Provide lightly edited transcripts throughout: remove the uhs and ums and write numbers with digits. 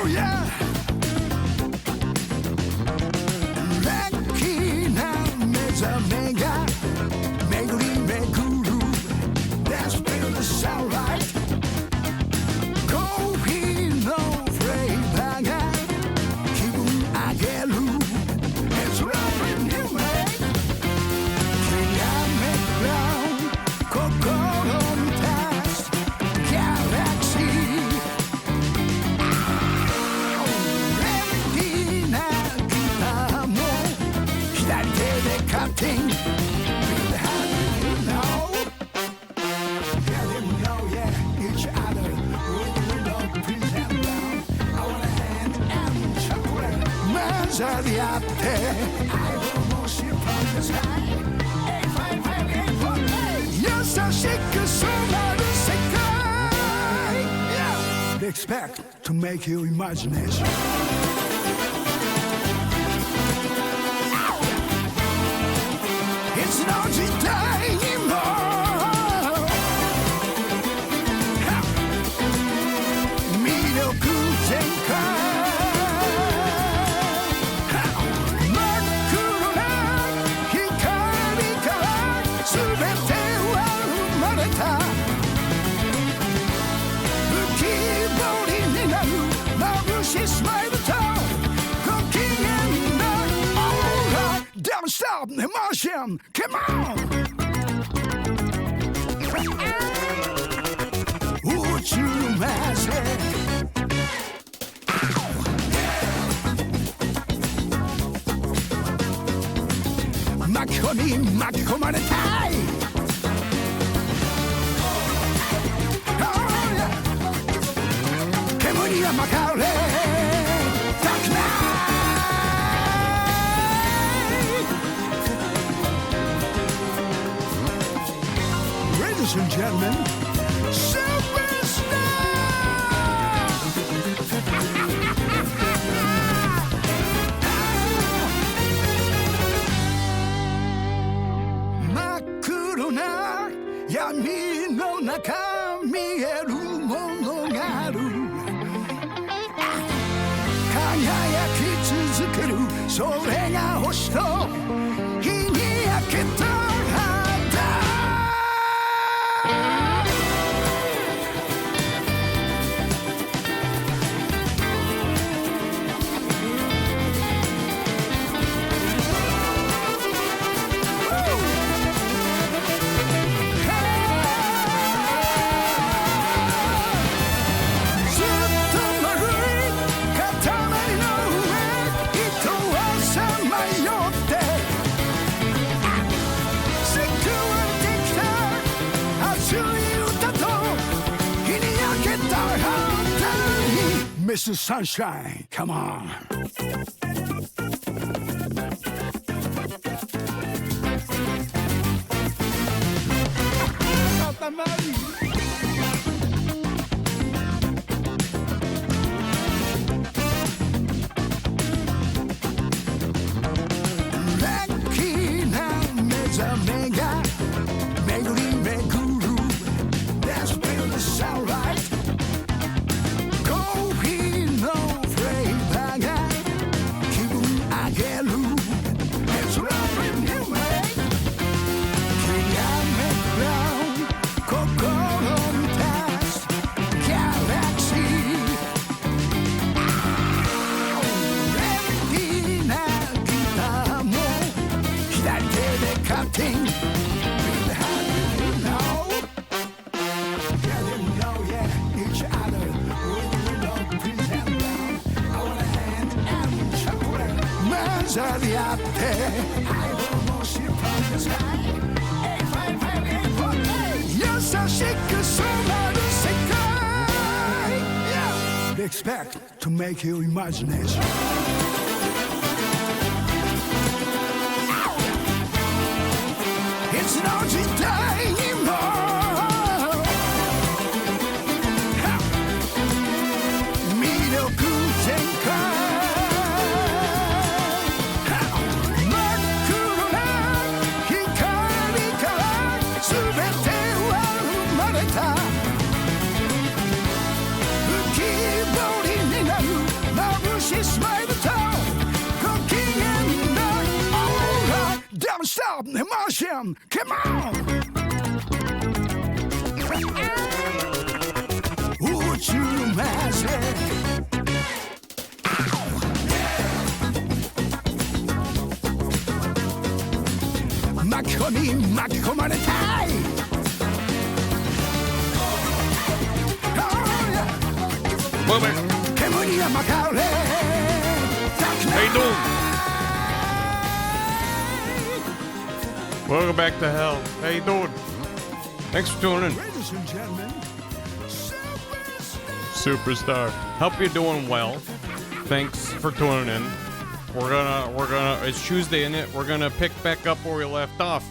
yeah ラッキーな目覚めが巡り巡る Let's feel the sunlight コーヒーのフレーバーが気分上げる It's lovely new way きらめく心に立つ Galaxy 便利なギターも左手でカッティング How do you know? Yeah, you know, yeah, each other with window present down. I want a hand and chocolate. 混ざり合って愛をもしポンとさ優しく染まる世界 yeah. Expect to make your imagination It's no 時代にも魅力全開真っ黒な光から全ては生まれた浮き彫りになる眩しいスマイルとご機嫌なオーラ Don't stop emotion Come on 宇宙マジック巻き込まれたい Oh, yeah. 煙が巻かれたくない Ladies and gentlemen Superstar 真っ黒な闇の中見えるものがある輝き続けるそれが星と日に焼けた肌Mr. Sunshine, come on. Luckyな目覚めが巡り巡る Let's feel the sunlight混ざり合って愛をもしポンとさ優しく染まる世界 Expect to make your imagination It's no 時代にも魅力全開浮き彫りになる emotion. Come on. Would you magic?巻き込まれたい。煙が巻かれ。How you doing? Welcome back to hell. How you doing? Thanks for tuning in. Ladies and gentlemen, Superstar. Hope you're doing well. Thanks for tuning in. We're gonna, it's Tuesday, isn't it? We're gonna pick back up where we left off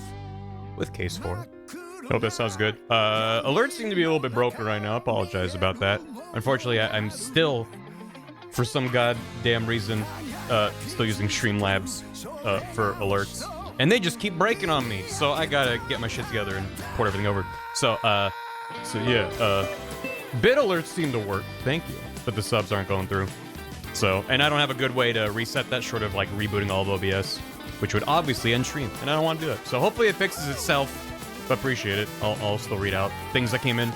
with case 4. Hope that sounds good. Alerts seem to be a little bit broken right now. I apologize about that. Unfortunately, I'm still, for some goddamn reason, still using Streamlabs for alerts. And they just keep breaking on me, so I gotta get my shit together and port everything over. So yeah, bit alerts seem to work. Thank you. But the subs aren't going through. So, and I don't have a good way to reset that short of like rebooting all of OBS, which would obviously end stream, and I don't want to do that. So hopefully it fixes itself, but appreciate it. I'll still read out things that came in.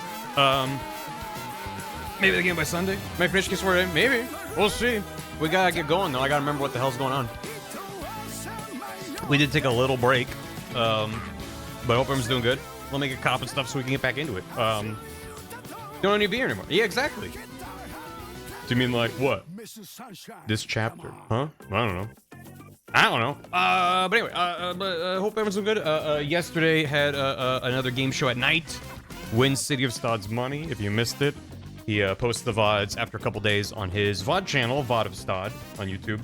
Maybe the game by Sunday? May I finish case 4 today? Maybe. We'll see. We gotta get going though. I gotta remember what the hell's going on. We did take a little break, but I hope everyone's doing good. We'll make a cop and stuff so we can get back into it. You don't need to be here anymore. Yeah, exactly. Do you mean like what? This chapter? Huh? I don't know. But anyway, hope everyone's doing good. Yesterday had another game show at night. Win City of Stod's Money. If you missed it, he posted the VODs after a couple days on his VOD channel, VOD of Stod, on YouTube.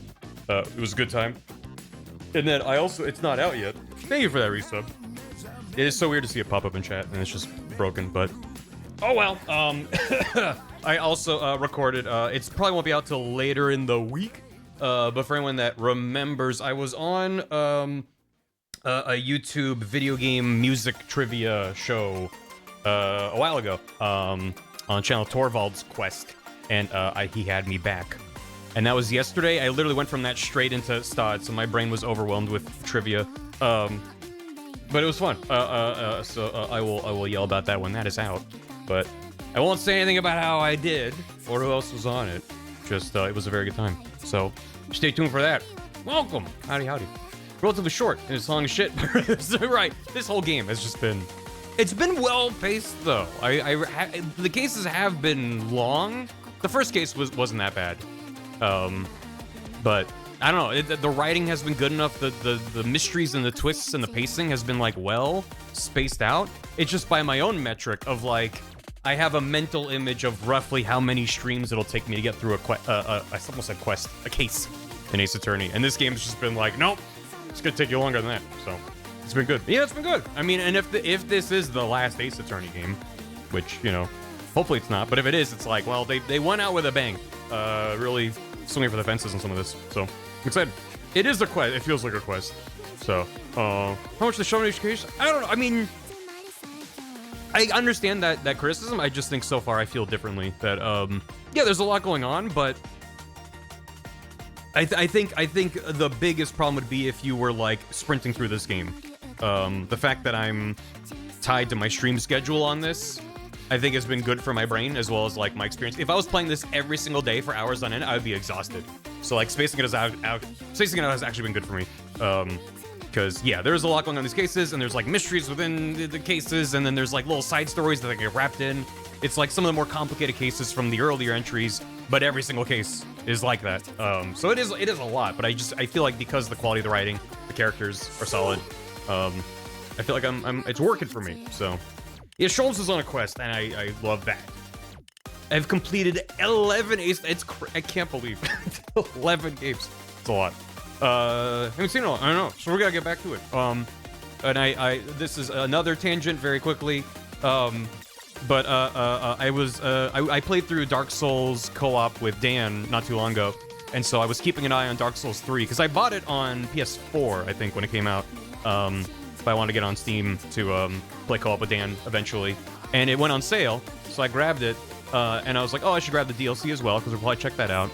It was a good time. And then I also, it's not out yet. Thank you for that resub. It is so weird to see it pop up in chat, and it's just broken, but oh well. I also recorded, it's probably won't be out till later in the week, but for anyone that remembers, I was on a YouTube video game music trivia show a while ago on channel Torvald's Quest, and he had me back. And that was yesterday. I literally went from that straight into Stod, so my brain was overwhelmed with trivia. But it was fun. So I will yell about that when that is out. But I won't say anything about how I did or who else was on it. Just it was a very good time. So stay tuned for that. Welcome. Howdy. Relatively short and it's long as shit. Right. This whole game has just been. It's been well paced though. The cases have been long. The first case wasn't that bad. But I don't know, the writing has been good enough, the mysteries and the twists and the pacing has been like well spaced out. It's just by my own metric of like, I have a mental image of roughly how many streams it'll take me to get through I almost said quest, a case in Ace Attorney. And this game's just been like, nope, it's gonna take you longer than that. So it's been good. Yeah, it's been good. I mean, and if this is the last Ace Attorney game, which, you know, hopefully it's not, but if it is, it's like, well, they went out with a bang. Really swinging for the fences on some of this, so I'm excited. It is a quest. It feels like a quest. So, how much the show notification? I don't know. I mean, I understand that criticism. I just think so far I feel differently. That yeah, there's a lot going on, but I think the biggest problem would be if you were like sprinting through this game. The fact that I'm tied to my stream schedule on this, I think has been good for my brain as well as like my experience. If I was playing this every single day for hours on end, I would be exhausted. So like spacing it out has actually been good for me. Because yeah, there's a lot going on in these cases, and there's like mysteries within the cases, and then there's like little side stories that get wrapped in. It's like some of the more complicated cases from the earlier entries, but every single case is like that. So it is a lot, but I feel like because the quality of the writing, the characters are solid. I feel like it's working for me. So. Yeah, Schultz is on a quest, and I love that. I've completed 11 Ace. I can't believe 11 games. It's a lot. Haven't seen it all. I don't know. So we gotta get back to it. And this is another tangent very quickly. I played through Dark Souls co-op with Dan not too long ago, and so I was keeping an eye on Dark Souls 3 because I bought it on PS4, I think, when it came out. But I wanted to get on Steam to play co-op with Dan eventually, and it went on sale, so I grabbed it, and I was like, oh, I should grab the DLC as well because we'll probably check that out.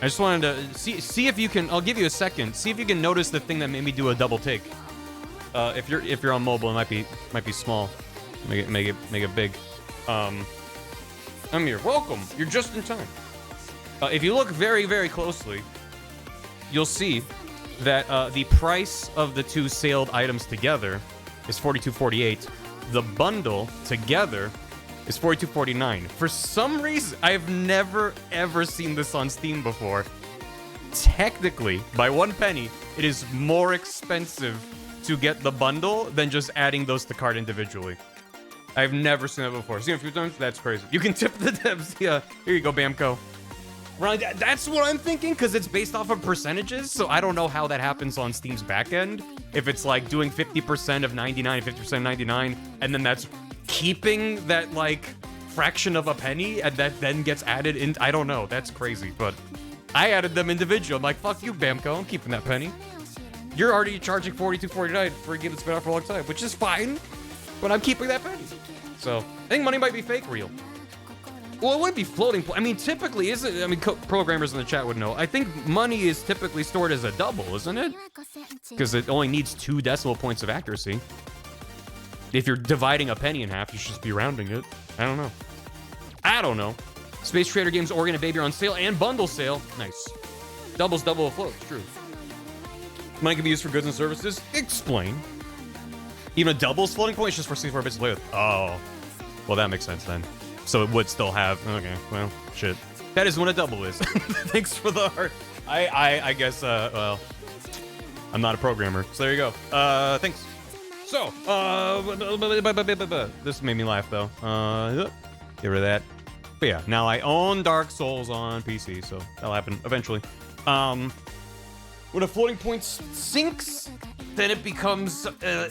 I just wanted to see if you can. I'll give you a second. See if you can notice the thing that made me do a double take. If you're on mobile, it might be small. Make it big. Amir, welcome. You're just in time. If you look very, very closely, you'll see that the price of the two sailed items together is $42.48. The bundle together is $42.49. For some reason, I've never ever seen this on Steam before. Technically, by 1 penny, it is more expensive to get the bundle than just adding those to cart individually. I've never seen that before. Seen it a few times? That's crazy. You can tip the devs. Yeah, here you go, Bamco. Right, that's what I'm thinking, because it's based off of percentages, so I don't know how that happens on Steam's backend. If it's like doing 50% of 99 and 50% of 99, and then that's keeping that like fraction of a penny, and that then gets added in. I don't know. That's crazy, but I added them individual. I'm like, fuck you, Bamco. I'm keeping that penny. You're already charging $42.49 for a game that's been out for a long time, which is fine, but I'm keeping that penny. So I think money might be fake real. Well, it wouldn't be floating. I mean, typically, isn't? I mean, programmers in the chat would know. I think money is typically stored as a double, isn't it? Because it only needs 2 decimal points of accuracy. If you're dividing a penny in half, you should just be rounding it. I don't know. Space Trader Games Oregon and Baby are on sale and bundle sale. Nice. Doubles double afloat. It's true. Money can be used for goods and services. Explain. Even a doubles floating point is just for 64 bits of width. Oh. Well, that makes sense then. So it would still have... Okay, well, shit. That is what a double is. Thanks for the heart. I guess, well... I'm not a programmer, so there you go. Thanks. So, this made me laugh, though. Get rid of that. But yeah, now I own Dark Souls on PC, so that'll happen eventually. When a floating point sinks, then it becomes an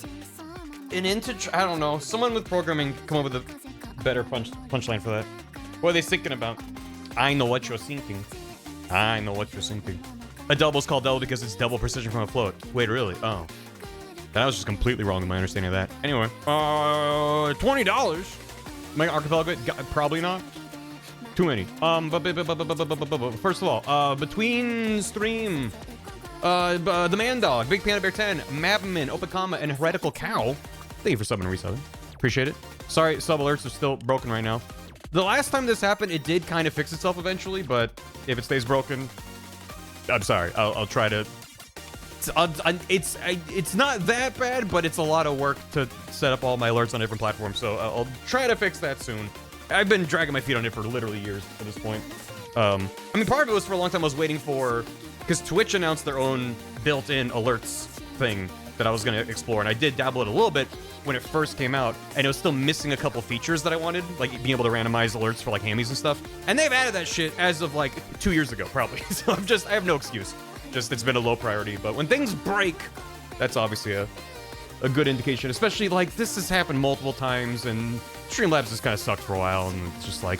integer. I don't know. Someone with programming come up with a better punchline for that. What are they thinking about? I know what you're thinking. I know what you're thinking. A double's called double because it's double precision from a float. Wait, really? Oh. That was just completely wrong in my understanding of that. Anyway, $20. My archipelago? Probably not. Too many. First of all, between stream, the Man Dog, Big Panda Bear 10, Mapman, Opakama, and Heretical Cow. Thank you for subbing and resubbing. Appreciate it. Sorry, sub alerts are still broken right now. The last time this happened, it did kind of fix itself eventually, but if it stays broken, I'm sorry. I'll try to. It's not that bad, but it's a lot of work to set up all my alerts on different platforms. So I'll try to fix that soon. I've been dragging my feet on it for literally years at this point. I mean, part of it was for a long time I was waiting for, because Twitch announced their own built-in alerts thing that I was going to explore, and I did dabble it a little bit when it first came out, and it was still missing a couple features that I wanted, like being able to randomize alerts for like hammies and stuff. And they've added that shit as of like 2 years ago, probably. So I have no excuse. Just it's been a low priority. But when things break, that's obviously a good indication. Especially like this has happened multiple times, and Streamlabs has kind of sucked for a while, and it's just like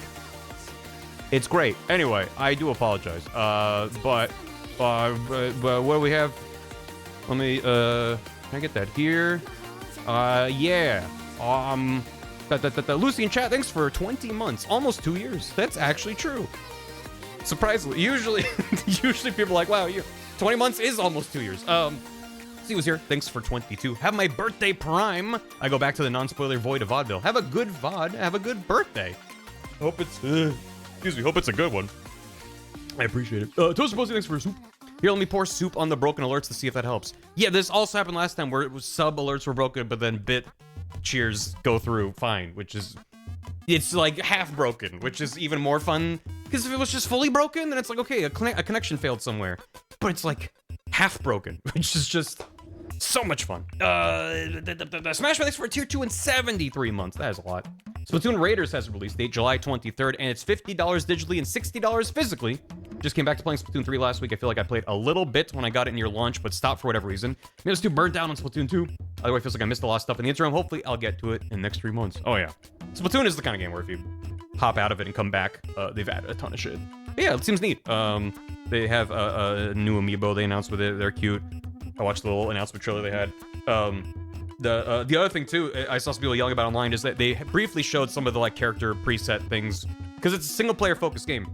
it's great. Anyway, I do apologize. But what do we have? Let me can I get that here? Yeah. Lucy in chat, thanks for 20 months, almost 2 years. That's actually true. Surprisingly, usually people are like, wow, 20 months is almost 2 years. C was here, thanks for 22. Have my birthday prime. I go back to the non-spoiler void of vaudeville. Have a good VOD, have a good birthday. Hope it's, excuse me, hope it's a good one. I appreciate it. Toast Posey, thanks for soup. Here, let me pour soup on the broken alerts to see if that helps. Yeah, this also happened last time where it was sub alerts were broken, but then bit cheers go through fine, which is, it's like half broken, which is even more fun. Because if it was just fully broken, then it's like, okay, a connection failed somewhere. But it's like half broken, which is just so much fun. Smash thanks for tier 2 and 73 months. That is a lot. Splatoon Raiders has a release date, July 23rd, and it's $50 digitally and $60 physically. Just came back to playing Splatoon 3 last week. I feel like I played a little bit when I got it near launch, but stopped for whatever reason. Maybe I was too burnt down on Splatoon 2. Otherwise, it feels like I missed a lot of stuff in the interim. Hopefully, I'll get to it in the next 3 months. Oh, yeah. Splatoon is the kind of game where if you hop out of it and come back, they've added a ton of shit. But yeah, it seems neat. They have a new amiibo they announced with it. They're cute. I watched the little announcement trailer they had. The other thing, too, I saw some people yelling about online is that they briefly showed some of the, like, character preset things. Because it's a single-player focused game.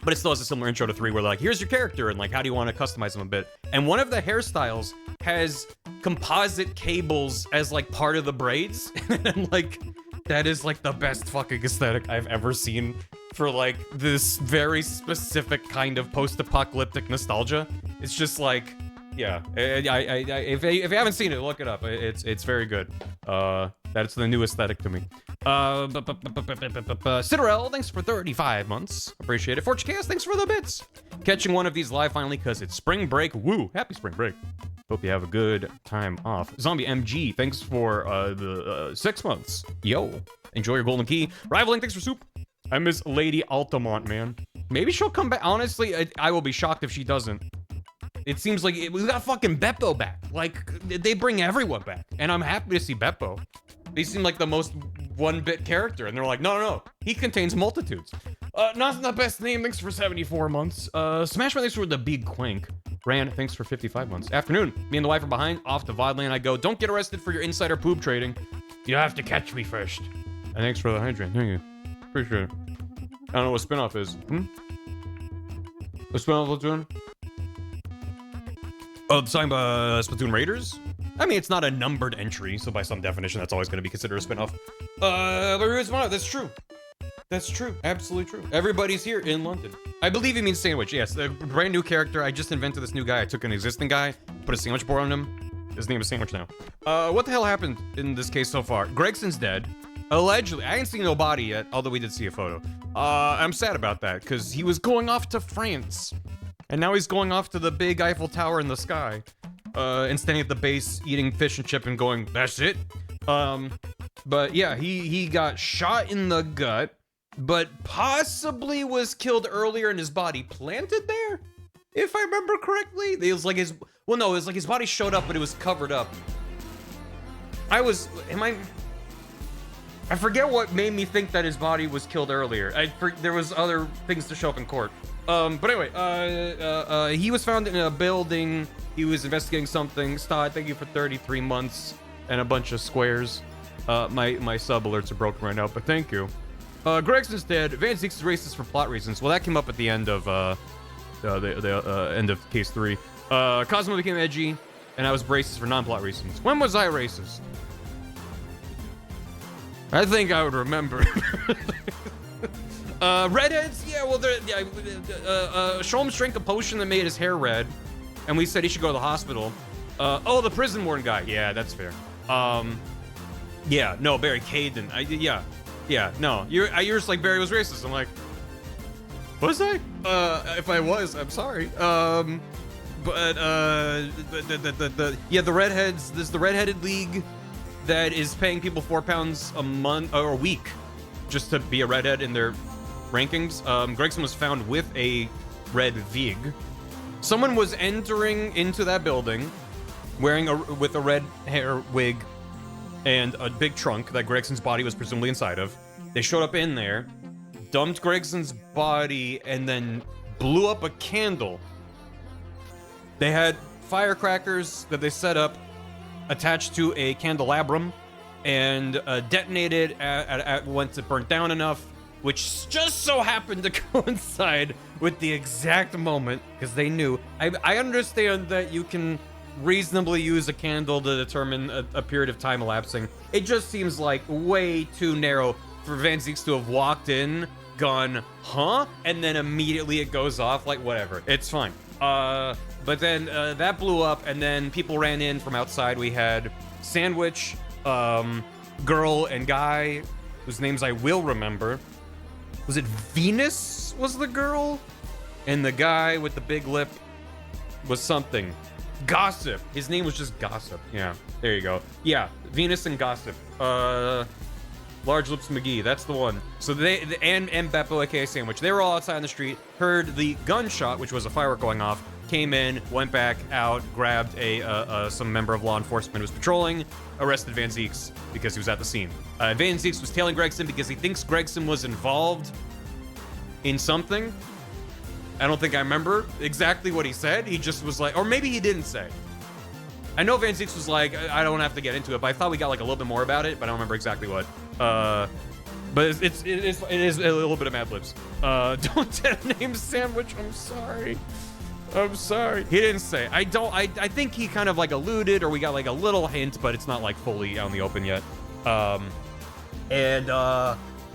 But it still has a similar intro to 3 where they're like, here's your character, and like, how do you want to customize them a bit? And one of the hairstyles has composite cables as like part of the braids. And like, that is like the best fucking aesthetic I've ever seen for like this very specific kind of post-apocalyptic nostalgia. It's just like, yeah, if you haven't seen it, look it up. It's very good. That's the new aesthetic to me. Citadel, thanks for 35 months. Appreciate it. Fortune Chaos, thanks for the bits. Catching one of these live finally because it's spring break. Woo! Happy spring break. Hope you have a good time off. Zombie MG, thanks for the 6 months. Yo, enjoy your golden key. Rivaling, thanks for soup. I miss Lady Altamont, man. Maybe she'll come back. Honestly, I will be shocked if she doesn't. It seems like we got fucking Beppo back. Like, they bring everyone back. And I'm happy to see Beppo. They seem like the most one-bit character. And they're like, no. He contains multitudes. Not the best name. Thanks for 74 months. Smashman, thanks for the big quank. Ran, thanks for 55 months. Afternoon. Me and the wife are behind. Off to Vodland I go. Don't get arrested for your insider poop trading. You have to catch me first. And thanks for the hydrant. Thank you. Appreciate it. I don't know what spinoff is. What spinoff was doing? Oh, it's talking about Splatoon Raiders? I mean, it's not a numbered entry, so by some definition, that's always going to be considered a spinoff. But here's one. That's true. That's true. Absolutely true. Everybody's here in London. I believe he means sandwich. Yes, a brand new character. I just invented this new guy. I took an existing guy, put a sandwich board on him. His name is Sandwich now. What the hell happened in this case so far? Gregson's dead. Allegedly. I ain't seen no body yet, although we did see a photo. I'm sad about that, because he was going off to France. And now he's going off to the big Eiffel Tower in the sky. And standing at the base, eating fish and chip and going, that's it? But yeah, he got shot in the gut, but possibly was killed earlier and his body planted there? If I remember correctly? It was like his, well no, it was like his body showed up, but it was covered up. I forget what made me think that his body was killed earlier. There was other things to show up in court. But anyway, he was found in a building. He was investigating something. Stod, thank you for 33 months and a bunch of squares. My sub alerts are broken right now, but thank you. Gregson's dead. Van Zieks is racist for plot reasons. Well, that came up at the end of the end of case 3. Cosmo became edgy, and I was racist for non-plot reasons. When was I racist? I think I would remember. Redheads? Yeah, well, Sholmes drank a potion that made his hair red, and we said he should go to the hospital. Oh, the prison warden guy. Yeah, that's fair. Yeah, no, Barry, Caden. Yeah, no. You're just like, Barry was racist. I'm like, was I? If I was, I'm sorry. Yeah, the redheads, there's the redheaded league that is paying people £4 a month or a week just to be a redhead in their rankings. Gregson was found with a red wig. Someone was entering into that building with a red hair wig and a big trunk that Gregson's body was presumably inside of. They showed up in there, dumped Gregson's body, and then blew up a candle. They had firecrackers that they set up attached to a candelabrum and detonated once it burnt down enough, which just so happened to coincide with the exact moment, because they knew. I understand that you can reasonably use a candle to determine a period of time elapsing. It just seems like way too narrow for Van Zieks to have walked in, gone, huh? And then immediately it goes off, like, whatever. It's fine. But then that blew up, and then people ran in from outside. We had Sandwich, girl and guy, whose names I will remember. Was it Venus was the girl? And the guy with the big lip was something. Gossip. His name was just Gossip. Yeah, there you go. Yeah, Venus and Gossip. Large Lips McGee, that's the one. So and Beppo, aka Sandwich, they were all outside on the street, heard the gunshot, which was a firework going off, came in, went back out, grabbed some member of law enforcement who was patrolling, arrested Van Zieks because he was at the scene. Van Zieks was tailing Gregson because he thinks Gregson was involved in something. I don't think I remember exactly what he said. He just was like, or maybe he didn't say. I know Van Zieks was like, I don't have to get into it, but I thought we got like a little bit more about it, but I don't remember exactly what. But it is a little bit of Mad Libs. Don't name Sandwich, I'm sorry. I'm sorry. He didn't say. I think he kind of like alluded, or we got like a little hint, but it's not like fully out in the open yet.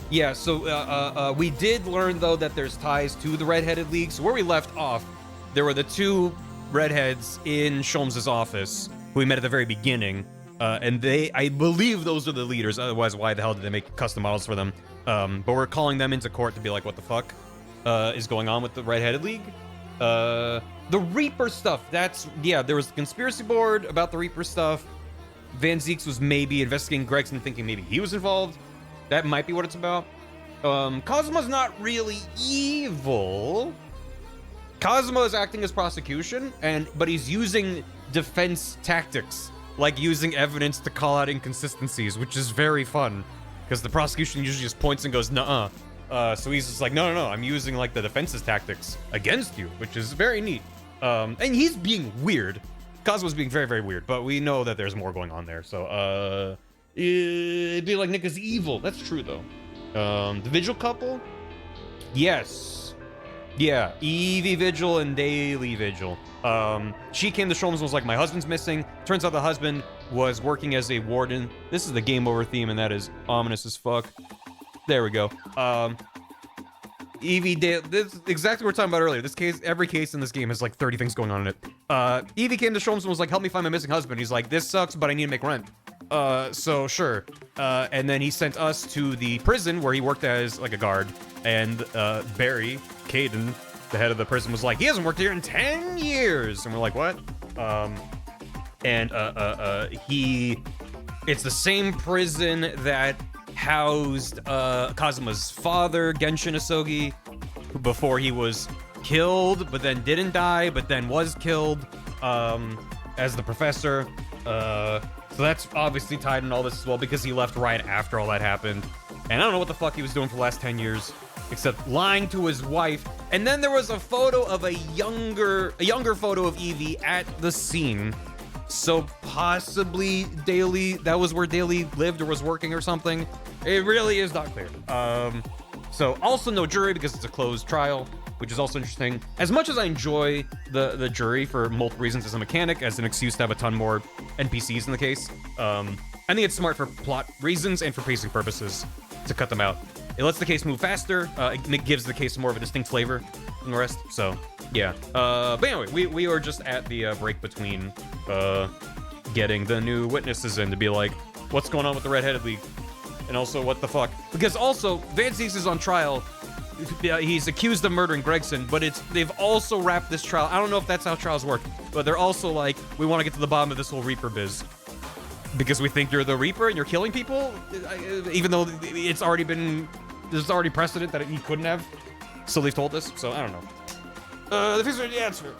Yeah, so we did learn, though, that there's ties to the Redheaded League. So where we left off, there were the two redheads in Sholmes' office who we met at the very beginning. And I believe those are the leaders. Otherwise, why the hell did they make custom models for them? But we're calling them into court to be like, what the fuck is going on with the Redheaded League? The Reaper stuff, yeah, there was a conspiracy board about the Reaper stuff. Van Zieks was maybe investigating Gregson, thinking maybe he was involved. That might be what it's about. Cosmo's not really evil. Cosmo is acting as prosecution, but he's using defense tactics, like using evidence to call out inconsistencies, which is very fun, because the prosecution usually just points and goes, nuh-uh. So he's just like, no, I'm using like the defense's tactics against you, which is very neat. And he's being weird. Cosmo's being very, very weird, but we know that there's more going on there. So, it'd be like Nick is evil. That's true, though. The Vigil couple? Yes. Yeah, Evie Vigil and Daily Vigil. She came to Sholmes and was like, my husband's missing. Turns out the husband was working as a warden. This is the game over theme, and that is ominous as fuck. There we go. Evie, this is exactly what we're talking about earlier. This case, every case in this game has like 30 things going on in it. Evie came to Sholmes and was like, help me find my missing husband. He's like, this sucks, but I need to make rent. So sure. And then he sent us to the prison where he worked as like a guard. And Barry, Caden, the head of the prison, was like, he hasn't worked here in 10 years. And we're like, what? It's the same prison that housed Kazuma's father, Genshin Asogi, before he was killed, but then didn't die, but then was killed as the professor. So that's obviously tied in all this as well, because he left right after all that happened. And I don't know what the fuck he was doing for the last 10 years, except lying to his wife. And then there was a photo of a younger photo of Evie at the scene. So possibly that was where Daly lived or was working or something. It really is not clear. So also no jury because it's a closed trial, which is also interesting. As much as I enjoy the jury for multiple reasons as a mechanic, as an excuse to have a ton more NPCs in the case, I think it's smart for plot reasons and for pacing purposes to cut them out. It lets the case move faster. It gives the case more of a distinct flavor than the rest. So yeah. But anyway, we were just at the break between getting the new witnesses in to be like, what's going on with the Redheaded League? And also, what the fuck? Because also, Van Zieks is on trial. He's accused of murdering Gregson, but they've also wrapped this trial. I don't know if that's how trials work, but they're also like, we want to get to the bottom of this whole Reaper biz. Because we think you're the Reaper and you're killing people, even though there's already precedent that he couldn't have. So they've told us, so I don't know. The fixer, yeah, it's fair.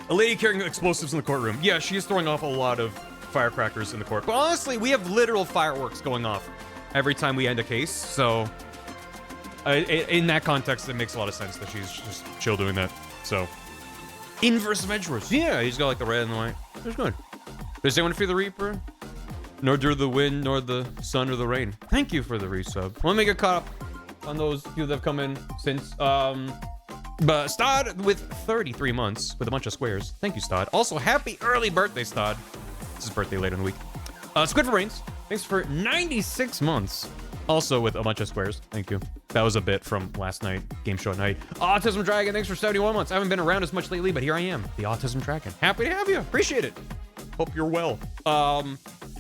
A lady carrying explosives in the courtroom. Yeah, she is throwing off a lot of firecrackers in the court. But honestly, we have literal fireworks going off every time we end a case. So in that context, it makes a lot of sense that she's just chill doing that. So inverse adventurers. Yeah, he's got like the red and the white. It's good. Does anyone fear the Reaper? Nor do the wind, nor the sun, or the rain. Thank you for the resub. Let me get caught up on those few that have come in since. But Stod with 33 months with a bunch of squares. Thank you, Stod. Also, happy early birthday, Stod. It's his birthday later in the week. Squid for Brains. Thanks for 96 months. Also with a bunch of squares. Thank you. That was a bit from last night, game show at night. Autism Dragon, thanks for 71 months. I haven't been around as much lately, but here I am, the Autism Dragon. Happy to have you. Appreciate it. Hope you're well.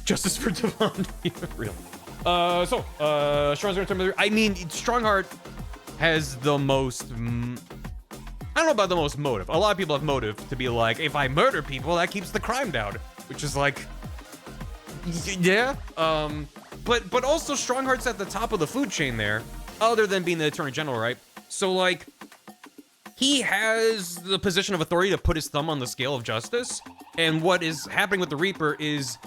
Justice for Devon. Real. Strong's gonna turn. I mean, Strongheart has the most. I don't know about the most motive. A lot of people have motive to be like, if I murder people, that keeps the crime down, which is like, yeah. But also Strongheart's at the top of the food chain there, other than being the Attorney General, right? So like, he has the position of authority to put his thumb on the scale of justice. And what is happening with the Reaper is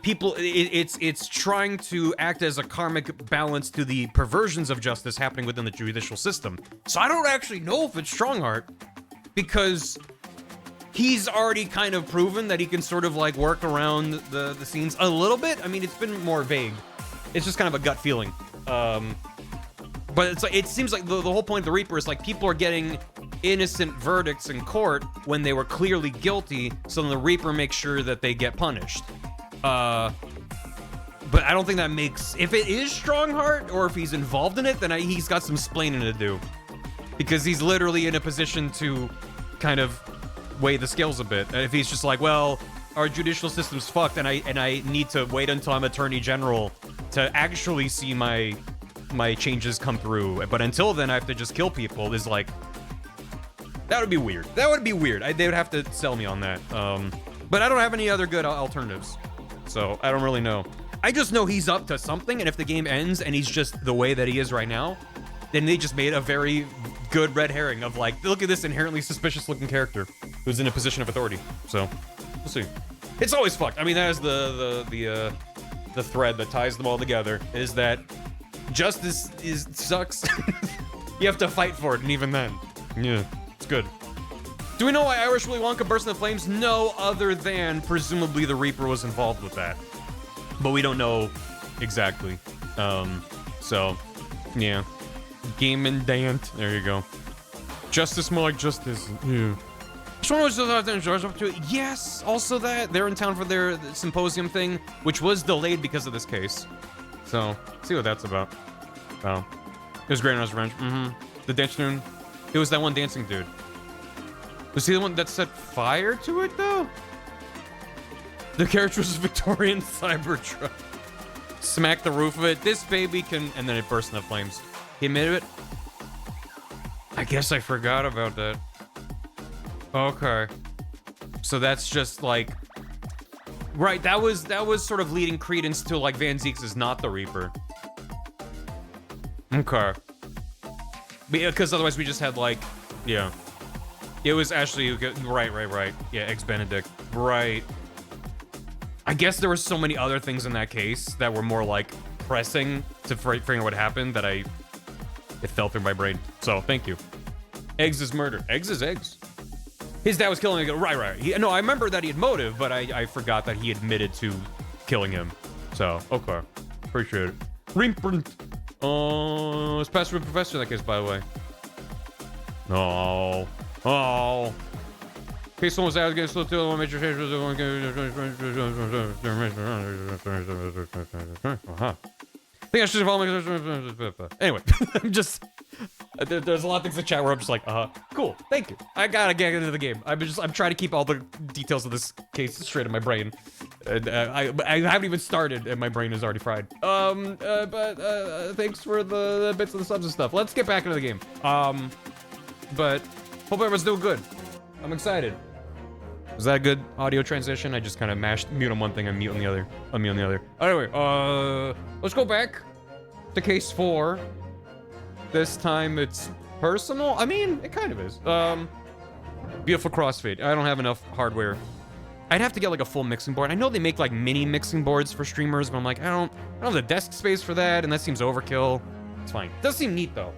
people, it's trying to act as a karmic balance to the perversions of justice happening within the judicial system. So I don't actually know if it's Strongheart, because he's already kind of proven that he can sort of like work around the scenes a little bit. I mean, it's been more vague. It's just kind of a gut feeling. But it's like, it seems like the whole point of the Reaper is like people are getting innocent verdicts in court when they were clearly guilty, so then the Reaper makes sure that they get punished. But I don't think that makes... If it is Strongheart, or if he's involved in it, then he's got some splaining to do. Because he's literally in a position to kind of weigh the scales a bit. And if he's just like, well, our judicial system's fucked, and I need to wait until I'm Attorney General to actually see my changes come through. But until then, I have to just kill people, is like... That would be weird. That would be weird. They would have to sell me on that. But I don't have any other good alternatives. So, I don't really know. I just know he's up to something, and if the game ends and he's just the way that he is right now, then they just made a very good red herring of like, look at this inherently suspicious looking character who's in a position of authority. So, we'll see. It's always fucked. I mean, that is the thread that ties them all together, is that justice sucks. You have to fight for it, and even then. Yeah, it's good. Do we know why Irish Willy Wonka burst into flames? No, other than presumably the Reaper was involved with that. But we don't know exactly. So, yeah. Game and Dant. There you go. Justice more like justice. Yeah. Up to it. Yes, also that. They're in town for their symposium thing, which was delayed because of this case. So, see what that's about. Oh. It was Great on his Revenge. The dance tune. It was that one dancing dude. Was he the one that set fire to it, though? The character was a Victorian Cybertruck. Smack the roof of it. This baby can... And then it burst into flames. He admitted it? I guess I forgot about that. Okay. So that's just like... Right, that was sort of leading credence to like Van Zieks is not the Reaper. Okay. Because otherwise we just had like... Yeah. It was actually... Right. Yeah, ex-Benedict. Right. I guess there were so many other things in that case that were more like pressing to figure out what happened that it fell through my brain. So, thank you. Eggs is murder. Eggs is eggs. His dad was killing him. Right. No, I remember that he had motive, but I forgot that he admitted to killing him. So, okay. Appreciate it. It's Pastor and Professor in that case, by the way. Oh. In case someone was out against the two, one major change was the one. I think I should have all anyway, I'm just there's a lot of things in chat where I'm just like, cool, thank you. I gotta get into the game. I'm trying to keep all the details of this case straight in my brain. I haven't even started and my brain is already fried. But thanks for the bits of the subs and stuff. Let's get back into the game. But hope everyone's doing good. I'm excited. Was that a good audio transition? I just kind of mashed mute on one thing and mute on the other. Unmute on the other. Anyway, let's go back to case 4. This time it's personal. I mean, it kind of is. Beautiful crossfade. I don't have enough hardware. I'd have to get like a full mixing board. I know they make like mini mixing boards for streamers, but I'm like, I don't have the desk space for that, and that seems overkill. It's fine. It does seem neat though.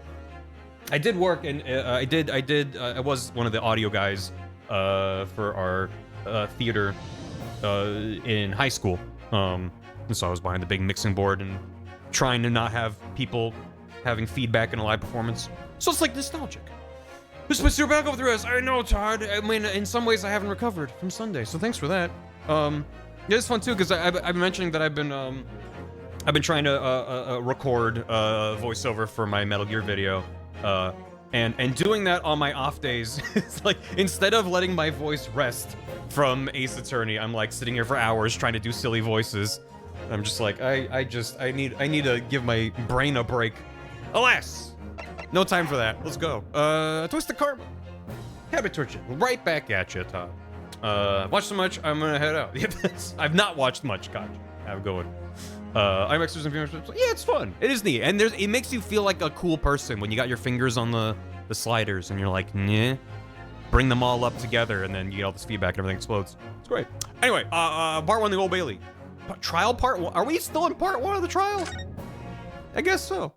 I did work, and I was one of the audio guys for our theater in high school. And so I was behind the big mixing board and trying to not have people having feedback in a live performance. So it's like nostalgic. This is Mr. Back over through us. I know, Todd. I mean, in some ways I haven't recovered from Sunday, so thanks for that. Yeah, it's fun too, because I've been mentioning that I've been trying to record voiceover for my Metal Gear video. And doing that on my off days, it's like, instead of letting my voice rest from Ace Attorney, I'm like sitting here for hours trying to do silly voices. I'm just like, I need to give my brain a break. Alas, no time for that. Let's go. Twisted Karma. Habit Torture. Right back at you, Todd. Watch so much, I'm gonna head out. I've not watched much, Koch. Have a good one. IMAX and viewers. Yeah, it's fun. It is neat, and it makes you feel like a cool person when you got your fingers on the sliders and you're like, nah. Bring them all up together, and then you get all this feedback and everything explodes. It's great. Anyway, part 1 of the Old Bailey. Trial part 1. Are we still in part 1 of the trial? I guess so.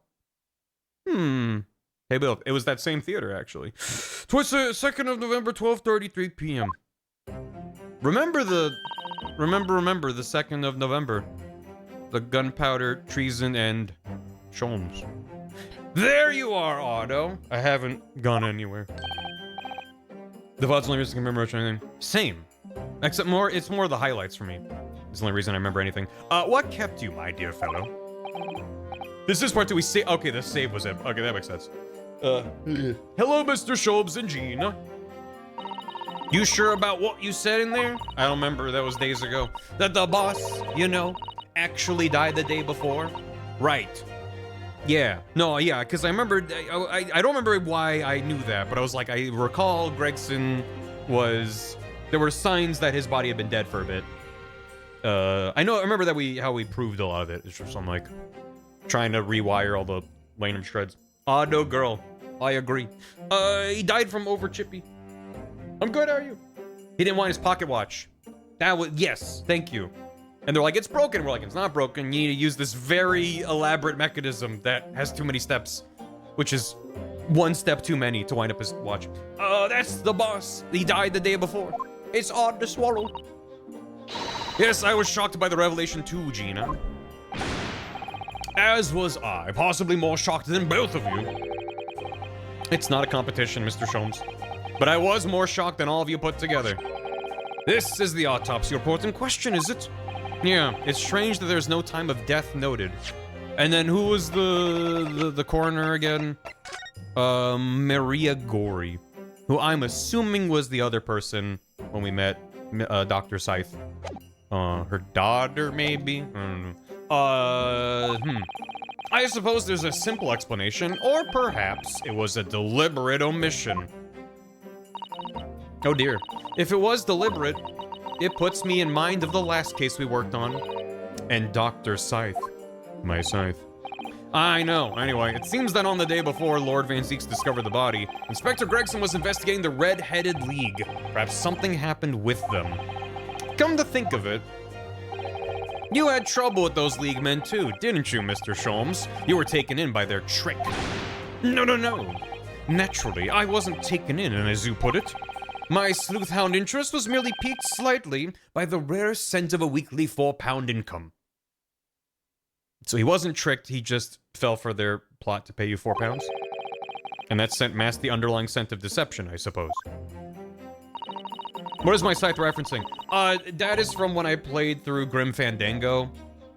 Hey, Bill. It was that same theater, actually. Twice the 2nd of November, 12:33 p.m. Remember the 2nd of November. The gunpowder, treason, and Sholmes. There you are, Otto. I haven't gone anywhere. The VOD's the only reason I can remember much anything. Same. Except it's more the highlights for me. It's the only reason I remember anything. What kept you, my dear fellow? This is part 2. We save. Okay, the save was it. Okay, that makes sense. Hello, Mr. Shobes and Gina. You sure about what you said in there? I don't remember. That was days ago. That the boss, you know, actually died the day before? Right. Yeah. No, yeah, because I remember... I don't remember why I knew that, but I was like, I recall Gregson was... There were signs that his body had been dead for a bit. I remember that how we proved a lot of it. It's just I'm like trying to rewire all the random shreds. Ah, no, girl. I agree. He died from over chippy. I'm good, how are you? He didn't want his pocket watch. That was... Yes, thank you. And they're like, it's broken. We're like, it's not broken. You need to use this very elaborate mechanism that has too many steps, which is one step too many to wind up his watch. That's the boss. He died the day before. It's odd to swallow. Yes, I was shocked by the revelation too, Gina. As was I, possibly more shocked than both of you. It's not a competition, Mr. Sholmes. But I was more shocked than all of you put together. This is the autopsy report in question, is it? Yeah, it's strange that there's no time of death noted. And then who was the coroner again? Maria Gorey, who I'm assuming was the other person when we met Dr. Scythe. Her daughter, maybe? I don't know. I suppose there's a simple explanation, or perhaps it was a deliberate omission. Oh dear. If it was deliberate, it puts me in mind of the last case we worked on. And Dr. Scythe. My Scythe. I know. Anyway, it seems that on the day before Lord Van Zeeks discovered the body, Inspector Gregson was investigating the Red-Headed League. Perhaps something happened with them. Come to think of it, you had trouble with those League men too, didn't you, Mr. Sholmes? You were taken in by their trick. No. Naturally, I wasn't taken in, as you put it. My sleuth-hound interest was merely piqued slightly by the rare scent of a weekly 4-pound income. So he wasn't tricked, he just fell for their plot to pay you 4 pounds? And that scent masked the underlying scent of deception, I suppose. What is my Scythe referencing? That is from when I played through Grim Fandango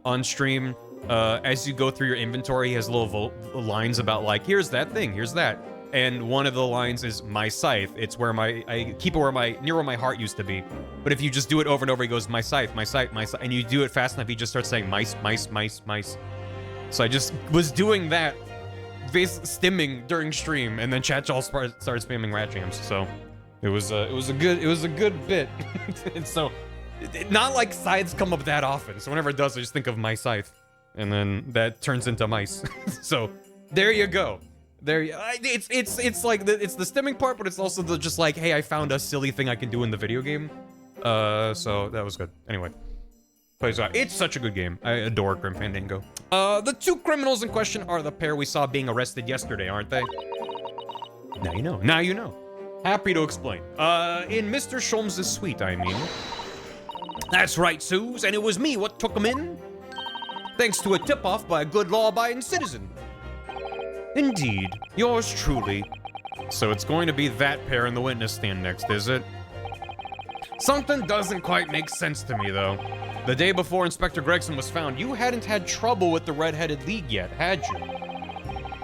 on stream. As you go through your inventory, he has little lines about like, here's that thing, here's that. And one of the lines is my Scythe. It's where I keep it near where my heart used to be. But if you just do it over and over, he goes, my Scythe, my Scythe, my Scythe. And you do it fast enough, he just starts saying mice, mice, mice, mice. So I just was doing that, stimming during stream, and then chat all started spamming rat jams. So it was a good bit. And so, not like scythes come up that often. So whenever it does, I just think of my Scythe. And then that turns into mice. So there you go. It's like it's the stimming part, but it's also the just like, hey, I found a silly thing I can do in the video game. So that was good. Anyway, it's such a good game. I adore Grim Fandango. The 2 criminals in question are the pair we saw being arrested yesterday, aren't they? Now you know. Now you know. Happy to explain. In Mr. Sholmes' suite, I mean. That's right, Suze, and it was me what took them in. Thanks to a tip-off by a good law-abiding citizen. Indeed, yours truly. So it's going to be that pair in the witness stand next, is it? Something doesn't quite make sense to me, though. The day before Inspector Gregson was found, you hadn't had trouble with the Red-Headed League yet, had you?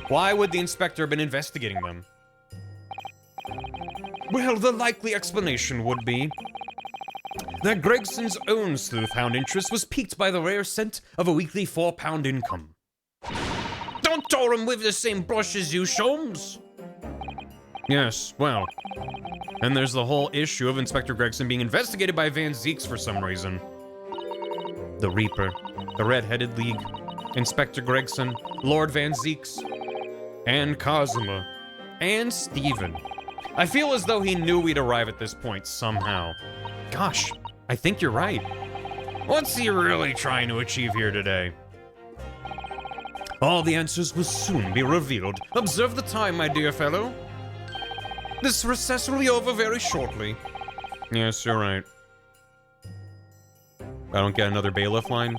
Why would the inspector have been investigating them? Well, the likely explanation would be that Gregson's own sleuth-hound interest was piqued by the rare scent of a weekly 4-pound income. Don't tar him with the same brush as you, Sholmes. Yes, well. And there's the whole issue of Inspector Gregson being investigated by Van Zeeks for some reason. The Reaper, the Red-Headed League, Inspector Gregson, Lord Van Zeeks, and Kazuma, and Steven. I feel as though he knew we'd arrive at this point somehow. Gosh, I think you're right. What's he really trying to achieve here today? All the answers will soon be revealed. Observe the time, my dear fellow. This recess will be over very shortly. Yes, you're right. I don't get another bailiff line.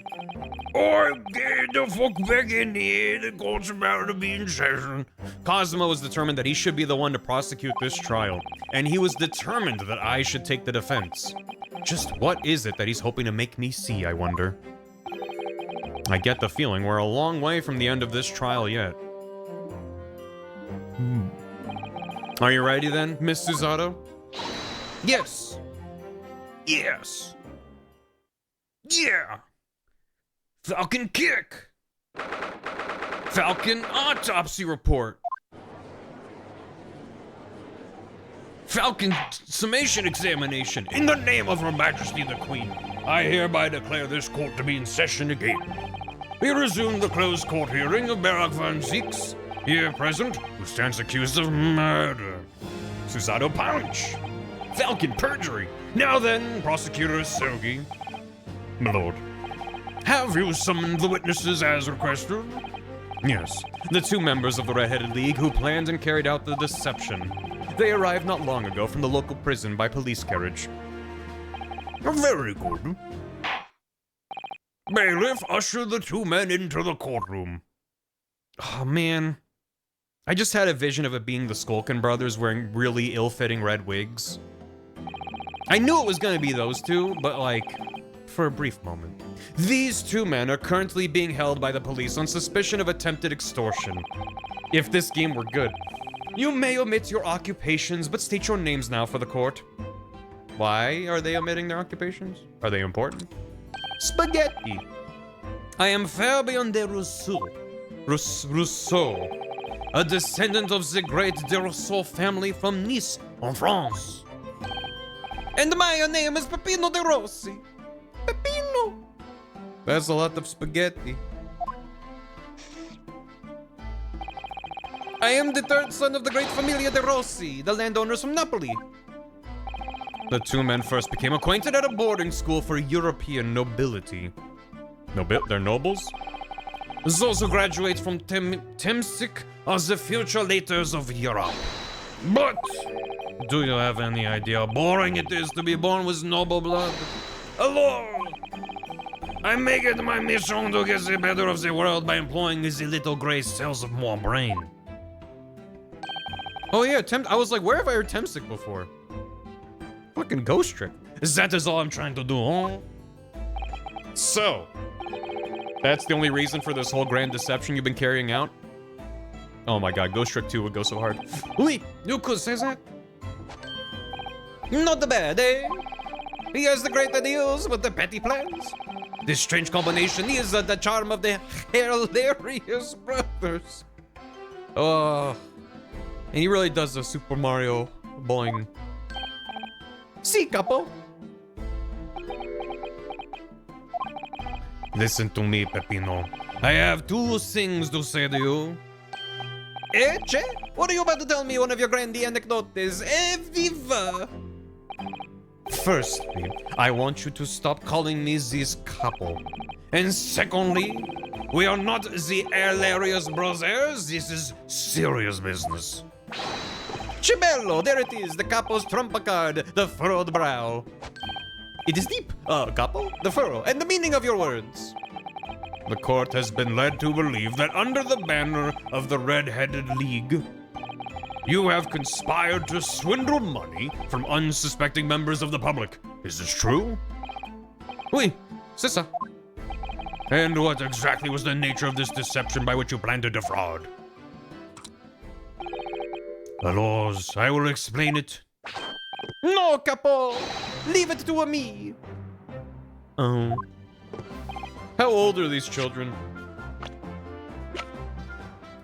Or get the fuck back in here, the court's about to be in session. Cosmo was determined that he should be the one to prosecute this trial, and he was determined that I should take the defense. Just what is it that he's hoping to make me see, I wonder? I get the feeling we're a long way from the end of this trial yet. Are you ready then, Miss Susato? Yes. Yes. Yeah. Falcon kick. Falcon autopsy report. Falcon summation examination. In the name of Her Majesty the Queen, I hereby declare this court to be in session again. We resume the closed court hearing of Barak Van Zieks, here present, who stands accused of murder. Susato punch. Falcon perjury. Now then, Prosecutor Sogi. My lord. Have you summoned the witnesses as requested? Yes. The two members of the Red-Headed League who planned and carried out the deception. They arrived not long ago from the local prison by police carriage. Very good. Bailiff, usher the two men into the courtroom. Oh, man. I just had a vision of it being the Skulkin brothers wearing really ill-fitting red wigs. I knew it was gonna be those two, but like, for a brief moment. These two men are currently being held by the police on suspicion of attempted extortion. If this game were good. You may omit your occupations, but state your names now for the court. Why are they omitting their occupations? Are they important? Spaghetti. I am Fabien de Rousseau. Rousseau. A descendant of the great de Rousseau family from Nice, en France. And my name is Peppino de Rossi. Peppino. That's a lot of spaghetti. I am the third son of the great Familia de Rossi, the landowners from Napoli. The two men first became acquainted at a boarding school for European nobility. They're nobles? Those who graduate from Temsic are the future leaders of Europe. But, do you have any idea how boring it is to be born with noble blood? Hello! I make it my mission to get the better of the world by employing the little gray cells of more brain. Oh yeah, I was like, where have I heard Temsic before? Fucking ghost trick. That is all I'm trying to do, huh? So, that's the only reason for this whole grand deception you've been carrying out? Oh my god, Ghost Trick 2 would go so hard. Oui, you could say that. Not bad, eh? He has the great ideas with the petty plans. This strange combination is the charm of the hilarious brothers. Oh, and he really does the Super Mario boing. Si, capo. Listen to me, Peppino. I have two things to say to you. Che? What are you about to tell me one of your grandy anecdotes? Viva! Firstly, I want you to stop calling me this couple. And secondly, we are not the hilarious brothers. This is serious business. Cibello, there it is, the capo's trump card, the furrowed brow. It is deep, capo, the furrow, and the meaning of your words. The court has been led to believe that under the banner of the Red-Headed League, you have conspired to swindle money from unsuspecting members of the public. Is this true? Oui, c'est ça. And what exactly was the nature of this deception by which you planned to defraud? Alors, I will explain it. No, capo! Leave it to me! Oh. How old are these children?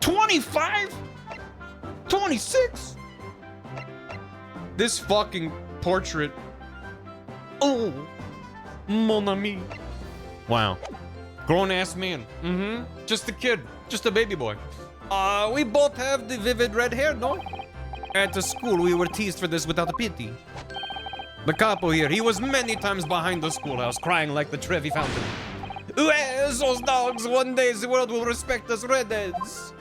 25? 26? This fucking portrait. Oh, mon ami. Wow. Grown-ass man. Mm-hmm. Just a kid. Just a baby boy. We both have the vivid red hair, no? At the school, we were teased for this without a pity. The capo here, he was many times behind the schoolhouse, crying like the Trevi fountain. Where's those dogs? One day the world will respect us redheads.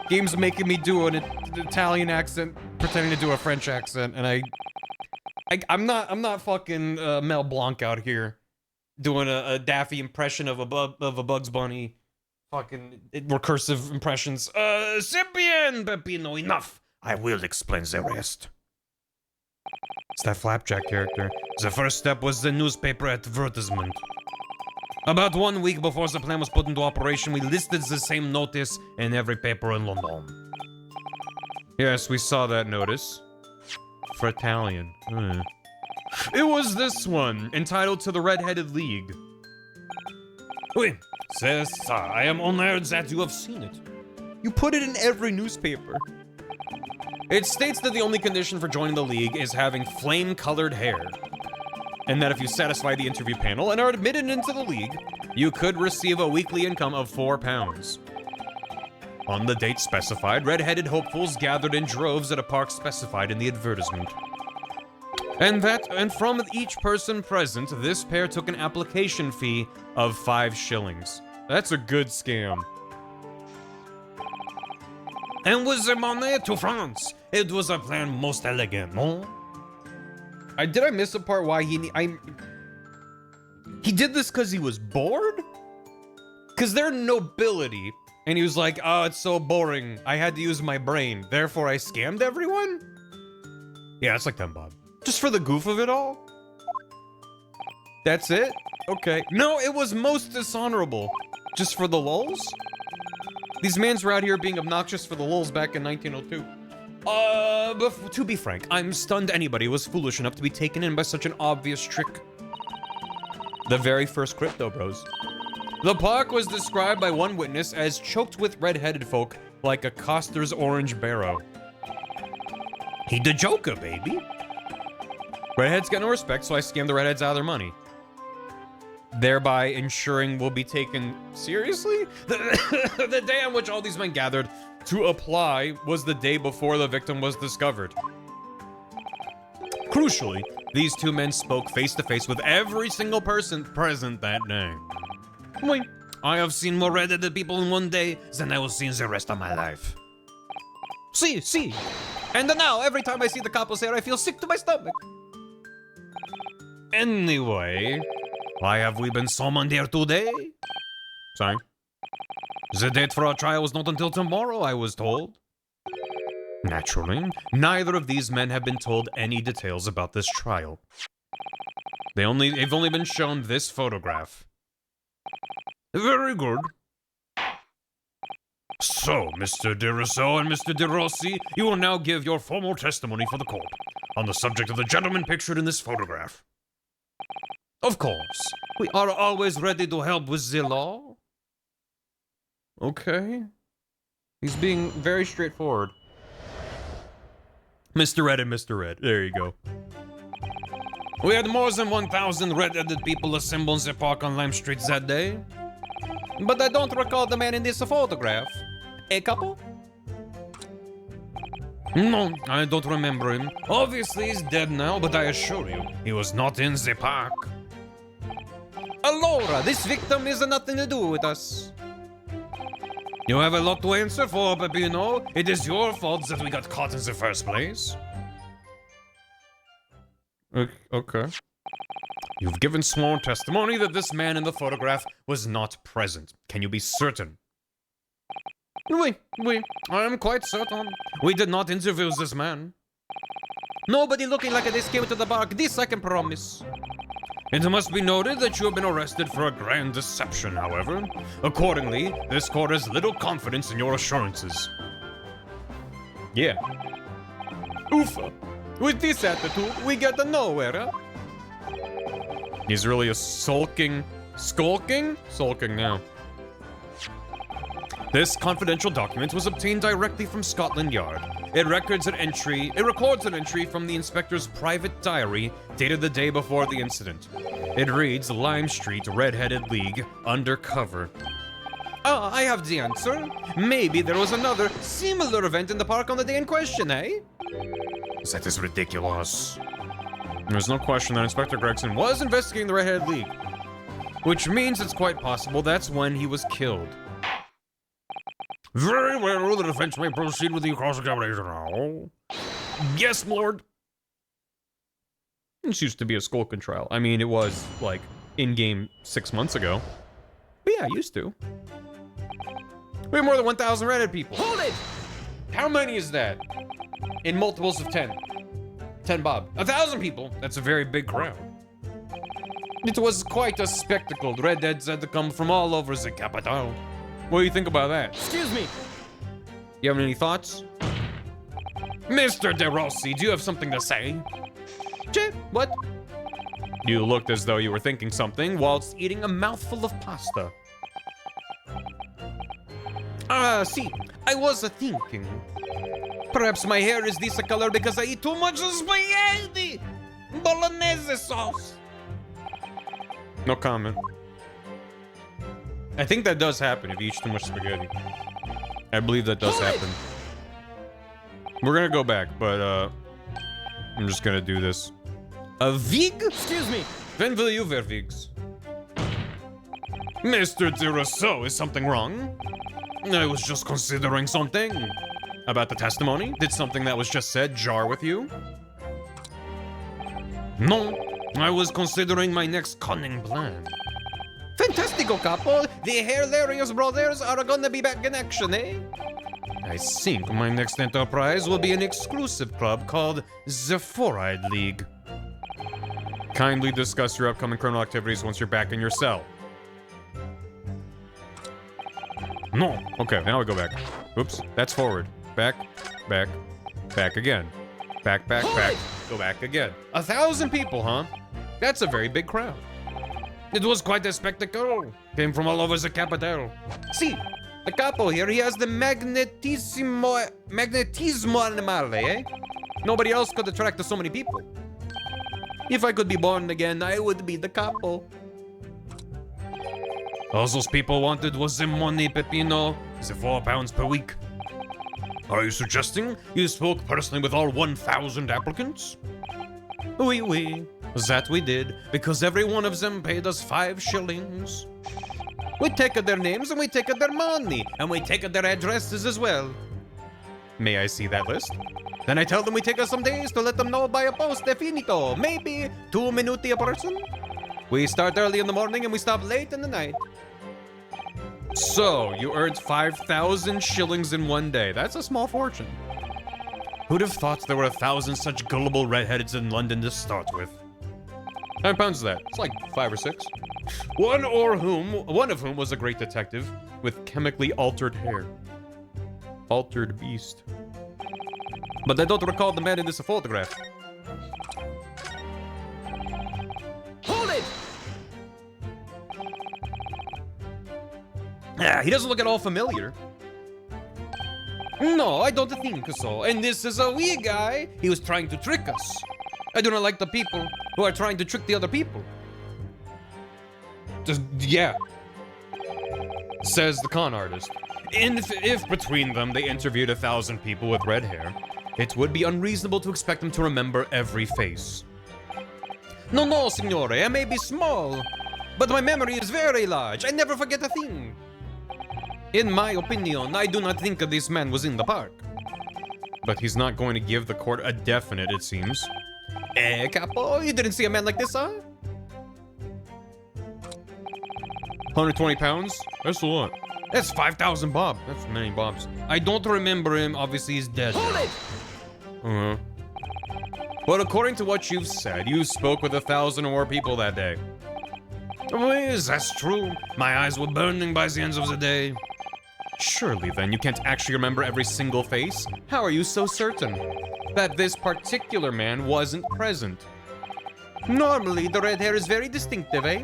Game's making me do an Italian accent, pretending to do a French accent, and I'm not fucking Mel Blanc out here. doing a Daffy impression of a Bugs Bunny. Fucking recursive impressions. Symbian, Peppino, enough. I will explain the rest. It's that Flapjack character. The first step was the newspaper advertisement. About 1 week before the plan was put into operation, we listed the same notice in every paper in London. Yes, we saw that notice. For Italian. It was this one, entitled To the Red-Headed League. Oui, c'est ça. I am honored that you have seen it. You put it in every newspaper. It states that the only condition for joining the league is having flame-colored hair. And that if you satisfy the interview panel and are admitted into the league, you could receive a weekly income of £4. On the date specified, red-headed hopefuls gathered in droves at a park specified in the advertisement. And from each person present, this pair took an application fee of 5 shillings. That's a good scam. And with the money to France, it was a plan most elegant, no? Did I miss a part why he did this because he was bored? Because they're nobility. And he was like, oh, it's so boring. I had to use my brain. Therefore, I scammed everyone? Yeah, it's like 10 bob. Just for the goof of it all? That's it? Okay. No, it was most dishonorable. Just for the lulz? These mans were out here being obnoxious for the lulz back in 1902. But to be frank, I'm stunned anybody was foolish enough to be taken in by such an obvious trick. The very first crypto bros. The park was described by one witness as choked with red-headed folk like a Coster's orange barrow. He the Joker, baby. Redheads get no respect, so I scam the redheads out of their money. Thereby ensuring we'll be taken seriously? The day on which all these men gathered to apply was the day before the victim was discovered. Crucially, these two men spoke face to face with every single person present that day. Wait, I have seen more red-headed people in one day than I will see in the rest of my life. See. And now, every time I see the couple's hair, I feel sick to my stomach. Anyway, why have we been summoned here today? Sorry. The date for our trial was not until tomorrow, I was told. Naturally, neither of these men have been told any details about this trial. They've only been shown this photograph. Very good. So, Mr. De Rousseau and Mr. De Rossi, you will now give your formal testimony for the court on the subject of the gentleman pictured in this photograph. Of course, we are always ready to help with the law. Okay. He's being very straightforward. Mr. Red and Mr. Red. There you go. We had more than 1,000 red-headed people assemble in the park on Lime Street that day. But I don't recall the man in this photograph. A couple? No, I don't remember him. Obviously, he's dead now, but I assure you, he was not in the park. Allora, this victim has nothing to do with us. You have a lot to answer for, Peppino. It is your fault that we got caught in the first place. Okay. You've given sworn testimony that this man in the photograph was not present. Can you be certain? Oui, I am quite certain. We did not interview this man. Nobody looking like this came to the park, this I can promise. It must be noted that you have been arrested for a grand deception, however. Accordingly, this court has little confidence in your assurances. Yeah. Oofa. With this attitude, we get nowhere, huh? He's really a skulking now. This confidential document was obtained directly from Scotland Yard. It records an entry from the inspector's private diary dated the day before the incident. It reads Lime Street Red-Headed League undercover. Ah, I have the answer. Maybe there was another similar event in the park on the day in question, eh? That is ridiculous. There's no question that Inspector Gregson was investigating the Red-Headed League. Which means it's quite possible that's when he was killed. Very well, the defense may proceed with the cross-examination now. Yes, Lord. This used to be a skulking trial. I mean, it was, like, in-game 6 months ago. But yeah, I used to. We have more than 1,000 Reddit people. Hold it! How many is that? In multiples of 10. 10 bob. 1,000 people. That's a very big crowd. It was quite a spectacle. Redheads had to come from all over the capital. What do you think about that? Excuse me. You have any thoughts? Mr. De Rossi, do you have something to say? Chip, what? You looked as though you were thinking something whilst eating a mouthful of pasta. See, I was thinking. Perhaps my hair is this color because I eat too much spaghetti! Bolognese sauce! No comment. I think that does happen if you eat too much spaghetti. I believe that does happen. We're gonna go back, but I'm just gonna do this. A vig? Excuse me. When will you wear wigs? Mr. De Rousseau, is something wrong? I was just considering something. About the testimony? Did something that was just said jar with you? No, I was considering my next cunning plan. Fantastico, capo! The hilarious brothers are gonna be back in action, eh? I think my next enterprise will be an exclusive club called the Four-Eyed League. Kindly discuss your upcoming criminal activities once you're back in your cell. No. Okay, now we go back. Oops, that's forward. Back, back, back again. Back, back, back. Go back again. 1,000 people, huh? That's a very big crowd. It was quite a spectacle. Came from all over the capital. See, the capo here, he has the magnetismo animale, eh? Nobody else could attract so many people. If I could be born again, I would be the capo. All those people wanted was the money, Peppino. The £4 per week. Are you suggesting you spoke personally with all 1,000 applicants? Oui, oui. That we did, because every one of them paid us 5 shillings. We take their names and we take their money, and we take their addresses as well. May I see that list? Then I tell them we take us some days to let them know by a post definito, maybe 2 minuti a person. We start early in the morning and we stop late in the night. So, you earned 5,000 shillings in one day. That's a small fortune. Who'd have thought there were 1,000 such gullible redheads in London to start with? How many pounds is that? It's like 5 or 6. One of whom was a great detective with chemically altered hair. Altered beast. But I don't recall the man in this photograph. Hold it! Ah, he doesn't look at all familiar. No, I don't think so. And this is a wee guy. He was trying to trick us. I do not like the people who are trying to trick the other people. Just, yeah. Says the con artist. And if between them they interviewed 1,000 people with red hair, it would be unreasonable to expect them to remember every face. No, no, signore, I may be small, but my memory is very large. I never forget a thing. In my opinion, I do not think this man was in the park. But he's not going to give the court a definite, it seems. Capo, you didn't see a man like this, huh? 120 pounds? That's a lot. That's 5,000 bob. That's many bobs. I don't remember him. Obviously, he's dead. Hold it! But according to what you've said, you spoke with 1,000 or more people that day. Well, that's true. My eyes were burning by the end of the day. Surely, then, you can't actually remember every single face? How are you so certain that this particular man wasn't present? Normally, the red hair is very distinctive, eh?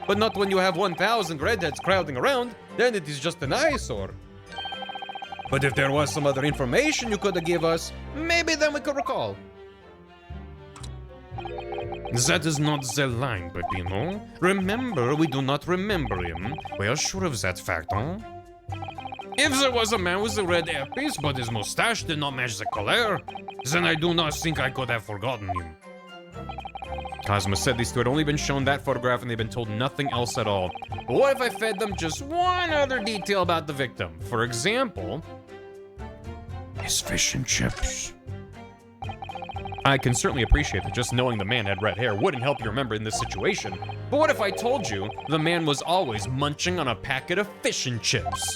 But not when you have 1,000 redheads crowding around, then it is just an eyesore. But if there was some other information you could give us, maybe then we could recall. That is not the line, Peppino. Remember, we do not remember him. We are sure of that fact, huh? If there was a man with a red hairpiece, but his mustache did not match the color, then I do not think I could have forgotten him. Cosmo said these two had only been shown that photograph and they've been told nothing else at all. But what if I fed them just one other detail about the victim? For example, his fish and chips. I can certainly appreciate that just knowing the man had red hair wouldn't help you remember in this situation. But what if I told you the man was always munching on a packet of fish and chips?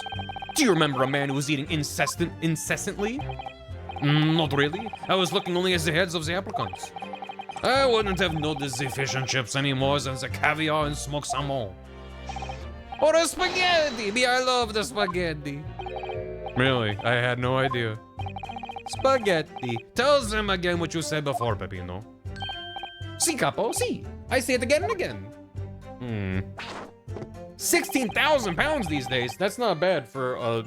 Do you remember a man who was eating incessantly? Not really. I was looking only at the heads of the applicants. I wouldn't have noticed the fish and chips any more than the caviar and smoked salmon. Or the spaghetti! Me, I love the spaghetti. Really? I had no idea. Spaghetti. Tell them again what you said before, Peppino. Si, capo, si. I say it again and again. 16,000 pounds these days. That's not bad for a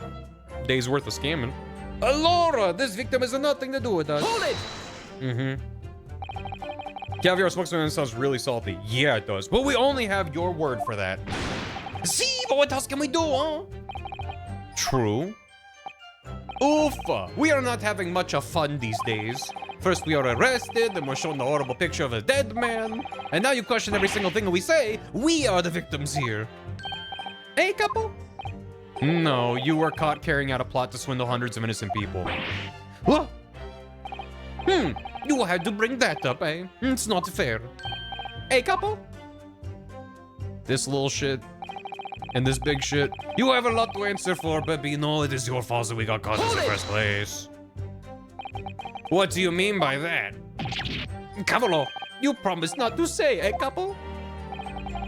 day's worth of scamming. Allora, this victim has nothing to do with us. Hold it! Caviar smoked salmon sounds really salty. Yeah, it does. But we only have your word for that. See, but what else can we do, huh? True. Oofa! We are not having much of fun these days. First we are arrested, then we're shown the horrible picture of a dead man. And now you question every single thing we say. We are the victims here. Hey, couple? No, you were caught carrying out a plot to swindle hundreds of innocent people. What? You had to bring that up, eh? It's not fair. Hey, couple? This little shit and this big shit. You have a lot to answer for, Peppino. It is your fault that we got caught in the first place. What do you mean by that? Cavolo, you promised not to say, eh, couple?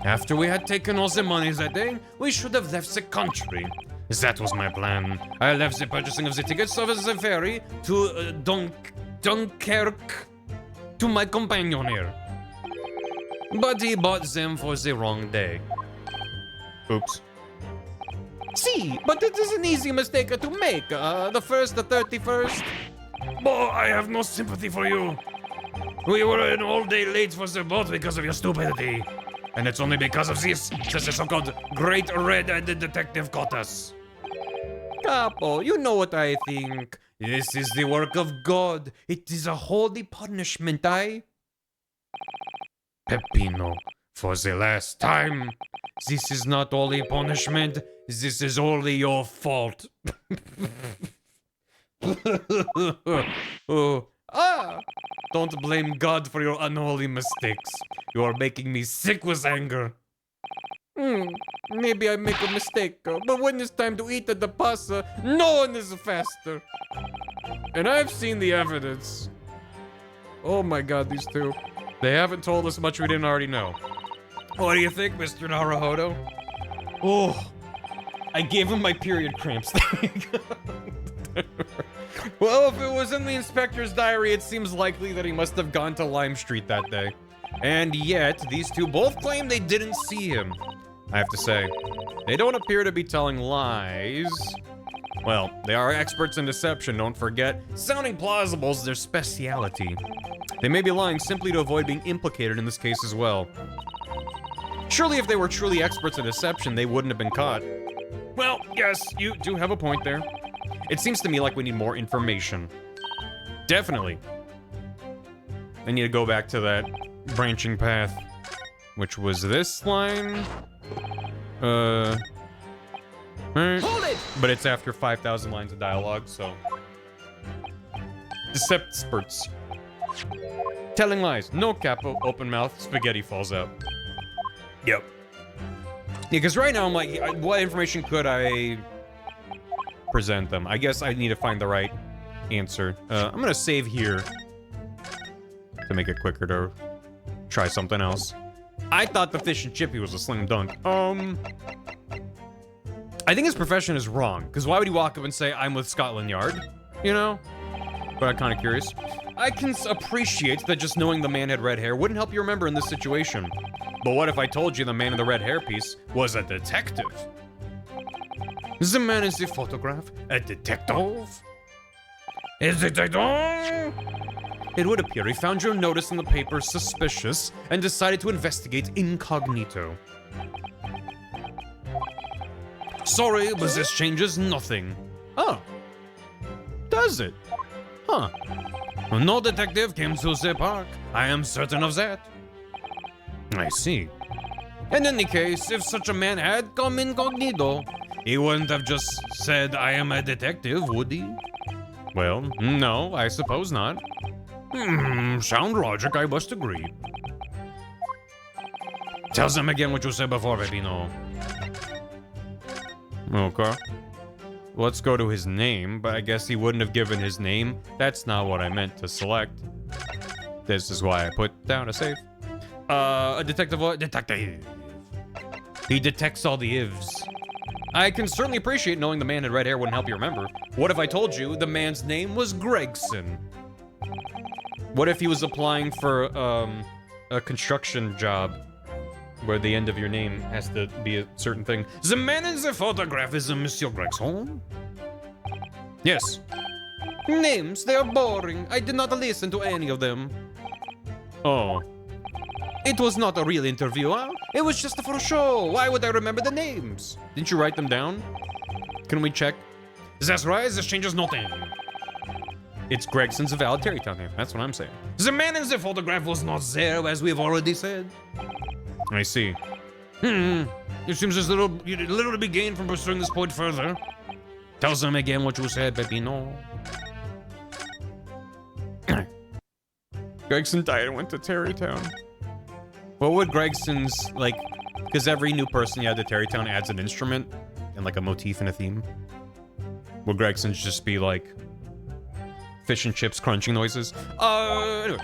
After we had taken all the money that day, we should have left the country. That was my plan. I left the purchasing of the tickets over the ferry to Dunkirk to my companion here. But he bought them for the wrong day. Oops. See, but it is an easy mistake to make. The 1st, the 31st. Boy, I have no sympathy for you. We were an all day late for the boat because of your stupidity. And it's only because of this that the so-called Great Red-Headed Detective caught us. Capo, you know what I think. This is the work of God. It is a holy punishment, eh? Peppino, for the last time, this is not only punishment, this is only your fault. Don't blame God for your unholy mistakes. You are making me sick with anger. Maybe I make a mistake, but when it's time to eat the pasta, no one is faster. And I've seen the evidence. Oh my god, these two. They haven't told us much we didn't already know. What do you think, Mr. Naruhodo? Oh, I gave him my period cramps. Well, if it was in the inspector's diary, it seems likely that he must have gone to Lime Street that day. And yet, these two both claim they didn't see him. I have to say, they don't appear to be telling lies. Well, they are experts in deception, don't forget. Sounding plausible is their speciality. They may be lying simply to avoid being implicated in this case as well. Surely if they were truly experts in deception, they wouldn't have been caught. Well, yes, you do have a point there. It seems to me like we need more information. Definitely. I need to go back to that branching path, which was this line. Alright. Hold it! But it's after 5,000 lines of dialogue, so. Deceptspurts. Telling lies. No capo. Open mouth. Spaghetti falls out. Yep. Yeah, because right now I'm like, what information could I present them? I guess I need to find the right answer. I'm gonna save here to make it quicker to try something else. I thought the fish and chippy was a slam dunk. I think his profession is wrong, because why would he walk up and say, I'm with Scotland Yard? You know? But I'm kind of curious. I can appreciate that just knowing the man had red hair wouldn't help you remember in this situation. But what if I told you the man in the red hairpiece was a detective? The man in the photograph, a detective? Is it a detective? It would appear he found your notice in the paper suspicious and decided to investigate incognito. Sorry, but this changes nothing. Oh. Does it? Huh. No detective came to the park. I am certain of that. I see. In any case, if such a man had come incognito, he wouldn't have just said, I am a detective, would he? Well, no, I suppose not. Sound logic, I must agree. Tell them again what you said before, Pepino. Okay. Let's go to his name, but I guess he wouldn't have given his name. That's not what I meant to select. This is why I put down a save. A detective. Detective. He detects all the ifs. I can certainly appreciate knowing the man in red hair wouldn't help you remember. What if I told you the man's name was Gregson? What if he was applying for a construction job where the end of your name has to be a certain thing? The man in the photograph is a Monsieur Gregson? Yes. Names, they are boring. I did not listen to any of them. Oh. It was not a real interview, huh? It was just for a show. Why would I remember the names? Didn't you write them down? Can we check? That's right, this changes nothing. It's Gregson's a valid Terrytown name. That's what I'm saying. The man in the photograph was not there, as we've already said. I see. It seems there's little to be gained from pursuing this point further. Tell them again what you said, Pepino. Gregson died and went to Terrytown. What would Gregson's, like, because every new person you add to Terrytown adds an instrument and, like, a motif and a theme. Would Gregson's just be, like, fish and chips crunching noises? Anyway.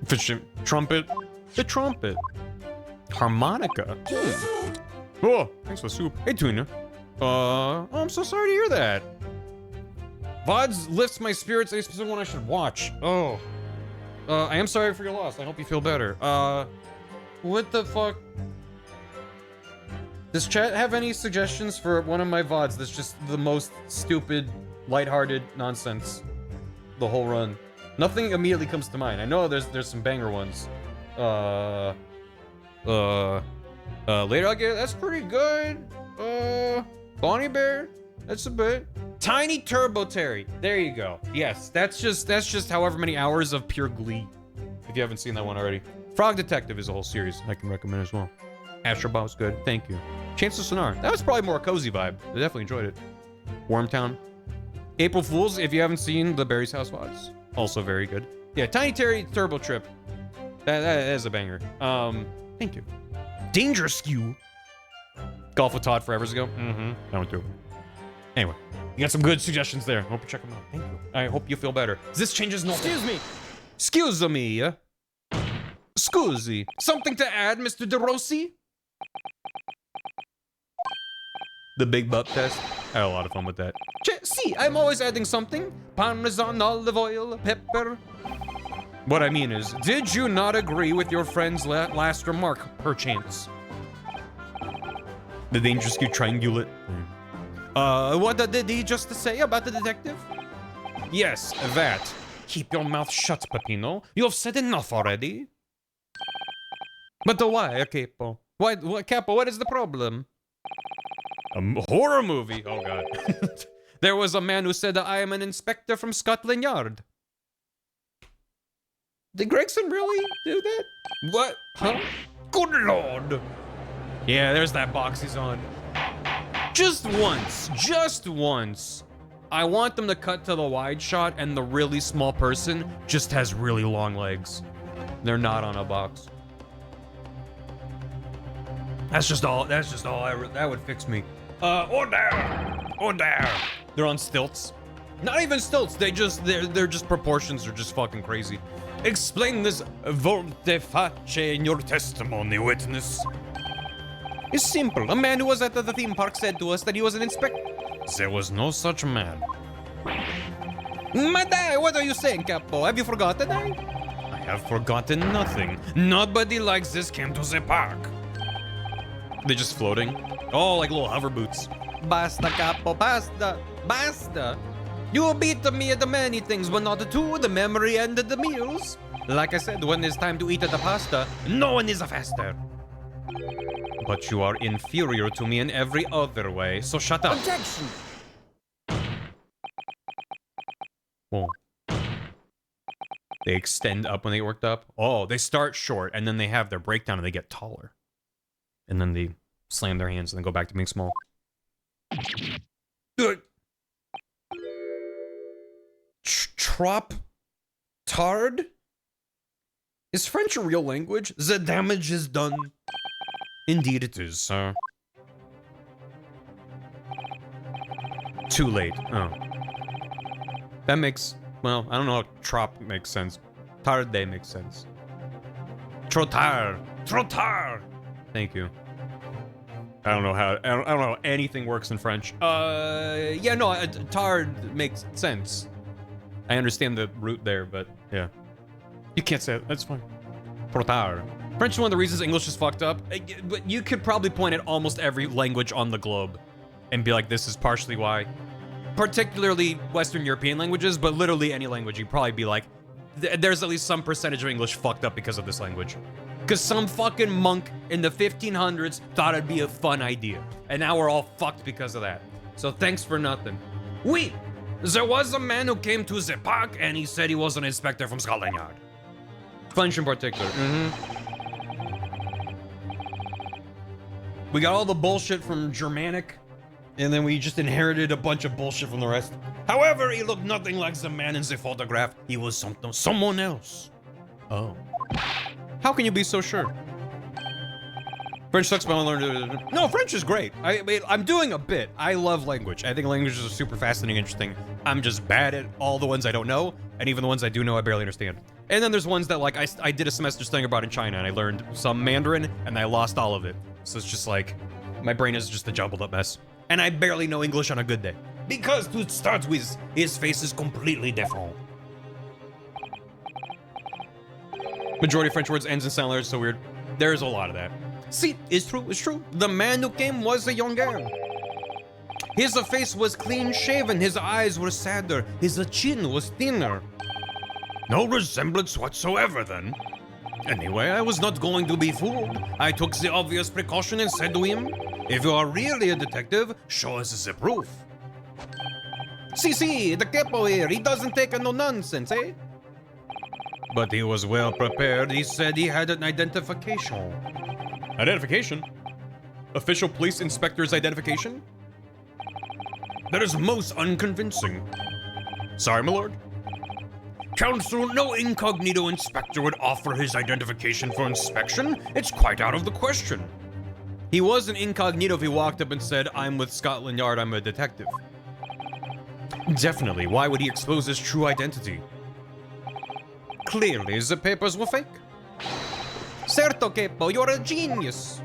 Fish and trumpet. The trumpet. Harmonica. Oh, thanks for the soup. Hey, Tuna. Oh, I'm so sorry to hear that. VODs lifts my spirits. A specific one I should watch. Oh. I am sorry for your loss. I hope you feel better. What the fuck? Does chat have any suggestions for one of my VODs that's just the most stupid, lighthearted nonsense? The whole run. Nothing immediately comes to mind. I know there's some banger ones. Later I'll get it. That's pretty good. Bonnie Bear. That's a bit. Tiny Turbo Terry. There you go. Yes, that's just however many hours of pure glee. If you haven't seen that one already. Frog Detective is a whole series I can recommend as well. Astro Bot's good. Thank you. Chance of Sonar. That was probably more a cozy vibe. I definitely enjoyed it. Wormtown. April Fools, if you haven't seen the Barry's House VODs. Also very good. Yeah, Tiny Terry Turbo Trip. That is a banger. Thank you. Danger Skew. Golf with Todd forever ago. I went through it. Anyway, you got some good suggestions there. Hope you check them out. Thank you. I hope you feel better. This changes nothing. Excuse me. Excuse me. Scusi. Something to add, Mr. DeRossi? The big butt test. I had a lot of fun with that. See, I'm always adding something. Parmesan, olive oil, pepper. What I mean is, did you not agree with your friend's last remark, perchance? The Danger Skew triangulate. What did he just say about the detective? Yes, that. Keep your mouth shut, Pepino. You have said enough already. But why, Capo? Why, Capo, what is the problem? A horror movie? Oh, God. There was a man who said that I am an inspector from Scotland Yard. Did Gregson really do that? What? Huh? Good Lord. Yeah, there's that box he's on. Just once, I want them to cut to the wide shot and the really small person just has really long legs. They're not on a box. That would fix me. Order! They're on stilts. Not even stilts, they're just proportions are just fucking crazy. Explain this volte face in your testimony, witness. It's simple. A man who was at the theme park said to us that he was an inspector. There was no such man. Madai, what are you saying, Capo? Have you forgotten? I have forgotten nothing. Nobody like this came to the park. They're just floating. Oh, like little hover boots. Basta, Capo, basta. Basta. You beat me at the many things, but not to the memory and the meals. Like I said, when it's time to eat the pasta, no one is faster. But you are inferior to me in every other way, so shut up. Objection! Whoa. They extend up when they get worked up? Oh, they start short, and then they have their breakdown and they get taller. And then they slam their hands and then go back to being small. Shh. Trop tard? Is French a real language? The damage is done. Indeed it is, sir. Too late. Oh. That makes... Well, I don't know how trop makes sense. Tarde makes sense. Trop tard. Trop tard. Thank you. I don't know how anything works in French. Yeah, no, tard makes sense. I understand the root there, but yeah. You can't say it. That's fine. Trop tard. French is one of the reasons English is fucked up. But you could probably point at almost every language on the globe and be like, this is partially why. Particularly Western European languages, but literally any language, you'd probably be like, there's at least some percentage of English fucked up because of this language. Because some fucking monk in the 1500s thought it'd be a fun idea. And now we're all fucked because of that. So thanks for nothing. Oui, there was a man who came to the park and he said he was an inspector from Scotland Yard. French in particular. We got all the bullshit from Germanic, and then we just inherited a bunch of bullshit from the rest. However, he looked nothing like the man in the photograph. He was someone else. Oh. How can you be so sure? French sucks, but I learned. No, French is great. I'm doing a bit. I love language. I think languages are super fascinating, interesting. I'm just bad at all the ones I don't know, and even the ones I do know, I barely understand. And then there's ones that, like, I did a semester studying abroad in China, and I learned some Mandarin, and I lost all of it. So it's just like, my brain is just a jumbled up mess. And I barely know English on a good day. Because to start with, his face is completely different. Majority of French words ends in sound letters, so weird. There's a lot of that. See, it's true. The man who came was a young girl. His face was clean shaven, his eyes were sadder, his chin was thinner. No resemblance whatsoever then. Anyway, I was not going to be fooled. I took the obvious precaution and said to him, if you are really a detective, show us the proof. See, the capo here, he doesn't take no nonsense, eh? But he was well prepared. He said he had an identification. Identification? Official police inspector's identification? That is most unconvincing. Sorry, my lord. Counsel, no incognito inspector would offer his identification for inspection. It's quite out of the question. He was an incognito if he walked up and said, I'm with Scotland Yard, I'm a detective. Definitely, why would he expose his true identity? Clearly, the papers were fake. Certo, capo, you're a genius.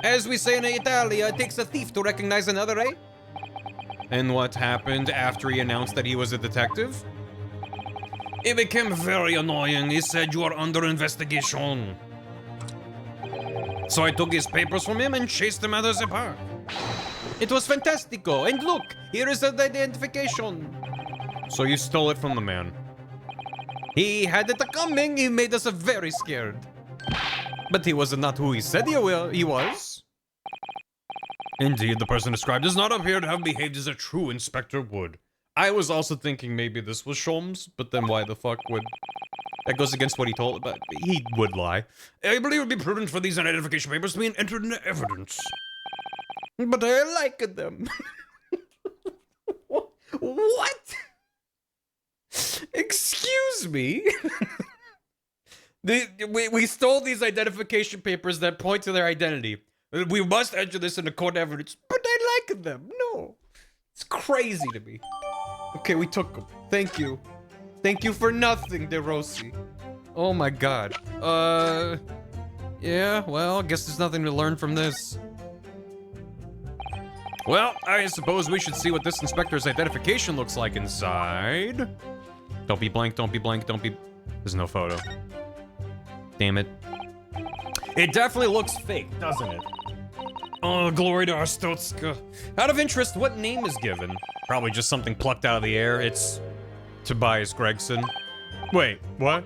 As we say in Italia, it takes a thief to recognize another, eh? And what happened after he announced that he was a detective? It became very annoying. He said you are under investigation. So I took his papers from him and chased him out of the park. It was fantastico. And look, here is the identification. So you stole it from the man. He had it coming. He made us very scared. But he was not who he said he was. Indeed, the person described does not appear to have behaved as a true inspector would. I was also thinking maybe this was Sholmes, but then why the fuck would... That goes against what he told, but he would lie. I believe it would be prudent for these identification papers to be entered into evidence. But I like them. What? Excuse me? We stole these identification papers that point to their identity. We must enter this into court evidence, but I like them. No. It's crazy to me. Okay, we took them. Thank you. Thank you for nothing, De Rossi. Oh my god. Yeah, well, I guess there's nothing to learn from this. Well, I suppose we should see what this inspector's identification looks like inside. Don't be blank, don't be blank, don't be... There's no photo. Damn it. It definitely looks fake, doesn't it? Oh, glory to Arstotzka. Out of interest, what name is given? Probably just something plucked out of the air. It's Tobias Gregson. Wait, what?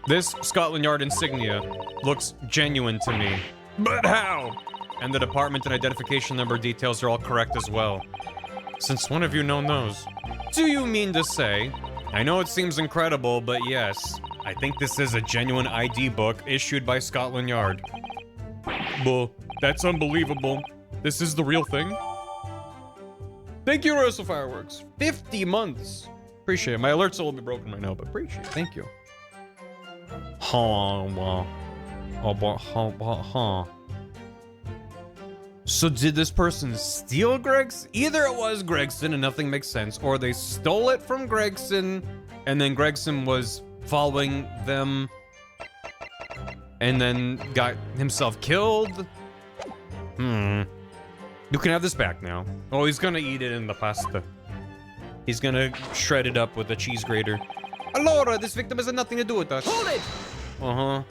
This Scotland Yard insignia looks genuine to me. But how? And the department and identification number details are all correct as well. Since when have you known those? Do you mean to say? I know it seems incredible, but yes. I think this is a genuine ID book issued by Scotland Yard. Well, that's unbelievable. This is the real thing? Thank you, Universal Fireworks. 50 months. Appreciate it. My alert's a little bit broken right now, but appreciate it. Thank you. So did this person steal Greg's? Either it was Gregson and nothing makes sense, or they stole it from Gregson and then Gregson was following them and then got himself killed. You can have this back now. Oh, he's gonna eat it in the pasta. He's gonna shred it up with a cheese grater. Allora, this victim has nothing to do with us. Hold it! Uh-huh.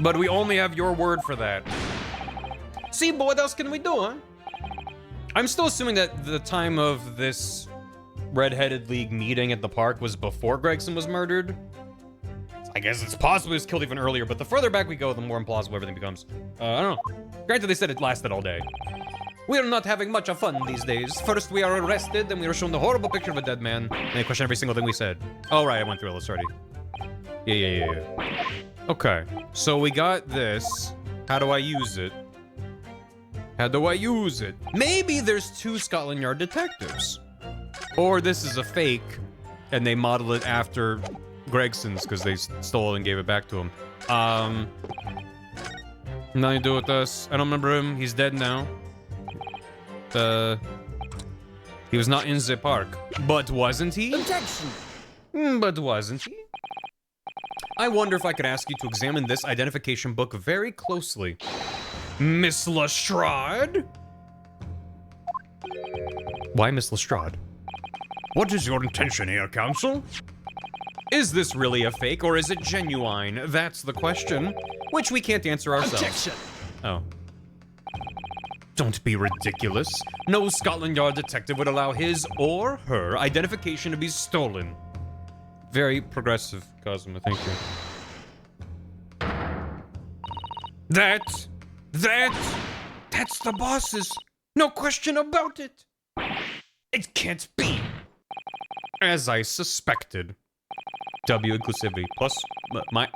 But we only have your word for that. See, but what else can we do, huh? I'm still assuming that the time of this Red-Headed League meeting at the park was before Gregson was murdered. I guess it's possible he was killed even earlier, but the further back we go, the more implausible everything becomes. I don't know. Granted, they said it lasted all day. We are not having much of fun these days. First, we are arrested, then we are shown the horrible picture of a dead man, and they question every single thing we said. Oh, right, I went through all this already. Yeah. Okay, so we got this. How do I use it? Maybe there's 2 Scotland Yard detectives. Or this is a fake, and they modeled it after Gregson's because they stole it and gave it back to him. Nothing to do with us. I don't remember him. He's dead now. He was not in the park. But wasn't he? Objection! But wasn't he? I wonder if I could ask you to examine this identification book very closely. Miss Lestrade? Why Miss Lestrade? What is your intention here, Counsel? Is this really a fake, or is it genuine? That's the question, which we can't answer ourselves. Objection! Oh. Don't be ridiculous. No Scotland Yard detective would allow his or her identification to be stolen. Very progressive, Cosmo, thank you. That's the boss's. No question about it. It can't be. As I suspected. W inclusivity. Plus,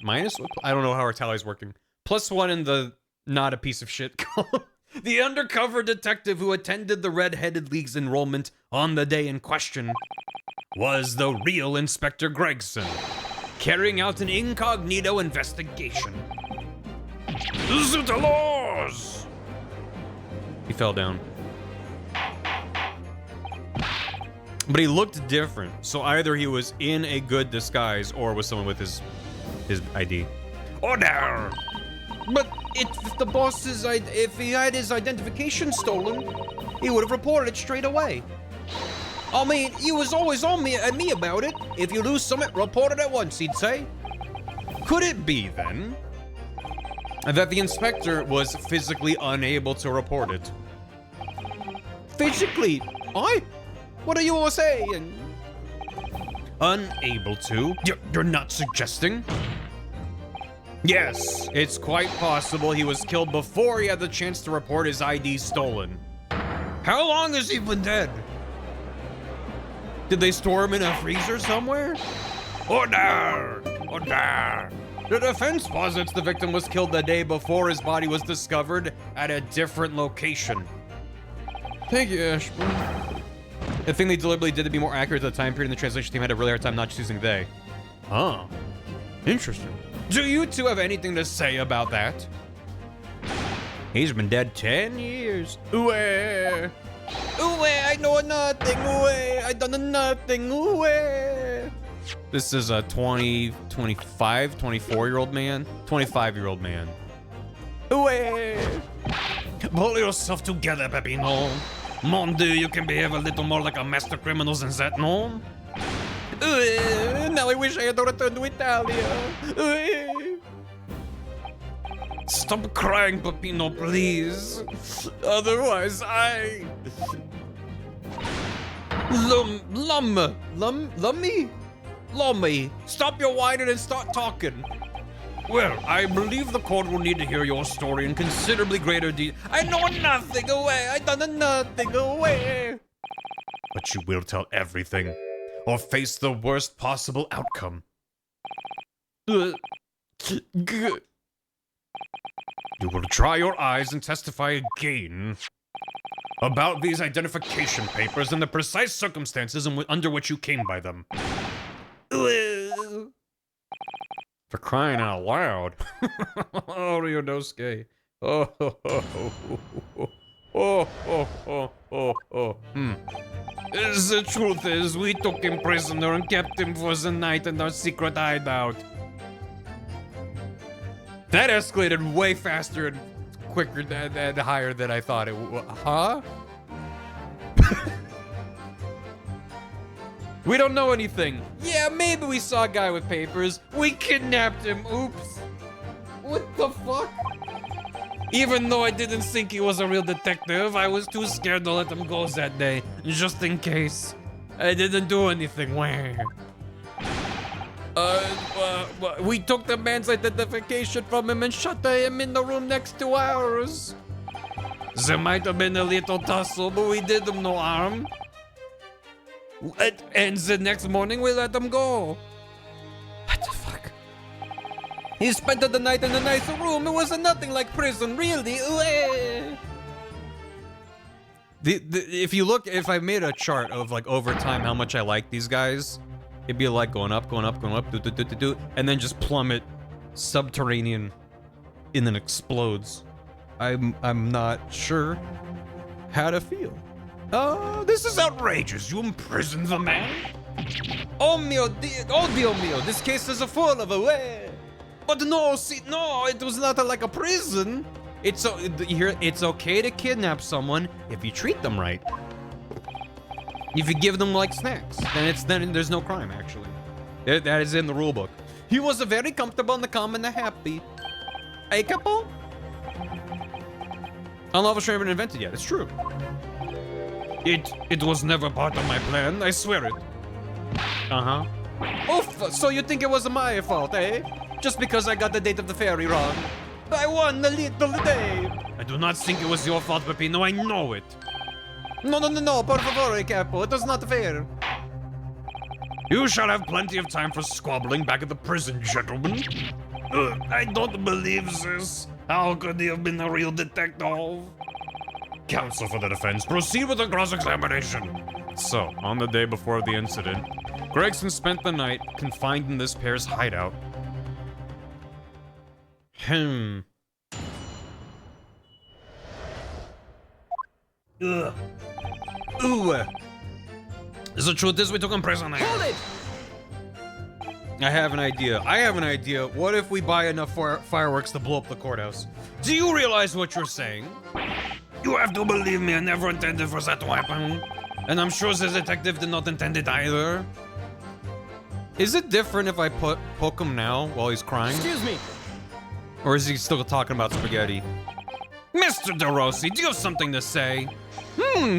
minus? I don't know how our tally's working. +1 in the not a piece of shit column. The undercover detective who attended the Red-Headed League's enrollment on the day in question was the real Inspector Gregson, carrying out an incognito investigation. The laws! He fell down. But he looked different, so either he was in a good disguise or was someone with his ID. Order! But if the boss's, if he had his identification stolen, he would have reported it straight away. I mean, he was always on me about it. If you lose something, report it at once, he'd say. Could it be, then, that the inspector was physically unable to report it? Physically? What are you all saying? Unable to? You're not suggesting? Yes, it's quite possible he was killed before he had the chance to report his ID stolen. How long has he been dead? Did they store him in a freezer somewhere? Order! Order! The defense posits the victim was killed the day before his body was discovered at a different location. Thank you, Ashburn. The thing they deliberately did to be more accurate at the time period, and the translation team had a really hard time not choosing they. Oh, interesting. Do you two have anything to say about that? He's been dead 10 years. Ooh, I know nothing. I done nothing. This is a 24-year-old man. 25-year-old man. Pull yourself together, Pepino. Mon Dieu, you can behave a little more like a master criminal than that, no? Now I wish I had returned to Italia. Stop crying, Peppino, please. Otherwise, Lummy, stop your whining and start talking. Well, I believe the court will need to hear your story in considerably greater detail. I know nothing away. I done nothing away. But you will tell everything, or face the worst possible outcome. You will dry your eyes and testify again. about these identification papers and the precise circumstances under which you came by them. For crying out loud. Oh, Ryunosuke. Oh, oh, oh, oh, oh, oh, oh, oh. The truth is, we took him prisoner and kept him for the night in our secret hideout. That escalated way faster and quicker and higher than I thought it would. Huh? We don't know anything. Yeah, maybe we saw a guy with papers. We kidnapped him. Oops. What the fuck? Even though I didn't think he was a real detective, I was too scared to let him go that day, just in case. I didn't do anything. We took the man's identification from him and shut him in the room next to ours. There might have been a little tussle, but we did him no harm. And the next morning we let him go. What the fuck? He spent the night in a nice room. It was nothing like prison, really. If you look, if I made a chart of like over time how much I like these guys, it'd be like going up, and then just plummet subterranean, and then explodes. I'm not sure how to feel. Oh, this is outrageous. You imprisoned the man? Oh Dio mio, this case is full of a way. But no, see, no, it was not like a prison. It's okay to kidnap someone if you treat them right. If you give them like snacks, then there's no crime actually. That is in the rule book. He was very comfortable and calm and happy. A couple? Unlawful streaming invented yet. It's true. It was never part of my plan. I swear it. Uh-huh. Oof, so you think it was my fault, eh? Just because I got the date of the fairy wrong. I won the little day. I do not think it was your fault, Peppino. I know it. No, por favore, Capo. It was not fair. You shall have plenty of time for squabbling back at the prison, gentlemen. I don't believe this. How could he have been a real detective? Counsel for the defense, proceed with the cross-examination. So, on the day before the incident, Gregson spent the night confined in this pair's hideout. Ugh. Ooh. The truth is, we took him prisoner. Hold it! I have an idea. What if we buy enough fireworks to blow up the courthouse? Do you realize what you're saying? You have to believe me, I never intended for that to happen. And I'm sure the detective did not intend it either. Is it different if I poke him now while he's crying? Excuse me. Or is he still talking about spaghetti? Mr. DeRossi, do you have something to say?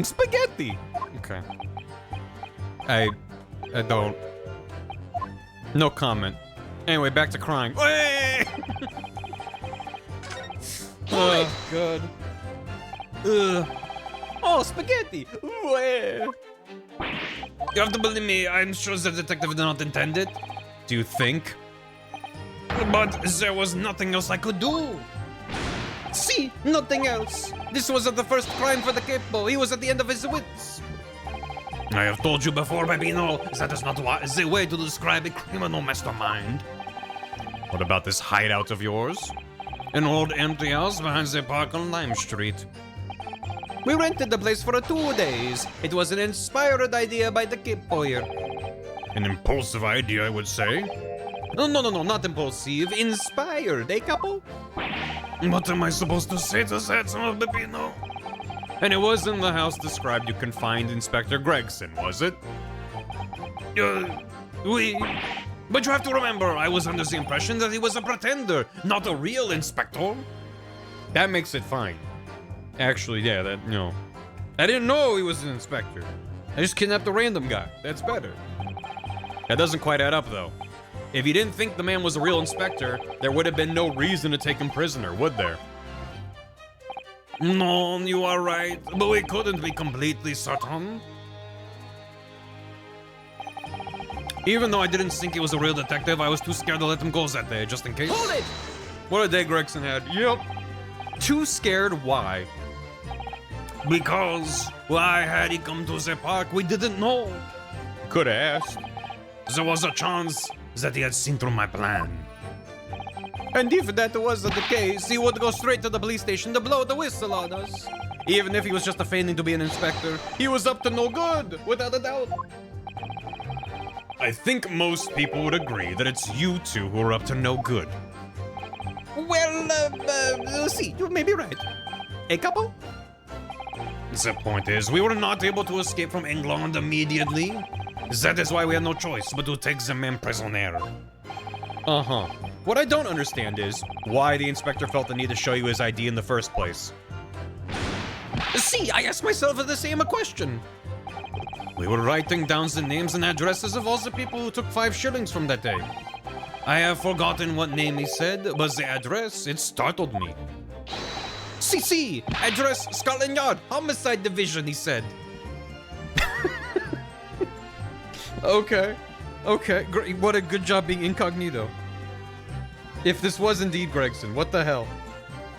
Spaghetti. Okay. I don't. No comment. Anyway, back to crying. Oh, good. Oh, spaghetti! You have to believe me, I'm sure the detective did not intend it. Do you think? But there was nothing else I could do. See, nothing else. This wasn't the first crime for the capo. He was at the end of his wits. I have told you before, Peppino, that is not the way to describe a criminal mastermind. What about this hideout of yours? An old empty house behind the park on Lime Street. We rented the place for 2 days. It was an inspired idea by the capo here. An impulsive idea, I would say. No, not impulsive. Inspired, eh, couple? What am I supposed to say to that, son of Peppino? And it was in the house described you confined Inspector Gregson, was it? Oui. But you have to remember, I was under the impression that he was a pretender, not a real inspector. That makes it fine. Actually, yeah, I didn't know he was an inspector. I just kidnapped a random guy. That's better. That doesn't quite add up, though. If you didn't think the man was a real inspector, there would have been no reason to take him prisoner, would there? No, you are right, but we couldn't be completely certain. Even though I didn't think he was a real detective, I was too scared to let him go that day, just in case. Hold it! What a day Gregson had. Yep. Too scared, why? Because why had he come to the park? We didn't know. Could have asked. There was a chance that he had seen through my plan. And if that wasn't the case, he would go straight to the police station to blow the whistle on us. Even if he was just feigning to be an inspector, he was up to no good, without a doubt. I think most people would agree that it's you two who are up to no good. Well, see, you may be right. A couple? The point is, we were not able to escape from England immediately. That is why we had no choice but to take the man prisoner. Uh-huh. What I don't understand is why the inspector felt the need to show you his ID in the first place. See, I asked myself the same question. We were writing down the names and addresses of all the people who took 5 shillings from that day. I have forgotten what name he said, but the address, it startled me. See, address Scotland Yard, Homicide Division, he said. Okay, great. What a good job being incognito. If this was indeed Gregson, what the hell?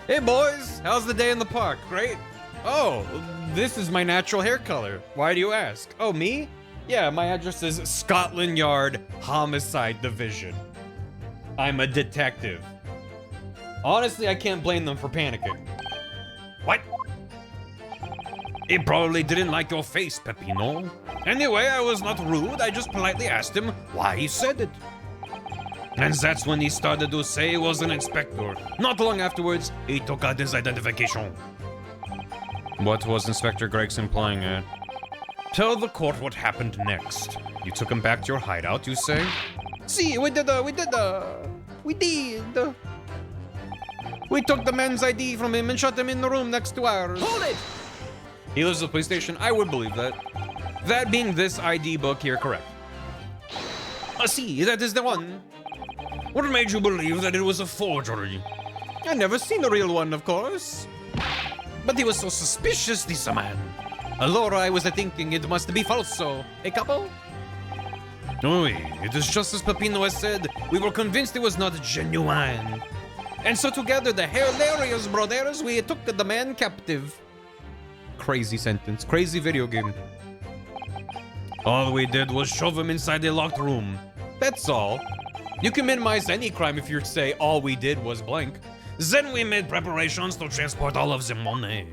Hey boys, how's the day in the park? Great? Oh, this is my natural hair color. Why do you ask? Oh, me? Yeah, my address is Scotland Yard, Homicide Division. I'm a detective. Honestly, I can't blame them for panicking. What? He probably didn't like your face, Peppino. Anyway, I was not rude. I just politely asked him why he said it. And that's when he started to say he was an inspector. Not long afterwards, he took out his identification. What was Inspector Gregson implying at? Tell the court what happened next. You took him back to your hideout, you say? See, we did. We took the man's ID from him and shut him in the room next to ours. Hold it! He lives at the police station. I would believe that. That being this ID book here, correct. See, that is the one. What made you believe that it was a forgery? I never seen the real one, of course. But he was so suspicious, this man. Allora, I was thinking it must be falso. A couple? Oui, it is just as Peppino has said. We were convinced it was not genuine. And so together, the hilarious brothers, we took the man captive. Crazy sentence. Crazy video game. All we did was shove him inside a locked room. That's all. You can minimize any crime if you say all we did was blank. Then we made preparations to transport all of the money.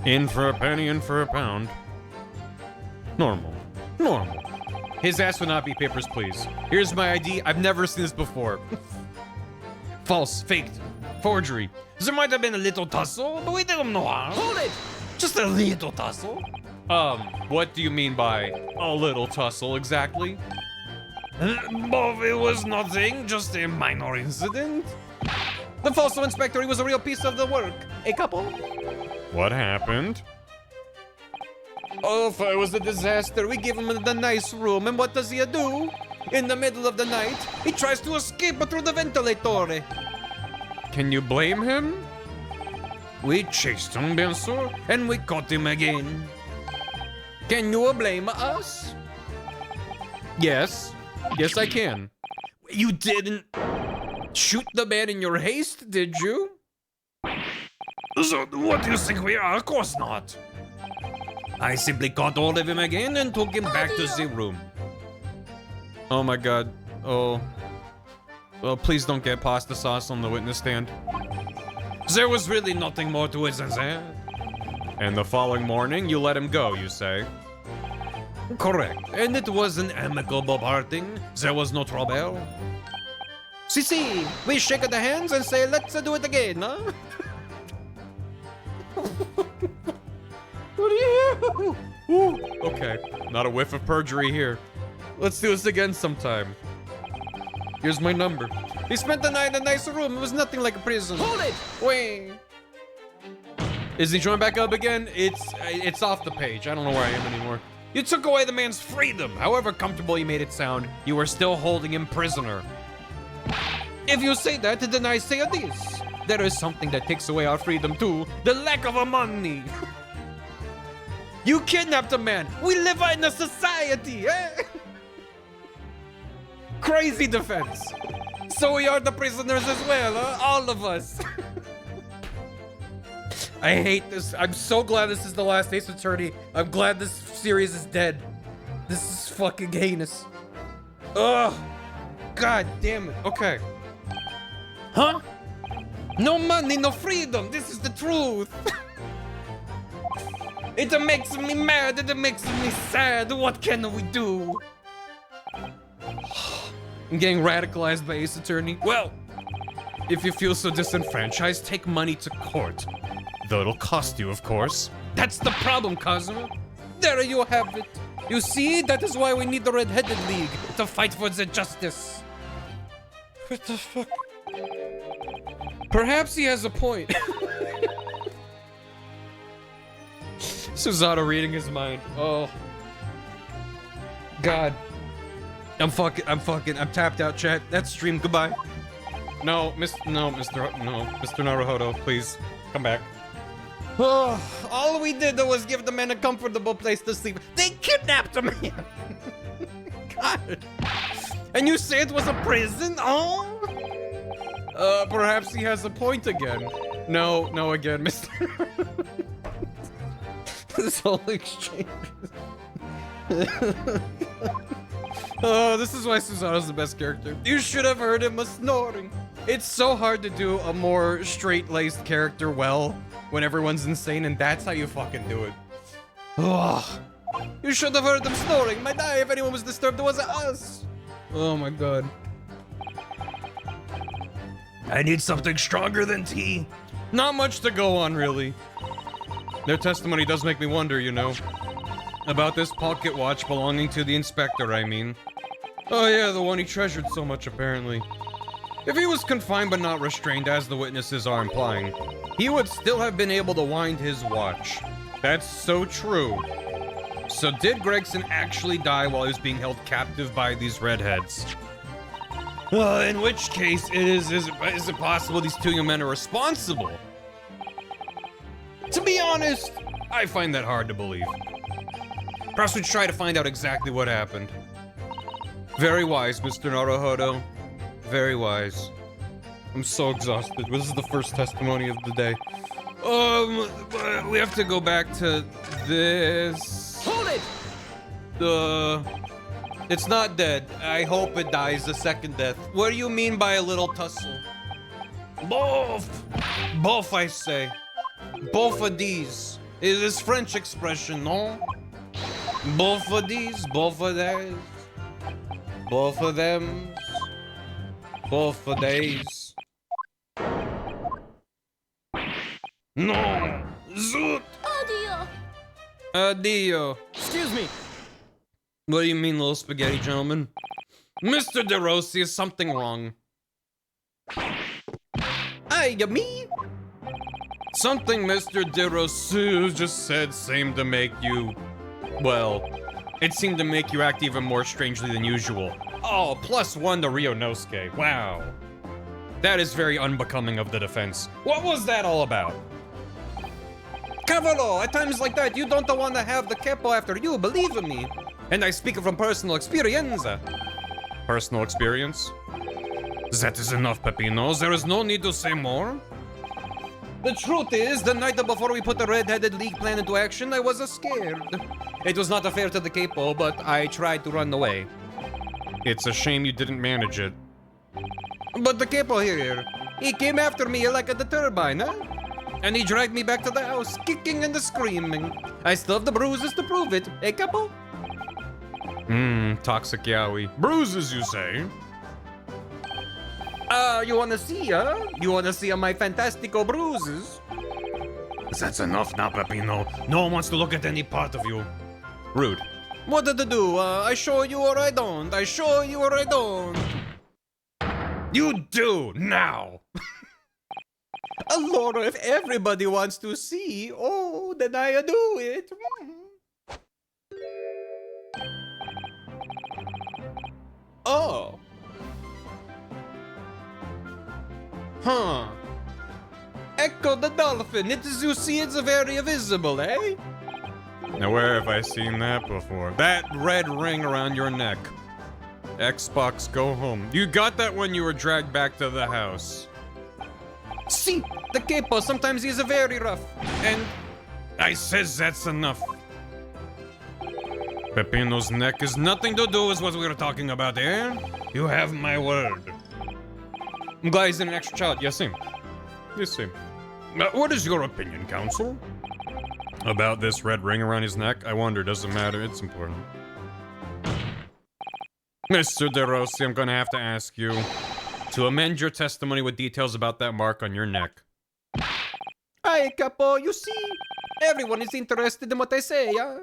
In for a penny, in for a pound. Normal. His ass would not be papers, please. Here's my ID. I've never seen this before. False, faked, forgery. There might have been a little tussle, but we did him no harm. Hold it! Just a little tussle. What do you mean by a little tussle exactly? But it was nothing, just a minor incident. The falso inspector, he was a real piece of the work. A couple? What happened? Oh, it was a disaster. We gave him the nice room, and what does he do? In the middle of the night, he tries to escape through the ventilator. Can you blame him? We chased him, bien sûr, and we caught him again. Can you blame us? Yes. Yes, I can. You didn't shoot the man in your haste, did you? So, what do you think we are? Of course not. I simply caught hold of him again and took him back to the room. Oh my god. Oh. Well, please don't get pasta sauce on the witness stand. There was really nothing more to it than that. And the following morning, you let him go, you say? Correct. And it was an amicable parting. There was no trouble. Si, we shake the hands and say, let's do it again, huh? What are you? Ooh, okay, not a whiff of perjury here. Let's do this again sometime. Here's my number. He spent the night in a nice room. It was nothing like a prison. Hold it! Wait. Is he joined back up again? It's off the page. I don't know where I am anymore. You took away the man's freedom. However comfortable you made it sound, you were still holding him prisoner. If you say that, then I say this. There is something that takes away our freedom too. The lack of a money. You kidnapped a man. We live in a society, eh? Crazy defense. So we are the prisoners as well, huh? All of us. I hate this. I'm so glad this is the last Ace Attorney. I'm glad this series is dead. This is fucking heinous. Ugh. God damn it. Okay. Huh? No money, no freedom. This is the truth. It makes me mad. It makes me sad. What can we do? I'm getting radicalized by Ace Attorney. Well, if you feel so disenfranchised, take money to court. Though it'll cost you, of course. That's the problem, Cosmo. There you have it. You see, that is why we need the Red-Headed League, to fight for the justice. What the fuck? Perhaps he has a point. Susanoo reading his mind. Oh. God. I'm tapped out, chat. That's stream, goodbye. No, Mr. Naruhodo, please, come back. Oh, all we did was give the man a comfortable place to sleep. They kidnapped him. God. And you say it was a prison? Oh. Perhaps he has a point again. No, again, Mr. This whole exchange. Oh, this is why Susanoo's the best character. You should have heard him snoring. It's so hard to do a more straight-laced character well when everyone's insane, and that's how you fucking do it. Ugh. You should have heard him snoring. Might die if anyone was disturbed. It wasn't us. Oh my god. I need something stronger than tea. Not much to go on, really. Their testimony does make me wonder, you know. About this pocket watch belonging to the inspector, I mean. Oh yeah, the one he treasured so much, apparently. If he was confined but not restrained, as the witnesses are implying, he would still have been able to wind his watch. That's so true. So did Gregson actually die while he was being held captive by these redheads? In which case, is it possible these two young men are responsible? To be honest, I find that hard to believe. Perhaps we try to find out exactly what happened. Very wise, Mr. Naruhodo. Very wise. I'm so exhausted. This is the first testimony of the day. We have to go back to this. Hold it! It's not dead. I hope it dies a second death. What do you mean by a little tussle? Both! Both, I say. Both of these. It is French expression, no? Both of these, both of those. Both of them. Both of these. No! Zoot! Audio! Addio. Excuse me. What do you mean, little spaghetti gentleman? Mr. DeRossi, is something wrong? Aye, me? Something Mr. DeRossi just said seemed to make you... well, it seemed to make you act even more strangely than usual. Oh, +1 to Ryonosuke. Wow. That is very unbecoming of the defense. What was that all about? Cavolo, at times like that, you don't want to have the capo after you, believe me. And I speak from personal experience. Personal experience? That is enough, Peppino. There is no need to say more. The truth is, the night before we put the Red-Headed League plan into action, I was scared. It was not fair to the capo, but I tried to run away. It's a shame you didn't manage it. But the capo here, he came after me like the turbine, huh? And he dragged me back to the house, kicking and screaming. I still have the bruises to prove it, eh, capo? Toxic yaoi. Bruises, you say? You wanna see, huh? You wanna see my fantastico bruises? That's enough now, Peppino. No one wants to look at any part of you. Rude. What did I do? I show you or I don't. I show you or I don't. You do, now! Allora, if everybody wants to see, oh, then I do it. Oh. Huh. Echo the dolphin. It is, you see, it's very visible, eh? Now where have I seen that before? That red ring around your neck. Xbox, go home. You got that when you were dragged back to the house. See, the capo, sometimes he's a very rough. And I says that's enough. Peppino's neck is nothing to do with what we were talking about, eh? You have my word. I'm glad he's in an extra child. Yes, same. Yes, same. What is your opinion, Counsel? About this red ring around his neck? I wonder, doesn't matter, it's important. Mr. DeRossi, I'm gonna have to ask you to amend your testimony with details about that mark on your neck. Aye, capo, you see? Everyone is interested in what I say, yeah?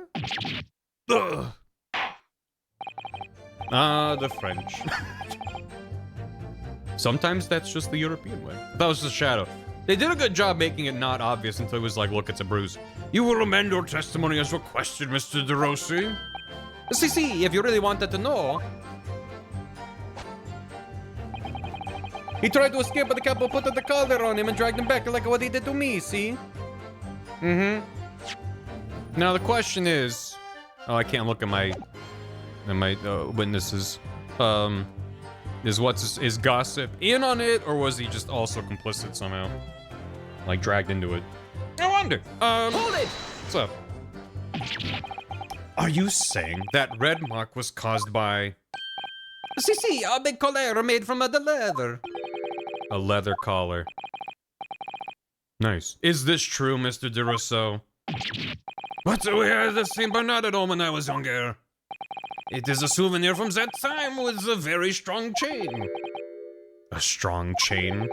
Ugh. Ah, the French. Sometimes that's just the European way. That was the shadow. They did a good job making it not obvious until it was like, look, it's a bruise. You will amend your testimony as requested, Mr. DeRossi. See, if you really wanted to know. He tried to escape, but the capo put the collar on him and dragged him back like what he did to me, see? Mm-hmm. Now the question is... Oh, I can't look at my witnesses. Is Gossip in on it, or was he just also complicit somehow? Like, dragged into it? I wonder. Hold it! What's up? Are you saying that red mark was caused by... See, a big collar made from the leather. A leather collar. Nice. Is this true, Mr. DeRousseau? But we had the Saint Bernard at home when I was younger. It is a souvenir from that time with a very strong chain. A strong chain?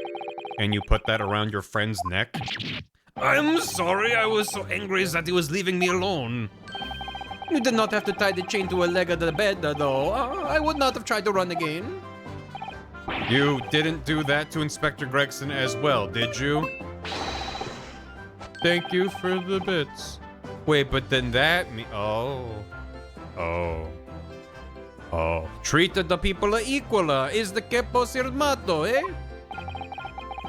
And you put that around your friend's neck? I'm sorry, I was so angry that he was leaving me alone. You did not have to tie the chain to a leg of the bed, though. I would not have tried to run again. You didn't do that to Inspector Gregson as well, did you? Thank you for the bits. Wait, but then that Oh. Treated the people equal, is the capo firmato, eh?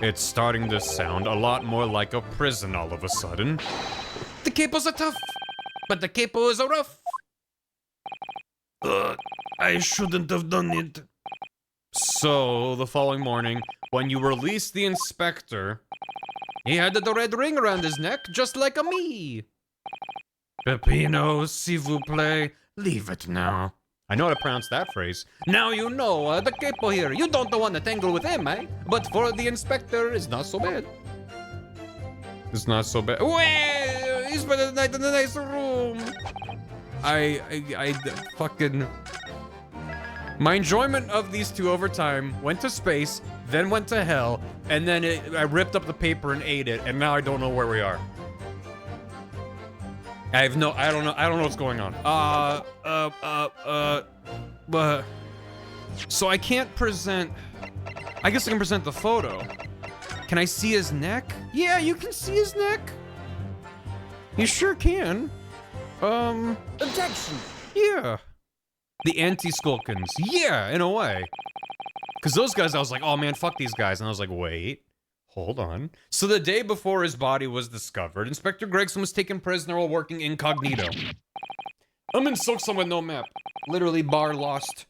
It's starting to sound a lot more like a prison all of a sudden. The capos are tough, but the capos are rough. I shouldn't have done it. So, the following morning, when you released the inspector... He had the red ring around his neck, just like a me. Peppino, s'il vous plaît, leave it now. I know how to pronounce that phrase. Now you know, the capo here. You don't want to tangle with him, eh? But for the inspector, it's not so bad. It's not so bad. Well, he spent the night in the nice room. I fucking... My enjoyment of these two over time went to space, then went to hell, and then I ripped up the paper and ate it, and now I don't know where we are. I don't know what's going on. So I can't present, I guess I can present the photo. Can I see his neck? Yeah, you can see his neck. You sure can. Objection. Yeah. The anti-Skulkins. Yeah, in a way. Because those guys, I was like, oh man, fuck these guys. And I was like, wait, hold on. So the day before his body was discovered, Inspector Gregson was taken prisoner while working incognito. I'm in Silksong with no map. Literally bar lost.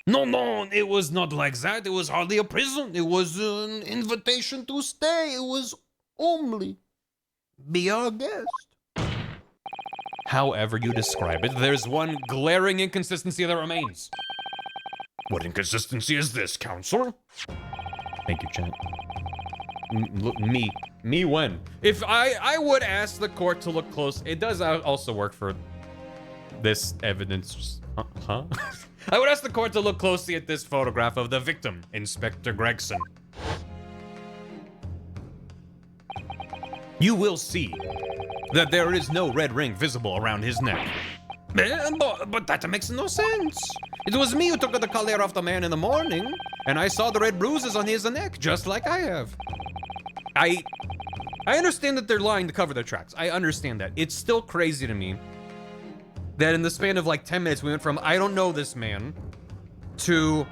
No, it was not like that. It was hardly a prison. It was an invitation to stay. It was only be our guest. However you describe it, there's one glaring inconsistency that remains. What inconsistency is this, Counselor? Thank you, chat. Me when? If I would ask the court to look close, it does also work for this evidence. Huh? I would ask the court to look closely at this photograph of the victim, Inspector Gregson. You will see that there is no red ring visible around his neck. But that makes no sense. It was me who took the collar off the man in the morning, and I saw the red bruises on his neck, just like I have. I understand that they're lying to cover their tracks. I understand that. It's still crazy to me that in the span of like 10 minutes, we went from, I don't know this man, to,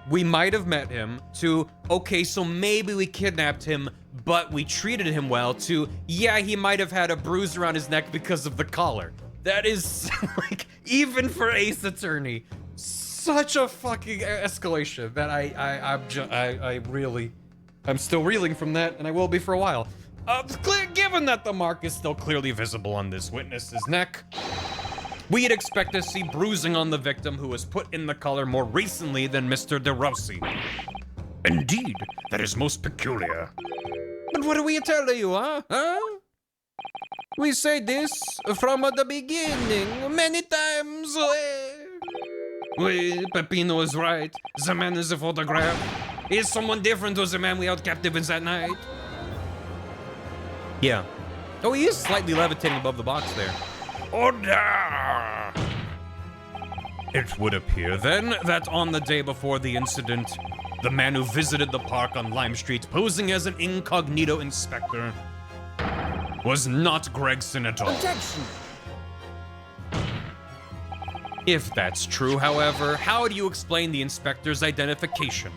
we might have met him, to, okay, so maybe we kidnapped him, but we treated him well, to, yeah, he might have had a bruise around his neck because of the collar. That is, like, even for Ace Attorney, such a fucking escalation that I really I'm still reeling from that, and I will be for a while. Given that the mark is still clearly visible on this witness's neck, we'd expect to see bruising on the victim who was put in the collar more recently than Mr. DeRossi. Indeed, that is most peculiar. But what do we tell you, huh? We say this from the beginning, many times. Peppino is right. The man is a photograph. He is someone different to the man we held captive in that night. Yeah. Oh, he is slightly levitating above the box there. Order! It would appear then that on the day before the incident, the man who visited the park on Lime Street posing as an incognito inspector was not Gregson at all. Objection! If that's true, however, how do you explain the inspector's identification?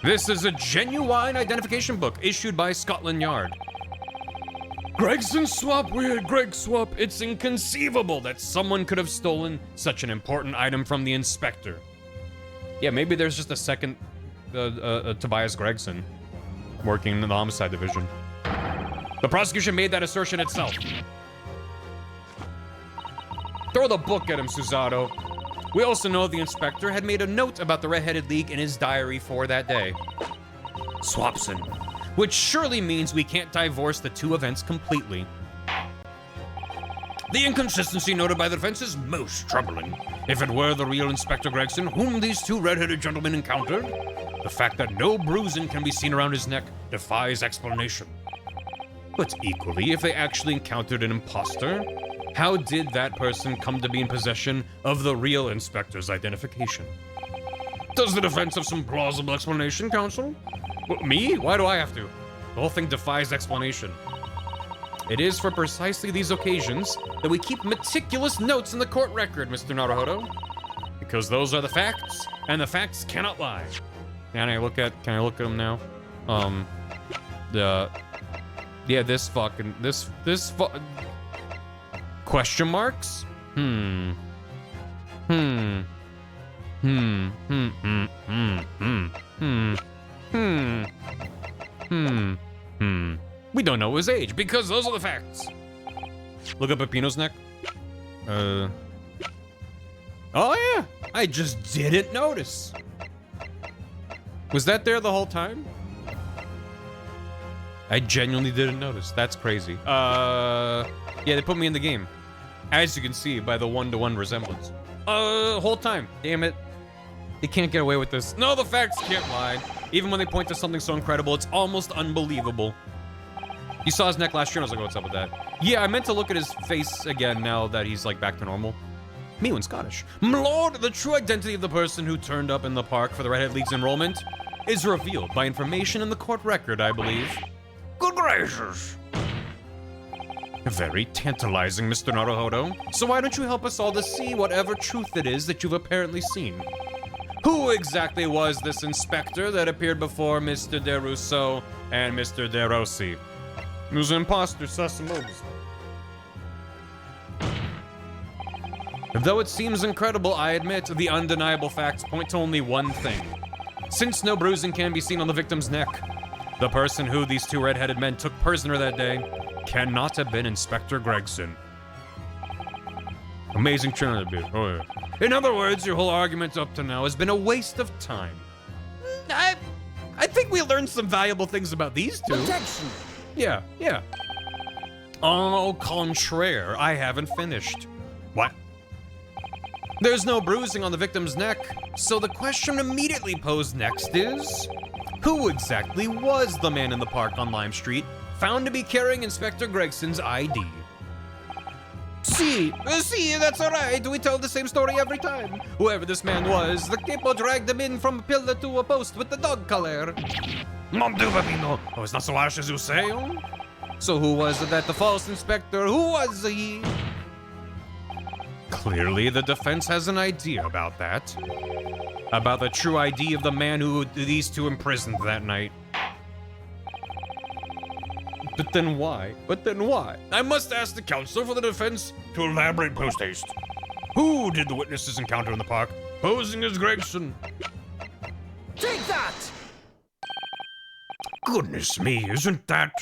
This is a genuine identification book issued by Scotland Yard. Gregson swap, weird Greg swap. It's inconceivable that someone could have stolen such an important item from the inspector. Yeah, maybe there's just a second Tobias Gregson working in the homicide division. The prosecution made that assertion itself. Throw the book at him, Susato. We also know the inspector had made a note about the Red-Headed League in his diary for that day. Swapson. Which surely means we can't divorce the two events completely. The inconsistency noted by the defense is most troubling. If it were the real Inspector Gregson whom these two red-headed gentlemen encountered, the fact that no bruising can be seen around his neck defies explanation. But equally, if they actually encountered an imposter, how did that person come to be in possession of the real inspector's identification? Does the defense have some plausible explanation, counsel? Me? Why do I have to? The whole thing defies explanation. It is for precisely these occasions that we keep meticulous notes in the court record, Mr. Naruhodo. Because those are the facts, and the facts cannot lie. Can I look at them now? Yeah, this question marks? We don't know his age because those are the facts. Look up Peppino's neck. Oh yeah, I just didn't notice. Was that there the whole time? I genuinely didn't notice. That's crazy. Yeah, they put me in the game. As you can see by the one-to-one resemblance. Whole time. Damn it. They can't get away with this. No, the facts can't lie. Even when they point to something so incredible, it's almost unbelievable. You saw his neck last year, and I was like, what's up with that? Yeah, I meant to look at his face again now that he's, like, back to normal. Me when Scottish. Lord, the true identity of the person who turned up in the park for the Red-Head League's enrollment is revealed by information in the court record, I believe. Good gracious. Very tantalizing, Mr. Naruhodo. So why don't you help us all to see whatever truth it is that you've apparently seen? Who exactly was this inspector that appeared before Mr. DeRusso and Mr. DeRossi? He was an imposter, Sassamobs. Though it seems incredible, I admit the undeniable facts point to only one thing. Since no bruising can be seen on the victim's neck, the person who these two red-headed men took prisoner that day cannot have been Inspector Gregson. Amazing Trinity. Oh yeah. In other words, your whole argument up to now has been a waste of time. I think we learned some valuable things about these two. Objection! Yeah. Au contraire, I haven't finished. What? There's no bruising on the victim's neck, so the question immediately posed next is, who exactly was the man in the park on Lime Street found to be carrying Inspector Gregson's ID? See, that's alright. We tell the same story every time. Whoever this man was, the capo dragged him in from a pillar to a post with the dog collar. Mon Dieu, Peppino. Oh, it's not so harsh as you say. So who was that the false inspector? Who was he? Clearly, the defense has an idea about that. About the true ID of the man who these two imprisoned that night. But then why? I must ask the counsel for the defense to elaborate post-haste. Who did the witnesses encounter in the park, posing as Gregson? Take that! Goodness me, isn't that...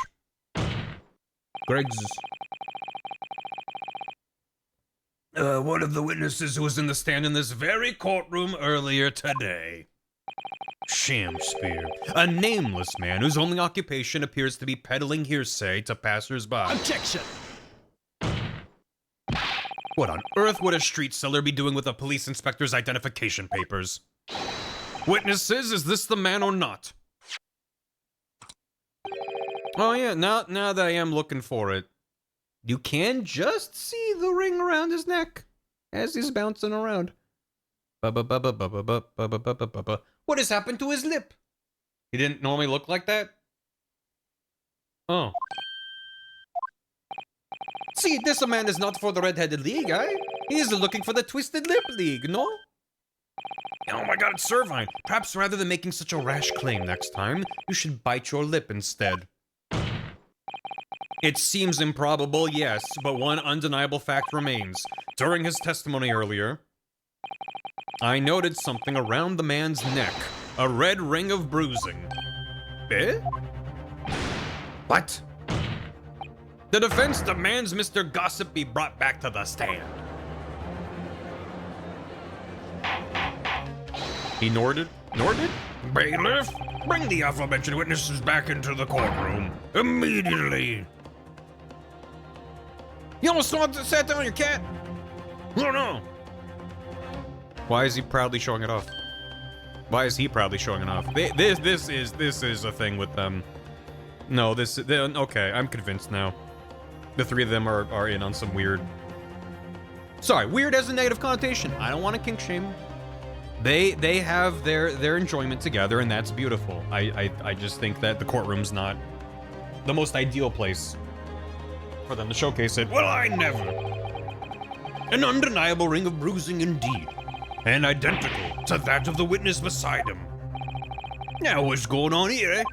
Greg's. one of the witnesses who was in the stand in this very courtroom earlier today. Shamspear. A nameless man whose only occupation appears to be peddling hearsay to passers-by. Objection! What on earth would a street seller be doing with a police inspector's identification papers? Witnesses, is this the man or not? Oh yeah, now that I am looking for it, you can just see the ring around his neck as he's bouncing around. What has happened to his lip? He didn't normally look like that? Oh. See, this man is not for the Red-Headed League, eh? He is looking for the Twisted Lip League, no? Oh my god, it's Servine. Perhaps rather than making such a rash claim next time, you should bite your lip instead. It seems improbable, yes, but one undeniable fact remains. During his testimony earlier, I noted something around the man's neck. A red ring of bruising. Eh? What? The defense demands Mr. Gossip be brought back to the stand. He Norded? Bailiff, bring the aforementioned witnesses back into the courtroom. Immediately. You almost sat down on your cat? No, no. Why is he proudly showing it off? Why is he proudly showing it off? This is a thing with them. No, okay, I'm convinced now. The three of them are in on some weird... Sorry, weird has a negative connotation. I don't want to kink shame. They have their enjoyment together, and that's beautiful. I just think that the courtroom's not the most ideal place for them to showcase it. Well, I never. An undeniable ring of bruising indeed. And identical to that of the witness beside him. Now, what's going on here, eh?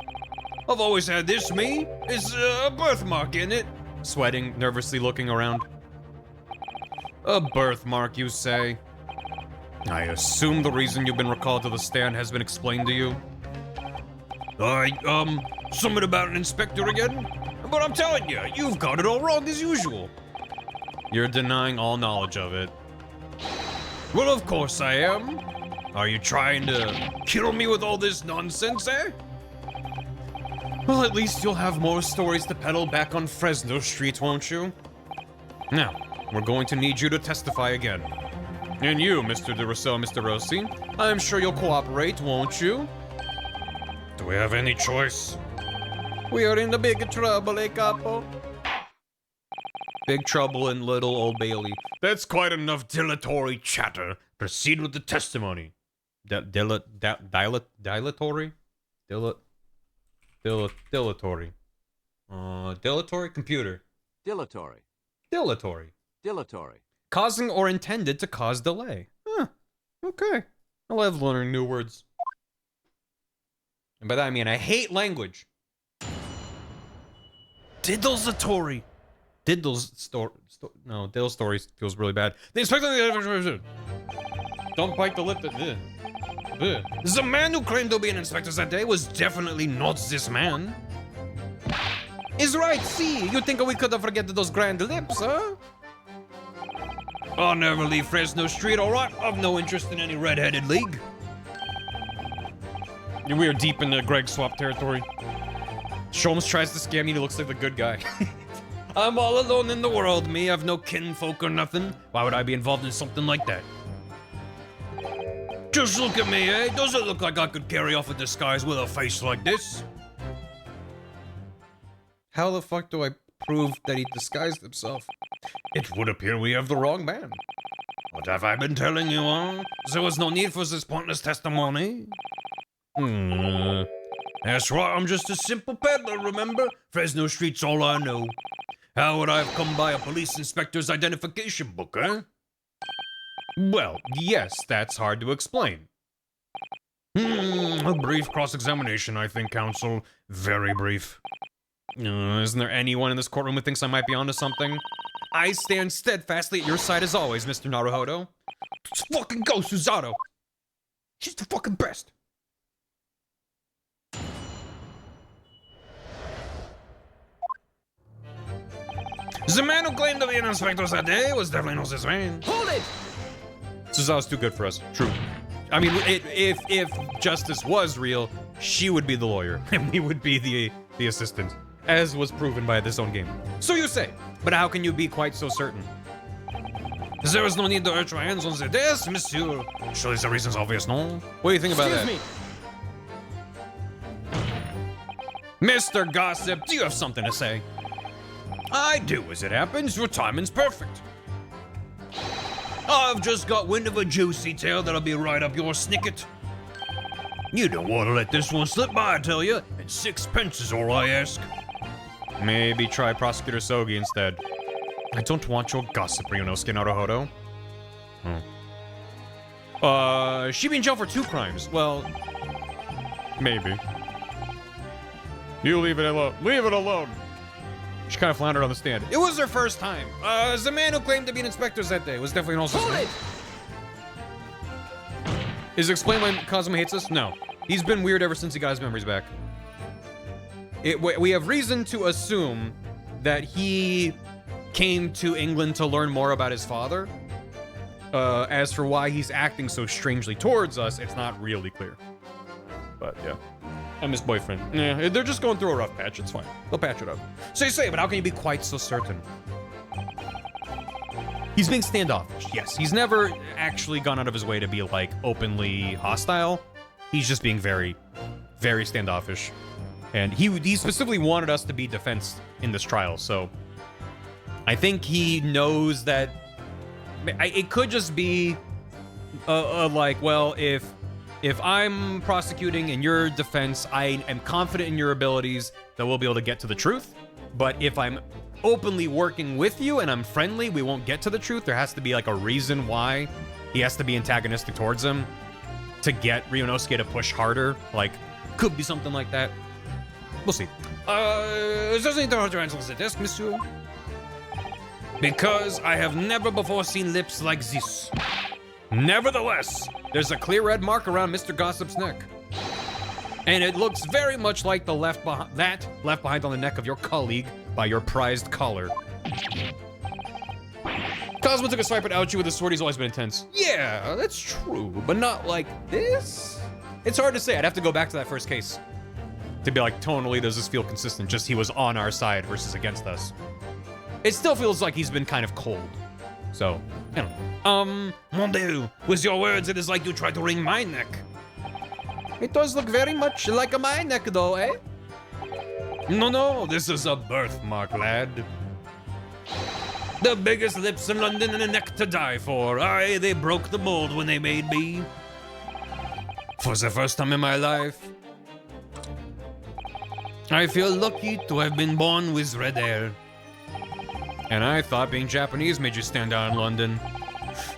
I've always had this, me. It's a birthmark, isn't it? Sweating, nervously looking around. A birthmark, you say? I assume the reason you've been recalled to the stand has been explained to you? Something about an inspector again? But I'm telling you, you've got it all wrong as usual. You're denying all knowledge of it. Well, of course I am. Are you trying to kill me with all this nonsense, eh? Well, at least you'll have more stories to peddle back on Fresno Street, won't you? Now, we're going to need you to testify again. And you, Mr. De Rousseau, Mr. Rossi, I'm sure you'll cooperate, won't you? Do we have any choice? We are in the big trouble, eh, capo? Big trouble in little Old Bailey. That's quite enough dilatory chatter. Proceed with the testimony. Dilatory? Dilatory. Dilatory? Computer. Dilatory. Dilatory. Dilatory. Causing or intended to cause delay. Huh. Okay. I love learning new words. And by that I mean I hate language. Diddlesatory. No, Diddle story feels really bad. The inspector... Don't bite the lip that... The man who claimed to be an inspector that day was definitely not this man. Is right, see? You think we could have forgotten those grand lips, huh? I'll never leave Fresno Street, alright? I've no interest in any red-headed league. We are deep into Greg swap territory. Sholmes tries to scam me, he looks like the good guy. I'm all alone in the world, me. I've no kinfolk or nothing. Why would I be involved in something like that? Just look at me, eh? Does it look like I could carry off a disguise with a face like this? How the fuck do I prove that he disguised himself? It would appear we have the wrong man. What have I been telling you, huh? There was no need for this pointless testimony. That's right, I'm just a simple peddler, remember? Fresno Street's all I know. How would I have come by a police inspector's identification book, eh? Well, yes, that's hard to explain. A brief cross-examination, I think, counsel. Very brief. Isn't there anyone in this courtroom who thinks I might be onto something? I stand steadfastly at your side as always, Mr. Naruhodo. Let's fucking go, Susato! She's the fucking best! The man who claimed to be an inspector that day was definitely not this man. Hold it! Suzawa's too good for us. True. I mean, if justice was real, she would be the lawyer, and we would be the assistant, as was proven by this own game. So you say, but how can you be quite so certain? There is no need to urge my hands on the desk, monsieur. Surely the reason's obvious, no? What do you think about that? Excuse me. Mr. Gossip, do you have something to say? I do, as it happens. Your timing's perfect. I've just got wind of a juicy tale that'll be right up your snicket. You don't want to let this one slip by, I tell you, and 6 pence is all I ask. Maybe try Prosecutor Sogi instead. I don't want your gossip, Ryunosuke Naruhodo. She'd be in jail for 2 crimes. Well, maybe. You leave it alone. Leave it alone. She kind of floundered on the stand. It was her first time. The man who claimed to be an inspector that day was definitely an also. Hold it! Is it explained why Kazuma hates us? No. He's been weird ever since he got his memories back. We have reason to assume that he came to England to learn more about his father. As for why he's acting so strangely towards us, it's not really clear. But yeah. I'm his boyfriend. Yeah, they're just going through a rough patch. It's fine. They'll patch it up. So you say, but how can you be quite so certain? He's being standoffish, yes. He's never actually gone out of his way to be, like, openly hostile. He's just being very, very standoffish. And he specifically wanted us to be defense in this trial, so I think he knows that it could just be like, well, if I'm prosecuting and you're defense, I am confident in your abilities that we'll be able to get to the truth. But if I'm openly working with you and I'm friendly, we won't get to the truth. There has to be like a reason why he has to be antagonistic towards him to get Ryunosuke to push harder. Like, could be something like that. We'll see. Doesn't need to hold your hands on the desk, monsieur. Because I have never before seen lips like this. Nevertheless, there's a clear red mark around Mr. Gossip's neck. And it looks very much like the left behind on the neck of your colleague by your prized collar. Cosmo took a swipe at Ouchie with his sword. He's always been intense. Yeah, that's true, but not like this. It's hard to say. I'd have to go back to that first case to be like, tonally, does this feel consistent? Just he was on our side versus against us. It still feels like he's been kind of cold. So, I don't know. Mon Dieu, with your words, it is like you tried to wring my neck. It does look very much like my neck, though, eh? No, this is a birthmark, lad. The biggest lips in London and a neck to die for. Aye, they broke the mold when they made me. For the first time in my life, I feel lucky to have been born with red hair. And I thought being Japanese made you stand out in London.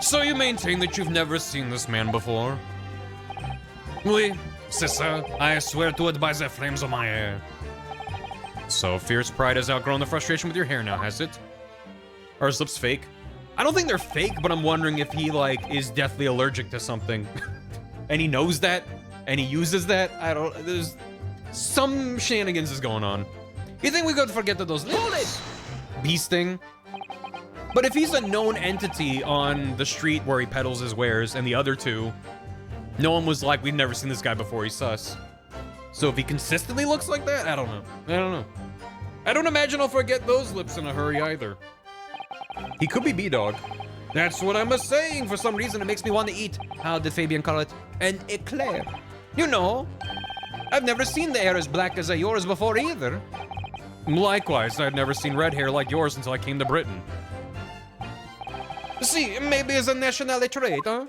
So you maintain that you've never seen this man before? Oui, c'est ça. I swear to it by the flames of my hair. So fierce pride has outgrown the frustration with your hair now, has it? Are his lips fake? I don't think they're fake, but I'm wondering if he, like, is deathly allergic to something. And he knows that, and he uses that. I don't... There's... Some shenanigans is going on. You think we could forget that those lips? Bee sting? But if he's a known entity on the street where he peddles his wares, and the other two, no one was like, we've never seen this guy before, he's sus. So if he consistently looks like that, I don't know. I don't imagine I'll forget those lips in a hurry either. He could be B-Dog. That's what I'm saying. For some reason, it makes me want to eat, how did Fabian call it? An eclair. You know, I've never seen the hair as black as yours before either. Likewise, I've never seen red hair like yours until I came to Britain. See, maybe it's a nationality trait, huh?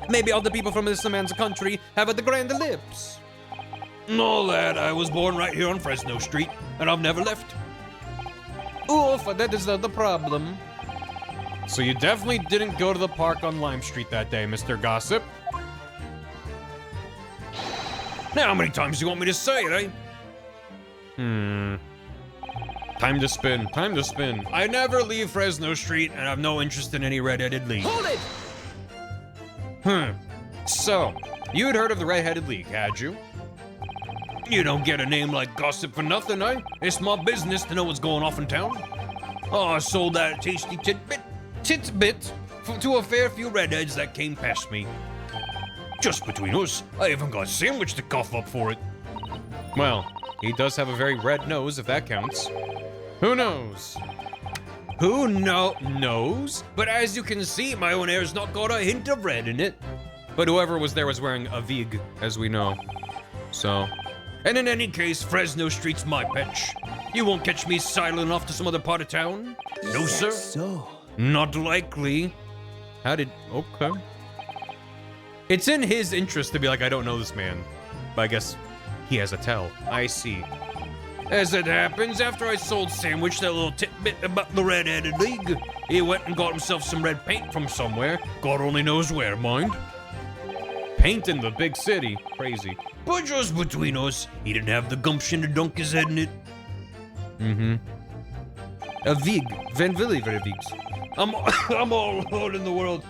Maybe all the people from this man's country have the grand lips. No, lad, I was born right here on Fresno Street, and I've never left. Oof, that is the problem. So you definitely didn't go to the park on Lime Street that day, Mr. Gossip. Now, how many times do you want me to say it, eh? Time to spin. I never leave Fresno Street, and I've no interest in any red-headed league. Hold it! So, you'd heard of the Red-Headed League, had you? You don't get a name like Gossip for nothing, eh? It's my business to know what's going off in town. Oh, I sold that tasty titbit to a fair few redheads that came past me. Just between us, I even got a sandwich to cough up for it. Well, he does have a very red nose, if that counts. Who knows? Who knows? But as you can see, my own hair's not got a hint of red in it. But whoever was there was wearing a wig, as we know. So, And in any case, Fresno Street's my pitch. You won't catch me sidling off to some other part of town? No, sir. So, Not likely. okay. It's in his interest to be like, I don't know this man. But I guess he has a tell. I see. As it happens, after I sold Sandwich that little tidbit about the Red-Headed League, he went and got himself some red paint from somewhere. God only knows where, mind. Paint in the big city. Crazy. But just between us, he didn't have the gumption to dunk his head in it. Mm-hmm. A wig. Van Willy wigs. I'm all alone in the world.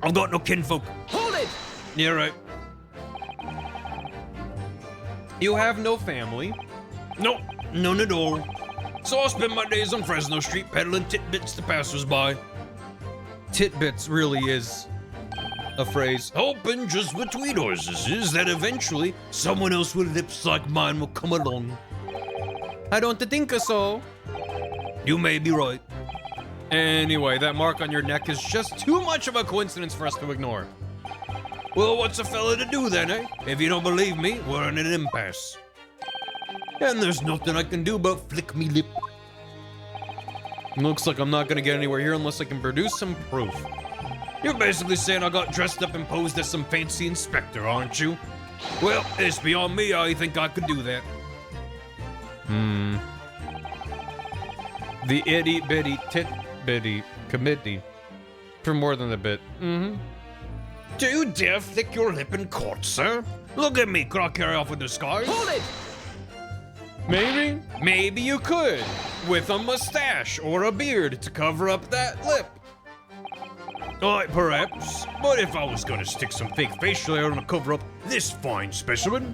I've got no kinfolk. hold it! Yeah, right. You have no family. Nope, none at all. So I spend my days on Fresno Street peddling titbits to passersby. Titbits really is a phrase. Hoping just between us is that eventually someone else with lips like mine will come along. I don't think so. You may be right. Anyway, that mark on your neck is just too much of a coincidence for us to ignore. Well, what's a fella to do then, eh? If you don't believe me, we're in an impasse. And there's nothing I can do but flick me lip. Looks like I'm not gonna get anywhere here unless I can produce some proof. You're basically saying I got dressed up and posed as some fancy inspector, aren't you? Well, it's beyond me how you think I could do that. The itty bitty tit bitty committee. For more than a bit. Mm-hmm. Do you dare flick your lip in court, sir? Look at me, could I carry off with disguise? Hold it! Maybe? Maybe you could, with a mustache or a beard to cover up that lip. Perhaps, but if I was gonna stick some fake facial hair on to cover up this fine specimen,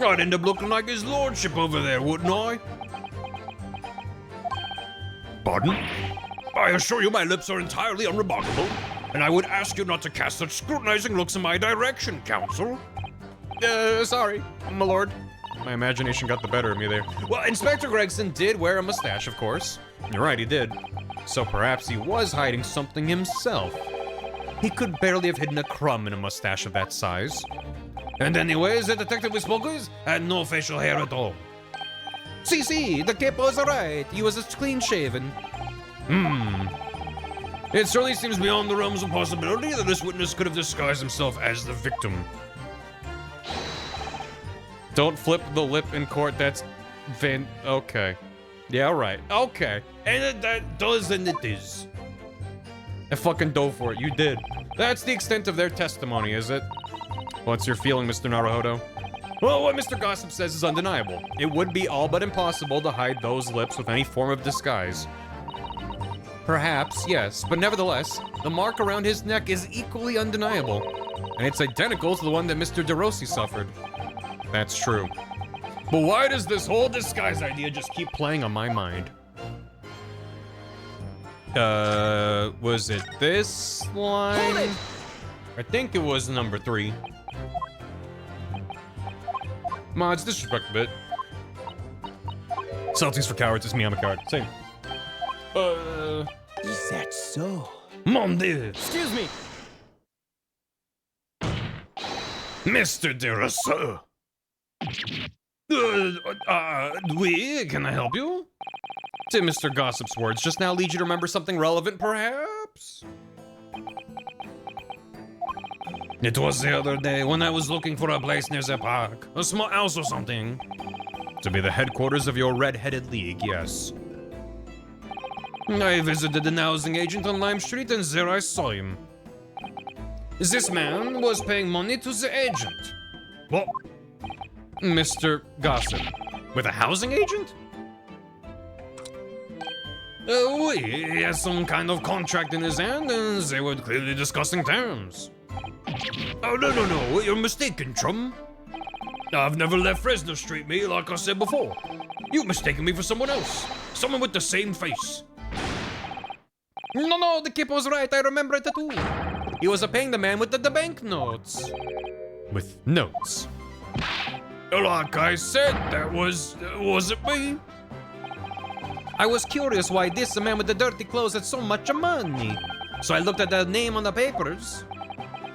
I'd end up looking like his lordship over there, wouldn't I? Pardon? I assure you my lips are entirely unremarkable, and I would ask you not to cast such scrutinizing looks in my direction, counsel. Sorry, my lord. My imagination got the better of me there. Well, Inspector Gregson did wear a mustache, of course. You're right, he did. So perhaps he was hiding something himself. He could barely have hidden a crumb in a mustache of that size. And anyways, the detective we spoke with had no facial hair at all. See, the capo was right. He was clean shaven. It certainly seems beyond the realms of possibility that this witness could have disguised himself as the victim. Don't flip the lip in court, that's okay. Yeah, right. Okay. And that does and it is. I fucking dove for it. You did. That's the extent of their testimony, is it? What's your feeling, Mr. Naruhodo? Well, what Mr. Gossip says is undeniable. It would be all but impossible to hide those lips with any form of disguise. Perhaps, yes, but nevertheless, the mark around his neck is equally undeniable. And it's identical to the one that Mr. DeRossi suffered. That's true. But why does this whole disguise idea just keep playing on my mind? Was it this line? I think it was number 3. Mods, disrespect a bit. Salties for cowards, it's me, I'm a coward. Same. Is that so? Mon Dieu! Excuse me! Mr. DeRossi! Oui, can I help you? To Mr. Gossip's words just now lead you to remember something relevant, perhaps? It was the other day when I was looking for a place near the park. A small house or something. To be the headquarters of your red-headed league, yes. I visited an housing agent on Lime Street and there I saw him. This man was paying money to the agent. What? Mr. Gossip. With a housing agent? Oui, he has some kind of contract in his hand and they were clearly discussing terms. Oh, no, you're mistaken, chum. I've never left Fresno Street, me, like I said before. You've mistaken me for someone else. Someone with the same face. No, the kid was right. I remember it too. He was paying the man with the banknotes. With notes. Like I said, that wasn't me. I was curious why this man with the dirty clothes had so much money. So I looked at the name on the papers.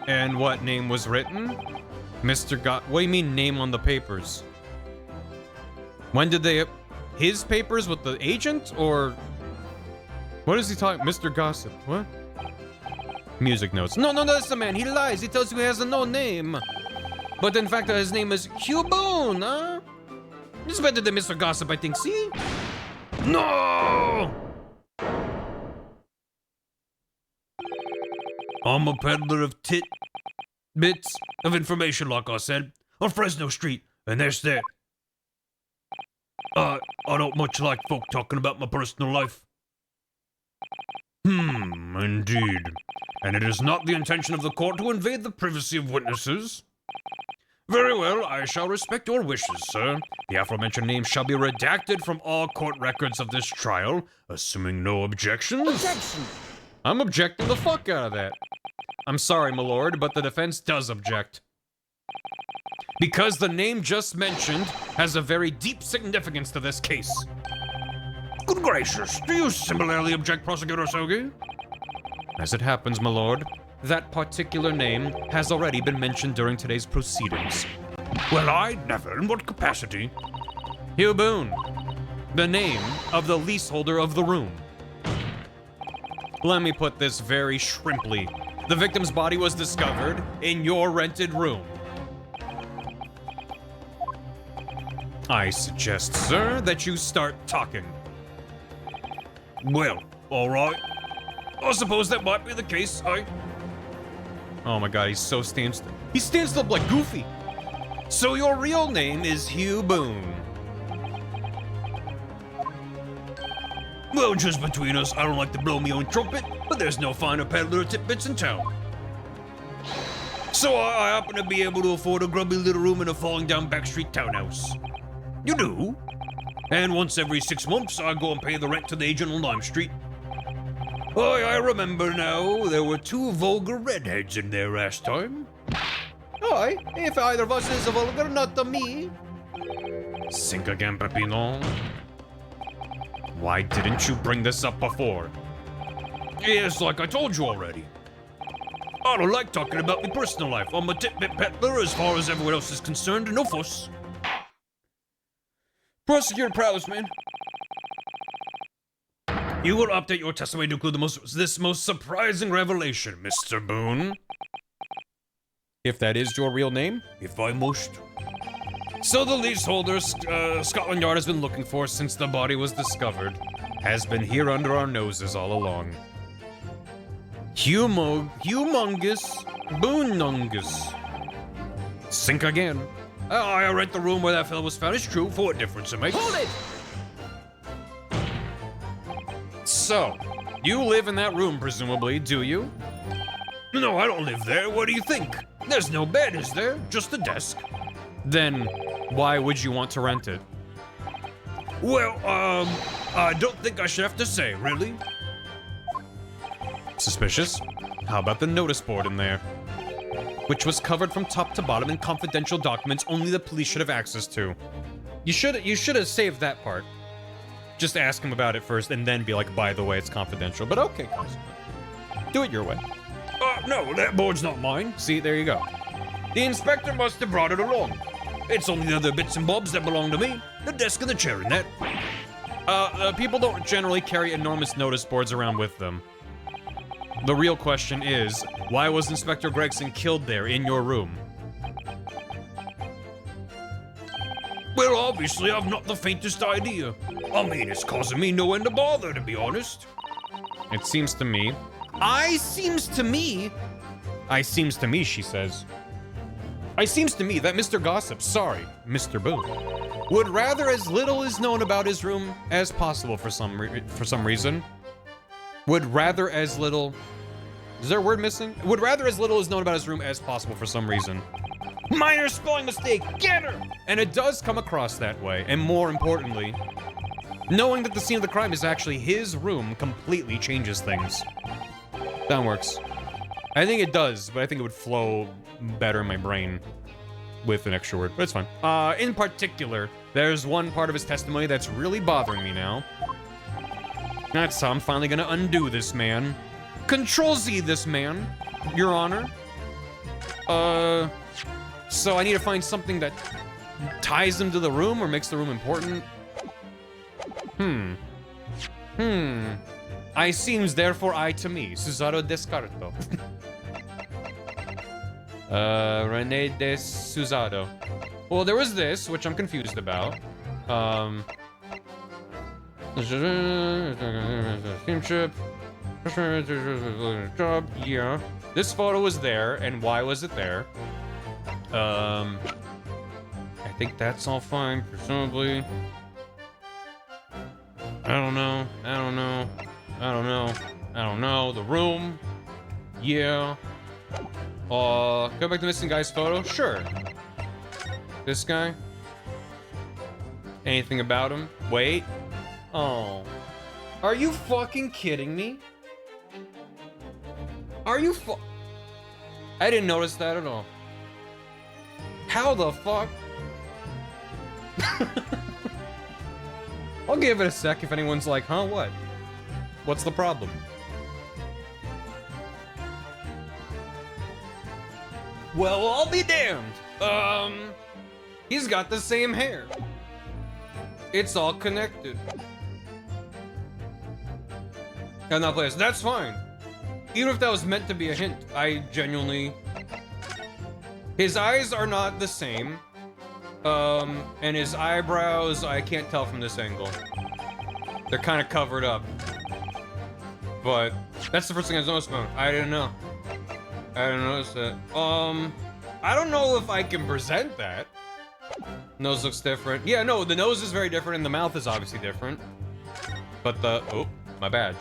And what name was written? Mr. What do you mean name on the papers? When did they... His papers with the agent, or... What is he talking... Mr. Gossip, what? Music notes. No, that's the man. He lies. He tells you he has no name. But in fact, his name is Hugh Boone, huh? It's better than Mr. Gossip, I think. See? No! I'm a peddler of bits of information, like I said, on Fresno Street, and there's that. I don't much like folk talking about my personal life. Indeed. And it is not the intention of the court to invade the privacy of witnesses. Very well, I shall respect your wishes, sir. The aforementioned name shall be redacted from all court records of this trial, assuming no objections. Objection! I'm objecting the fuck out of that. I'm sorry, my lord, but the defense does object. Because the name just mentioned has a very deep significance to this case. Good gracious, do you similarly object, Prosecutor Sogi? As it happens, my lord, That particular name has already been mentioned during today's proceedings. Well, I never. In what capacity? Hugh Boone, the name of the leaseholder of the room. let me put this very shrimply. The victim's body was discovered in your rented room. I suggest, sir, that you start talking. Well, all right. I suppose that might be the case. Oh my god, he's so stands. He stands up like Goofy. So your real name is Hugh Boone. Well, just between us, I don't like to blow me own trumpet, but there's no finer peddler of tidbits in town. So I happen to be able to afford a grubby little room in a falling down backstreet townhouse. You do? And once every 6 months, I go and pay the rent to the agent on Lime Street. I remember now, there were 2 vulgar redheads in there last time. Aye, if either of us is a vulgar, not to me. Sink again, Pepino. Why didn't you bring this up before? Yes, like I told you already. I don't like talking about my personal life. I'm a tidbit peddler as far as everyone else is concerned, no fuss. Prosecutor Prowse, man. You will update your testimony to include this most surprising revelation, Mr. Boone. If that is your real name? If I must. So the leaseholder Scotland Yard has been looking for since the body was discovered has been here under our noses all along. Humongous Boonungus. Sink again. I rent the room where that fellow was found. It's true. For what difference it makes? Hold it! So, you live in that room, presumably, do you? No, I don't live there. What do you think? There's no bed, is there? Just a desk. Then, why would you want to rent it? Well, I don't think I should have to say, really. Suspicious? How about the notice board in there? Which was covered from top to bottom in confidential documents only the police should have access to. You should have saved that part. Just ask him about it first and then be like, by the way, it's confidential. But okay, guys. Do it your way. No, that board's not mine. See, there you go. The inspector must have brought it along. It's only the other bits and bobs that belong to me. The desk and the chair and that. People don't generally carry enormous notice boards around with them. The real question is, why was Inspector Gregson killed there in your room? Well, obviously, I've not the faintest idea. I mean, it's causing me no end of bother, to be honest. It seems to me, seems to me, she says. It seems to me that Mr. Gossip, sorry, Mr. Boone, would rather as little is known about his room as possible for some reason. Would rather as little... Is there a word missing? Would rather as little is known about his room as possible for some reason. Minor spelling mistake, get her! And it does come across that way, and more importantly, knowing that the scene of the crime is actually his room completely changes things. That works. I think it does, but I think it would flow better in my brain with an extra word, but it's fine. In particular, there's one part of his testimony that's really bothering me now. That's how I'm finally gonna undo this man. Control-Z this man, Your Honor. So I need to find something that ties him to the room or makes the room important. I seems, therefore I to me. Susato descarto. Rene de Susato. Well, there was this, which I'm confused about. Steamship. Job, yeah. This photo was there, and why was it there? I think that's all fine, presumably. I don't know. The room. Yeah. Go back to missing guy's photo? Sure. This guy? Anything about him? Wait. Oh. Are you fucking kidding me? Are you I didn't notice that at all. How the fuck? I'll give it a sec if anyone's like, huh, what? What's the problem? Well, I'll be damned. He's got the same hair. It's all connected. And that place, that's fine. Even if that was meant to be a hint, I genuinely... His eyes are not the same. And his eyebrows, I can't tell from this angle. They're kind of covered up. But that's the first thing I noticed about him. I didn't know. I didn't notice that. I don't know if I can present that. Nose looks different. Yeah, no, the nose is very different and the mouth is obviously different. But oh, my badge.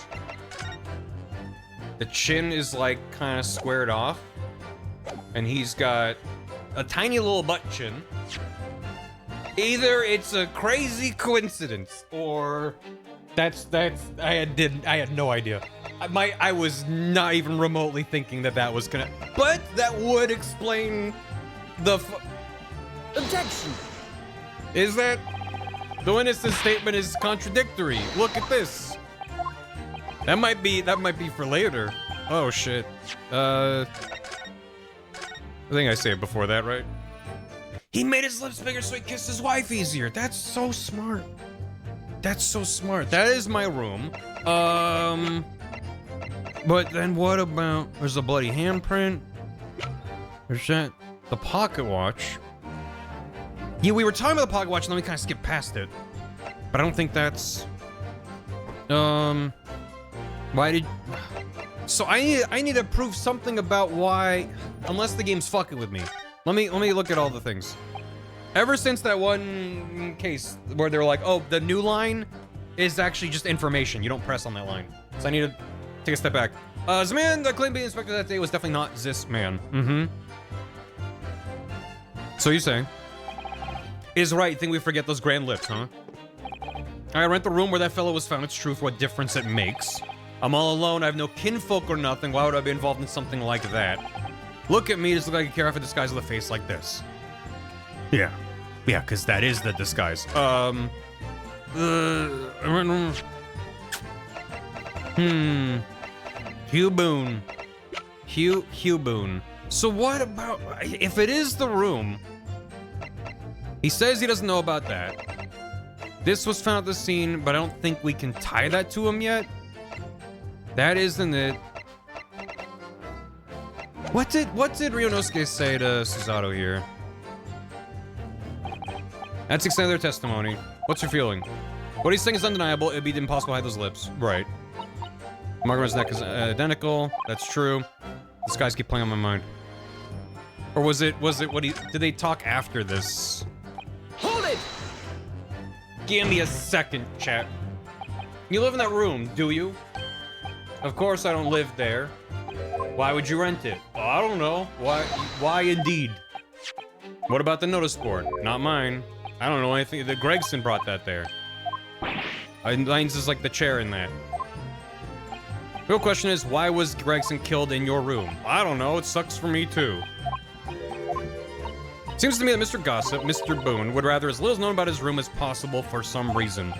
The chin is like kind of squared off. And he's got a tiny little butt chin. Either it's a crazy coincidence or I had no idea. I was not even remotely thinking that was gonna, but that would explain the objection. Is that the witness's statement is contradictory? Look at this. That might be for later. Oh shit. I think I said it before that, right? He made his lips bigger so he kissed his wife easier. That's so smart. That's so smart. That is my room. But then what about... There's a bloody handprint. There's that... The pocket watch. Yeah, we were talking about the pocket watch and then we kind of skipped past it. But I don't think that's... Why did... So I need to prove something about why... Unless the game's fucking with me. Let me look at all the things. Ever since that one case where they're like, oh, the new line is actually just information. You don't press on that line. So I need to take a step back. The man that claimed being inspector that day was definitely not this man. Mm-hmm. So you say. Is right, think we forget those grand lips, huh? I rent the room where that fellow was found. It's true for what difference it makes. I'm all alone. I have no kinfolk or nothing. Why would I be involved in something like that? Look at me, just look like a character disguised with a face like this. Yeah. Yeah, because that is the disguise. Hugh Boone. Hugh Boone. So what about... If it is the room... He says he doesn't know about that. This was found at the scene, but I don't think we can tie that to him yet. That isn't it. What did Ryunosuke say to Susato here? That's the extent of their testimony. What's your feeling? What he's saying is undeniable. It'd be impossible to hide those lips. Right. Margaret's neck is identical. That's true. These guys keep playing on my mind. Or was it what did they talk after this? Hold it! Give me a second, chat. You live in that room, do you? Of course I don't live there. Why would you rent it? Oh, I don't know. Why indeed? What about the notice board? Not mine. I don't know anything. The Gregson brought that there. Mine's is like the chair in that. Real question is, why was Gregson killed in your room? I don't know. It sucks for me too. Seems to me that Mr. Gossip, Mr. Boone, would rather as little known about his room as possible for some reason.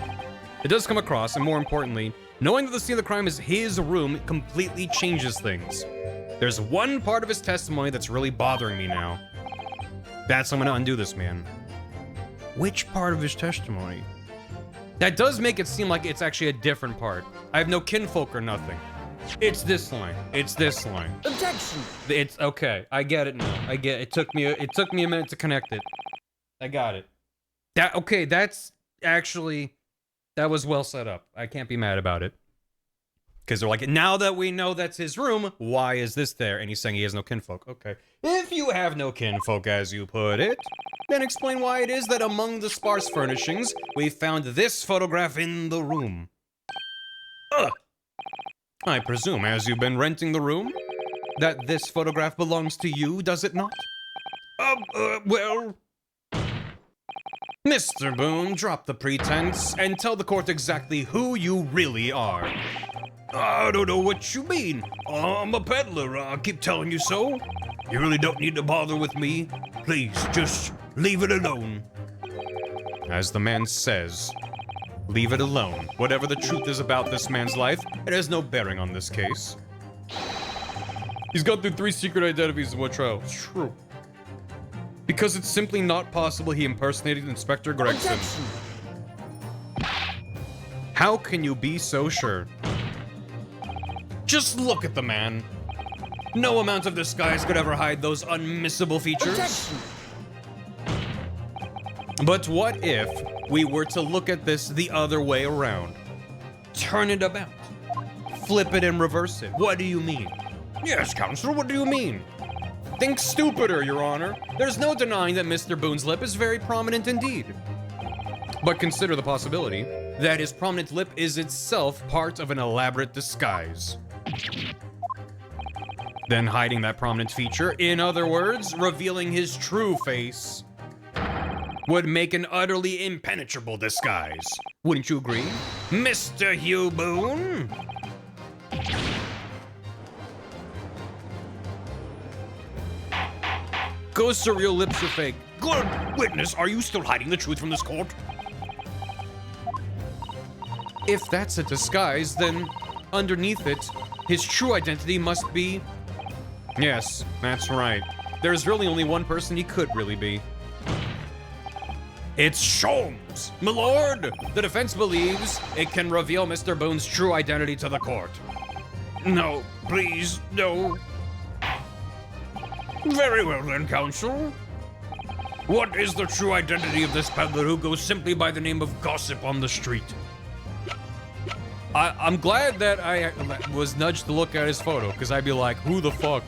It does come across, and more importantly, knowing that the scene of the crime is his room completely changes things. There's one part of his testimony that's really bothering me now. That's I'm gonna undo this, man. Which part of his testimony? That does make it seem like it's actually a different part. I have no kinfolk or nothing. It's this line. It's this line. Objection! It's okay. I get it now. I get it. It took me a minute to connect it. I got it. Okay, that's actually, that was well set up. I can't be mad about it. Because they're like, now that we know that's his room, why is this there? And he's saying he has no kinfolk. Okay. If you have no kinfolk, as you put it, then explain why it is that among the sparse furnishings, we found this photograph in the room. Ugh. I presume, as you've been renting the room, that this photograph belongs to you, does it not? Well... Mr. Boone, drop the pretense and tell the court exactly who you really are. I don't know what you mean. I'm a peddler, I keep telling you so. You really don't need to bother with me. Please, just leave it alone. As the man says, leave it alone. Whatever the truth is about this man's life, it has no bearing on this case. He's gone through 3 secret identities in one trial. It's true. Because it's simply not possible he impersonated Inspector Gregson. Objection! How can you be so sure? Just look at the man. No amount of disguise could ever hide those unmissable features. Objection! But what if we were to look at this the other way around? Turn it about. Flip it and reverse it. What do you mean? Yes, Counselor, what do you mean? Think stupider, Your Honor. There's no denying that Mr. Boone's lip is very prominent indeed. But consider the possibility that his prominent lip is itself part of an elaborate disguise. Then hiding that prominent feature, in other words, revealing his true face, would make an utterly impenetrable disguise. Wouldn't you agree, Mr. Hugh Boone? Ghosts are real, lips are fake. Good witness, are you still hiding the truth from this court? If that's a disguise, then underneath it, his true identity must be... Yes, that's right. There's really only one person he could really be. It's Sholmes! My lord, the defense believes it can reveal Mr. Boone's true identity to the court. No, please, no. Very well then, counsel. What is the true identity of this peddler who goes simply by the name of Gossip on the street? I'm glad that I was nudged to look at his photo, because I'd be like, who the fuck?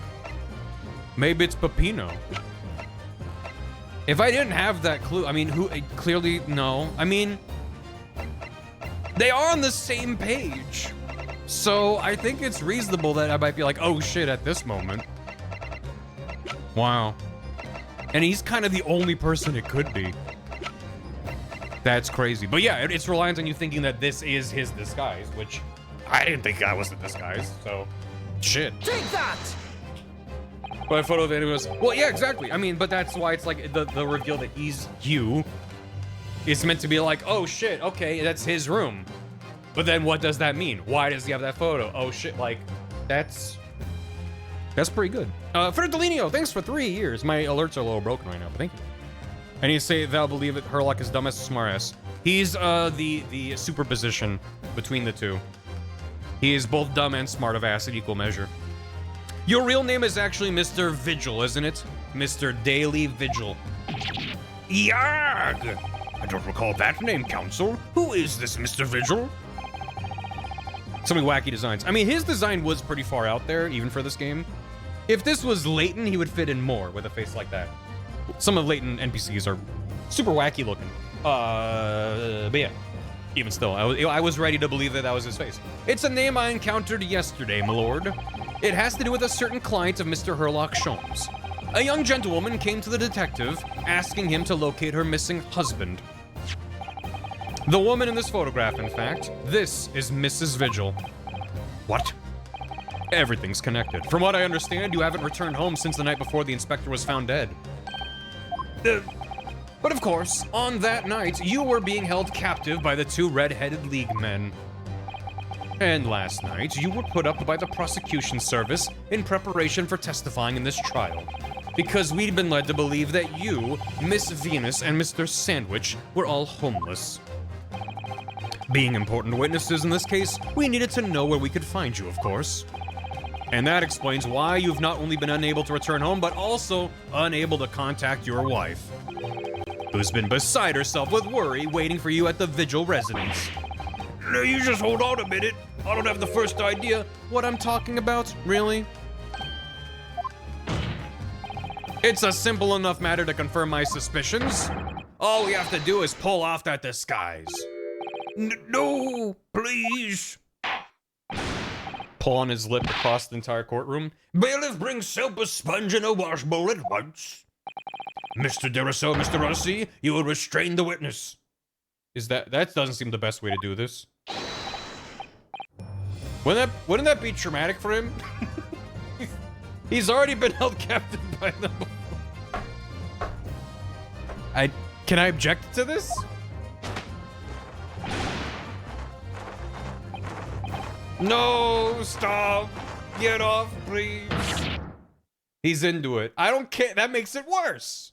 Maybe it's Peppino. If I didn't have that clue, I mean, who, clearly, no. I mean, they are on the same page. So I think it's reasonable that I might be like, oh shit, at this moment. Wow. And he's kind of the only person it could be. That's crazy. But yeah, it's reliant on you thinking that this is his disguise, which I didn't think I was the disguise, so shit. Take that! But a photo of anyone was, well, yeah, exactly. I mean, but that's why it's like the reveal that he's you is meant to be like, oh shit, okay, that's his room. But then what does that mean? Why does he have that photo? Oh shit, like, that's pretty good. Ferdelineo, thanks for 3 years. My alerts are a little broken right now, but thank you. And you say thou believe that Herlock is dumb as smartass. He's the superposition between the two. He is both dumb and smart of ass in equal measure. Your real name is actually Mr. Vigil, isn't it? Mr. Daily Vigil. Yarg! I don't recall that name, counsel. Who is this Mr. Vigil? So many wacky designs. I mean, his design was pretty far out there, even for this game. If this was Layton, he would fit in more with a face like that. Some of Layton NPCs are super wacky looking. But yeah, even still, I was ready to believe that that was his face. It's a name I encountered yesterday, my lord. It has to do with a certain client of Mr. Herlock Sholmes. A young gentlewoman came to the detective, asking him to locate her missing husband. The woman in this photograph, in fact, this is Mrs. Vigil. What? Everything's connected. From what I understand, you haven't returned home since the night before the inspector was found dead. But of course, on that night, you were being held captive by the two red-headed League men. And last night, you were put up by the prosecution service in preparation for testifying in this trial. Because we'd been led to believe that you, Miss Venus, and Mr. Sandwich were all homeless. Being important witnesses in this case, we needed to know where we could find you, of course. And that explains why you've not only been unable to return home, but also unable to contact your wife, who's been beside herself with worry waiting for you at the Vigil residence. Now you just hold on a minute. I don't have the first idea. What I'm talking about, really? It's a simple enough matter to confirm my suspicions. All we have to do is pull off that disguise. No, please. Pull on his lip across the entire courtroom. Bailiff, bring soap, a sponge, and a washbowl at once. Mr. Derusso, Mr. Rossi, you will restrain the witness. That doesn't seem the best way to do this. Wouldn't that be traumatic for him? He's already been held captive by them before. Can I object to this? No, stop. Get off, please. He's into it. I don't care. That makes it worse.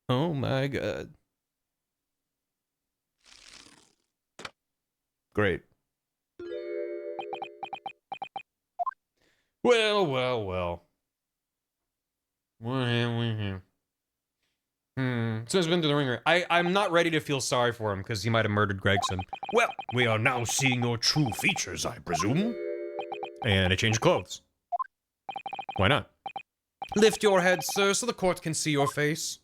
Oh my god. Great. Well, well, well. What have we here? So he's been to the ringer. I'm not ready to feel sorry for him because he might have murdered Gregson. Well, we are now seeing your true features, I presume. And I changed clothes. Why not? Lift your head, sir, so the court can see your face.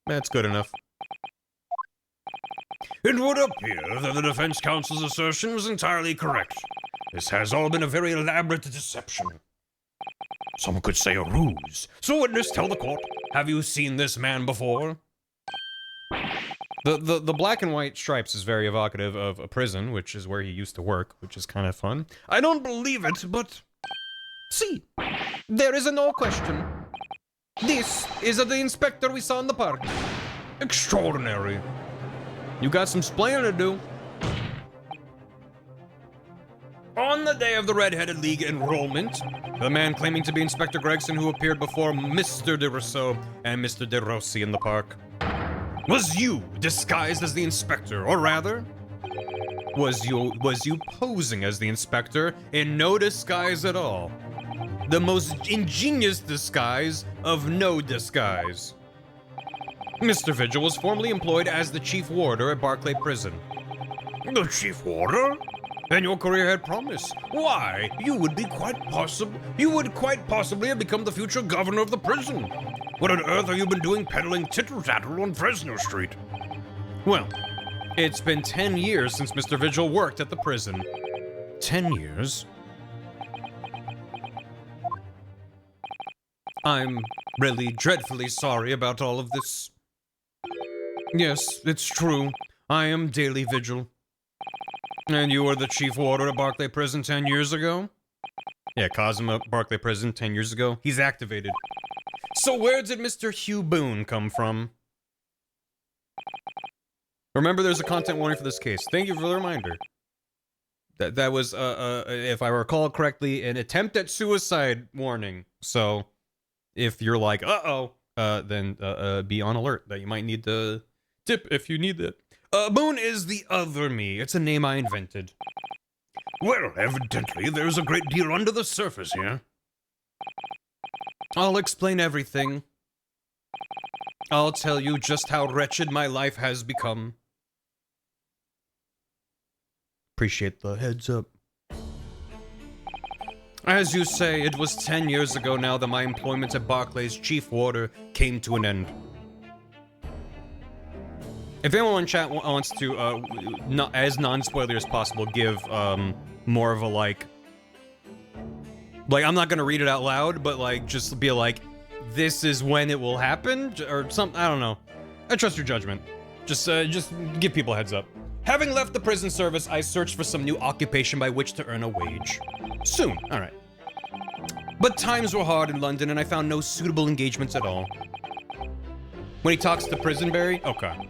That's good enough. It would appear that the defense counsel's assertion was entirely correct. This has all been a very elaborate deception. Some could say a ruse. So witness, tell the court, have you seen this man before? The black and white stripes is very evocative of a prison, which is where he used to work, which is kind of fun. I don't believe it, but... See, there is no question. This is the inspector we saw in the park. Extraordinary. You got some splaining to do. On the day of the Red-Headed League enrollment, the man claiming to be Inspector Gregson who appeared before Mr. Derusso and Mr. De Rossi in the park was you disguised as the inspector, or rather, was you posing as the inspector in no disguise at all. The most ingenious disguise of no disguise. Mr. Vigil was formerly employed as the chief warder at Barclay Prison. The chief warder? And your career had promise. Why, you would quite possibly have become the future governor of the prison. What on earth have you been doing peddling tittle-tattle on Fresno Street? Well, it's been 10 years since Mr. Vigil worked at the prison. 10 years? I'm really dreadfully sorry about all of this. Yes, it's true. I am Daily Vigil. And you were the chief warder at Barclay Prison 10 years ago? Yeah, Cosmo at Barclay Prison 10 years ago. He's activated. So where did Mr. Hugh Boone come from? Remember, there's a content warning for this case. Thank you for the reminder. That was, if I recall correctly, an attempt at suicide warning. So, if you're like, then be on alert that you might need to tip if you need it. Boone is the other me. It's a name I invented. Well, evidently there's a great deal under the surface here. I'll explain everything. I'll tell you just how wretched my life has become. Appreciate the heads up. As you say, it was 10 years ago now that my employment at Barclay's chief warder came to an end. If anyone in chat wants to, as non-spoiler as possible, give more of a, like, Like, I'm not gonna read it out loud, but like, just be like, this is when it will happen, or something. I don't know. I trust your judgment. Just give people a heads up. Having left the prison service, I searched for some new occupation by which to earn a wage. Soon, all right. But times were hard in London, and I found no suitable engagements at all. When he talks to Prison Barry, okay.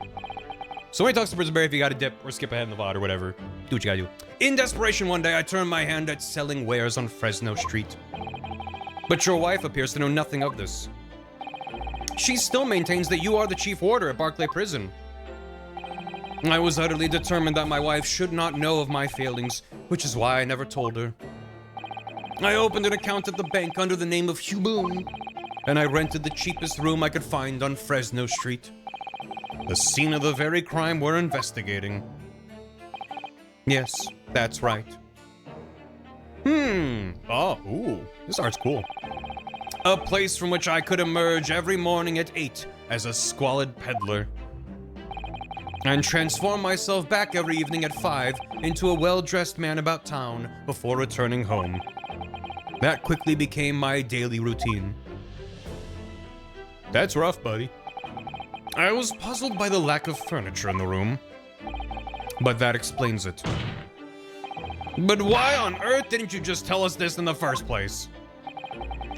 So when he talks to Prison Barry, if you gotta dip or skip ahead in the VOD or whatever, do what you gotta do. In desperation one day, I turned my hand at selling wares on Fresno Street. But your wife appears to know nothing of this. She still maintains that you are the chief warder at Barclay Prison. I was utterly determined that my wife should not know of my failings, which is why I never told her. I opened an account at the bank under the name of Hugh Boone, and I rented the cheapest room I could find on Fresno Street. The scene of the very crime we're investigating. Yes, that's right. Oh, ooh, this art's cool. A place from which I could emerge every morning at 8 as a squalid peddler. And transform myself back every evening at 5 into a well-dressed man about town before returning home. That quickly became my daily routine. That's rough, buddy. I was puzzled by the lack of furniture in the room, but that explains it. But why on earth didn't you just tell us this in the first place?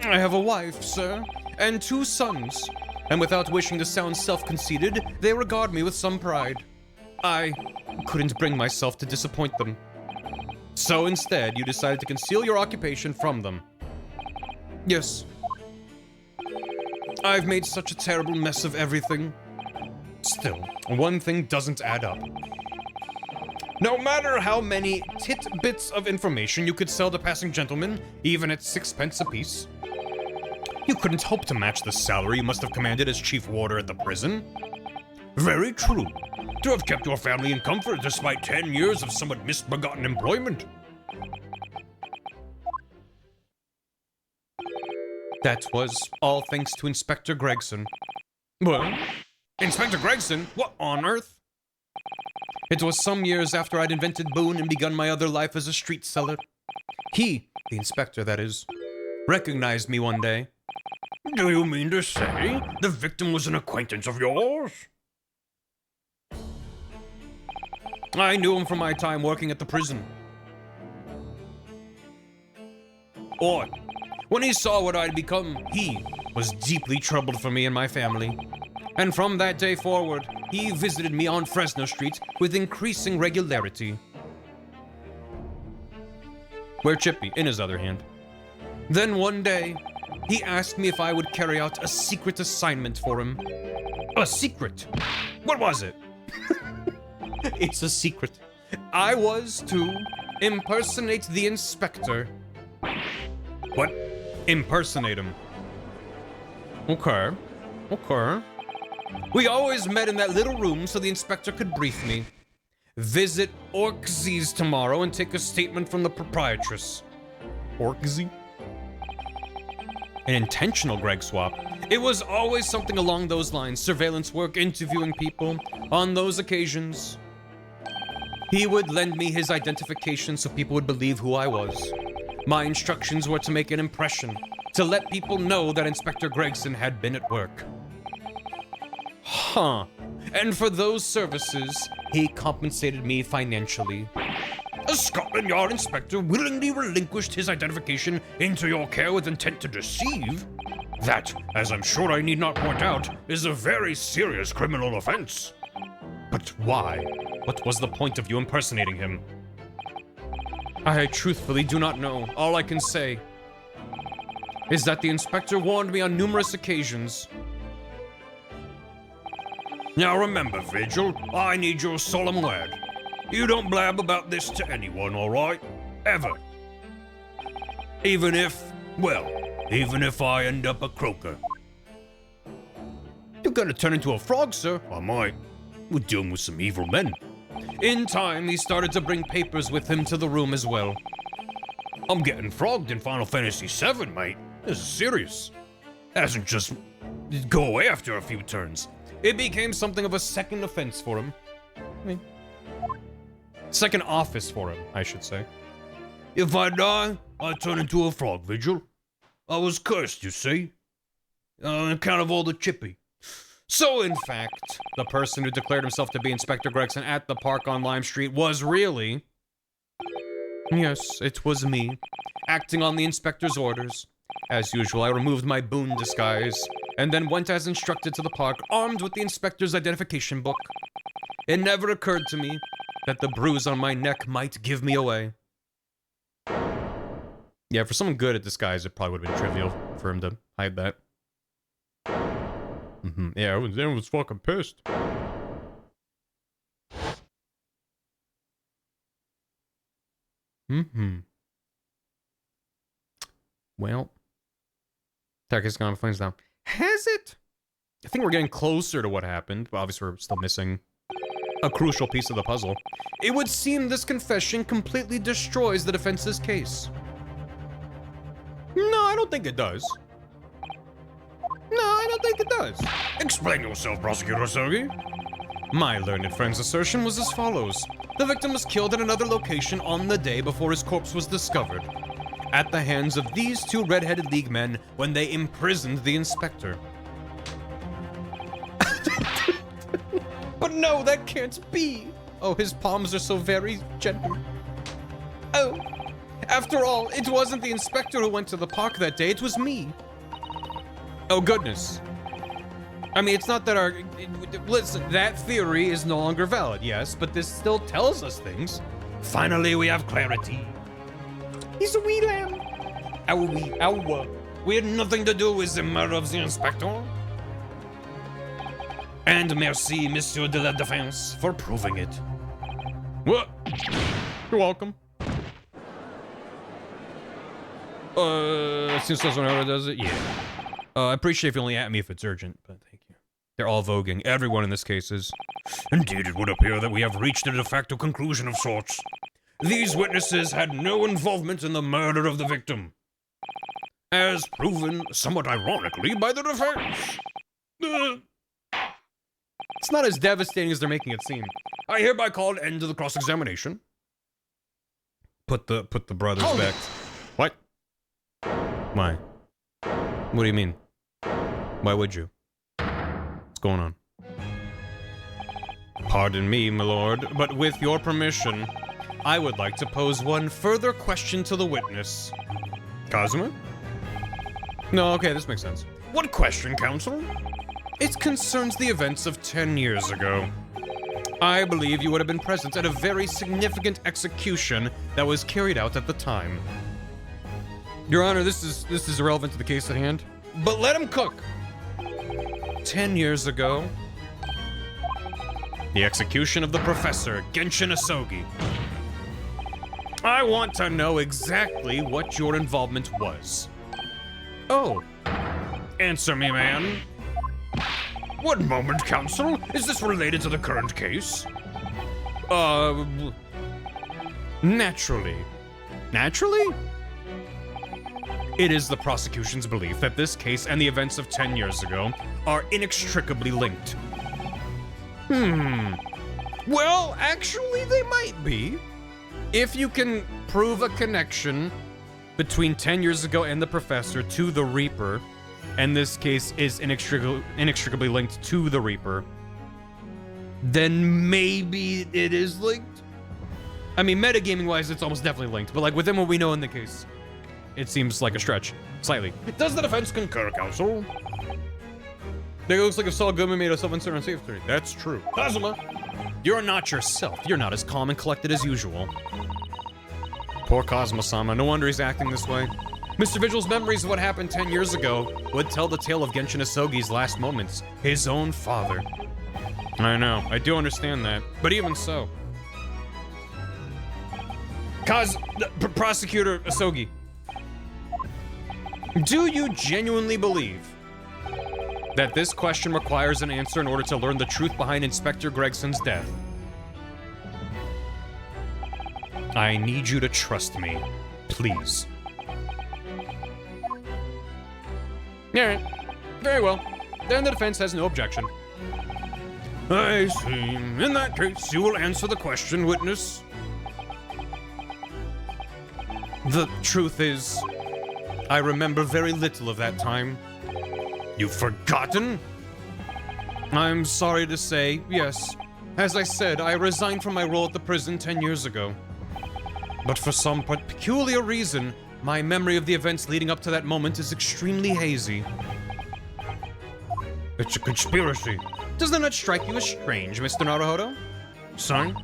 I have a wife, sir, and 2 sons, and without wishing to sound self-conceited, they regard me with some pride. I couldn't bring myself to disappoint them. So instead, you decided to conceal your occupation from them. Yes. I've made such a terrible mess of everything. Still, one thing doesn't add up. No matter how many tidbits of information you could sell to passing gentlemen, even at 6p apiece, you couldn't hope to match the salary you must have commanded as chief warder at the prison. Very true. To have kept your family in comfort despite 10 years of somewhat misbegotten employment. That was all thanks to Inspector Gregson. Well, Inspector Gregson? What on earth? It was some years after I'd invented Boone and begun my other life as a street seller. He, the inspector that is, recognized me one day. Do you mean to say the victim was an acquaintance of yours? I knew him from my time working at the prison. Or, when he saw what I'd become, he was deeply troubled for me and my family. And from that day forward, he visited me on Fresno Street with increasing regularity. Where Chippy, in his other hand. Then one day, he asked me if I would carry out a secret assignment for him. A secret? What was it? It's a secret. I was to impersonate the inspector. What? Impersonate him. Okay. Okay. We always met in that little room so the inspector could brief me. Visit Orkzy's tomorrow and take a statement from the proprietress. Orkzy? An intentional Greg swap. It was always something along those lines. Surveillance work, interviewing people. On those occasions, he would lend me his identification so people would believe who I was. My instructions were to make an impression, to let people know that Inspector Gregson had been at work. Huh. And for those services, he compensated me financially. A Scotland Yard inspector willingly relinquished his identification into your care with intent to deceive? That, as I'm sure I need not point out, is a very serious criminal offense. But why? What was the point of you impersonating him? I truthfully do not know. All I can say is that the inspector warned me on numerous occasions. Now remember, Vigil, I need your solemn word. You don't blab about this to anyone, all right? Ever. Even if I end up a croaker. You're gonna turn into a frog, sir. I might. We're dealing with some evil men. In time, he started to bring papers with him to the room as well. I'm getting frogged in Final Fantasy VII, mate. This is serious. Doesn't just go away after a few turns. It became something of a second offense for him. Second office for him, I should say. If I die, I turned into a frog, Vigil. I was cursed, you see. On account of all the chippy. So, in fact, the person who declared himself to be Inspector Gregson at the park on Lime Street was really... Yes, it was me, acting on the inspector's orders. As usual, I removed my boon disguise, and then went as instructed to the park, armed with the inspector's identification book. It never occurred to me that the bruise on my neck might give me away. Yeah, for someone good at disguise, it probably would have been trivial for him to hide that. Yeah, everyone was fucking pissed. Well, Takis gone, finds down. Has it? I think we're getting closer to what happened, but obviously we're still missing a crucial piece of the puzzle. It would seem this confession completely destroys the defense's case. No, I don't think it does. No, I don't think it does. Explain yourself, Prosecutor Sogi. My learned friend's assertion was as follows. The victim was killed at another location on the day before his corpse was discovered, at the hands of these two red-headed league men when they imprisoned the inspector. But no, that can't be. Oh, his palms are so very gentle. Oh, after all, it wasn't the inspector who went to the park that day, it was me. Oh, goodness. I mean, it's not that our... Listen, that theory is no longer valid, yes, but this still tells us things. Finally, we have clarity. He's a wee lamb. Ow. We had nothing to do with the murder of the inspector. And merci, Monsieur de la Défense, for proving it. What? You're welcome. Since someone does it, yeah. I appreciate if you only at me if it's urgent, but thank you. They're all voguing. Everyone in this case is. Indeed, it would appear that we have reached a de facto conclusion of sorts. These witnesses had no involvement in the murder of the victim. As proven, somewhat ironically, by the defense. It's not as devastating as they're making it seem. I hereby call an end to the cross-examination. Put the brothers back. What? Why? What do you mean? Why would you? What's going on? Pardon me, my lord, but with your permission, I would like to pose one further question to the witness. Kazuma? No, okay, this makes sense. What question, counsel? It concerns the events of 10 years ago. I believe you would have been present at a very significant execution that was carried out at the time. Your Honor, this is irrelevant to the case at hand, but let him cook. 10 years ago, the execution of the professor, Genshin Asogi. I want to know exactly what your involvement was. Oh. Answer me, man. One moment, counsel. Is this related to the current case? Naturally. Naturally? It is the prosecution's belief that this case and the events of 10 years ago are inextricably linked. Well, actually, they might be. If you can prove a connection between 10 years ago and the professor to the Reaper, and this case is inextricably linked to the Reaper, then maybe it is linked? I mean, metagaming-wise, it's almost definitely linked, but like within what we know in the case, it seems like a stretch. Slightly. Does the defense concur, counsel? It looks like if Saul Goodman made a self-insert on safe theory. That's true. Kazuma! You're not yourself. You're not as calm and collected as usual. Poor Kazuma-sama. No wonder he's acting this way. Mr. Vigil's memories of what happened 10 years ago would tell the tale of Genshin Asogi's last moments. His own father. I know. I do understand that. But even so. Prosecutor Asogi. Do you genuinely believe that this question requires an answer in order to learn the truth behind Inspector Gregson's death? I need you to trust me, please. Alright, very well. Then the defense has no objection. I see. In that case, you will answer the question, witness. The truth is, I remember very little of that time. You've forgotten? I'm sorry to say, yes. As I said, I resigned from my role at the prison 10 years ago. But for some peculiar reason, my memory of the events leading up to that moment is extremely hazy. It's a conspiracy. Does that not strike you as strange, Mr. Naruhodo? Son?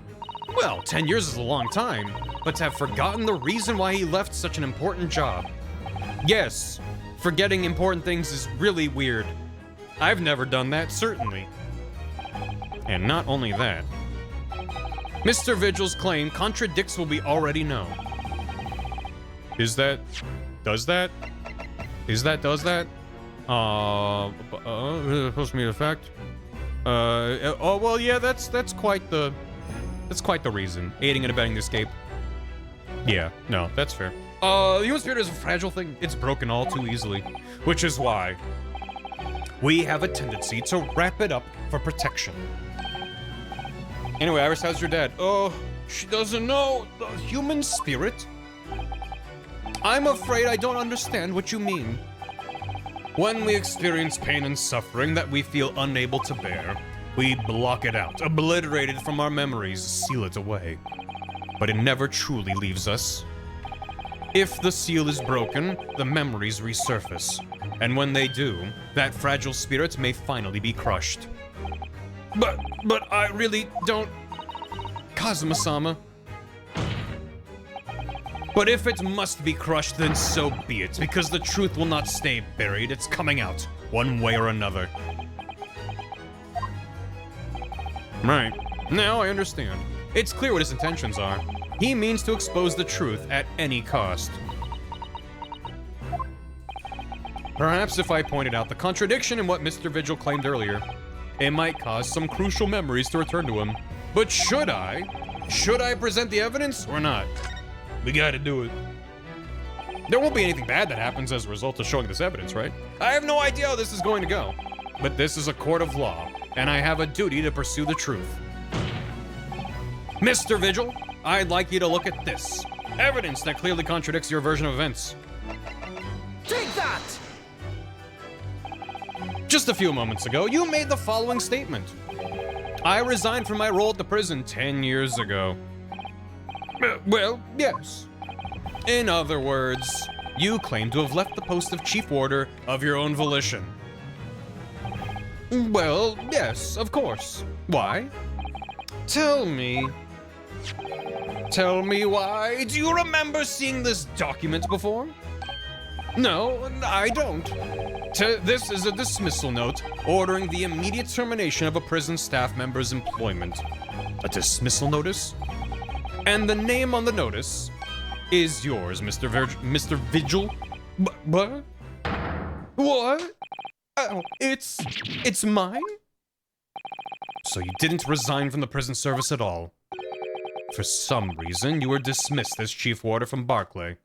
Well, 10 years is a long time, but to have forgotten the reason why he left such an important job. Yes, forgetting important things is really weird. I've never done that, certainly. And not only that, Mr. Vigil's claim contradicts what we already know. Does that? Does that? Supposed to be a fact. Oh well, yeah, that's quite the reason. Aiding and abetting the escape. Yeah, no, that's fair. The human spirit is a fragile thing. It's broken all too easily, which is why we have a tendency to wrap it up for protection. Anyway, Iris, how's your dad? Oh, she doesn't know. The human spirit? I'm afraid I don't understand what you mean. When we experience pain and suffering that we feel unable to bear, we block it out, obliterate it from our memories, seal it away. But it never truly leaves us. If the seal is broken, the memories resurface. And when they do, that fragile spirit may finally be crushed. But I really don't... Kazuma-sama. But if it must be crushed, then so be it, because the truth will not stay buried. It's coming out, one way or another. Right. Now I understand. It's clear what his intentions are. He means to expose the truth at any cost. Perhaps if I pointed out the contradiction in what Mr. Vigil claimed earlier, it might cause some crucial memories to return to him. But should I? Should I present the evidence or not? We gotta do it. There won't be anything bad that happens as a result of showing this evidence, right? I have no idea how this is going to go. But this is a court of law, and I have a duty to pursue the truth. Mr. Vigil, I'd like you to look at this. Evidence that clearly contradicts your version of events. Take that! Just a few moments ago, you made the following statement. I resigned from my role at the prison 10 years ago. Well, yes. In other words, you claim to have left the post of chief warder of your own volition. Well, yes, of course. Why? Tell me why. Do you remember seeing this document before? No, I don't. This is a dismissal note ordering the immediate termination of a prison staff member's employment. A dismissal notice? And the name on the notice is yours, Mr. Vigil. What? What? Oh, it's mine? So you didn't resign from the prison service at all. For some reason, you were dismissed as chief warder from Barclay.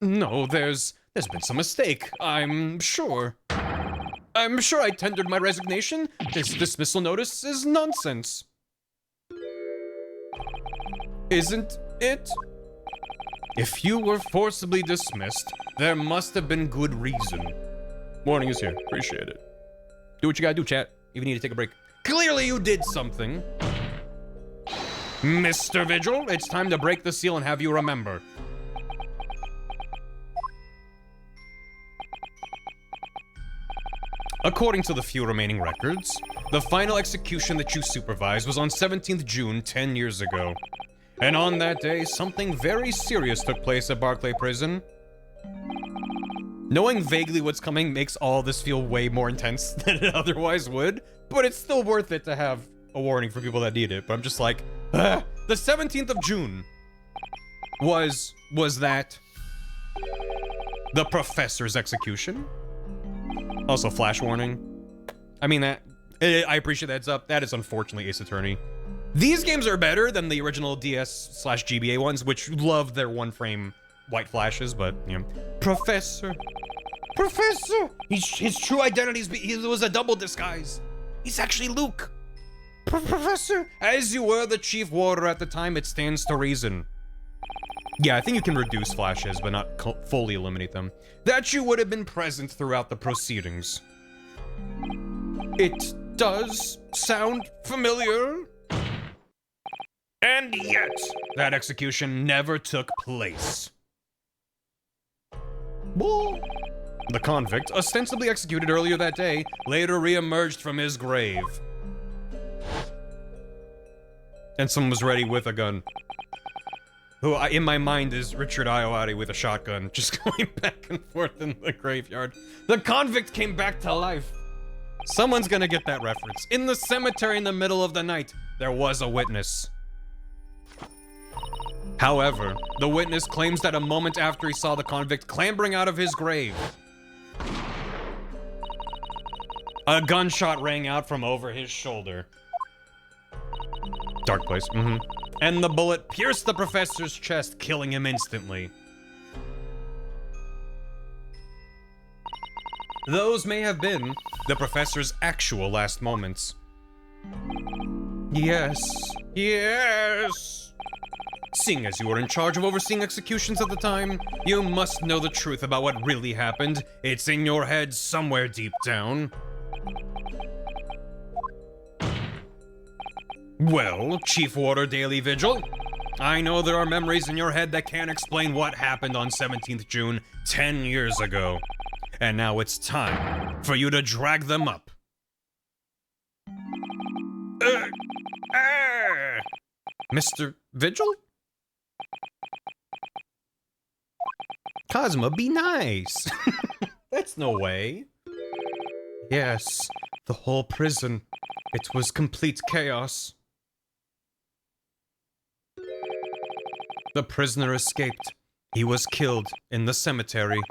No, there's been some mistake, I'm sure. I'm sure I tendered my resignation. This dismissal notice is nonsense. Isn't it? If you were forcibly dismissed, there must have been good reason. Warning is here. Appreciate it. Do what you gotta do, chat. If you need to take a break. Clearly you did something. Mr. Vigil, it's time to break the seal and have you remember. According to the few remaining records, the final execution that you supervised was on 17th June 10 years ago. And on that day, something very serious took place at Barclay Prison. Knowing vaguely what's coming makes all this feel way more intense than it otherwise would, but it's still worth it to have a warning for people that need it. But I'm just like, the 17th of June was that the professor's execution? Also, flash warning. I mean, I appreciate that heads up. That is unfortunately Ace Attorney. These games are better than the original DS/GBA ones, which love their one-frame white flashes, but, you know. Professor! His true identity was a double disguise. He's actually Luke. Professor! As you were the chief warder at the time, it stands to reason. Yeah, I think you can reduce flashes, but not fully eliminate them. That you would have been present throughout the proceedings. It does sound familiar. And yet, that execution never took place. Well, the convict, ostensibly executed earlier that day, later re-emerged from his grave. And someone was ready with a gun. Who, in my mind, is Richard Ayoade with a shotgun, just going back and forth in the graveyard. The convict came back to life. Someone's gonna get that reference. In the cemetery in the middle of the night, there was a witness. However, the witness claims that a moment after he saw the convict clambering out of his grave, a gunshot rang out from over his shoulder. Dark place. And the bullet pierced the professor's chest, killing him instantly. Those may have been the professor's actual last moments. Yes. Yes. Seeing as you were in charge of overseeing executions at the time, you must know the truth about what really happened. It's in your head somewhere deep down. Well, Chief Warder Daily Vigil, I know there are memories in your head that can't explain what happened on 17th June 10 years ago. And now it's time for you to drag them up. Mr. Vigil? Cosmo, be nice. That's no way. Yes, the whole prison. It was complete chaos. The prisoner escaped. He was killed in the cemetery.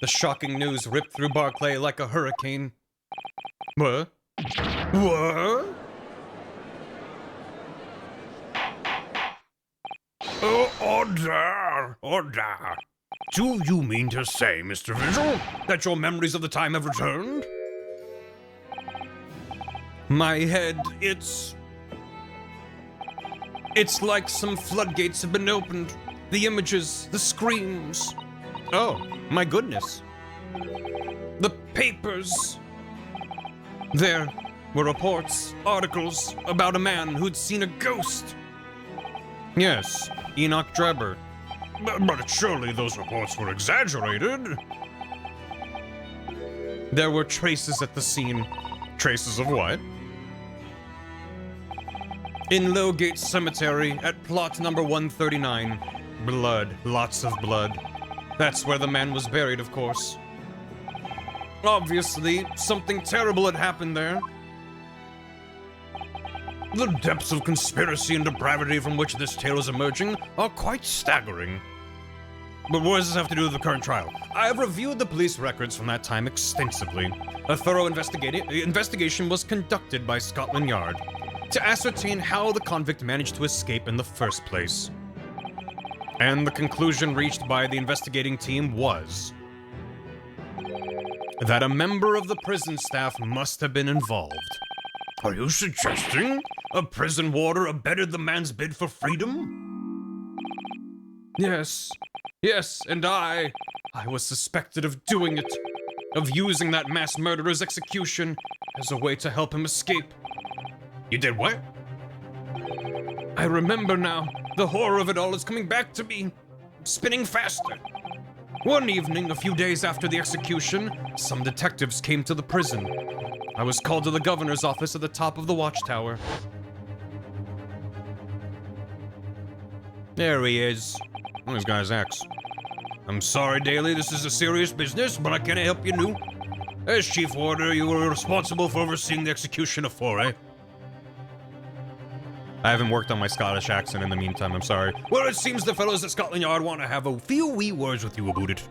The shocking news ripped through Barclay like a hurricane. What? What? Order. Do you mean to say, Mr. Vigil, that your memories of the time have returned? My head, it's like some floodgates have been opened. The images, the screams. Oh, my goodness. The papers. There were reports, articles about a man who'd seen a ghost. Yes, Enoch Drebber. But surely those reports were exaggerated. There were traces at the scene. Traces of what? In Lowgate Cemetery at plot number 139. Blood, lots of blood. That's where the man was buried, of course. Obviously, something terrible had happened there. The depths of conspiracy and depravity from which this tale is emerging are quite staggering. But what does this have to do with the current trial? I have reviewed the police records from that time extensively. A thorough investigation was conducted by Scotland Yard to ascertain how the convict managed to escape in the first place. And the conclusion reached by the investigating team was that a member of the prison staff must have been involved. Are you suggesting a prison warder abetted the man's bid for freedom? Yes, and I was suspected of doing it, of using that mass murderer's execution as a way to help him escape. You did what? I remember now. The horror of it all is coming back to me, spinning faster. One evening, a few days after the execution, some detectives came to the prison. I was called to the governor's office at the top of the watchtower. There he is. Oh, this guy's X. I'm sorry, Daly, this is a serious business, but I can't help you new. As Chief Warder, you were responsible for overseeing the execution of Foray. I haven't worked on my Scottish accent in the meantime, I'm sorry. Well, it seems the fellows at Scotland Yard want to have a few wee words with you about it.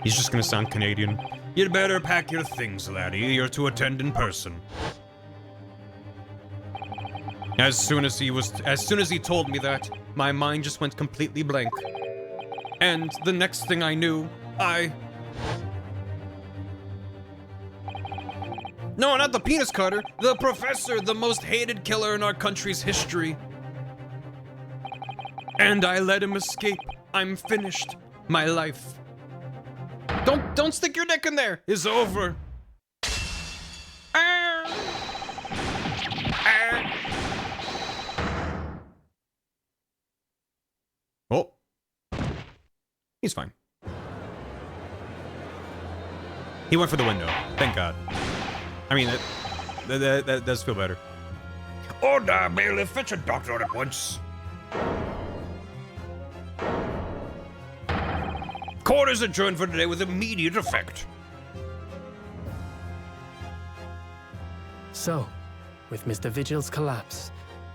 He's just gonna sound Canadian. You'd better pack your things, laddie. You're to attend in person. As soon as he told me that, my mind just went completely blank. And the next thing I knew, No, not the penis cutter. The professor, the most hated killer in our country's history. And I let him escape. I'm finished. My life. Don't stick your dick in there. It's over. Oh. He's fine. He went for the window. Thank God. I mean, that does feel better. Order, bailiff, fetch a doctor at once. Court is adjourned for today with immediate effect. So, with Mr. Vigil's collapse,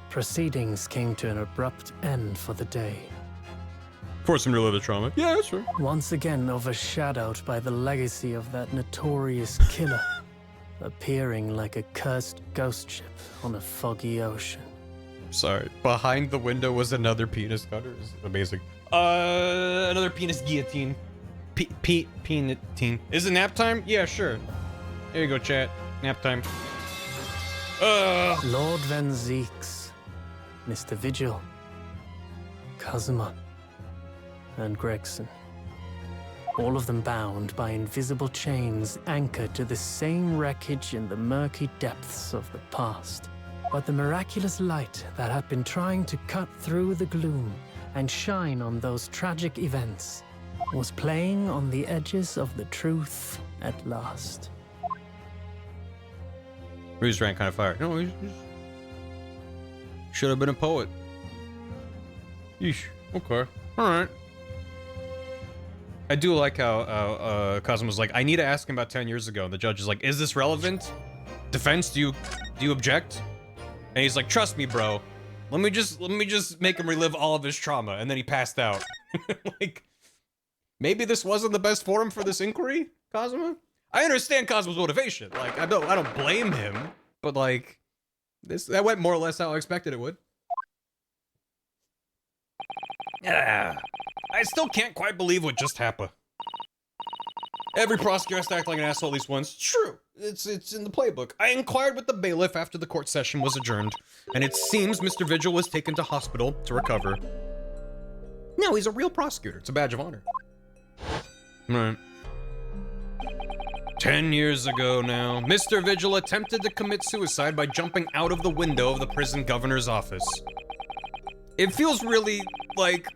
proceedings came to an abrupt end for the day. Force him to relive the trauma. Yeah, that's true. Once again overshadowed by the legacy of that notorious killer, appearing like a cursed ghost ship on a foggy ocean. Sorry. Behind the window was another penis cutter. It's amazing. Another penis guillotine. Peanutine. Is it nap time? Yeah, sure. There you go, chat. Nap time. Lord Van Zeeks, Mr. Vigil, Kazuma, and Gregson. All of them bound by invisible chains anchored to the same wreckage in the murky depths of the past. But the miraculous light that had been trying to cut through the gloom and shine on those tragic events was playing on the edges of the truth at last. He just ran kind of fire. No, he should have been a poet. Yeesh. Okay. Alright. I do like how Cosmo was like, I need to ask him about 10 years ago. And the judge is like, is this relevant? Defense, do you object? And he's like, trust me, bro. Let me just make him relive all of his trauma. And then he passed out. Like, maybe this wasn't the best forum for this inquiry, Cosmo? I understand Cosmo's motivation. Like, I don't blame him, but like, that went more or less how I expected it would. I still can't quite believe what just happened. Every prosecutor has to act like an asshole at least once. True. It's in the playbook. I inquired with the bailiff after the court session was adjourned, and it seems Mr. Vigil was taken to hospital to recover. No, he's a real prosecutor. It's a badge of honor. Right. 10 years ago now, Mr. Vigil attempted to commit suicide by jumping out of the window of the prison governor's office. It feels really, like,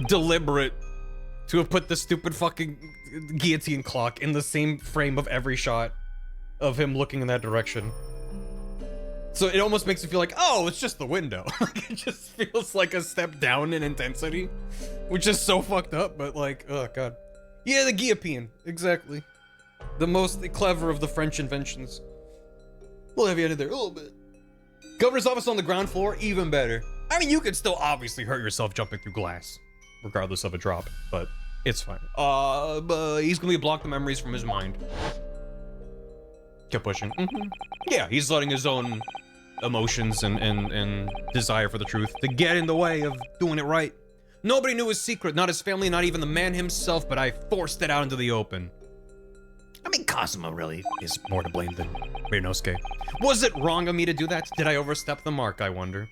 deliberate to have put the stupid fucking guillotine clock in the same frame of every shot of him looking in that direction. So it almost makes you feel like, oh, it's just the window. Like, it just feels like a step down in intensity, which is so fucked up, but like, oh god. Yeah, the guillotine, exactly. The most clever of the French inventions. We'll have you out of there a little bit. Governor's office on the ground floor, even better. I mean, you could still obviously hurt yourself jumping through glass, regardless of a drop, but it's fine. But he's gonna block the memories from his mind. Kept pushing. Yeah, he's letting his own emotions and desire for the truth to get in the way of doing it right. Nobody knew his secret, not his family, not even the man himself, but I forced it out into the open. I mean, Cosmo really is more to blame than Ryunosuke. Was it wrong of me to do that? Did I overstep the mark, I wonder?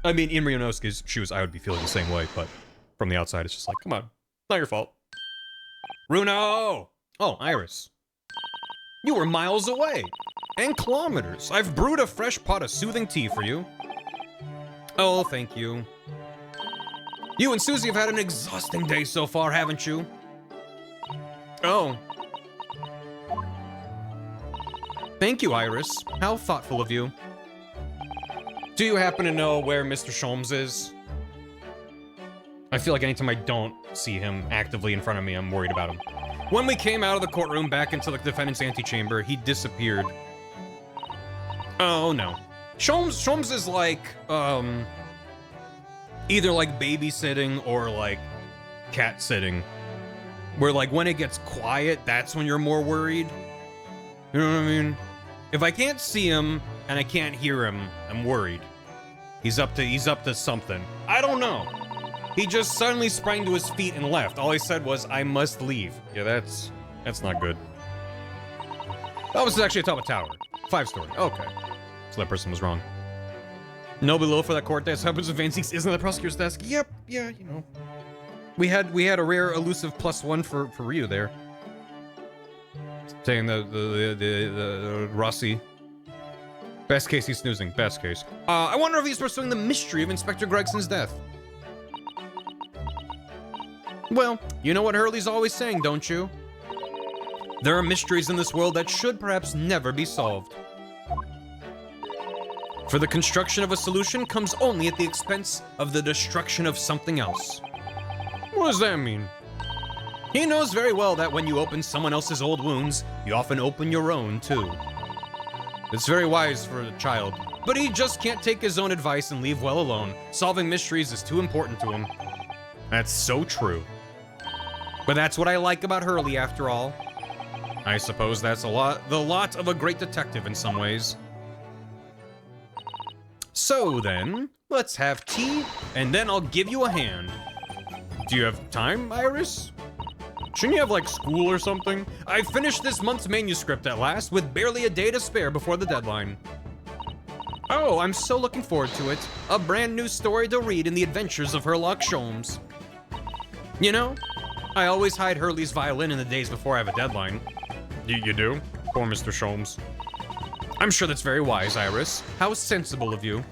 I mean, in Ryunosuke's shoes, I would be feeling the same way, but from the outside, it's just like, come on, not your fault. Runo! Oh, Iris. You were miles away. And kilometers. I've brewed a fresh pot of soothing tea for you. Oh, thank you. You and Susie have had an exhausting day so far, haven't you? Oh. Thank you, Iris. How thoughtful of you. Do you happen to know where Mr. Sholmes is? I feel like anytime I don't see him actively in front of me, I'm worried about him. When we came out of the courtroom back into the defendant's antechamber, he disappeared. Oh, no. Sholmes is like, either like babysitting or like cat sitting. Where like when it gets quiet, that's when you're more worried. You know what I mean? If I can't see him and I can't hear him, I'm worried. He's up to something. I don't know. He just suddenly sprang to his feet and left. All he said was, I must leave. Yeah, that's not good. That was actually atop a tower. 5-story. Okay. So that person was wrong. No below for that court desk. Happens with Van Zeeks isn't the prosecutor's desk. Yep, yeah, you know. We had a rare elusive +1 for Ryu there. Saying the Rossi. Best case he's snoozing. Best case. I wonder if he's pursuing the mystery of Inspector Gregson's death. Well, you know what Hurley's always saying, don't you? There are mysteries in this world that should perhaps never be solved. For the construction of a solution comes only at the expense of the destruction of something else. What does that mean? He knows very well that when you open someone else's old wounds, you often open your own too. It's very wise for a child, but he just can't take his own advice and leave well alone. Solving mysteries is too important to him. That's so true. But that's what I like about Hurley after all. I suppose that's the lot of a great detective in some ways. So then, let's have tea, and then I'll give you a hand. Do you have time, Iris? Shouldn't you have, like, school or something? I finished this month's manuscript at last, with barely a day to spare before the deadline. Oh, I'm so looking forward to it. A brand new story to read in the adventures of Sherlock Sholmes. You know, I always hide Hurley's violin in the days before I have a deadline. You do? Poor Mr. Sholmes. I'm sure that's very wise, Iris. How sensible of you.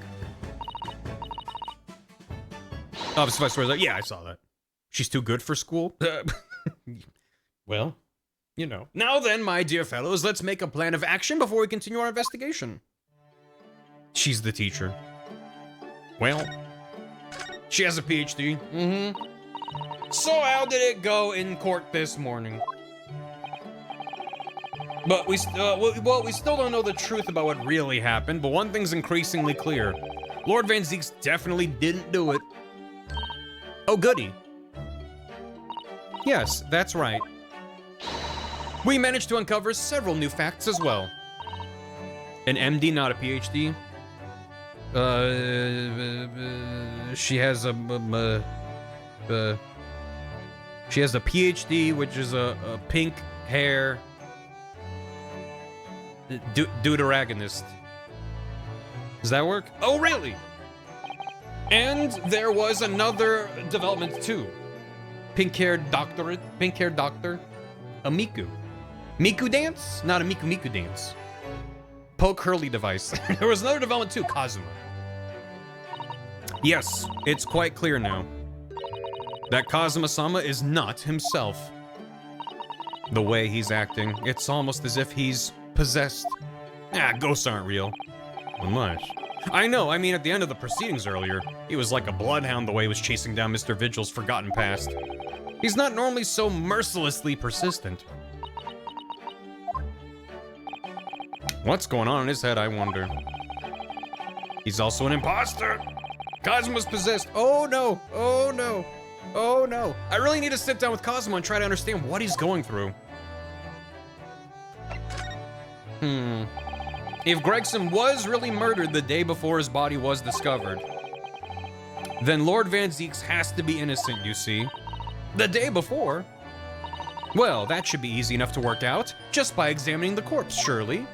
Obviously, Vice Versa. Yeah, I saw that. She's too good for school? Well, you know. Now then, my dear fellows, let's make a plan of action before we continue our investigation. She's the teacher. Well, she has a PhD. Mm-hmm. So how did it go in court this morning? But we still don't know the truth about what really happened, but one thing's increasingly clear. Lord Van Zeeks definitely didn't do it. Oh, goody. Yes, that's right. We managed to uncover several new facts as well. An MD, not a PhD. She has a PhD, which is a pink hair deuteragonist. Does that work? Oh, really? And there was another development too. Pink-haired doctor. A Miku. Miku dance? Not a Miku dance. Poke Hurley device. There was another development too, Kazuma. Yes, it's quite clear now that Kazuma-sama is not himself. The way he's acting, it's almost as if he's possessed. Ghosts aren't real. Unless. I know, I mean at the end of the proceedings earlier, he was like a bloodhound the way he was chasing down Mr. Vigil's forgotten past. He's not normally so mercilessly persistent. What's going on in his head, I wonder? He's also an imposter! Kazuma's possessed! Oh no! Oh no! Oh no! I really need to sit down with Kazuma and try to understand what he's going through. If Gregson was really murdered the day before his body was discovered, then Lord Van Zeeks has to be innocent, you see. The day before? Well, that should be easy enough to work out, just by examining the corpse, surely.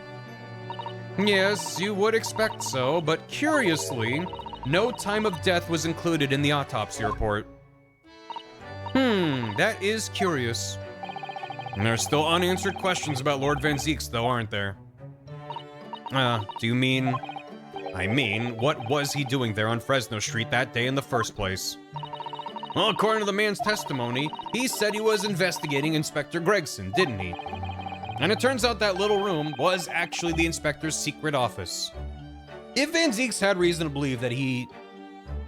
Yes, you would expect so, but curiously, no time of death was included in the autopsy report. That is curious. And there are still unanswered questions about Lord Van Zeeks, though, aren't there? Do you mean... I mean, what was he doing there on Fresno Street that day in the first place? Well, according to the man's testimony, he said he was investigating Inspector Gregson, didn't he? And it turns out that little room was actually the inspector's secret office. If Van Zeeks had reason to believe that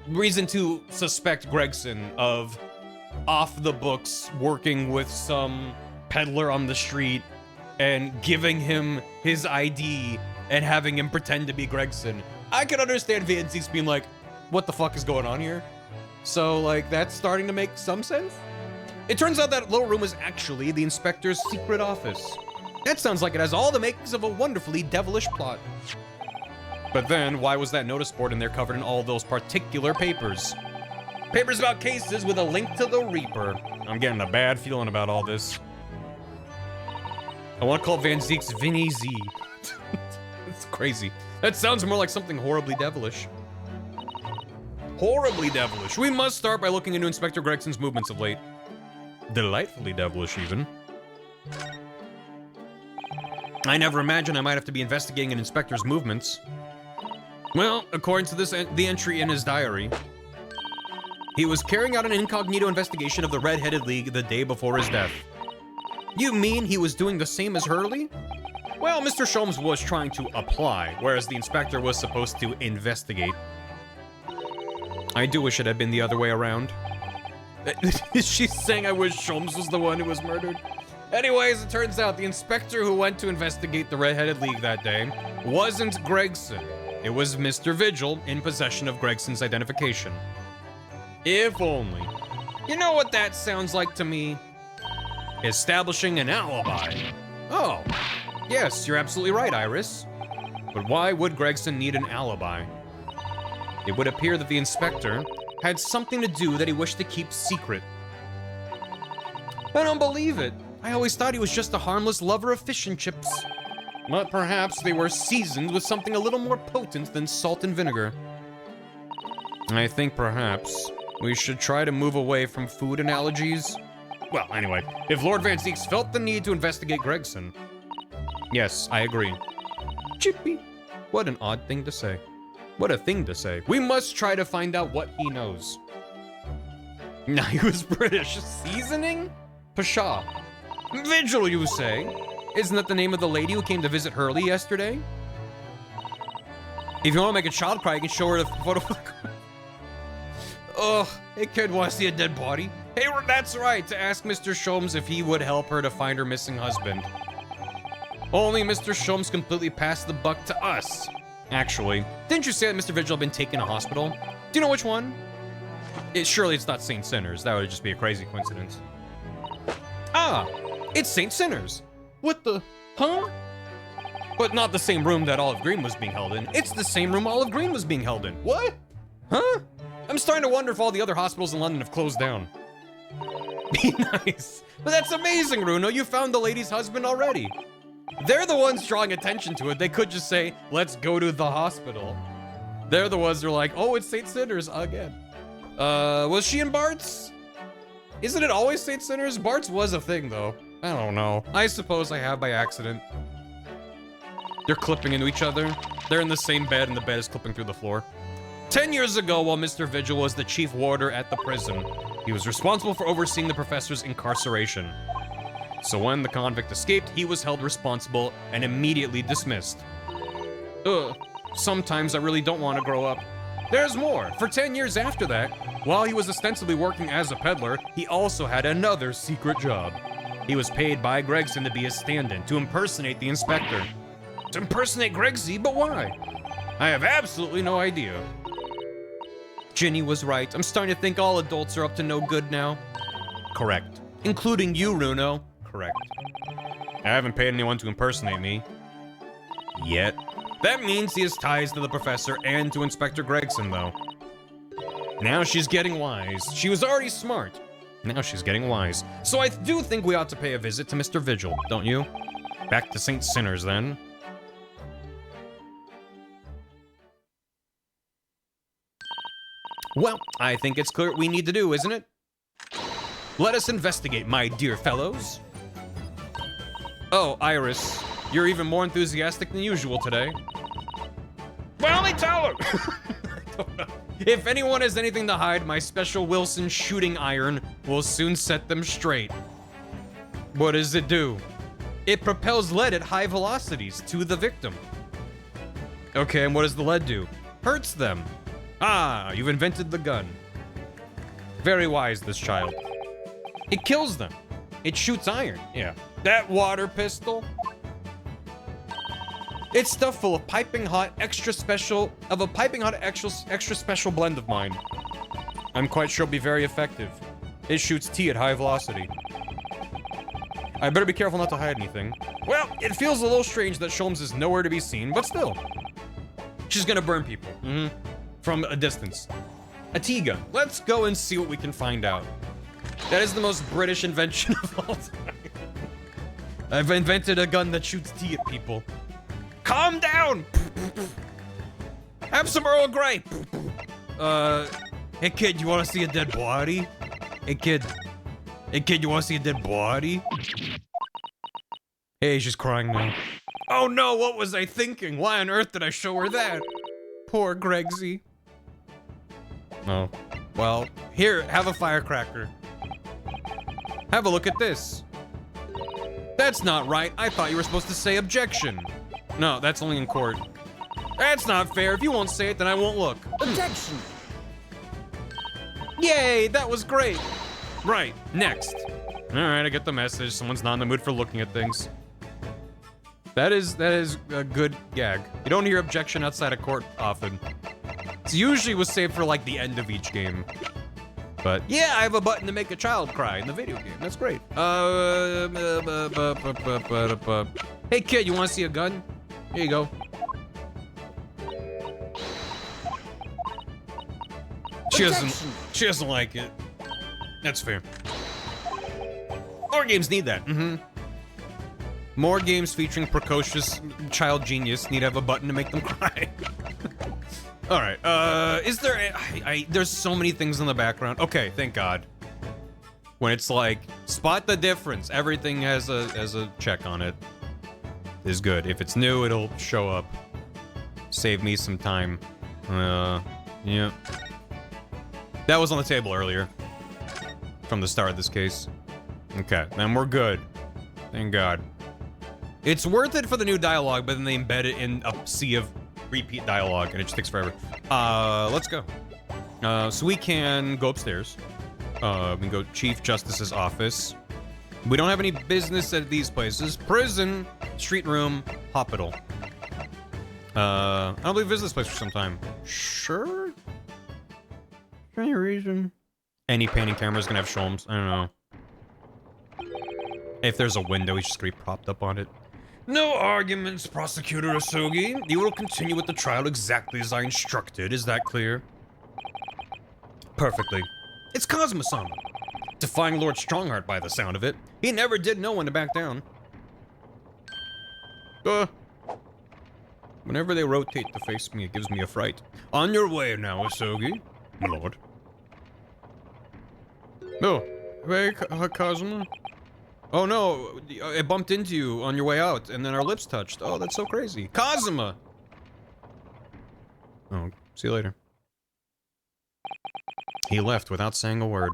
reason to suspect Gregson of off-the-books working with some peddler on the street and giving him his ID and having him pretend to be Gregson, I could understand Van Zeeks being like, what the fuck is going on here? So, like, that's starting to make some sense? It turns out that little room is actually the inspector's secret office. That sounds like it has all the makings of a wonderfully devilish plot. But then, why was that notice board in there covered in all those particular papers? Papers about cases with a link to the Reaper. I'm getting a bad feeling about all this. I want to call Van Zeeks Vinny Z. It's crazy. That sounds more like something horribly devilish. Horribly devilish. We must start by looking into Inspector Gregson's movements of late. Delightfully devilish, even. I never imagined I might have to be investigating an inspector's movements. Well, according to the entry in his diary, he was carrying out an incognito investigation of the Red-Headed League the day before his death. You mean he was doing the same as Hurley? Well, Mr. Sholmes was trying to apply, whereas the inspector was supposed to investigate. I do wish it had been the other way around. Is she saying I wish Sholmes was the one who was murdered? Anyways, it turns out the inspector who went to investigate the Red-Headed League that day wasn't Gregson. It was Mr. Vigil in possession of Gregson's identification. If only. You know what that sounds like to me? Establishing an alibi. Oh, yes, you're absolutely right, Iris. But why would Gregson need an alibi? It would appear that the inspector had something to do that he wished to keep secret. I don't believe it. I always thought he was just a harmless lover of fish and chips. But perhaps they were seasoned with something a little more potent than salt and vinegar. I think perhaps we should try to move away from food analogies. Well, anyway, if Lord Van Zieks felt the need to investigate Gregson. Yes, I agree. Chippy. What an odd thing to say. What a thing to say. We must try to find out what he knows. Now he was British. Seasoning? Pshaw. Vigil, you say? Isn't that the name of the lady who came to visit Hurley yesterday? If you want to make a child cry, you can show her the photo. Ugh, hey kid, want to see a dead body? Hey, that's right, to ask Mr. Sholmes if he would help her to find her missing husband. Only Mr. Sholmes completely passed the buck to us. Actually, didn't you say that Mr. Vigil had been taken to hospital? Do you know which one? Surely it's not St. Sinners. That would just be a crazy coincidence. Ah, it's St. Sinners. What the? Huh? But not the same room that Olive Green was being held in. It's the same room Olive Green was being held in. What? Huh? I'm starting to wonder if all the other hospitals in London have closed down. Be nice. But that's amazing, Runo. You found the lady's husband already. They're the ones drawing attention to it. They could just say, let's go to the hospital. They're the ones who are like, oh, it's St. Sinners again. Was she in Bart's? Isn't it always St. Sinners? Bart's was a thing, though. I don't know. I suppose I have by accident. They're clipping into each other. They're in the same bed, and the bed is clipping through the floor. 10 years ago, while Mr. Vigil was the chief warder at the prison, he was responsible for overseeing the professor's incarceration. So when the convict escaped, he was held responsible and immediately dismissed. Ugh, sometimes I really don't want to grow up. There's more. For 10 years after that, while he was ostensibly working as a peddler, he also had another secret job. He was paid by Gregson to be his stand-in, to impersonate the inspector. To impersonate Gregsy, but why? I have absolutely no idea. Ginny was right. I'm starting to think all adults are up to no good now. Correct. Including you, Runo. Correct. I haven't paid anyone to impersonate me. Yet. That means he has ties to the professor and to Inspector Gregson, though. Now she's getting wise. She was already smart. Now she's getting wise. So I do think we ought to pay a visit to Mr. Vigil, don't you? Back to St. Sinners, then. Well, I think it's clear what we need to do, isn't it? Let us investigate, my dear fellows. Oh, Iris, you're even more enthusiastic than usual today. Well, let me tell her! I don't know. If anyone has anything to hide, my special Wilson shooting iron will soon set them straight. What does it do? It propels lead at high velocities to the victim. Okay, and what does the lead do? Hurts them. Ah, you've invented the gun. Very wise, this child. It kills them. It shoots iron. Yeah. That water pistol? It's stuff full of piping hot, extra special blend of mine. I'm quite sure it'll be very effective. It shoots tea at high velocity. I better be careful not to hide anything. Well, it feels a little strange that Sholmes is nowhere to be seen, but still. She's gonna burn people. From a distance. A tea gun. Let's go and see what we can find out. That is the most British invention of all time. I've invented a gun that shoots tea at people. Calm down! Have some Earl Grey! Hey kid, you wanna see a dead body? Hey kid. Hey kid, you wanna see a dead body? Hey, she's crying now. Oh no, what was I thinking? Why on earth did I show her that? Poor Gregsy. Oh. Well, here, have a firecracker. Have a look at this. That's not right. I thought you were supposed to say objection. No, that's only in court. That's not fair. If you won't say it, then I won't look. Objection! Yay, that was great. Right, next. All right, I get the message. Someone's not in the mood for looking at things. That is a good gag. You don't hear objection outside of court often. It's usually was saved for like the end of each game. But yeah, I have a button to make a child cry in the video game. That's great. Hey kid, you want to see a gun? Here you go. She doesn't like it. That's fair. More games need that. More games featuring precocious child genius need to have a button to make them cry. All right. Is there? There's so many things in the background. Okay, thank God. When it's like spot the difference, everything has a check on it. Is good. If it's new, it'll show up. Save me some time. Yeah. That was on the table earlier. From the start of this case. Okay, then we're good. Thank God. It's worth it for the new dialogue, but then they embed it in a sea of repeat dialogue, and it just takes forever. Let's go. So we can go upstairs. We can go Chief Justice's office. We don't have any business at these places. Prison, street room, hospital. I don't believe visit this place for some time. Sure? For any reason? Any painting camera's gonna have Sholmes. I don't know. If there's a window, he's just gonna be propped up on it. No arguments, Prosecutor Asogi. You will continue with the trial exactly as I instructed. Is that clear? Perfectly. It's Kazuma-sama. Defying Lord Strongheart by the sound of it. He never did know when to back down. Whenever they rotate to face me, it gives me a fright. On your way now, Asogi. My lord. No. Hey, Kazuma. Oh no, it bumped into you on your way out, and then our lips touched. Oh, that's so crazy. Kazuma! Oh, see you later. He left without saying a word.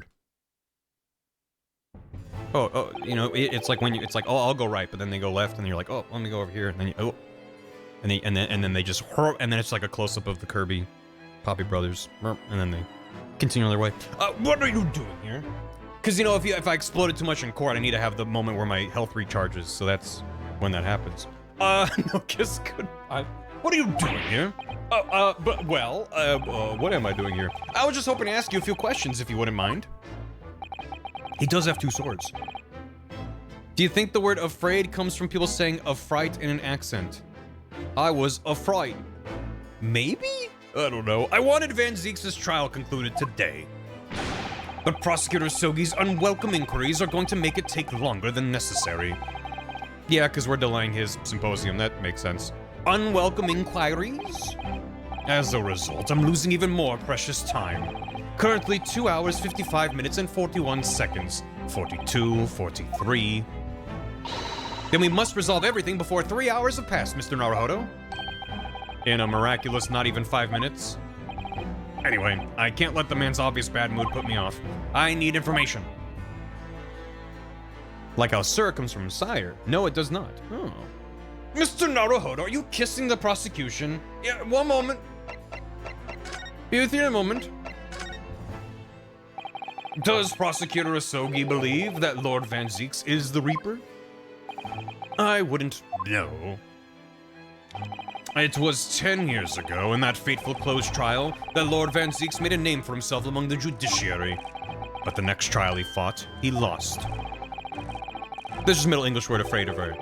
Oh, you know, it's like when you, it's like, oh, I'll go right, but then they go left, and you're like, oh, let me go over here, and then you, oh. And then they just, and then it's like a close-up of the Kirby Poppy Brothers, and then they continue on their way. What are you doing here? Because, you know, if I exploded too much in court, I need to have the moment where my health recharges, so that's when that happens. No kiss goodbye. What are you doing here? What am I doing here? I was just hoping to ask you a few questions, if you wouldn't mind. He does have two swords. Do you think the word afraid comes from people saying affright in an accent? I was affright. Maybe? I don't know. I wanted Van Zeeks' trial concluded today. But Prosecutor Sogi's unwelcome inquiries are going to make it take longer than necessary. Yeah, because we're delaying his symposium. That makes sense. Unwelcome inquiries? As a result, I'm losing even more precious time. Currently 2 hours, 55 minutes, and 41 seconds. 42, 43. Then we must resolve everything before 3 hours have passed, Mr. Naruhodo. In a miraculous not even 5 minutes. Anyway, I can't let the man's obvious bad mood put me off. I need information. Like how sir comes from sire. No, it does not. Oh. Mr. Naruhodo, are you kissing the prosecution? Yeah, one moment. Be with you in a moment. Does Prosecutor Asogi believe that Lord Van Zeeks is the Reaper? I wouldn't know. It was 10 years ago, in that fateful closed trial, that Lord Van Zeeks made a name for himself among the judiciary. But the next trial he fought, he lost. This is Middle English word afraid of her.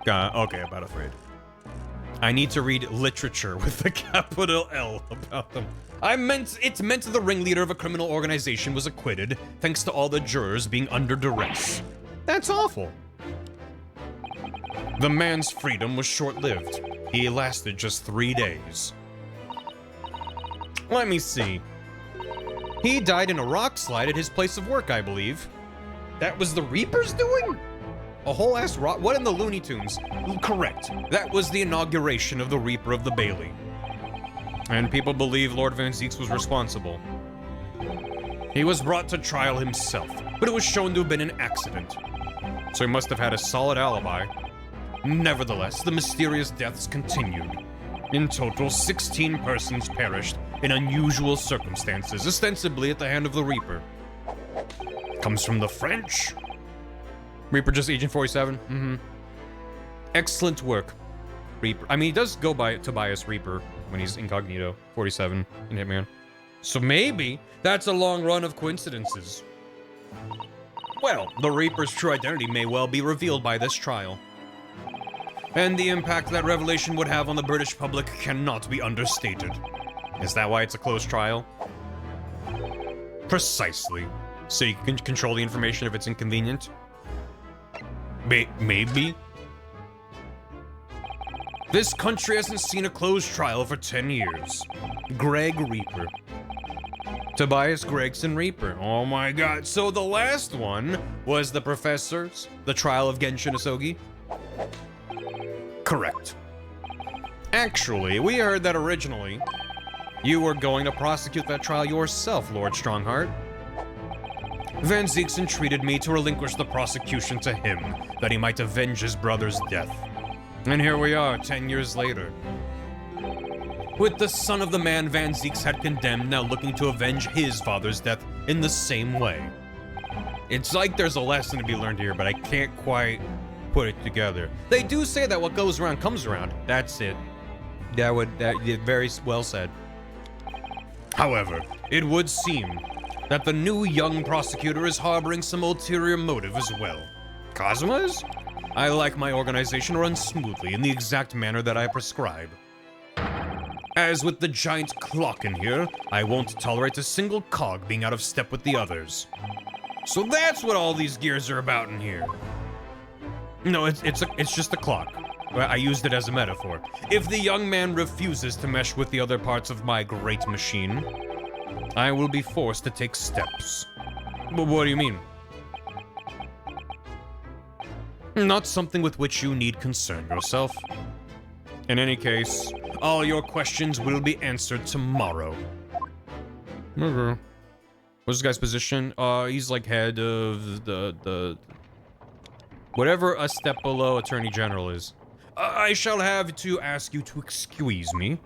Okay, about afraid. I need to read literature with a capital L about them. It meant the ringleader of a criminal organization was acquitted, thanks to all the jurors being under duress. That's awful. The man's freedom was short-lived. He lasted just 3 days. Let me see. He died in a rock slide at his place of work, I believe. That was the Reaper's doing? A whole ass rock? What in the Looney Tunes? Correct. That was the inauguration of the Reaper of the Bailey. And people believe Lord Van Zieks was responsible. He was brought to trial himself, but it was shown to have been an accident. So he must have had a solid alibi. Nevertheless, the mysterious deaths continued. In total, 16 persons perished in unusual circumstances, ostensibly at the hand of the Reaper. Comes from the French. Reaper just Agent 47? Mm-hmm. Excellent work, Reaper. I mean, he does go by Tobias Reaper when he's incognito, 47 in Hitman. So maybe that's a long run of coincidences. Well, the Reaper's true identity may well be revealed by this trial. And the impact that revelation would have on the British public cannot be understated. Is that why it's a closed trial? Precisely. So you can control the information if it's inconvenient? Maybe? This country hasn't seen a closed trial for 10 years. Greg Reaper. Tobias Gregson Reaper. Oh my god. So the last one was the Professors, the trial of Genshin Asogi? Correct. Actually, we heard that originally you were going to prosecute that trial yourself, Lord Strongheart. Van Zieks entreated me to relinquish the prosecution to him, that he might avenge his brother's death. And here we are, 10 years later. With the son of the man Van Zieks had condemned now looking to avenge his father's death in the same way. It's like there's a lesson to be learned here, but I can't quite put it together. They do say that what goes around comes around. That's it. That very well said. However, it would seem that the new young prosecutor is harboring some ulterior motive as well. Kazuma is? I like my organization run smoothly in the exact manner that I prescribe. As with the giant clock in here, I won't tolerate a single cog being out of step with the others. So that's what all these gears are about in here. No, it's just a clock. I used it as a metaphor. If the young man refuses to mesh with the other parts of my great machine, I will be forced to take steps. But what do you mean? Not something with which you need concern yourself. In any case, all your questions will be answered tomorrow. Okay. What's this guy's position? He's like head of the whatever a step below Attorney General is. I shall have to ask you to excuse me.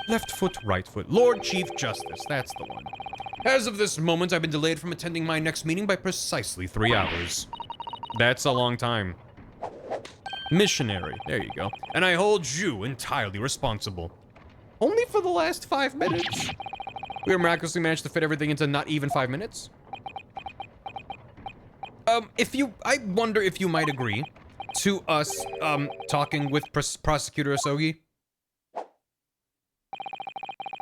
Left foot, right foot. Lord Chief Justice, that's the one. As of this moment, I've been delayed from attending my next meeting by precisely 3 hours. That's a long time. Missionary, there you go. And I hold you entirely responsible. Only for the last 5 minutes? We miraculously managed to fit everything into not even 5 minutes? I wonder if you might agree to us, talking with Prosecutor Asogi?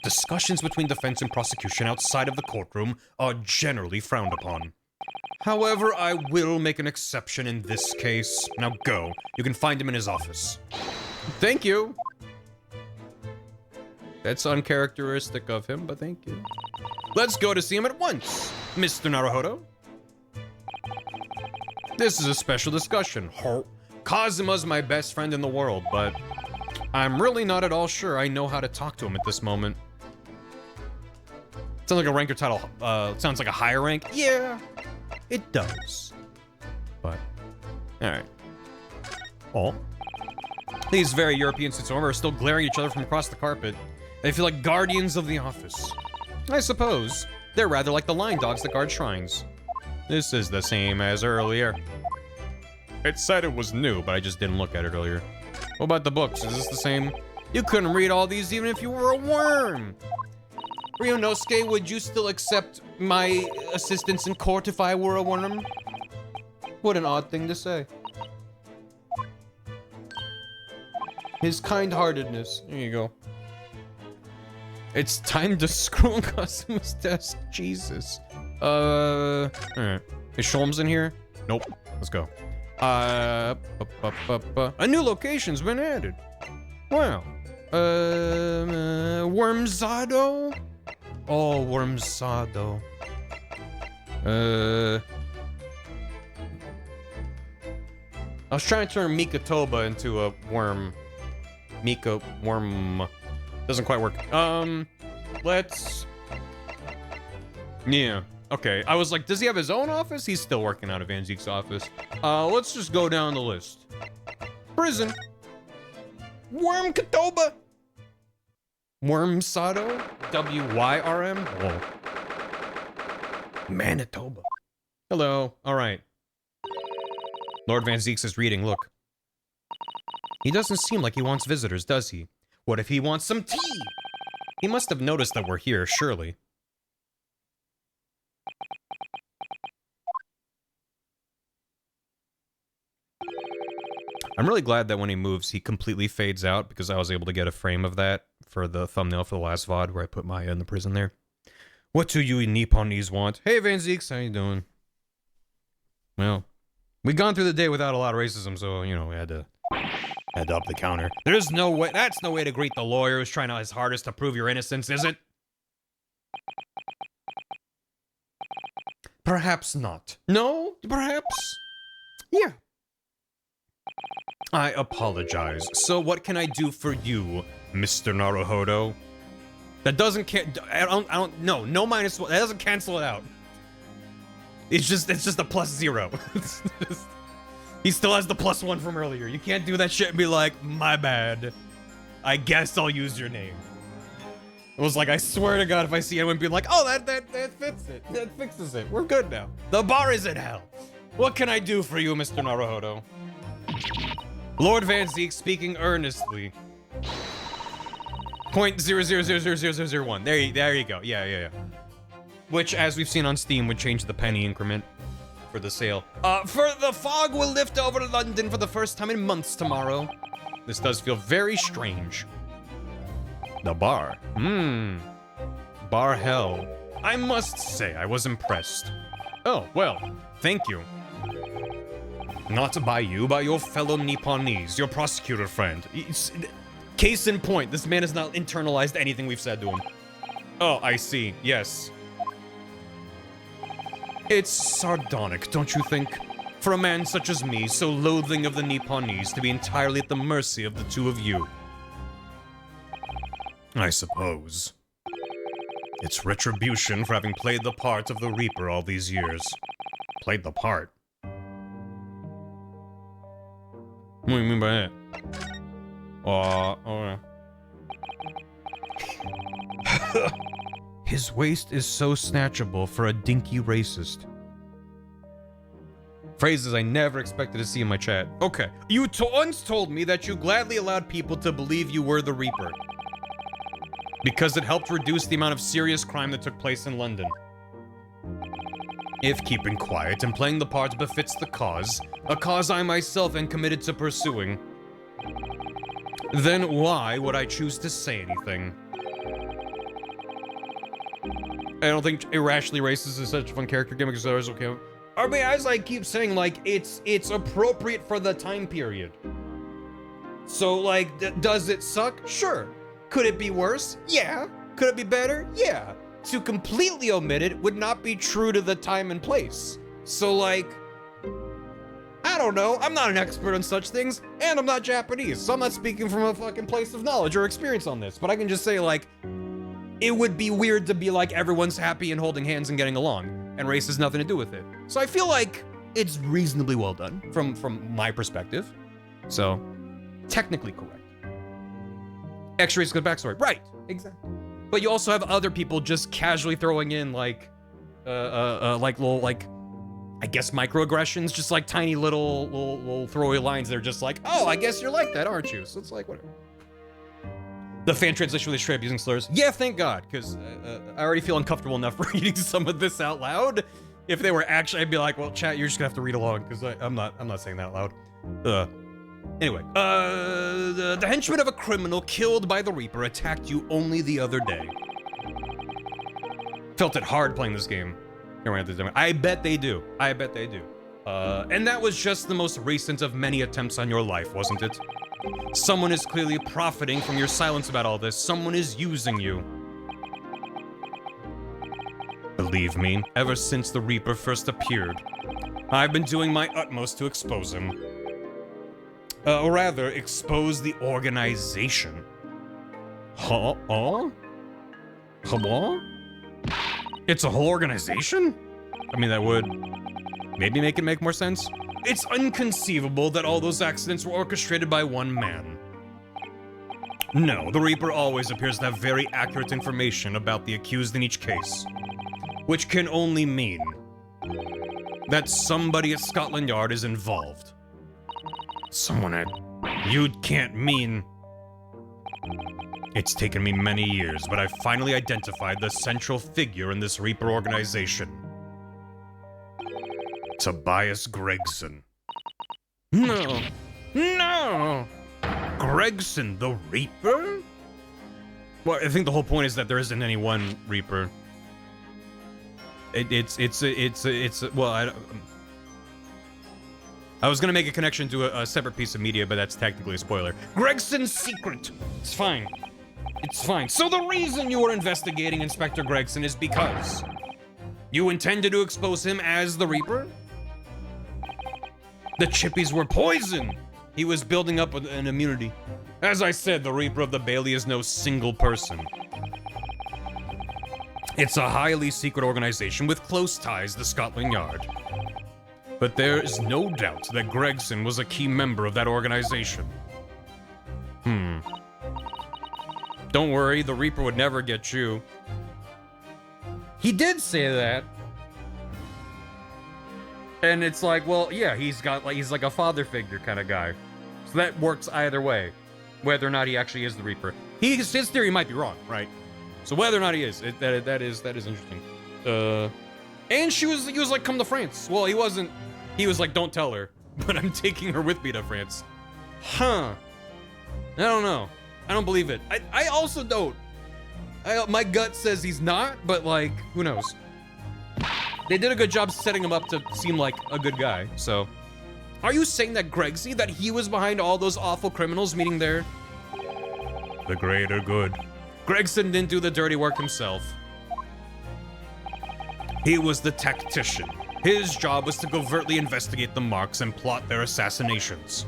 Discussions between defense and prosecution outside of the courtroom are generally frowned upon. However, I will make an exception in this case. Now go. You can find him in his office. Thank you. That's uncharacteristic of him, but thank you. Let's go to see him at once, Mr. Naruhodo. This is a special discussion. Kazuma's my best friend in the world, but I'm really not at all sure I know how to talk to him at this moment. Sounds like a rank or title. Sounds like a higher rank. Yeah, it does. But, all right. Oh. These very European suits are still glaring at each other from across the carpet. They feel like guardians of the office. I suppose. They're rather like the line dogs that guard shrines. This is the same as earlier. It said it was new, but I just didn't look at it earlier. What about the books? Is this the same? You couldn't read all these even if you were a worm. Ryunosuke, would you still accept my assistance in court if I were a worm? What an odd thing to say. His kind-heartedness. There you go. It's time to screw on Kazuma's desk. Jesus. Alright. Is Sholmes in here? Nope. Let's go. A new location's been added. Wow. Wormzado? Oh, Wormsado. I was trying to turn Mikatoba into a worm. Worm. Doesn't quite work. Let's... Yeah. Okay. I was like, does he have his own office? He's still working out of Van Zeke's office. Let's just go down the list. Prison. Wormkatoba. Wormsado. W-Y-R-M. Whoa. Manitoba. Hello. All right. Lord Van Zeeks is reading. Look. He doesn't seem like he wants visitors, does he? What if he wants some tea? He must have noticed that we're here, surely. I'm really glad that when he moves, he completely fades out, because I was able to get a frame of that for the thumbnail for the last VOD, where I put Maya in the prison there. What do you Nipponese want? Hey, Van Zeeks, how you doing? Well, we've gone through the day without a lot of racism, so, you know, we had to up the counter. There's no way, that's no way to greet the lawyer who's trying his hardest to prove your innocence, is it? Perhaps not. No? Perhaps? Yeah. I apologize. So what can I do for you, Mr. Naruhodo? That doesn't no minus one. That doesn't cancel it out. It's just a +0. It's just, he still has the +1 from earlier. You can't do that shit and be like, my bad. I guess I'll use your name. It was like, I swear to God, if I see anyone be like, oh, that fits it. That fixes it. We're good now. The bar is in hell. What can I do for you, Mr. Naruhodo? Lord Van Zeek speaking earnestly. 0.00000001. There you go. Yeah. Which, as we've seen on Steam, would change the penny increment for the sale. For the fog will lift over London for the first time in months tomorrow. This does feel very strange. The bar. Bar hell. I must say, I was impressed. Oh, well, thank you. Not by you, by your fellow Nipponese, your prosecutor friend. Case in point, this man has not internalized anything we've said to him. Oh, I see, yes. It's sardonic, don't you think? For a man such as me, so loathing of the Nipponese, to be entirely at the mercy of the two of you. I suppose. It's retribution for having played the part of the Reaper all these years. Played the part? What do you mean by that? Alright. His waist is so snatchable for a dinky racist. Phrases I never expected to see in my chat. Okay. You once told me that you gladly allowed people to believe you were the Reaper. Because it helped reduce the amount of serious crime that took place in London. If keeping quiet and playing the part befits the cause, a cause I myself am committed to pursuing, then why would I choose to say anything? I don't think irrationally racist is such a fun character gimmick as others. Okay. I mean, as I keep saying, like, it's appropriate for the time period. So, like, does it suck? Sure. Could it be worse? Yeah. Could it be better? Yeah. To completely omit it would not be true to the time and place. So, like, I don't know. I'm not an expert on such things, and I'm not Japanese, so I'm not speaking from a fucking place of knowledge or experience on this. But I can just say, like, it would be weird to be like, everyone's happy and holding hands and getting along, and race has nothing to do with it. So I feel like it's reasonably well done from my perspective. So, technically correct. X-rays good backstory. Right, exactly. But you also have other people just casually throwing in like little, like, I guess microaggressions, just like tiny little throwaway lines. They're just like, oh, I guess you're like that, aren't you? So it's like, whatever. The fan translation really straight up using slurs. Yeah, thank God, because I already feel uncomfortable enough reading some of this out loud. If they were actually, I'd be like, well, chat, you're just gonna have to read along, because I'm not saying that out loud. Anyway, the henchman of a criminal killed by the Reaper attacked you only the other day. Felt it hard playing this game. I bet they do. I bet they do. And that was just the most recent of many attempts on your life, wasn't it? Someone is clearly profiting from your silence about all this. Someone is using you. Believe me, ever since the Reaper first appeared, I've been doing my utmost to expose him. Or rather, expose the organization. Huh? Huh? It's a whole organization? I mean, that would maybe make it make more sense. It's inconceivable that all those accidents were orchestrated by one man. No, the Reaper always appears to have very accurate information about the accused in each case. Which can only mean that somebody at Scotland Yard is involved. Someone at... You can't mean... It's taken me many years, but I've finally identified the central figure in this Reaper organization. Tobias Gregson. No. No! Gregson, the Reaper? Well, I think the whole point is that there isn't any one Reaper. Well, I was gonna make a connection to a separate piece of media, but that's technically a spoiler. Gregson's secret! It's fine. It's fine. So the reason you were investigating Inspector Gregson is because you intended to expose him as the Reaper? The chippies were poison! He was building up an immunity. As I said, the Reaper of the Bailey is no single person. It's a highly secret organization with close ties to Scotland Yard. But there is no doubt that Gregson was a key member of that organization. Don't worry, the Reaper would never get you. He did say that. And it's like, well, yeah, he's like a father figure kind of guy. So that works either way, whether or not he actually is the Reaper. His theory might be wrong, right? So whether or not he is, that is interesting. And he was like, come to France. Well, he wasn't. He was like, don't tell her, but I'm taking her with me to France. Huh? I don't know. I don't believe it. I also don't. My gut says he's not, but like, who knows? They did a good job setting him up to seem like a good guy. So, are you saying that Gregsy, that he was behind all those awful criminals meeting there? The greater good. Gregson didn't do the dirty work himself. He was the tactician. His job was to covertly investigate the marks and plot their assassinations.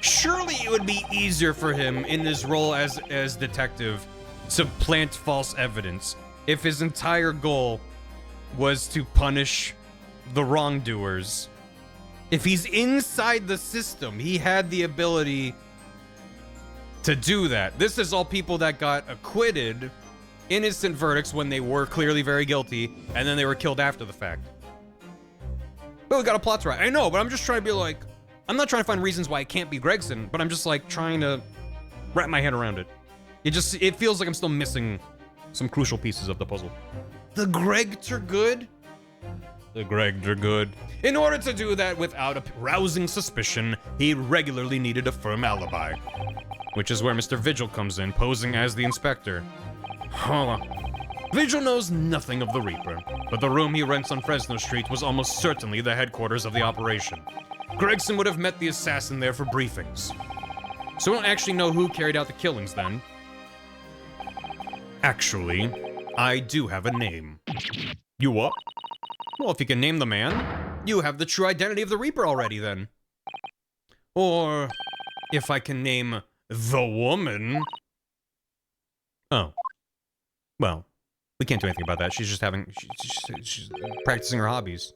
Surely it would be easier for him in his role as detective to plant false evidence if his entire goal was to punish the wrongdoers. If he's inside the system, he had the ability to do that. This is all people that got acquitted, innocent verdicts when they were clearly very guilty, and then they were killed after the fact. But we got a plot to write. I know, but I'm just trying to be like, I'm not trying to find reasons why it can't be Gregson, but I'm just like trying to wrap my head around it. It feels like I'm still missing some crucial pieces of the puzzle. The Gregs are good? The Gregs are good. In order to do that without arousing suspicion, he regularly needed a firm alibi. Which is where Mr. Vigil comes in, posing as the inspector. Huh. Vigil knows nothing of the Reaper, but the room he rents on Fresno Street was almost certainly the headquarters of the operation. Gregson would have met the assassin there for briefings. So we don't actually know who carried out the killings then. Actually, I do have a name. You what? Well, if you can name the man, you have the true identity of the Reaper already then. Or, if I can name the woman... Oh. Well, we can't do anything about that. She's just having... She's practicing her hobbies.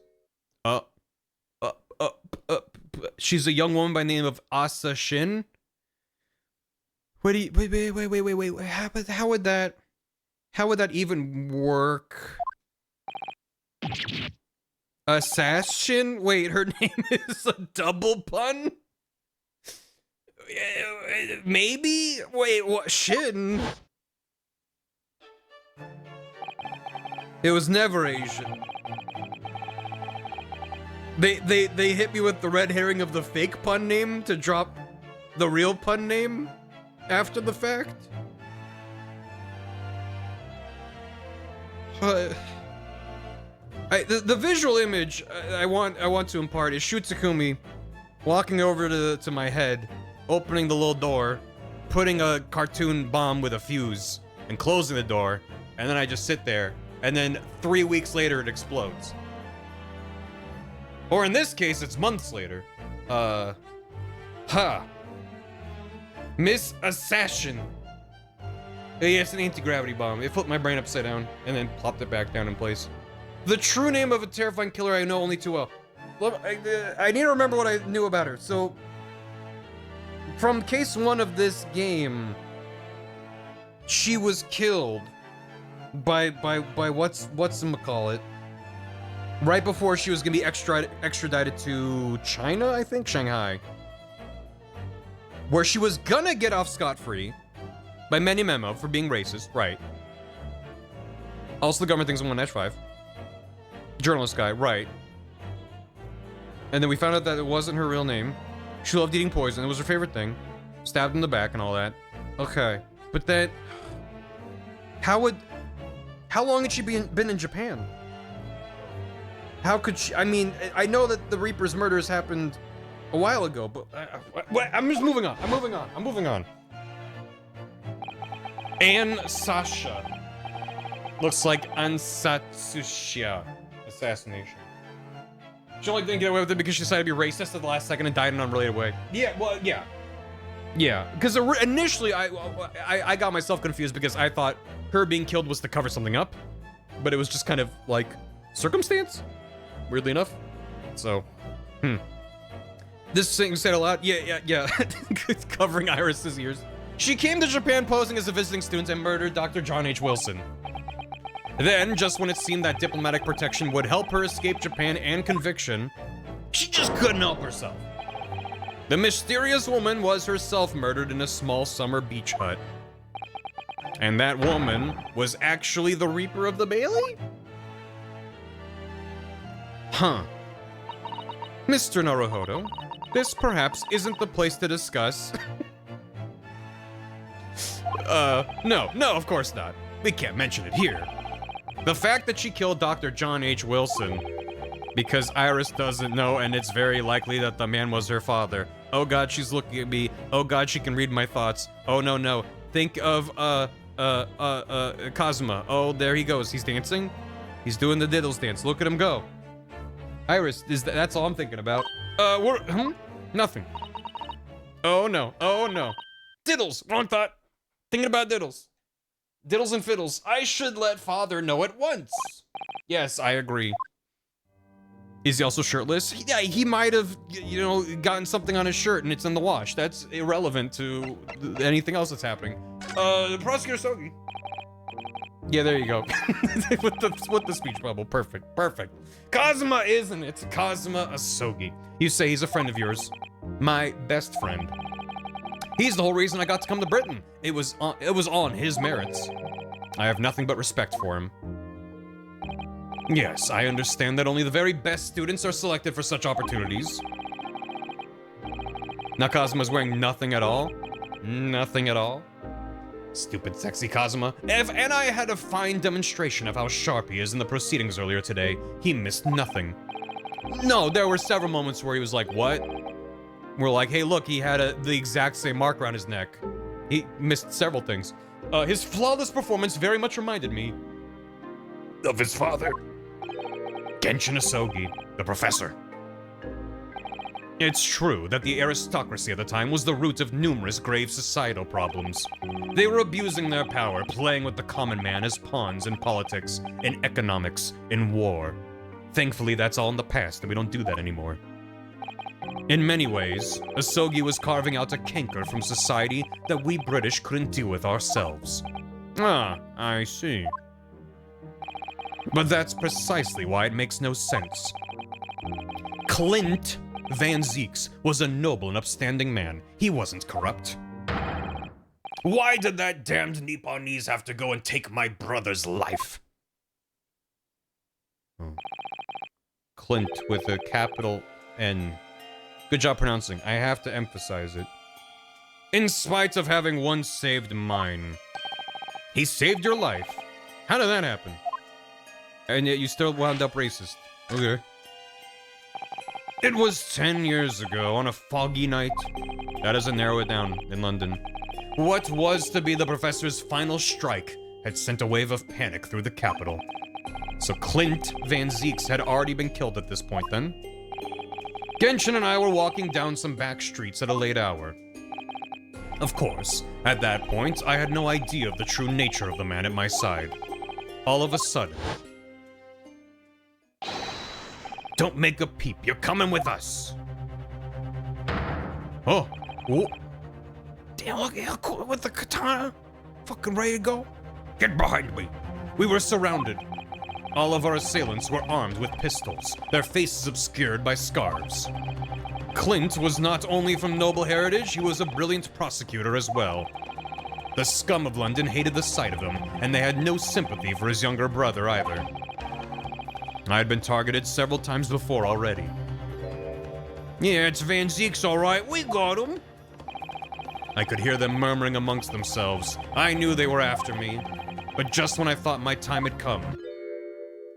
She's a young woman by the name of Asa Shin. Wait. How would that even work? Assassin? Wait, her name is a double pun? Maybe? Wait, what? Shin? It was never Asian. They hit me with the red herring of the fake pun name to drop the real pun name after the fact. The visual image I want to impart is Shutsukumi walking over to my head, opening the little door, putting a cartoon bomb with a fuse, and closing the door, and then I just sit there, and then 3 weeks later it explodes. Or in this case, it's months later. Miss Assassin. Yeah, it's an anti-gravity bomb. It flipped my brain upside down and then plopped it back down in place. The true name of a terrifying killer I know only too well. Look, I need to remember what I knew about her. So, from case 1 of this game, she was killed by whatchamacallit, right before she was gonna be extradited to China, I think, Shanghai, where she was gonna get off scot-free by Many Memo for being racist, right? Also, the government thinks I'm on H5. Journalist guy, right? And then we found out that it wasn't her real name. She loved eating poison. It was her favorite thing. Stabbed in the back and all that. Okay, but then how long had she been in Japan? How could she? I mean, I know that the Reaper's murders happened a while ago, but I'm just moving on. I'm moving on. Anne Sasha. Looks like Ansatsushia assassination. She only didn't get away with it because she decided to be racist at the last second and died in an unrelated way. Yeah, well, yeah. Yeah, because initially I got myself confused because I thought her being killed was to cover something up, but it was just kind of like circumstance, weirdly enough. So, This thing said a lot. Yeah. Covering Iris's ears. She came to Japan posing as a visiting student and murdered Dr. John H. Wilson. Then, just when it seemed that diplomatic protection would help her escape Japan and conviction, she just couldn't help herself. The mysterious woman was herself murdered in a small summer beach hut. And that woman was actually the Reaper of the Bailey? Huh. Mr. Naruhodo, this perhaps isn't the place to discuss. No, of course not. We can't mention it here. The fact that she killed Dr. John H. Wilson because Iris doesn't know, and it's very likely that the man was her father. Oh god, she's looking at me. Oh god, she can read my thoughts. Oh no. Think of, Kazuma. Oh, there he goes. He's dancing. He's doing the diddles dance. Look at him go. Iris, that's all I'm thinking about. Nothing. Oh no. Diddles, wrong thought. Thinking about diddles. Diddles and fiddles. I should let father know at once. Yes, I agree. Is he also shirtless? Yeah, he might have, gotten something on his shirt and it's in the wash. That's irrelevant to anything else that's happening. Prosecutor Sogi. Yeah, there you go. with the speech bubble. Perfect. Kazuma, isn't it? Kazuma Asogi. You say he's a friend of yours. My best friend. He's the whole reason I got to come to Britain. It was on his merits. I have nothing but respect for him. Yes, I understand that only the very best students are selected for such opportunities. Now Kazuma's wearing nothing at all? Nothing at all? Stupid sexy Kazuma. And I had a fine demonstration of how sharp he is in the proceedings earlier today. He missed nothing. No, there were several moments where he was like, what? We're like, hey, look, he had the exact same mark around his neck. He missed several things. His flawless performance very much reminded me of his father, Genshin Asogi, the professor. It's true that the aristocracy at the time was the root of numerous grave societal problems. They were abusing their power, playing with the common man as pawns in politics, in economics, in war. Thankfully, that's all in the past, and we don't do that anymore. In many ways, Asogi was carving out a canker from society that we British couldn't deal with ourselves. Ah, I see. But that's precisely why it makes no sense. Clint Van Zeeks was a noble and upstanding man. He wasn't corrupt. Why did that damned Nipponese have to go and take my brother's life? Oh. Clint with a capital N. Good job pronouncing. I have to emphasize it. In spite of having once saved mine. He saved your life. How did that happen? And yet you still wound up racist. Okay. It was 10 years ago on a foggy night. That doesn't narrow it down in London. What was to be the professor's final strike had sent a wave of panic through the capital. So Clint Van Zeeks had already been killed at this point then. Genshin and I were walking down some back streets at a late hour. Of course, at that point, I had no idea of the true nature of the man at my side. All of a sudden... Don't make a peep, you're coming with us! Oh, damn, look how cool with the katana. Fucking ready to go. Get behind me. We were surrounded. All of our assailants were armed with pistols, their faces obscured by scarves. Clint was not only from noble heritage, he was a brilliant prosecutor as well. The scum of London hated the sight of him, and they had no sympathy for his younger brother either. I had been targeted several times before already. Yeah, it's Van Zeeks, all right. We got him. I could hear them murmuring amongst themselves. I knew they were after me. But just when I thought my time had come,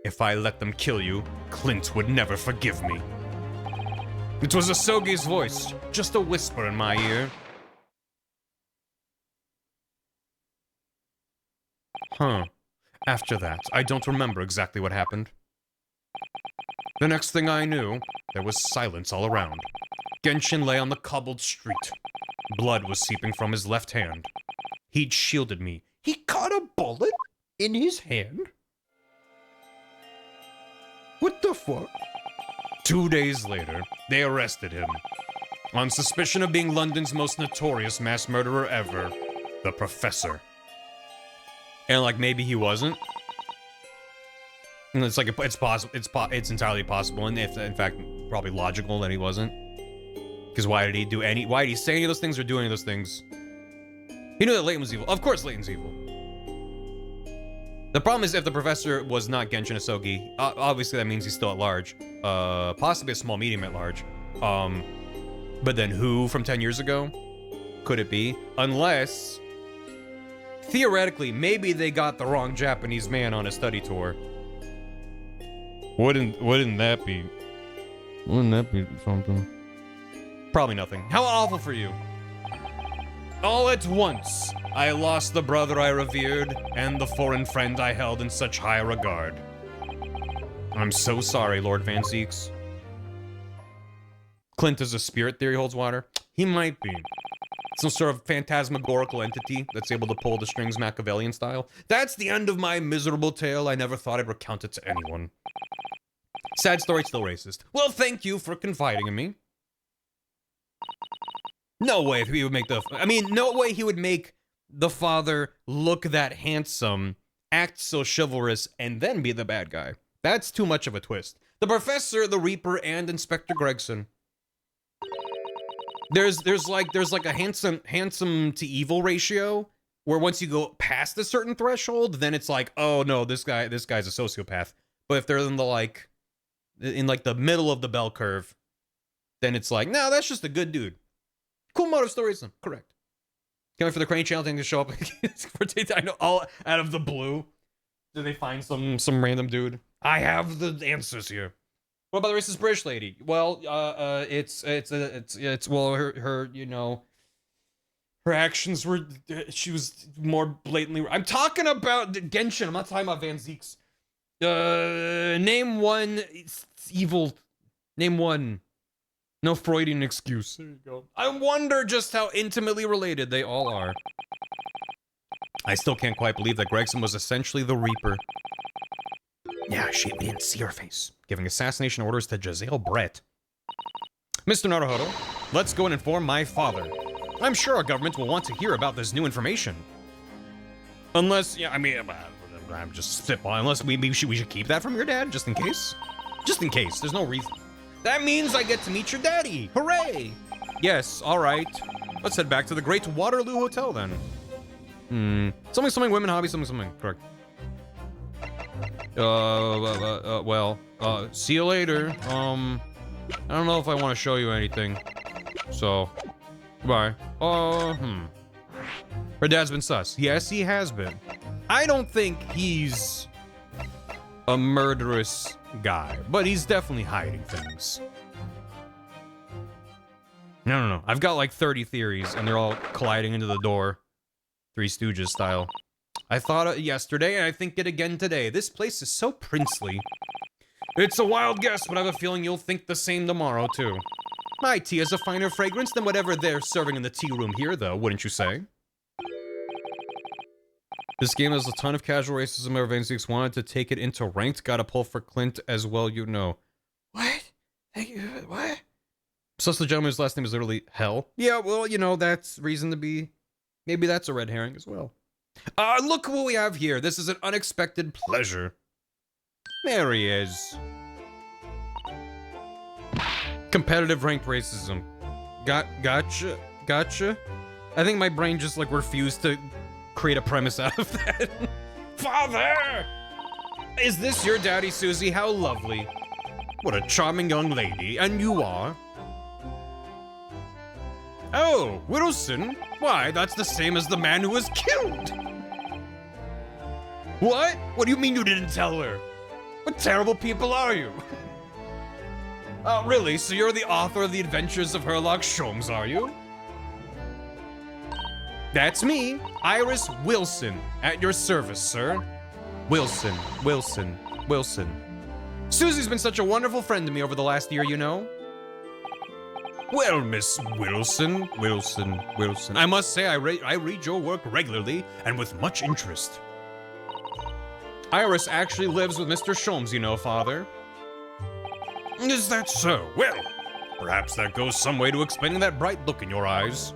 if I let them kill you, Clint would never forgive me. It was Asogi's voice, just a whisper in my ear. Huh. After that, I don't remember exactly what happened. The next thing I knew, there was silence all around. Genshin lay on the cobbled street. Blood was seeping from his left hand. He'd shielded me. He caught a bullet in his hand? What the fuck? 2 days later, they arrested him. On suspicion of being London's most notorious mass murderer ever, the Professor. And like, maybe he wasn't. And it's like, it's possible, it's entirely possible, and if, in fact, probably logical that he wasn't. Because why did he say any of those things or do any of those things? He knew that Layton was evil. Of course Layton's evil. The problem is if the Professor was not Genshin Asogi, obviously that means he's still at large. Possibly a small medium at large. But then who from 10 years ago could it be? Unless, theoretically, maybe they got the wrong Japanese man on a study tour. Wouldn't that be? Wouldn't that be something? Probably nothing. How awful for you. All at once, I lost the brother I revered and the foreign friend I held in such high regard. I'm so sorry, Lord Van Zeeks. Clint is a spirit theory holds water. He might be. Some sort of phantasmagorical entity that's able to pull the strings Machiavellian style. That's the end of my miserable tale. I never thought I'd recount it to anyone. Sad story, still racist. Well, thank you for confiding in me. No way he would make no way he would make the father look that handsome, act so chivalrous, and then be the bad guy. That's too much of a twist. The Professor, the Reaper, and Inspector Gregson. There's like a handsome to evil ratio, where once you go past a certain threshold, then it's like, oh no, this guy's a sociopath. But if they're in the middle of the bell curve, then it's like, no, that's just a good dude. Cool motive stories, correct. Can't wait for the Crane Channel thing to show up. I know, all out of the blue. Do they find some random dude? I have the answers here. What about the racist British lady? Well, well, her you know, her actions were, she was more blatantly. I'm talking about Genshin. I'm not talking about Van Zeeks. Name one evil. Name one. No Freudian excuse. There you go. I wonder just how intimately related they all are. I still can't quite believe that Gregson was essentially the Reaper. Yeah, we didn't see her face. Giving assassination orders to Giselle Brett. Mr. Naruhodo, let's go and inform my father. I'm sure our government will want to hear about this new information. Unless, yeah, I mean, I'm just spitballing. Unless we should keep that from your dad, just in case? Just in case, there's no reason. That means I get to meet your daddy! Hooray! Yes, alright. Let's head back to the Great Waterloo Hotel then. Something, women, hobby, something, correct. See you later. I don't know if I want to show you anything. So, goodbye. Her dad's been sus. Yes, he has been. I don't think he's a murderous guy, but he's definitely hiding things. No. I've got like 30 theories, and they're all colliding into the door. Three Stooges style. I thought it yesterday, and I think it again today. This place is so princely. It's a wild guess, but I have a feeling you'll think the same tomorrow, too. My tea has a finer fragrance than whatever they're serving in the tea room here, though, wouldn't you say? This game has a ton of casual racism. Van Zeeks wanted to take it into ranked. Gotta pull for Clint as well, you know. What? What? Plus, the gentleman's last name is literally Hell. Yeah, well, you know, that's reason to be... Maybe that's a red herring as well. Look what we have here. This is an unexpected pleasure. There he is. Competitive ranked racism. Gotcha. I think my brain just, like, refused to create a premise out of that. Father! Is this your daddy, Susie? How lovely. What a charming young lady. And you are? Oh, Wilson? Why, that's the same as the man who was killed. What? What do you mean you didn't tell her? What terrible people are you? Oh, really? So you're the author of The Adventures of Herlock Sholmes, are you? That's me, Iris Wilson, at your service, sir. Wilson. Susie's been such a wonderful friend to me over the last year, you know. Well, Miss Wilson. I must say, I read your work regularly and with much interest. Iris actually lives with Mr. Sholmes, you know, Father. Is that so? Well, perhaps that goes some way to explaining that bright look in your eyes.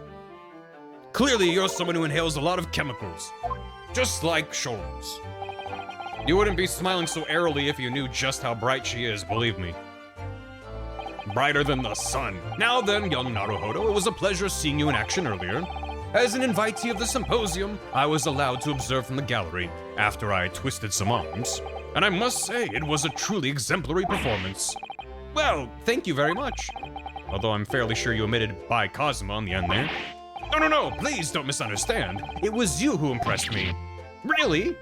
Clearly, you're someone who inhales a lot of chemicals, just like Sholmes. You wouldn't be smiling so airily if you knew just how bright she is, believe me. Brighter than the sun. Now then, young Naruhodo, it was a pleasure seeing you in action earlier. As an invitee of the symposium, I was allowed to observe from the gallery after I twisted some arms, and I must say it was a truly exemplary performance. Well, thank you very much. Although I'm fairly sure you omitted by Cosmo on the end there. No, please don't misunderstand. It was you who impressed me. Really?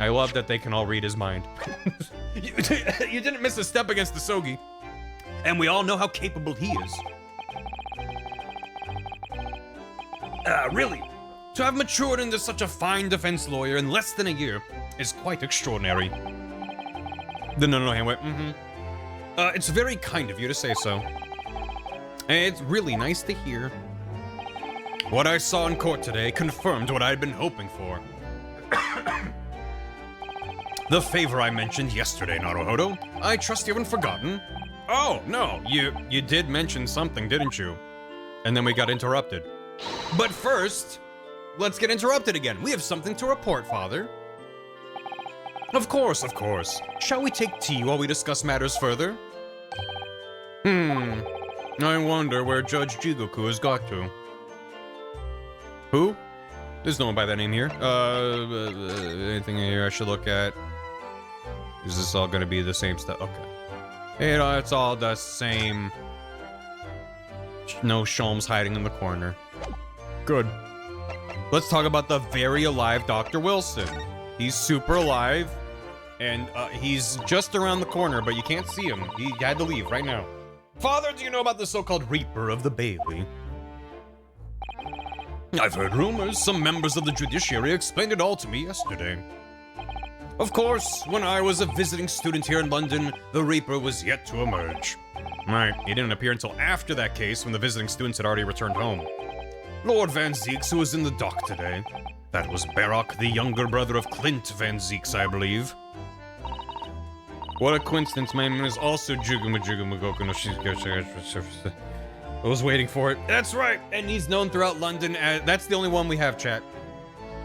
I love that they can all read his mind. You didn't miss a step against the Sogi. And we all know how capable he is. Really? To have matured into such a fine defense lawyer in less than a year is quite extraordinary. No, wait, it's very kind of you to say so. And it's really nice to hear. What I saw in court today confirmed what I had been hoping for. The favor I mentioned yesterday, Naruhodo. I trust you haven't forgotten. Oh, no, you did mention something, didn't you? And then we got interrupted. But first, let's get interrupted again. We have something to report, Father. Of course. Shall we take tea while we discuss matters further? I wonder where Judge Jigoku has got to. Who? There's no one by that name here. Anything here I should look at? Is this all gonna be the same stuff? Okay. You know, it's all the same. No Sholmes hiding in the corner. Good. Let's talk about the very alive Dr. Wilson. He's super alive, and he's just around the corner, but you can't see him. He had to leave right now. Father, do you know about the so-called Reaper of the Bailey? I've heard rumors. Some members of the judiciary explained it all to me yesterday. Of course, when I was a visiting student here in London, the Reaper was yet to emerge. Right, he didn't appear until after that case when the visiting students had already returned home. Lord Van Zeeks, who was in the dock today. That was Barrock, the younger brother of Clint Van Zeeks, I believe. What a coincidence, my name is also Jugumagugumagoko no Shizgo. I was waiting for it. That's right, and he's known throughout London as... That's the only one we have, chat.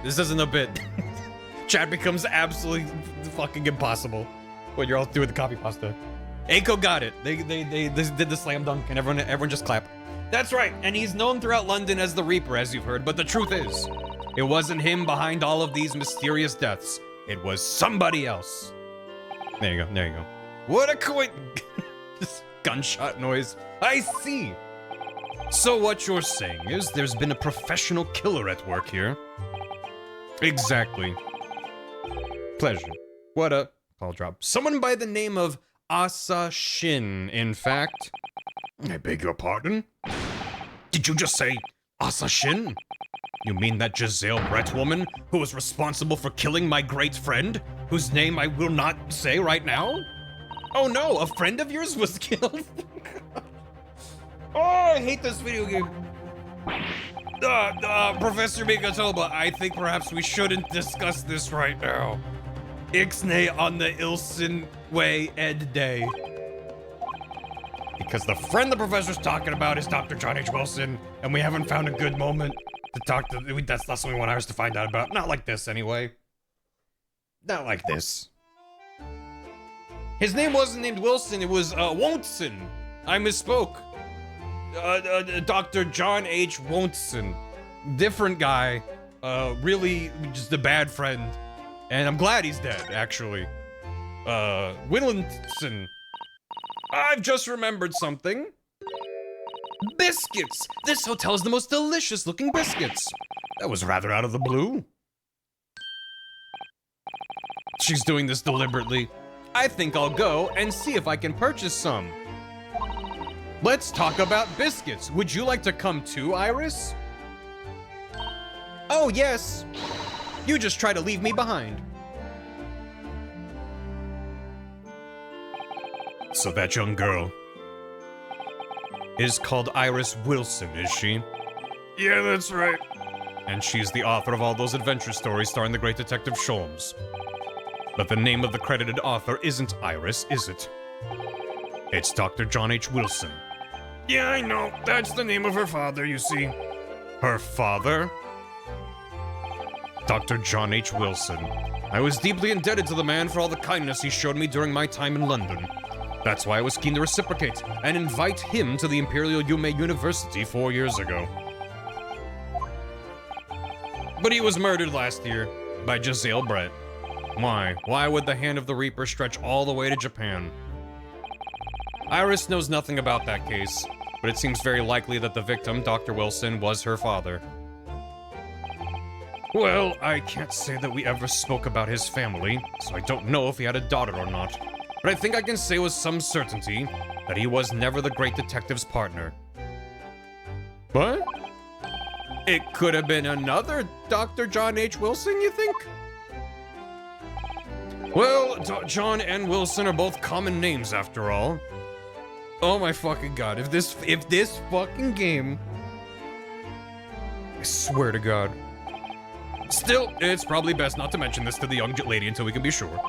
This isn't a bit. Chat becomes absolutely fucking impossible when you're all through with the copy pasta. Aiko got it. They did the slam dunk, and everyone just clapped. That's right, and he's known throughout London as the Reaper, as you've heard, but the truth is, it wasn't him behind all of these mysterious deaths. It was somebody else. There you go. What a coincidence. Gunshot noise. I see. So what you're saying is there's been a professional killer at work here. Exactly. Pleasure. What a... Call drop. Someone by the name of Asa Shin, in fact. I beg your pardon? Did you just say Asa Shin? You mean that Giselle Brett woman who was responsible for killing my great friend, whose name I will not say right now? Oh no, a friend of yours was killed? Oh, I hate this video game. Professor Megatoba, I think perhaps we shouldn't discuss this right now. Ixnay on the Ilson way Ed Day. Because the friend the professor's talking about is Dr. John H. Wilson, and we haven't found a good moment to talk to. That's not something we want ours to find out about. Not like this, anyway. Not like this. His name wasn't named Wilson, it was, Wonson. I misspoke. Dr. John H. Wonson. Different guy. Really just a bad friend. And I'm glad he's dead, actually. Willinson. I've just remembered something. Biscuits! This hotel has the most delicious looking biscuits. That was rather out of the blue. She's doing this deliberately. I think I'll go and see if I can purchase some. Let's talk about biscuits. Would you like to come too, Iris? Oh, yes. You just try to leave me behind. So that young girl is called Iris Wilson, is she? Yeah, that's right. And she's the author of all those adventure stories starring the great Detective Sholmes. But the name of the credited author isn't Iris, is it? It's Dr. John H. Wilson. Yeah, I know. That's the name of her father, you see. Her father? Dr. John H. Wilson. I was deeply indebted to the man for all the kindness he showed me during my time in London. That's why I was keen to reciprocate and invite him to the Imperial Yume University 4 years ago. But he was murdered last year by Giselle Brett. Why? Why would the hand of the Reaper stretch all the way to Japan? Iris knows nothing about that case, but it seems very likely that the victim, Dr. Wilson, was her father. Well, I can't say that we ever spoke about his family, so I don't know if he had a daughter or not. But I think I can say with some certainty that he was never the great detective's partner. What? It could have been another Dr. John H. Wilson, you think? Well, John and Wilson are both common names after all. Oh my fucking god, if this fucking game... I swear to god. Still, it's probably best not to mention this to the young lady until we can be sure.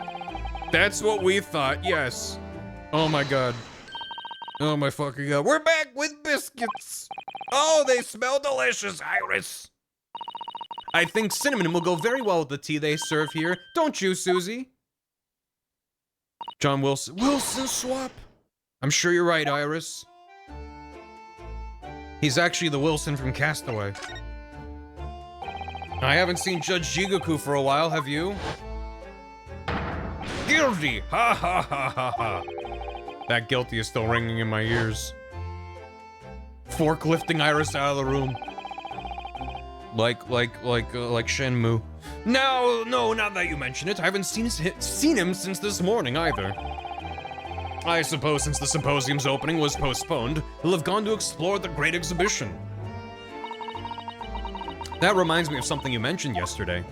That's what we thought, yes. Oh my god. Oh my fucking god. We're back with biscuits. Oh, they smell delicious, Iris. I think cinnamon will go very well with the tea they serve here. Don't you, Susie? John Wilson. Wilson swap. I'm sure you're right, Iris. He's actually the Wilson from Castaway. I haven't seen Judge Jigoku for a while, have you? Guilty! Ha ha ha ha ha. That guilty is still ringing in my ears. Forklifting Iris out of the room. Like Shenmue. No, now that you mention it, I haven't seen him since this morning either. I suppose since the symposium's opening was postponed, he'll have gone to explore the great exhibition. That reminds me of something you mentioned yesterday.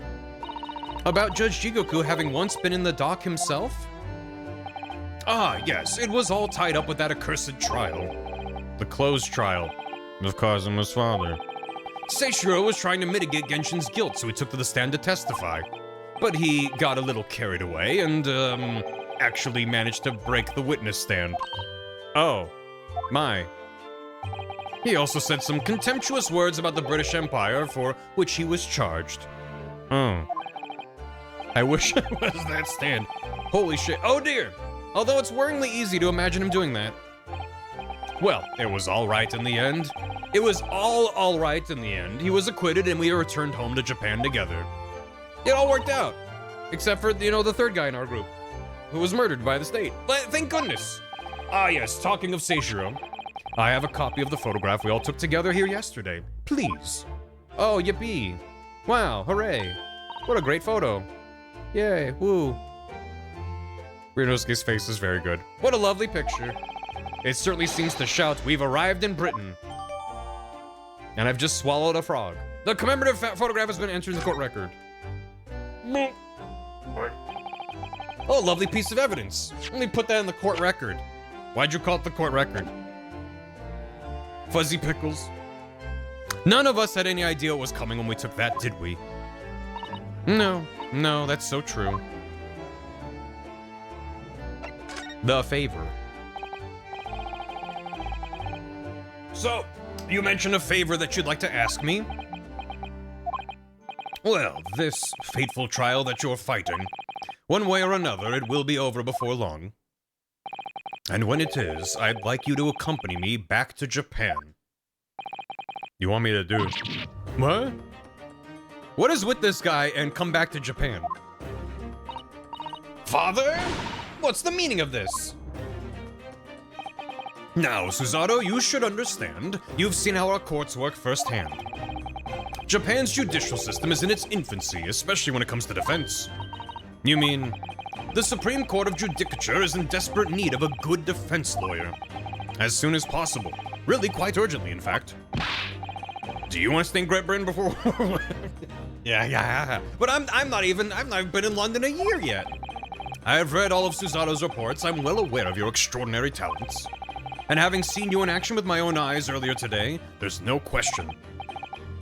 About Judge Jigoku having once been in the dock himself? Ah, yes, it was all tied up with that accursed trial. The closed trial of Kazuma's father. Seishiro was trying to mitigate Genshin's guilt, so he took to the stand to testify. But he got a little carried away and, actually managed to break the witness stand. Oh, my. He also said some contemptuous words about the British Empire, for which he was charged. Oh. I wish I was that stand. Holy shit. Oh dear. Although it's worryingly easy to imagine him doing that. Well, it was all right in the end. It was all right in the end. He was acquitted and we returned home to Japan together. It all worked out. Except for, the third guy in our group, who was murdered by the state. But thank goodness. Ah yes, talking of Seishiro, I have a copy of the photograph we all took together here yesterday. Please. Oh, yippee. Wow, hooray. What a great photo. Yay, woo. Ryunosuke's face is very good. What a lovely picture. It certainly seems to shout, we've arrived in Britain. And I've just swallowed a frog. The commemorative photograph has been entered in the court record. Oh, lovely piece of evidence. Let me put that in the court record. Why'd you call it the court record? Fuzzy pickles. None of us had any idea what was coming when we took that, did we? No, that's so true. The favor. So, you mentioned a favor that you'd like to ask me? Well, this fateful trial that you're fighting, one way or another, it will be over before long. And when it is, I'd like you to accompany me back to Japan. You want me to do... What? What is with this guy and come back to Japan? Father? What's the meaning of this? Now, Susato, you should understand. You've seen how our courts work firsthand. Japan's judicial system is in its infancy, especially when it comes to defense. You mean, the Supreme Court of Judicature is in desperate need of a good defense lawyer. As soon as possible. Really quite urgently, in fact. Do you want to stay in Great Britain before... Yeah. But I've not even been in London a year yet. I have read all of Susato's reports. I'm well aware of your extraordinary talents. And having seen you in action with my own eyes earlier today, there's no question.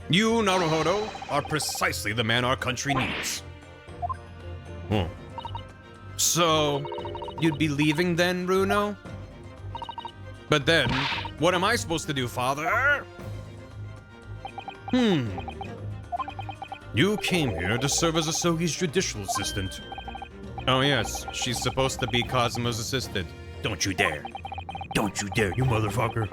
You, Naruhodo, are precisely the man our country needs. So, you'd be leaving then, Runo? But then, what am I supposed to do, father? You came here to serve as Asogi's judicial assistant. Oh yes, she's supposed to be Kazuma's assistant. Don't you dare. Don't you dare, you motherfucker.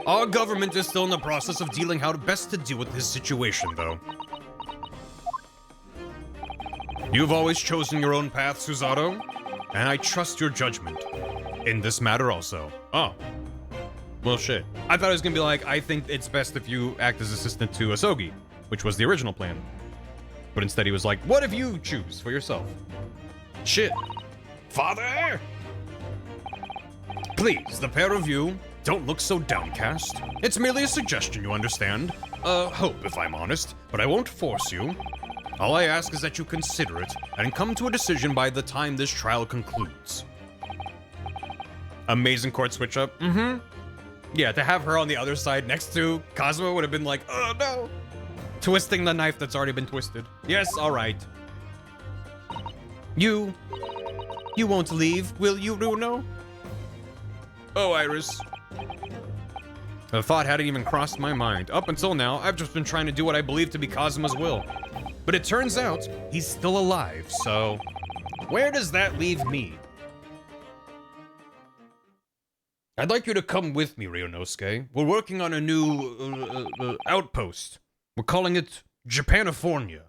Our government is still in the process of dealing how best to deal with this situation, though. You've always chosen your own path, Susato, and I trust your judgment. In this matter also. Oh. Well, shit. I thought it was gonna be like, I think it's best if you act as assistant to Asogi, which was the original plan. But instead he was like, what if you choose for yourself? Shit. Father! Please, the pair of you, don't look so downcast. It's merely a suggestion, you understand? A hope, if I'm honest, but I won't force you. All I ask is that you consider it and come to a decision by the time this trial concludes. Amazing court switch up. Yeah, to have her on the other side next to Kazuma would have been like, oh no. Twisting the knife that's already been twisted. Yes, all right. You won't leave, will you, Runo? Oh, Iris. The thought hadn't even crossed my mind. Up until now, I've just been trying to do what I believe to be Kazuma's will. But it turns out, he's still alive, so... where does that leave me? I'd like you to come with me, Ryunosuke. We're working on a new, outpost. We're calling it Japanifornia.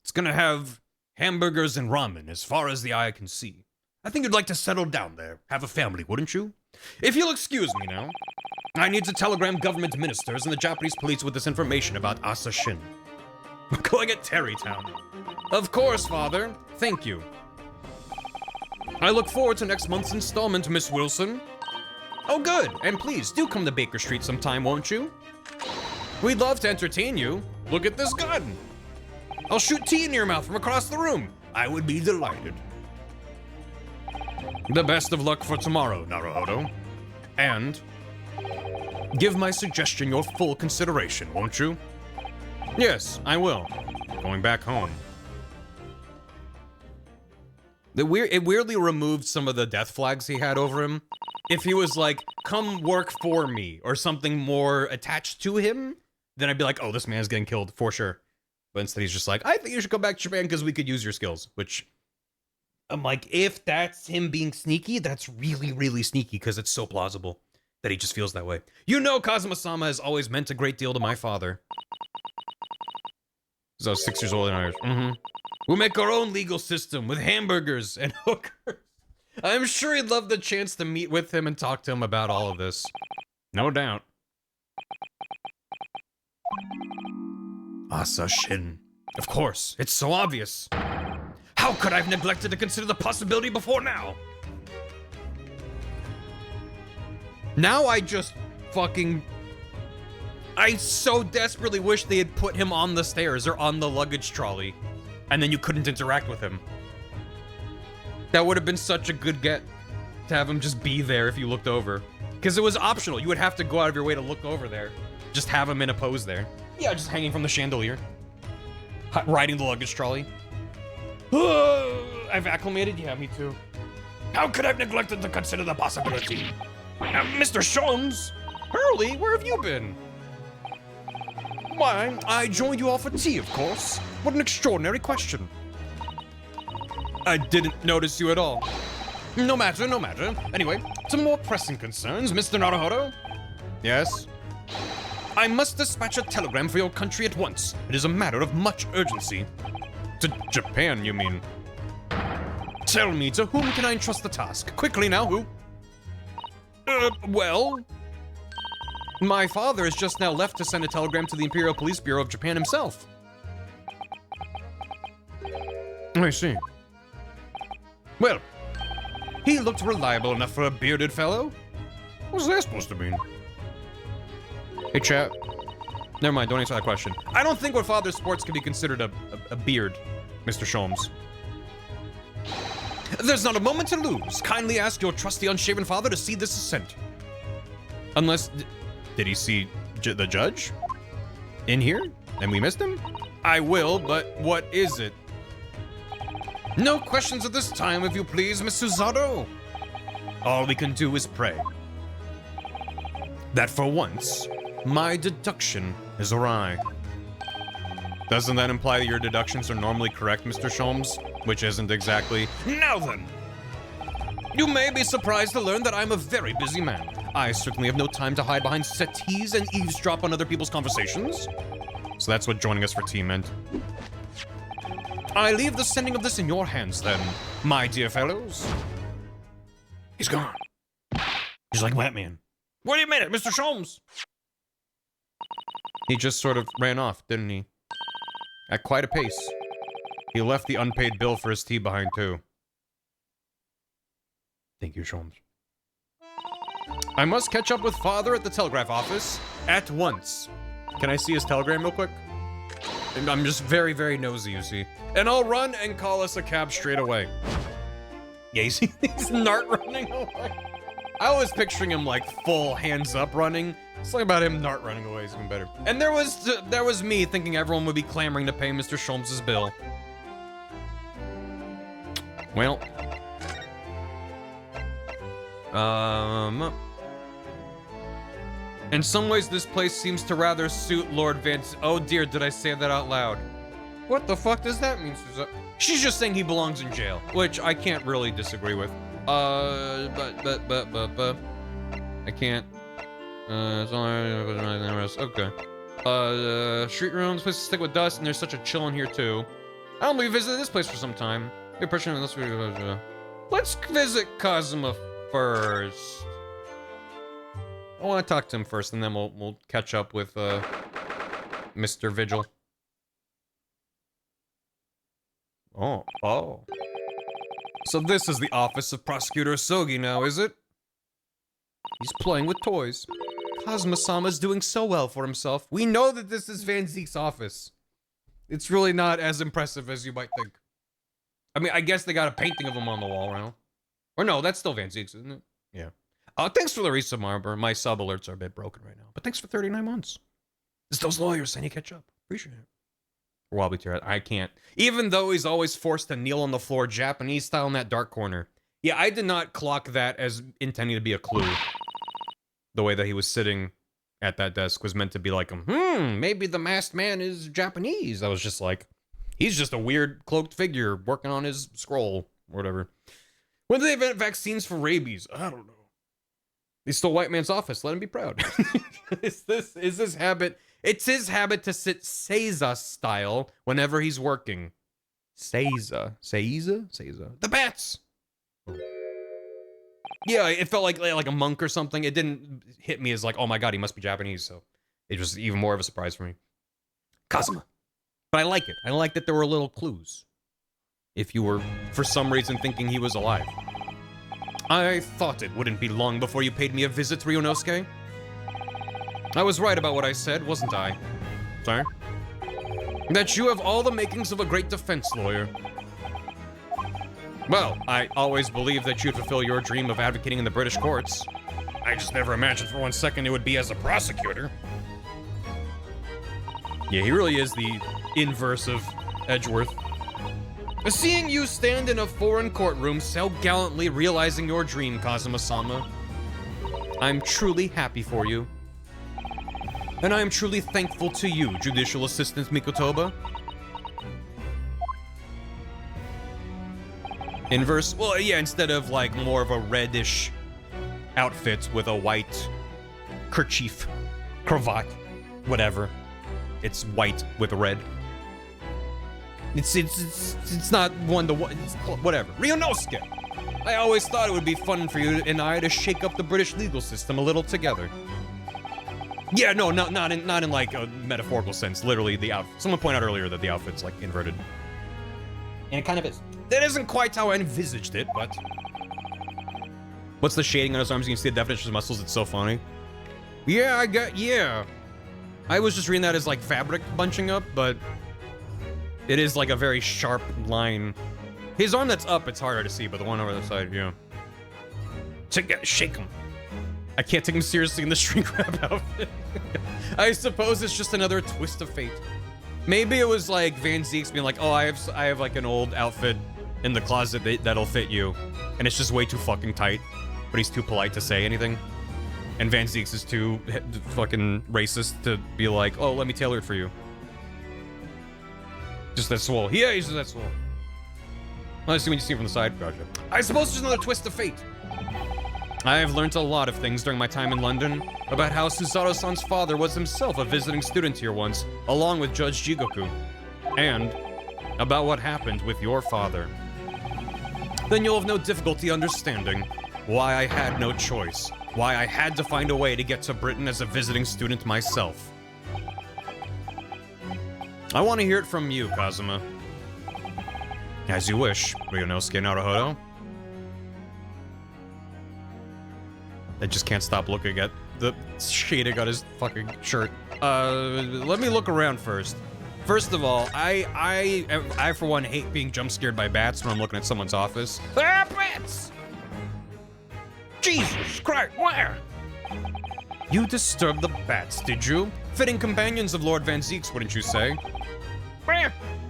It's gonna have hamburgers and ramen as far as the eye can see. I think you'd like to settle down there, have a family, wouldn't you? If you'll excuse me now, I need to telegram government ministers and the Japanese police with this information about Asashin. We're calling it Terrytown. Of course, father. Thank you. I look forward to next month's installment, Miss Wilson. Oh, good. And please, do come to Baker Street sometime, won't you? We'd love to entertain you. Look at this gun. I'll shoot tea in your mouth from across the room. I would be delighted. The best of luck for tomorrow, Naruhodo. And give my suggestion your full consideration, won't you? Yes, I will. Going back home. It weirdly removed some of the death flags he had over him. If he was like, come work for me, or something more attached to him, then I'd be like, oh, this man's getting killed, for sure. But instead he's just like, I think you should go back to Japan because we could use your skills, which... I'm like, if that's him being sneaky, that's really, really sneaky because it's so plausible that he just feels that way. You know Kazuma-sama has always meant a great deal to my father. Because I was 6 years old in Irish. We'll make our own legal system with hamburgers and hookers. I'm sure he'd love the chance to meet with him and talk to him about all of this. No doubt. Asashin. Of course, it's so obvious. How could I have neglected to consider the possibility before now? Now I just fucking... I so desperately wish they had put him on the stairs or on the luggage trolley, and then you couldn't interact with him. That would have been such a good get, to have him just be there if you looked over. Because it was optional. You would have to go out of your way to look over there. Just have him in a pose there. Yeah, just hanging from the chandelier. Riding the luggage trolley. I've acclimated? Yeah, me too. How could I have neglected to consider the possibility? Mr. Sholmes? Hurley, where have you been? Why, I joined you all for tea, of course. What an extraordinary question. I didn't notice you at all. No matter, no matter. Anyway, to more pressing concerns, Mr. Naruhodo? Yes? I must dispatch a telegram for your country at once. It is a matter of much urgency. To Japan, you mean? Tell me, to whom can I entrust the task? Quickly now, who? Well... My father has just now left to send a telegram to the Imperial Police Bureau of Japan himself. I see. Well, he looked reliable enough for a bearded fellow. What's that supposed to mean? Hey, chat. Never mind, don't answer that question. I don't think what father sports can be considered a beard, Mr. Sholmes. There's not a moment to lose. Kindly ask your trusty unshaven father to see this assent. Unless... Did he see the judge? In here? And we missed him? I will, but what is it? No questions at this time, if you please, Miss Suzato. All we can do is pray. That for once, my deduction is awry. Doesn't that imply that your deductions are normally correct, Mr. Sholmes? Which isn't exactly... Now then! You may be surprised to learn that I'm a very busy man. I certainly have no time to hide behind settees and eavesdrop on other people's conversations. So that's what joining us for tea meant. I leave the sending of this in your hands, then, my dear fellows. He's gone. He's like Batman. What do you mean, Mr. Sholmes? He just sort of ran off, didn't he? At quite a pace. He left the unpaid bill for his tea behind, too. Thank you, Sholmes. I must catch up with father at the telegraph office at once. Can I see his telegram real quick? I'm just very, very nosy, you see. And I'll run and call us a cab straight away. Yeah, he's nart running away. I was picturing him like full hands up running. Something about him nart running away is even better. And there was me thinking everyone would be clamoring to pay Mr. Sholmes' bill. Well. In some ways, this place seems to rather suit Lord Vance. Oh dear, did I say that out loud? What the fuck does that mean, Susan? She's just saying he belongs in jail, which I can't really disagree with. I can't. It's only okay. Street rooms, place to stick with dust, and there's such a chill in here too. I don't believe we visited this place for some time. Let's visit Kazuma first. I want to talk to him first, and then we'll catch up with Mr. Vigil. Oh. So this is the office of Prosecutor Asogi now, is it? He's playing with toys. Kazuma-sama's doing so well for himself. We know that this is Van Zeke's office. It's really not as impressive as you might think. I mean, I guess they got a painting of him on the wall right now. Or no, that's still Van Zeke's, isn't it? Yeah. Thanks for the resub, Marber. My sub alerts are a bit broken right now. But thanks for 39 months. It's those lawyers saying you catch up. Appreciate it. Wobbly tear. I can't. Even though he's always forced to kneel on the floor Japanese style in that dark corner. Yeah, I did not clock that as intending to be a clue. The way that he was sitting at that desk was meant to be like, maybe the masked man is Japanese. I was just like, he's just a weird cloaked figure working on his scroll or whatever. When do they invent vaccines for rabies? I don't know. He stole white man's office. Let him be proud. Is his habit? It's his habit to sit Seiza style whenever he's working. Seiza. The bats. Yeah, it felt like a monk or something. It didn't hit me as like, oh my god, he must be Japanese. So it was even more of a surprise for me. Kazuma. But I like it. I like that there were little clues. If you were, for some reason, thinking he was alive. I thought it wouldn't be long before you paid me a visit, Ryunosuke. I was right about what I said, wasn't I? Sorry? That you have all the makings of a great defense lawyer. Well, I always believed that you'd fulfill your dream of advocating in the British courts. I just never imagined for 1 second it would be as a prosecutor. Yeah, he really is the inverse of Edgeworth. Seeing you stand in a foreign courtroom so gallantly realizing your dream, Kazuma-sama, I'm truly happy for you. And I am truly thankful to you, Judicial Assistant Mikotoba. Inverse? Well, yeah, instead of like more of a reddish outfit with a white kerchief, cravat, whatever. It's white with red. It's not one to one. It's whatever. Ryunosuke! I always thought it would be fun for you and I to shake up the British legal system a little together. Yeah, no, not in like a metaphorical sense. Literally, the outfit. Someone pointed out earlier that the outfit's like inverted, and it kind of is. That isn't quite how I envisaged it, but what's the shading on his arms? You can see the definition of muscles. It's so funny. Yeah, yeah. I was just reading that as like fabric bunching up, but it is like a very sharp line. His arm that's up, it's harder to see, but the one over the side, yeah. Shake him. I can't take him seriously in the shrink wrap outfit. I suppose it's just another twist of fate. Maybe it was like Van Zeek's being like, oh, I have like an old outfit in the closet that'll fit you, and it's just way too fucking tight, but he's too polite to say anything. And Van Zeek's is too fucking racist to be like, oh, let me tailor it for you. Just that swole. Yeah, he's just that swole. Let's see what you see from the side. Gotcha. I suppose it's just another twist of fate. I have learned a lot of things during my time in London about how Suzaru-san's father was himself a visiting student here once, along with Judge Jigoku, and about what happened with your father. Then you'll have no difficulty understanding why I had no choice, why I had to find a way to get to Britain as a visiting student myself. I want to hear it from you, Kazuma. As you wish, Ryunosuke Naruhodo. I just can't stop looking at the shading on his fucking shirt. Let me look around first. First of all, I for one hate being jump scared by bats when I'm looking at someone's office. Ah, bats! Jesus Christ, where? You disturbed the bats, did you? Fitting companions of Lord Van Zeek's, wouldn't you say?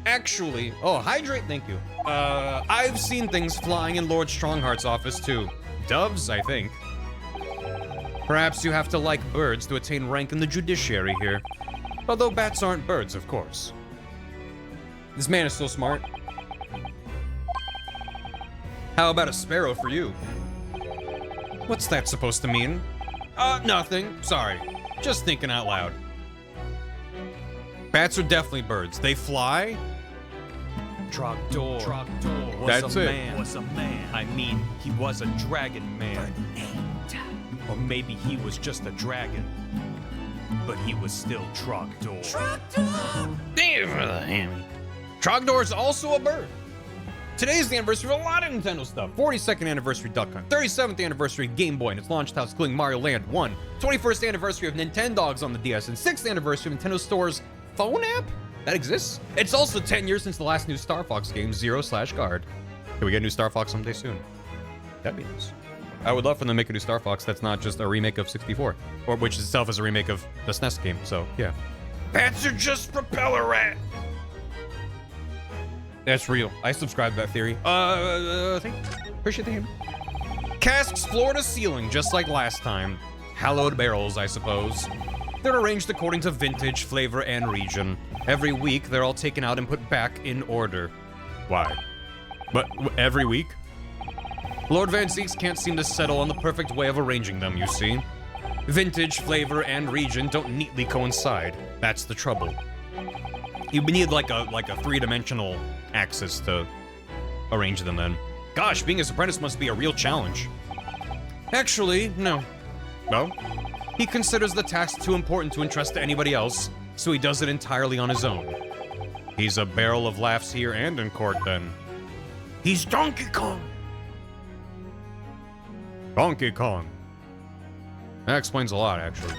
Actually, oh, hydrate, thank you. I've seen things flying in Lord Strongheart's office too. Doves, I think. Perhaps you have to like birds to attain rank in the judiciary here. Although bats aren't birds, of course. This man is so smart. How about a sparrow for you? What's that supposed to mean? Nothing. Sorry. Just thinking out loud. Bats are definitely birds. They fly? Trogdor That's it. was a man. I mean, he was a dragon man. Or maybe he was just a dragon. But he was still Trogdor. Trogdor is also a bird. Today's the anniversary of a lot of Nintendo stuff. 42nd anniversary Duck Hunt, 37th anniversary Game Boy and its launch titles including Mario Land 1, 21st anniversary of Nintendogs on the DS, and 6th anniversary of Nintendo Store's phone app? That exists? It's also 10 years since the last new Star Fox game, Zero/Guard. Can we get a new Star Fox someday soon? That'd be nice. I would love for them to make a new Star Fox that's not just a remake of 64, or which itself is a remake of the SNES game, so yeah. Bats are just propeller rat! That's real. I subscribe to that theory. Appreciate the game. Casks floor to ceiling, just like last time. Hallowed barrels, I suppose. They're arranged according to vintage, flavor, and region. Every week, they're all taken out and put back in order. Why? But every week? Lord Van Zeeks can't seem to settle on the perfect way of arranging them, you see. Vintage, flavor, and region don't neatly coincide. That's the trouble. You need like a three-dimensional axis to arrange them then. Gosh, being his apprentice must be a real challenge. Actually, no. No? He considers the task too important to entrust to anybody else, so he does it entirely on his own. He's a barrel of laughs here and in court then. He's Donkey Kong! Donkey Kong. That explains a lot, actually.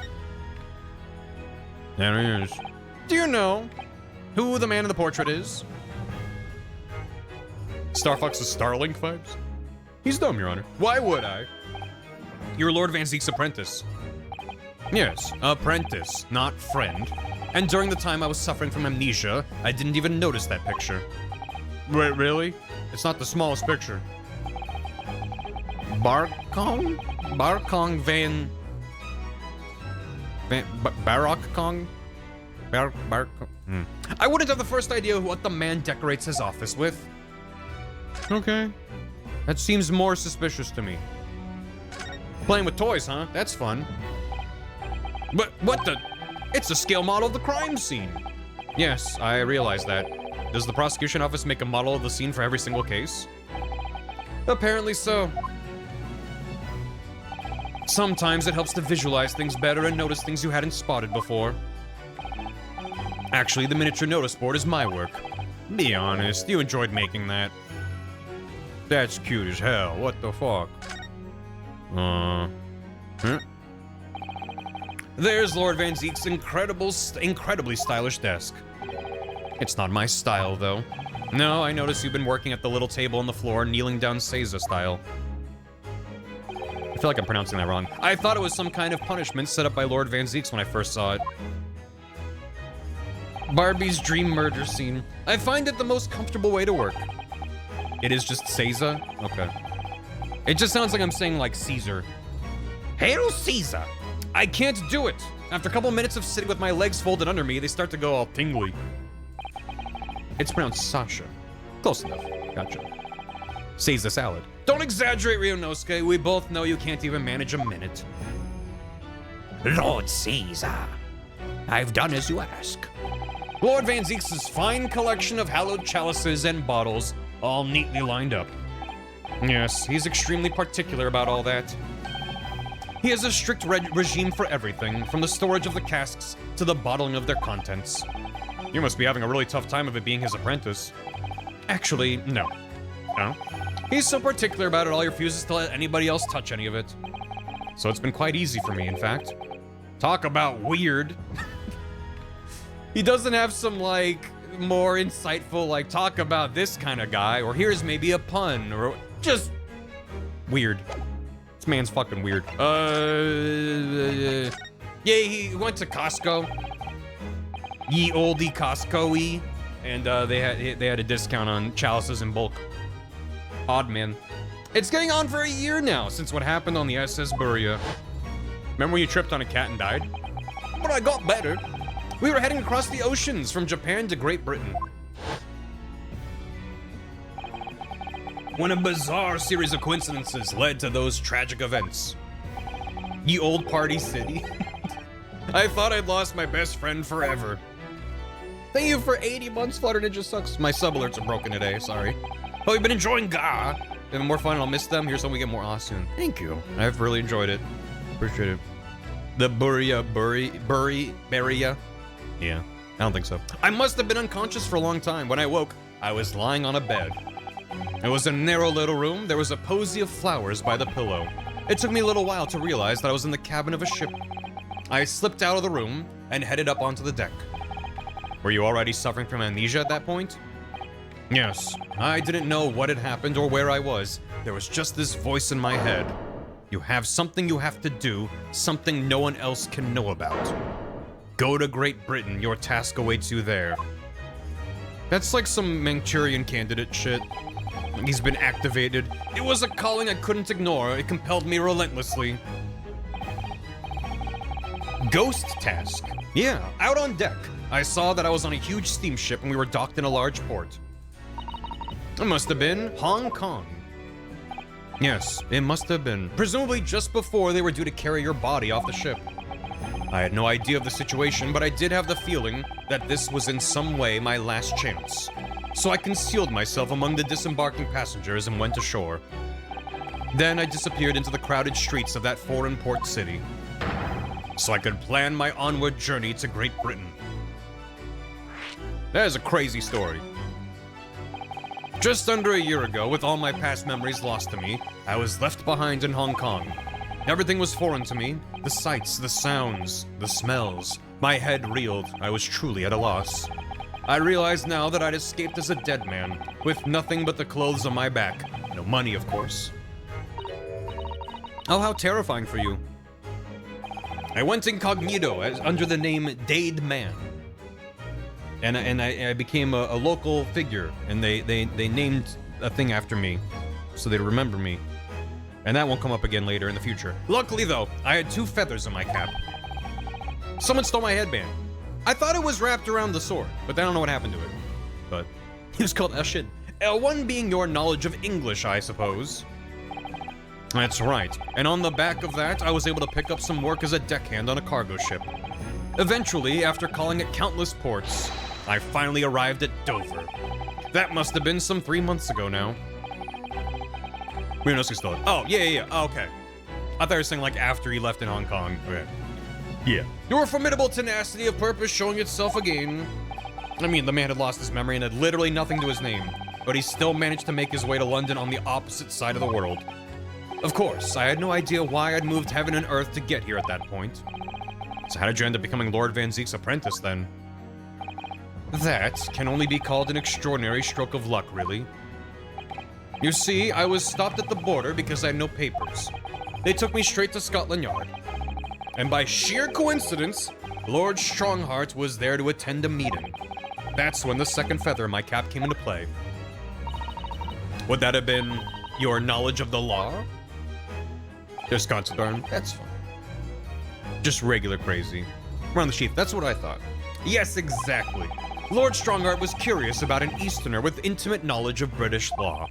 There he is. Do you know who the man in the portrait is? Star Fox's Starlink vibes? He's dumb, Your Honor. Why would I? You're Lord Van Zeek's apprentice. Yes, apprentice, not friend. And during the time I was suffering from amnesia, I didn't even notice that picture. Wait, really? It's not the smallest picture. Barkong? Barkong Van... Barak Kong? I wouldn't have the first idea what the man decorates his office with. Okay. That seems more suspicious to me. Playing with toys, huh? That's fun. But what the... It's a scale model of the crime scene. Yes, I realize that. Does the prosecution office make a model of the scene for every single case? Apparently so. Sometimes it helps to visualize things better and notice things you hadn't spotted before. Actually, the miniature notice board is my work. Be honest, you enjoyed making that. That's cute as hell. What the fuck? There's Lord Van Zeek's incredibly stylish desk. It's not my style, though. No, I notice you've been working at the little table on the floor, kneeling down Seiza style. I feel like I'm pronouncing that wrong. I thought it was some kind of punishment set up by Lord Van Zeek's when I first saw it. Barbie's dream murder scene. I find it the most comfortable way to work. It is just Seiza? Okay. It just sounds like I'm saying like Caesar. Hail Caesar! I can't do it! After a couple minutes of sitting with my legs folded under me, they start to go all tingly. It's pronounced Sasha. Close enough. Gotcha. Seiza salad. Don't exaggerate, Ryunosuke. We both know you can't even manage a minute. Lord Caesar, I've done as you ask. Lord Van Zeek's fine collection of hallowed chalices and bottles, all neatly lined up. Yes, he's extremely particular about all that. He has a strict regime for everything, from the storage of the casks to the bottling of their contents. You must be having a really tough time of it being his apprentice. Actually, no. No? He's so particular about it, all he refuses to let anybody else touch any of it. So it's been quite easy for me, in fact. Talk about weird. He doesn't have some, like, more insightful, like, talk about this kind of guy, or here's maybe a pun, or just weird. This man's fucking weird. Yeah, he went to Costco. Ye olde Costco-y. And they had a discount on chalices in bulk. Odd man. It's getting on for a year now since what happened on the SS Buria. Remember when you tripped on a cat and died? But I got better. We were heading across the oceans from Japan to Great Britain. When a bizarre series of coincidences led to those tragic events. Ye old party city. I thought I'd lost my best friend forever. Thank you for 80 months, Flutter Ninja Sucks. My sub alerts are broken today, sorry. Oh, you've been enjoying GA. Having more fun, I'll miss them. Here's when we get more awe soon. Thank you. I've really enjoyed it. Appreciate it. The Buria. Yeah, I don't think so. I must have been unconscious for a long time. When I woke, I was lying on a bed. It was a narrow little room. There was a posy of flowers by the pillow. It took me a little while to realize that I was in the cabin of a ship. I slipped out of the room and headed up onto the deck. Were you already suffering from amnesia at that point? Yes. I didn't know what had happened or where I was. There was just this voice in my head. You have something you have to do, something no one else can know about. Go to Great Britain, your task awaits you there. That's like some Manchurian candidate shit. He's been activated. It was a calling I couldn't ignore. It compelled me relentlessly. Ghost task. Yeah, out on deck. I saw that I was on a huge steamship and we were docked in a large port. It must have been Hong Kong. Yes, it must have been. Presumably just before they were due to carry your body off the ship. I had no idea of the situation, but I did have the feeling that this was in some way my last chance. So I concealed myself among the disembarking passengers and went ashore. Then I disappeared into the crowded streets of that foreign port city, so I could plan my onward journey to Great Britain. That is a crazy story. Just under a year ago, with all my past memories lost to me, I was left behind in Hong Kong. Everything was foreign to me. The sights, the sounds, the smells, My head reeled. I was truly at a loss. I realized now that I'd escaped as a dead man, with nothing but the clothes on my back. No money, of course. Oh, how terrifying for you. I went incognito under the name Dade Man. And I became a local figure, and they named a thing after me, so they'd remember me. And that won't come up again later in the future. Luckily, though, I had 2 feathers in my cap. Someone stole my headband. I thought it was wrapped around the sword, but I don't know what happened to it. But it was called L-Shin. L1 being your knowledge of English, I suppose. That's right. And on the back of that, I was able to pick up some work as a deckhand on a cargo ship. Eventually, after calling at countless ports, I finally arrived at Dover. That must have been some 3 months ago now. Oh, yeah. Oh, okay. I thought you were saying like after he left in Hong Kong. Okay. Yeah. Your formidable tenacity of purpose showing itself again. I mean, the man had lost his memory and had literally nothing to his name, but he still managed to make his way to London on the opposite side of the world. Of course, I had no idea why I'd moved heaven and earth to get here at that point. So how did you end up becoming Lord Van Zeek's apprentice then? That can only be called an extraordinary stroke of luck, really. You see, I was stopped at the border because I had no papers. They took me straight to Scotland Yard. And by sheer coincidence, Lord Strongheart was there to attend a meeting. That's when the second feather in my cap came into play. Would that have been your knowledge of the law? Just Considine, that's fine. Just regular crazy. Around the sheath, that's what I thought. Yes, exactly. Lord Strongheart was curious about an Easterner with intimate knowledge of British law.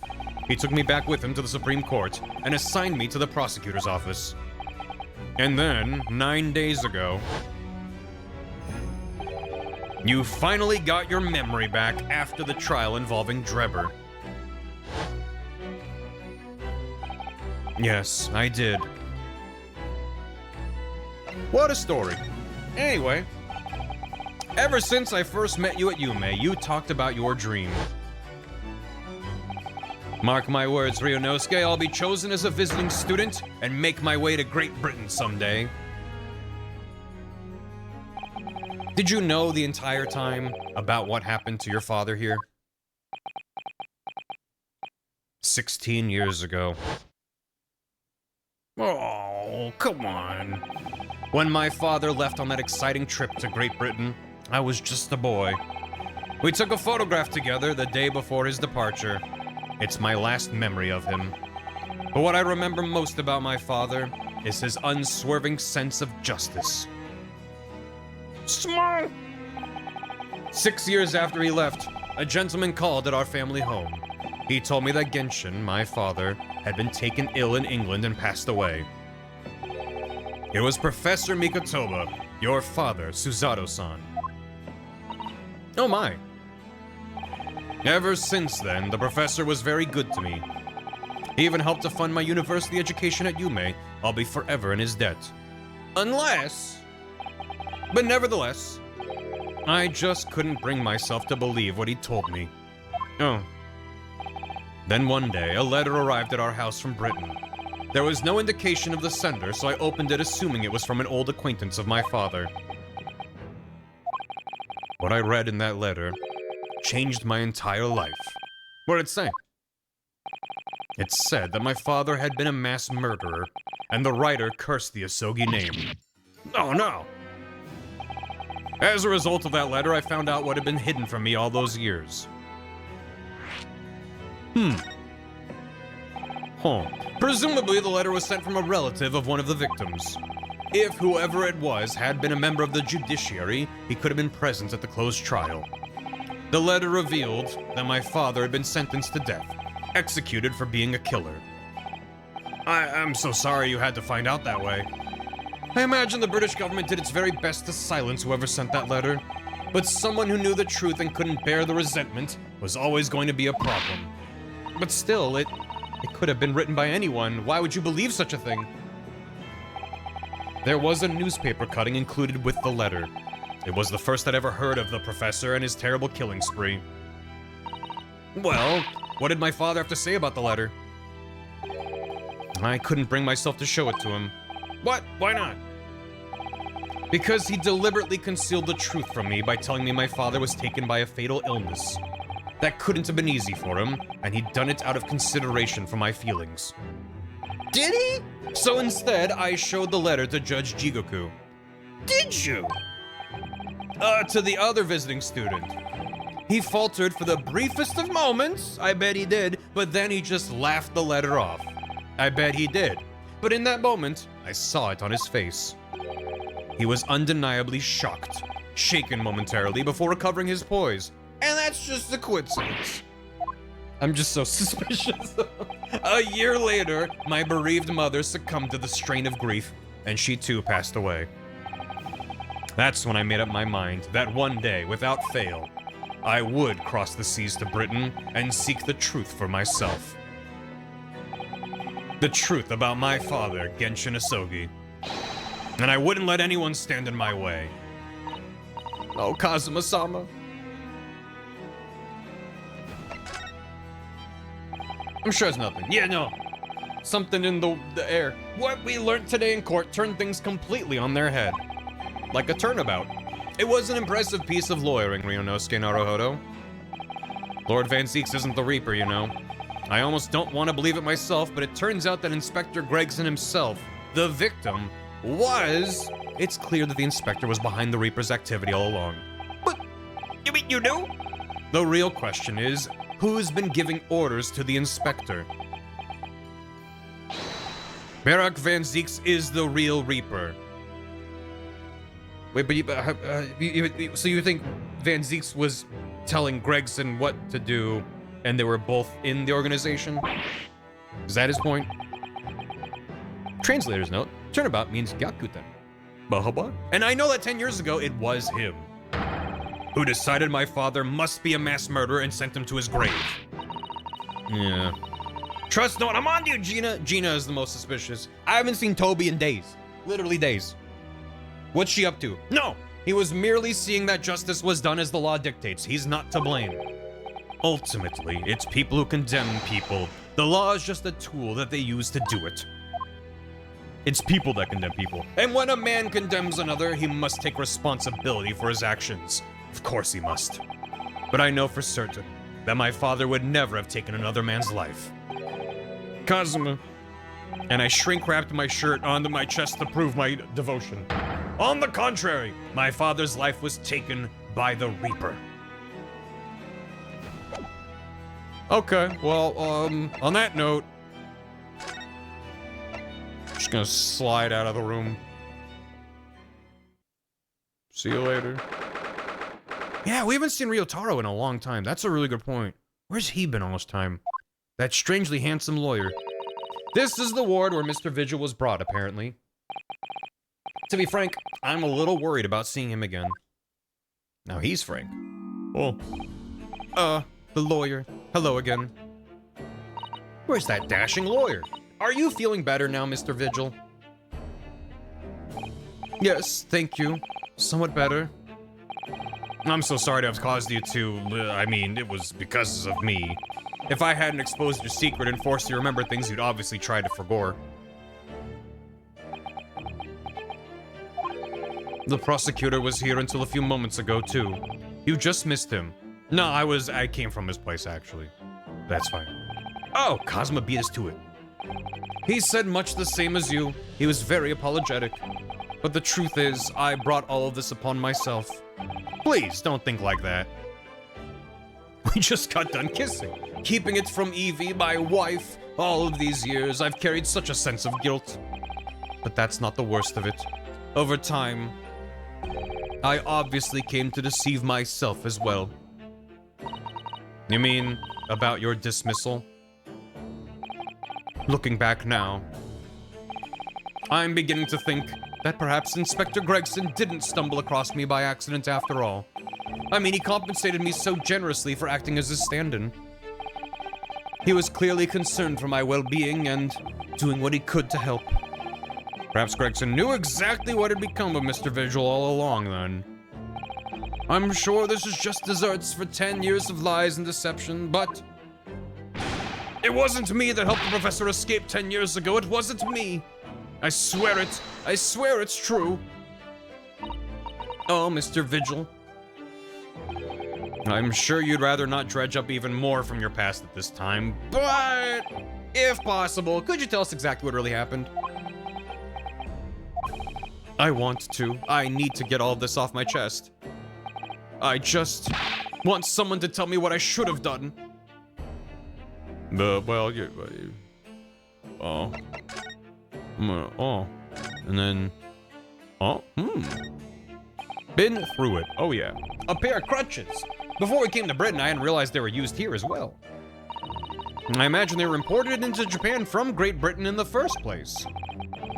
He took me back with him to the Supreme Court and assigned me to the prosecutor's office. And then, 9 days ago, you finally got your memory back after the trial involving Drebber. Yes, I did. What a story. Anyway, ever since I first met you at Yume, you talked about your dream. Mark my words, Ryunosuke, I'll be chosen as a visiting student and make my way to Great Britain someday. Did you know the entire time about what happened to your father here? 16 years ago. Oh, come on. When my father left on that exciting trip to Great Britain, I was just a boy. We took a photograph together the day before his departure. It's my last memory of him. But what I remember most about my father is his unswerving sense of justice. Small! 6 years after he left, a gentleman called at our family home. He told me that Genshin, my father, had been taken ill in England and passed away. It was Professor Mikotoba, your father, Suzato-san. Oh my. Ever since then, the professor was very good to me. He even helped to fund my university education at Yume. I'll be forever in his debt. Unless... But nevertheless, I just couldn't bring myself to believe what he told me. Oh. Then one day, a letter arrived at our house from Britain. There was no indication of the sender, so I opened it assuming it was from an old acquaintance of my father. What I read in that letter changed my entire life. What did it say? It said that my father had been a mass murderer, and the writer cursed the Asogi name. Oh no! As a result of that letter, I found out what had been hidden from me all those years. Presumably, the letter was sent from a relative of one of the victims. If whoever it was had been a member of the judiciary, he could have been present at the closed trial. The letter revealed that my father had been sentenced to death, executed for being a killer. I'm so sorry you had to find out that way. I imagine the British government did its very best to silence whoever sent that letter, but someone who knew the truth and couldn't bear the resentment was always going to be a problem. But still, it could have been written by anyone. Why would you believe such a thing? There was a newspaper cutting included with the letter. It was the first I'd ever heard of the professor and his terrible killing spree. Well, what did my father have to say about the letter? I couldn't bring myself to show it to him. What? Why not? Because he deliberately concealed the truth from me by telling me my father was taken by a fatal illness. That couldn't have been easy for him, and he'd done it out of consideration for my feelings. Did he? So instead, I showed the letter to Judge Jigoku. Did you? To the other visiting student. He faltered for the briefest of moments, I bet he did, but then he just laughed the letter off. I bet he did. But in that moment, I saw it on his face. He was undeniably shocked, shaken momentarily before recovering his poise. And that's just a coincidence. I'm just so suspicious. A year later, my bereaved mother succumbed to the strain of grief, and she too passed away. That's when I made up my mind that one day, without fail, I would cross the seas to Britain and seek the truth for myself. The truth about my father, Genshin Isogi. And I wouldn't let anyone stand in my way. Oh, Kazuma-sama. I'm sure it's nothing. Yeah, no. Something in the air. What we learned today in court turned things completely on their head. Like a turnabout. It was an impressive piece of lawyering, Ryunosuke Naruhodo. Lord Van Zieks isn't the Reaper, you know. I almost don't want to believe it myself, but it turns out that Inspector Gregson himself, the victim, was... It's clear that the Inspector was behind the Reaper's activity all along. But, you mean you knew? The real question is, who's been giving orders to the Inspector? Barak Van Zieks is the real Reaper. Wait, but so you think Van Zieks was telling Gregson what to do, and they were both in the organization? Is that his point? Translator's note. Turnabout means Gyakuten. Bahaba? And I know that 10 years ago it was him who decided my father must be a mass murderer and sent him to his grave. Yeah. Trust no one. I'm on to you, Gina. Gina is the most suspicious. I haven't seen Toby in days. Literally days. What's she up to? No! He was merely seeing that justice was done as the law dictates. He's not to blame. Ultimately, it's people who condemn people. The law is just a tool that they use to do it. It's people that condemn people. And when a man condemns another, he must take responsibility for his actions. Of course he must. But I know for certain that my father would never have taken another man's life. Kazuma. And I shrink-wrapped my shirt onto my chest to prove my devotion. On the contrary, my father's life was taken by the Reaper. Okay, well, on that note, I'm just gonna slide out of the room. See you later. Yeah, we haven't seen Ryotaro in a long time. That's a really good point. Where's he been all this time? That strangely handsome lawyer. This is the ward where Mr. Vigil was brought, apparently. To be frank, I'm a little worried about seeing him again. Now he's frank. Oh. The lawyer. Hello again. Where's that dashing lawyer? Are you feeling better now, Mr. Vigil? Yes, thank you. Somewhat better. I'm so sorry to have caused you to... I mean, it was because of me. If I hadn't exposed your secret and forced you to remember things you'd obviously tried to forgo. The prosecutor was here until a few moments ago, too. You just missed him. No, I came from his place, actually. That's fine. Oh, Kazuma beat us to it. He said much the same as you. He was very apologetic. But the truth is, I brought all of this upon myself. Please, don't think like that. We just got done kissing. Keeping it from Evie, my wife. All of these years, I've carried such a sense of guilt. But that's not the worst of it. Over time, I obviously came to deceive myself as well. You mean about your dismissal? Looking back now, I'm beginning to think that perhaps Inspector Gregson didn't stumble across me by accident after all. I mean, he compensated me so generously for acting as his stand-in. He was clearly concerned for my well-being and doing what he could to help. Perhaps Gregson knew exactly what had become of Mr. Vigil all along, then. I'm sure this is just desserts for 10 years of lies and deception, but... It wasn't me that helped the professor escape 10 years ago. It wasn't me. I swear it. I swear it's true. Oh, Mr. Vigil. I'm sure you'd rather not dredge up even more from your past at this time, but if possible, could you tell us exactly what really happened? I want to. I need to get all this off my chest. I just want someone to tell me what I should have done. Well, oh. Oh. And then... Oh, Been through it. Oh, yeah. A pair of crutches. Before we came to Britain, I hadn't realized they were used here as well. I imagine they were imported into Japan from Great Britain in the first place.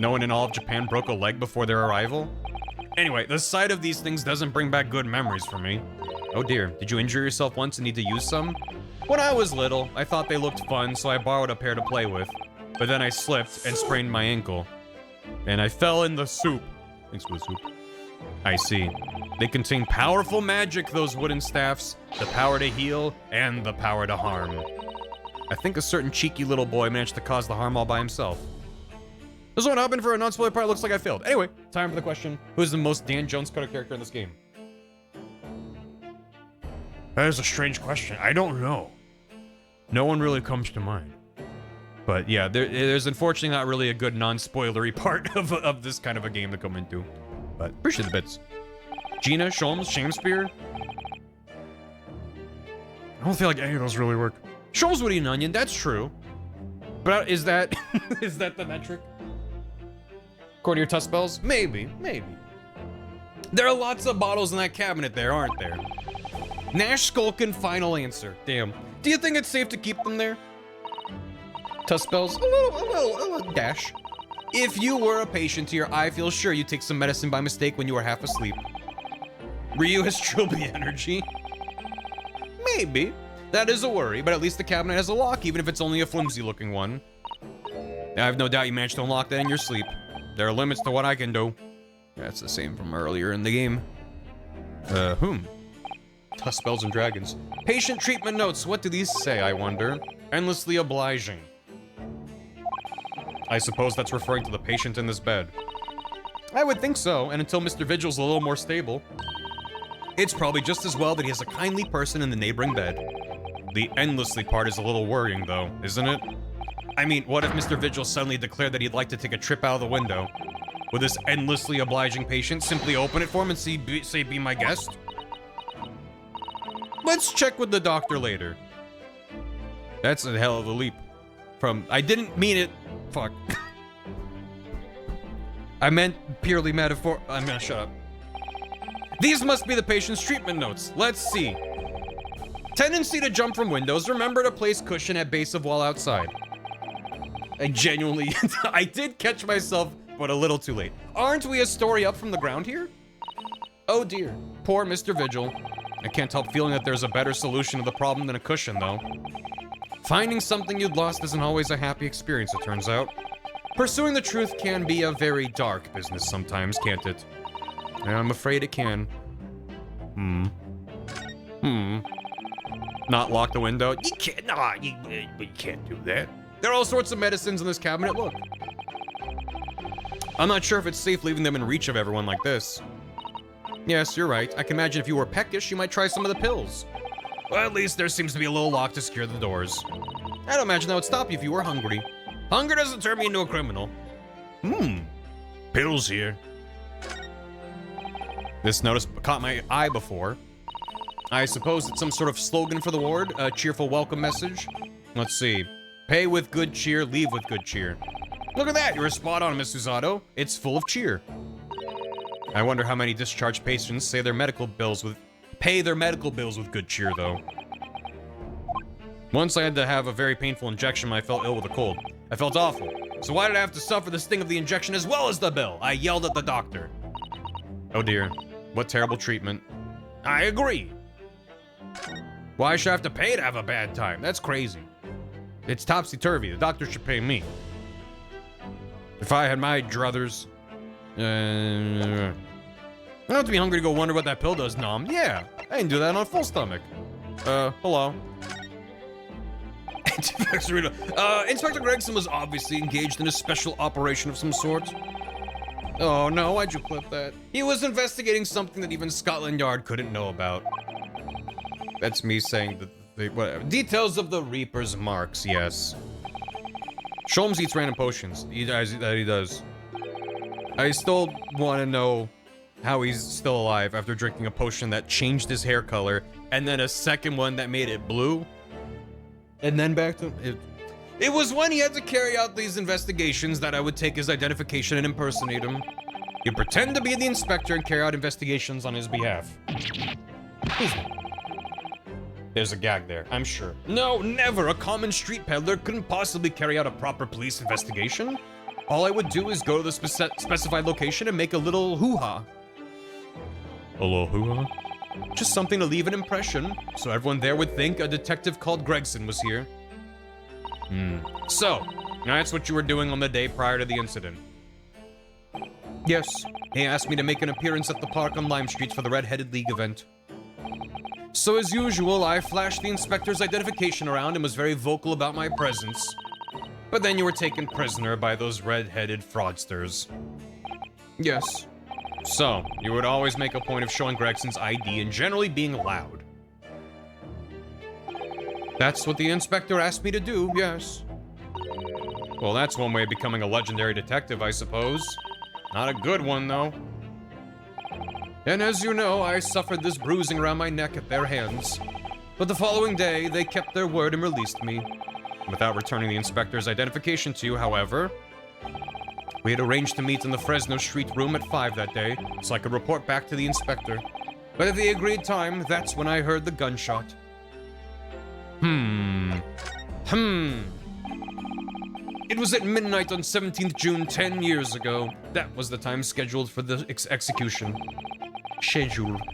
No one in all of Japan broke a leg before their arrival. Anyway, the sight of these things doesn't bring back good memories for me. Oh dear, did you injure yourself once and need to use some? When I was little, I thought they looked fun, so I borrowed a pair to play with. But then I slipped and sprained my ankle. And I fell in the soup. Thanks for the soup. I see. They contain powerful magic, those wooden staffs. The power to heal and the power to harm. I think a certain cheeky little boy managed to cause the harm all by himself. This won't happen for a non-spoiler part. Looks like I failed. Anyway, time for the question. Who is the most Dan Jones colored character in this game? That is a strange question. I don't know. No one really comes to mind. But yeah, there's unfortunately not really a good non-spoilery part of this kind of a game to come into. But appreciate the bits. Gina, Sholmes, Shamespear. I don't feel like any of those really work. Sholmes would eat an onion, that's true. But is that is that the metric? According to your touch spells? Maybe. There are lots of bottles in that cabinet there, aren't there? Nash Skulkin, final answer. Damn. Do you think it's safe to keep them there? Touch spells? A little dash. If you were a patient here, I feel sure you take some medicine by mistake when you were half asleep. Ryu has Trilby energy. Maybe. That is a worry, but at least the cabinet has a lock, even if it's only a flimsy-looking one. I have no doubt you managed to unlock that in your sleep. There are limits to what I can do. That's the same from earlier in the game. Tough spells and dragons. Patient treatment notes. What do these say, I wonder? Endlessly obliging. I suppose that's referring to the patient in this bed. I would think so, and until Mr. Vigil's a little more stable. It's probably just as well that he has a kindly person in the neighboring bed. The endlessly part is a little worrying, though, isn't it? I mean, what if Mr. Vigil suddenly declared that he'd like to take a trip out of the window? Would this endlessly obliging patient simply open it for him and say, be my guest? Let's check with the doctor later. That's a hell of a leap. I didn't mean it. Fuck. I meant purely metaphor. I'm gonna shut up. These must be the patient's treatment notes. Let's see. Tendency to jump from windows. Remember to place cushion at base of wall outside. I genuinely, I did catch myself, but a little too late. Aren't we a story up from the ground here? Oh dear, poor Mr. Vigil. I can't help feeling that there's a better solution to the problem than a cushion, though. Finding something you'd lost isn't always a happy experience, it turns out. Pursuing the truth can be a very dark business sometimes, can't it? And I'm afraid it can. Not lock the window? You can't, you can't do that. There are all sorts of medicines in this cabinet, look. I'm not sure if it's safe leaving them in reach of everyone like this. Yes, you're right. I can imagine if you were peckish, you might try some of the pills. Well, at least there seems to be a little lock to secure the doors. I don't imagine that would stop you if you were hungry. Hunger doesn't turn me into a criminal. Pills here. This notice caught my eye before. I suppose it's some sort of slogan for the ward, a cheerful welcome message. Let's see. Pay with good cheer, leave with good cheer. Look at that, you're spot on, Miss Susato. It's full of cheer. I wonder how many discharged patients pay their medical bills with good cheer, though. Once I had to have a very painful injection when I felt ill with a cold. I felt awful. So why did I have to suffer the sting of the injection as well as the bill? I yelled at the doctor. Oh dear, what terrible treatment. I agree. Why should I have to pay to have a bad time? That's crazy. It's topsy-turvy. The doctor should pay me. If I had my druthers... I don't have to be hungry to go wonder what that pill does, Nom. Yeah, I didn't do that on full stomach. Hello. Inspector Gregson was obviously engaged in a special operation of some sort. Oh no, why'd you clip that? He was investigating something that even Scotland Yard couldn't know about. That's me saying whatever. Details of the Reaper's marks, yes. Sholmes eats random potions. He does. I still want to know how he's still alive after drinking a potion that changed his hair color, and then a second one that made it blue. And then back to it. It was when he had to carry out these investigations that I would take his identification and impersonate him. You pretend to be the inspector and carry out investigations on his behalf. There's a gag there, I'm sure. No, never. A common street peddler couldn't possibly carry out a proper police investigation. All I would do is go to the specified location and make a little hoo-ha. A little hoo-ha? Just something to leave an impression, so everyone there would think a detective called Gregson was here. So, that's what you were doing on the day prior to the incident. Yes, he asked me to make an appearance at the park on Lime Street for the Red-Headed League event. So as usual, I flashed the inspector's identification around and was very vocal about my presence. But then you were taken prisoner by those red-headed fraudsters. Yes. So, you would always make a point of showing Gregson's ID and generally being loud. That's what the inspector asked me to do, yes. Well, that's one way of becoming a legendary detective, I suppose. Not a good one, though. And as you know, I suffered this bruising around my neck at their hands. But the following day, they kept their word and released me. Without returning the inspector's identification to you, however. We had arranged to meet in the Fresno Street room at 5 that day, so I could report back to the inspector. But at the agreed time, that's when I heard the gunshot. It was at midnight on 17th June 10 years ago. That was the time scheduled for the execution.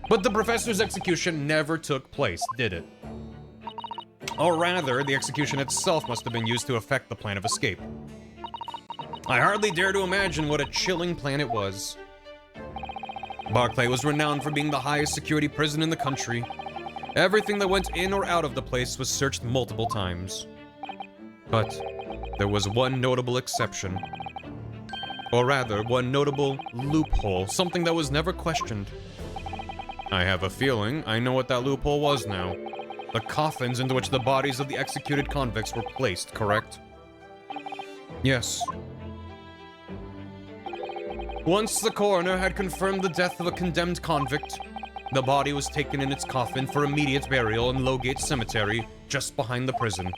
But the professor's execution never took place, did it? Or rather, the execution itself must have been used to effect the plan of escape. I hardly dare to imagine what a chilling plan it was. Barclay was renowned for being the highest security prison in the country. Everything that went in or out of the place was searched multiple times. But there was one notable exception. Or rather, one notable loophole, something that was never questioned. I have a feeling I know what that loophole was now. The coffins into which the bodies of the executed convicts were placed, correct? Yes. Once the coroner had confirmed the death of a condemned convict, the body was taken in its coffin for immediate burial in Lowgate Cemetery, just behind the prison.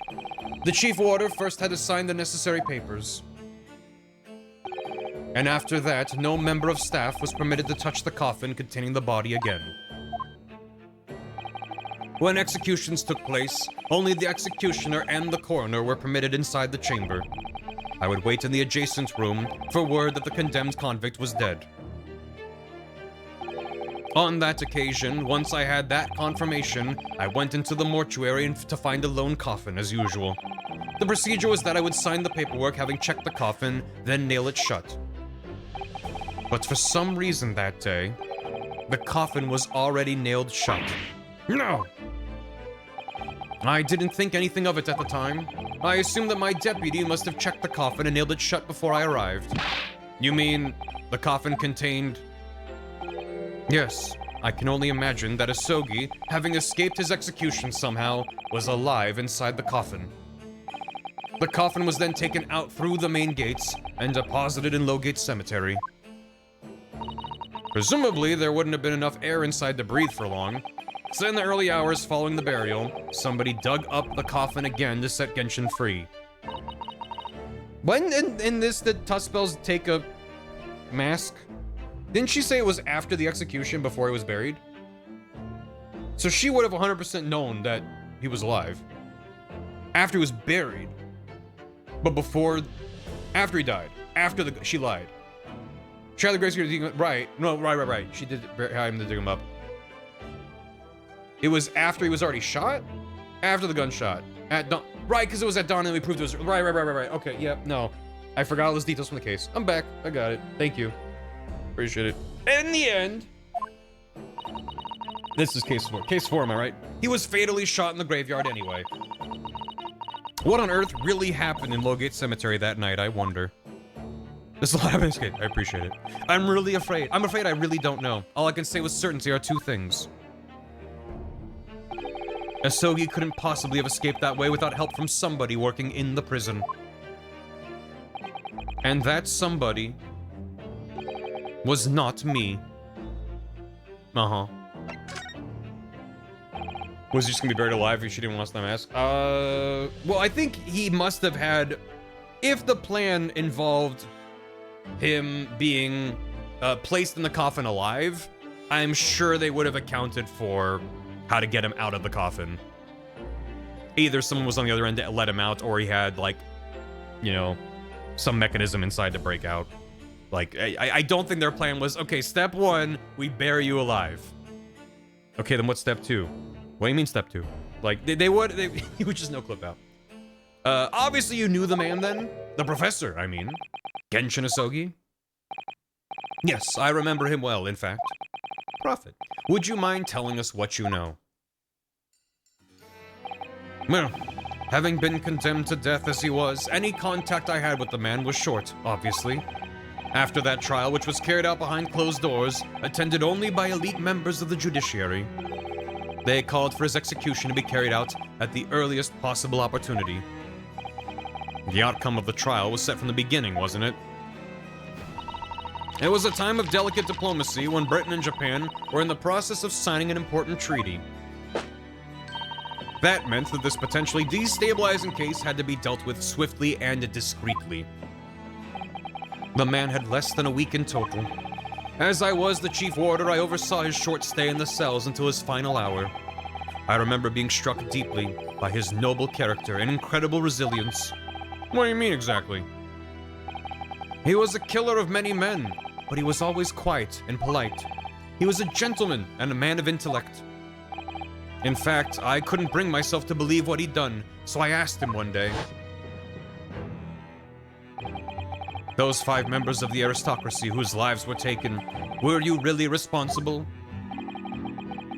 The chief warder first had to sign the necessary papers. And after that, no member of staff was permitted to touch the coffin containing the body again. When executions took place, only the executioner and the coroner were permitted inside the chamber. I would wait in the adjacent room for word that the condemned convict was dead. On that occasion, once I had that confirmation, I went into the mortuary to find a lone coffin as usual. The procedure was that I would sign the paperwork having checked the coffin, then nail it shut. But for some reason that day, the coffin was already nailed shut. No! I didn't think anything of it at the time. I assumed that my deputy must have checked the coffin and nailed it shut before I arrived. You mean the coffin contained... Yes, I can only imagine that Asogi, having escaped his execution somehow, was alive inside the coffin. The coffin was then taken out through the main gates and deposited in Lowgate Cemetery. Presumably, there wouldn't have been enough air inside to breathe for long, so in the early hours following the burial, somebody dug up the coffin again to set Genshin free. When in this did Tuspels take a mask? Didn't she say it was after the execution before he was buried? So she would have 100% known that he was alive. After he was buried. But before... After he died. She lied. Charlie Grace, right. No, right. She did him to dig him up. It was after he was already shot? After the gunshot. At dawn. Right, because it was at dawn and we proved it was... Right. Okay, yep, no. I forgot all those details from the case. I'm back. I got it. Thank you. Appreciate it. In the end... This is case 4. Case 4, am I right? He was fatally shot in the graveyard anyway. What on earth really happened in Lowgate Cemetery that night, I wonder? There's a lot of escape. I appreciate it. I'm really afraid. I'm afraid I really don't know. All I can say with certainty are two things. Asogi couldn't possibly have escaped that way without help from somebody working in the prison. And that somebody was not me. Uh-huh. Was he just gonna be buried alive if she didn't want to mask? Well, I think he must have had... If the plan involved him being placed in the coffin alive, I'm sure they would have accounted for how to get him out of the coffin. Either someone was on the other end to let him out, or he had, like, you know, some mechanism inside to break out. Like, I don't think their plan was, okay, step one, we bury you alive. Okay, then what's step two? What do you mean step two? Like, they would just no clip out. Obviously you knew the man then? The professor, I mean. Genshin Asogi? Yes, I remember him well, in fact. Prophet, would you mind telling us what you know? Well, having been condemned to death as he was, any contact I had with the man was short, obviously. After that trial, which was carried out behind closed doors, attended only by elite members of the judiciary, they called for his execution to be carried out at the earliest possible opportunity. The outcome of the trial was set from the beginning, wasn't it? It was a time of delicate diplomacy when Britain and Japan were in the process of signing an important treaty. That meant that this potentially destabilizing case had to be dealt with swiftly and discreetly. The man had less than a week in total. As I was the chief warder, I oversaw his short stay in the cells until his final hour. I remember being struck deeply by his noble character and incredible resilience. What do you mean exactly? He was a killer of many men, but he was always quiet and polite. He was a gentleman and a man of intellect. In fact, I couldn't bring myself to believe what he'd done, so I asked him one day. Those 5 members of the aristocracy whose lives were taken, were you really responsible?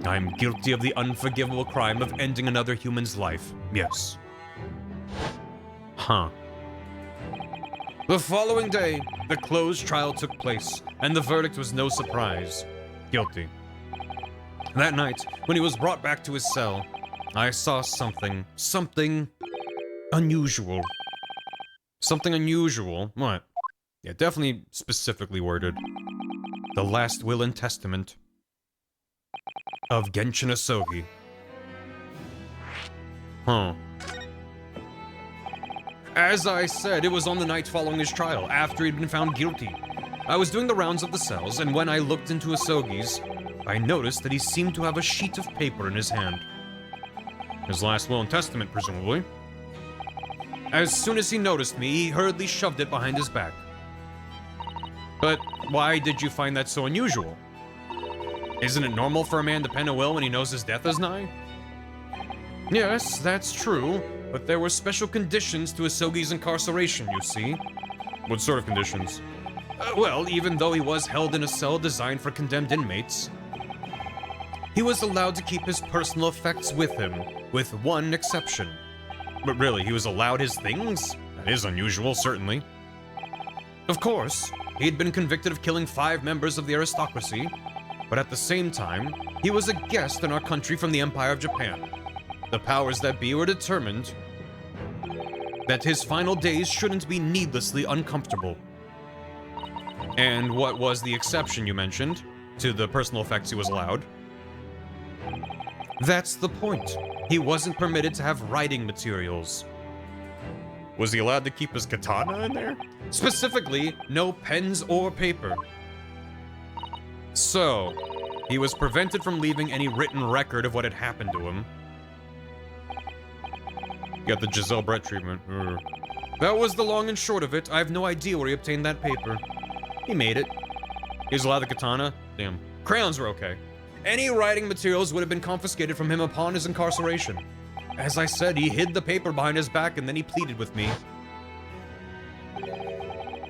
I'm guilty of the unforgivable crime of ending another human's life, yes. Huh. The following day, the closed trial took place, and the verdict was no surprise. Guilty. That night, when he was brought back to his cell, I saw something unusual. Something unusual? What? Yeah, definitely specifically worded. The last will and testament of Genshin Asogi. Huh. As I said, it was on the night following his trial, after he'd been found guilty. I was doing the rounds of the cells, and when I looked into Asogi's, I noticed that he seemed to have a sheet of paper in his hand. His last will and testament, presumably. As soon as he noticed me, he hurriedly shoved it behind his back. But why did you find that so unusual? Isn't it normal for a man to pen a will when he knows his death is nigh? Yes, that's true, but there were special conditions to Asogi's incarceration, you see. What sort of conditions? Well, even though he was held in a cell designed for condemned inmates, he was allowed to keep his personal effects with him, with one exception. But really, he was allowed his things? That is unusual, certainly. Of course, he had been convicted of killing 5 members of the aristocracy, but at the same time, he was a guest in our country from the Empire of Japan. The powers that be were determined that his final days shouldn't be needlessly uncomfortable. And what was the exception you mentioned to the personal effects he was allowed? That's the point. He wasn't permitted to have writing materials. Was he allowed to keep his katana in there? Specifically, no pens or paper. So, he was prevented from leaving any written record of what had happened to him. Got the Giselle Brett treatment. That was the long and short of it. I have no idea where he obtained that paper. He made it. He was allowed the katana? Damn. Crayons were okay. Any writing materials would have been confiscated from him upon his incarceration. As I said, he hid the paper behind his back and then he pleaded with me.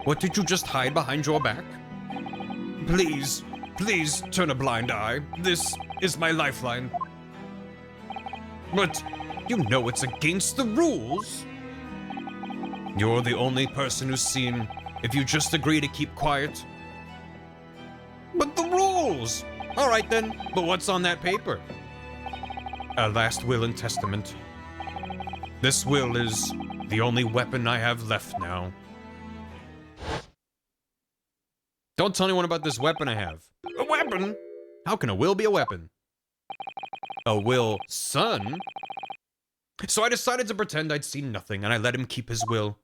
What did you just hide behind your back? Please, please turn a blind eye. This is my lifeline. But you know it's against the rules. You're the only person who's seen if you just agree to keep quiet. But the rules! All right then, but what's on that paper? A last will and testament. This will is the only weapon I have left now. Don't tell anyone about this weapon I have. A weapon? How can a will be a weapon? A will, son? So I decided to pretend I'd seen nothing, and I let him keep his will.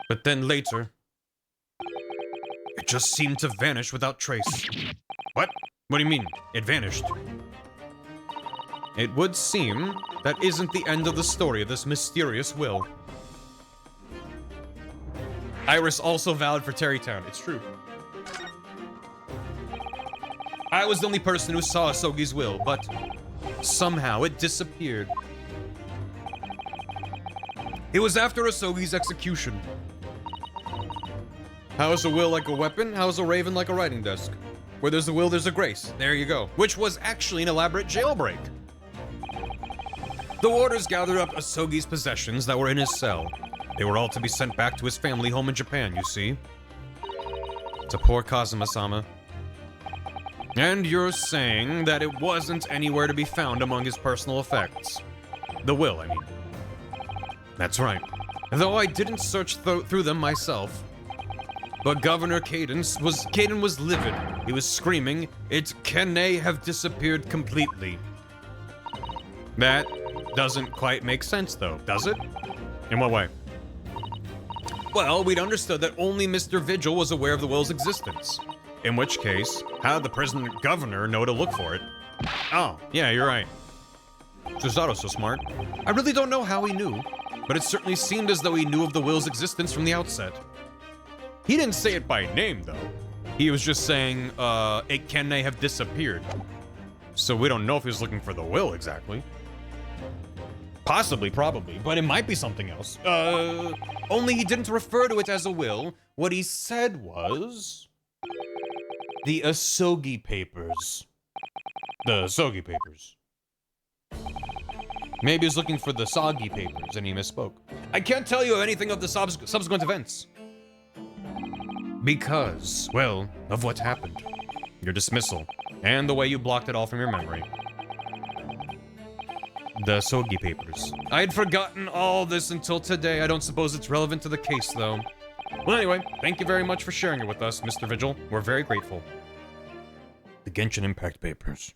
But then later, it just seemed to vanish without trace. What? What do you mean, it vanished? It would seem that isn't the end of the story of this mysterious will. Iris also vowed for Terrytown. It's true. I was the only person who saw Asogi's will, but somehow it disappeared. It was after Asogi's execution. How is a will like a weapon? How is a raven like a writing desk? Where there's a will, there's a grace. There you go. Which was actually an elaborate jailbreak. The warders gathered up Asogi's possessions that were in his cell. They were all to be sent back to his family home in Japan, you see. To poor Kazuma-sama. And you're saying that it wasn't anywhere to be found among his personal effects. The will, I mean. That's right. Though I didn't search through them myself. But Governor Caden was livid. He was screaming, "It can have disappeared completely." That doesn't quite make sense though, does it? In what way? Well, we'd understood that only Mr. Vigil was aware of the will's existence. In which case, how did the prison governor know to look for it? Oh, yeah, you're right. Susaru's so smart. I really don't know how he knew, but it certainly seemed as though he knew of the will's existence from the outset. He didn't say it by name, though. He was just saying, it can have disappeared. So we don't know if he was looking for the will exactly. Possibly, probably, but it might be something else. Only he didn't refer to it as a will. What he said was... the Asogi Papers. The Asogi Papers. Maybe he was looking for the Soggy Papers and he misspoke. I can't tell you anything of the subsequent events. Because, well, of what happened. Your dismissal, and the way you blocked it all from your memory. The Asogi Papers. I'd forgotten all this until today. I don't suppose it's relevant to the case, though. Well, anyway, thank you very much for sharing it with us, Mr. Vigil. We're very grateful. The Genshin Impact Papers.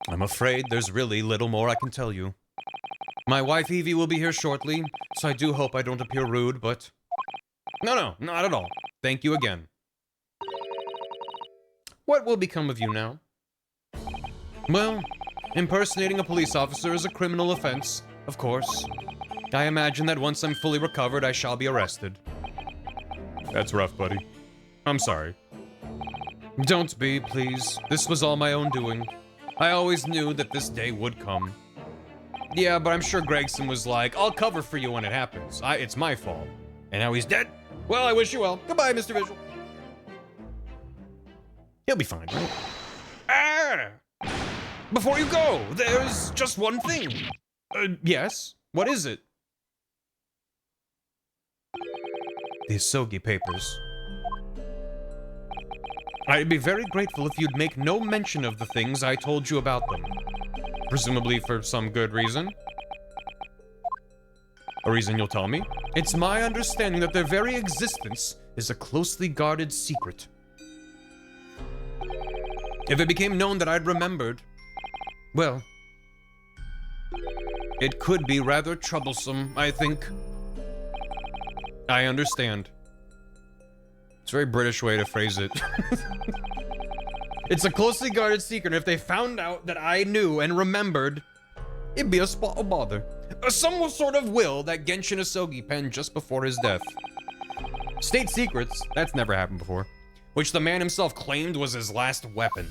I'm afraid there's really little more I can tell you. My wife Evie will be here shortly, so I do hope I don't appear rude, but... No, not at all. Thank you again. What will become of you now? Well, impersonating a police officer is a criminal offense, of course. I imagine that once I'm fully recovered, I shall be arrested. That's rough, buddy. I'm sorry. Don't be, please. This was all my own doing. I always knew that this day would come. Yeah, but I'm sure Gregson was like, I'll cover for you when it happens. It's my fault. And now he's dead? Well, I wish you well. Goodbye, Mr. Vigil. He'll be fine, right? Ah! Before you go, there's just one thing. Yes? What is it? The Asogi Papers. I'd be very grateful if you'd make no mention of the things I told you about them. Presumably for some good reason. A reason you'll tell me? It's my understanding that their very existence is a closely guarded secret. If it became known that I'd remembered, well, it could be rather troublesome, I think. I understand. It's a very British way to phrase it. It's a closely guarded secret. If they found out that I knew and remembered, it'd be a spot of bother. Some sort of will that Genshin Asogi penned just before his death. State secrets, that's never happened before. Which the man himself claimed was his last weapon.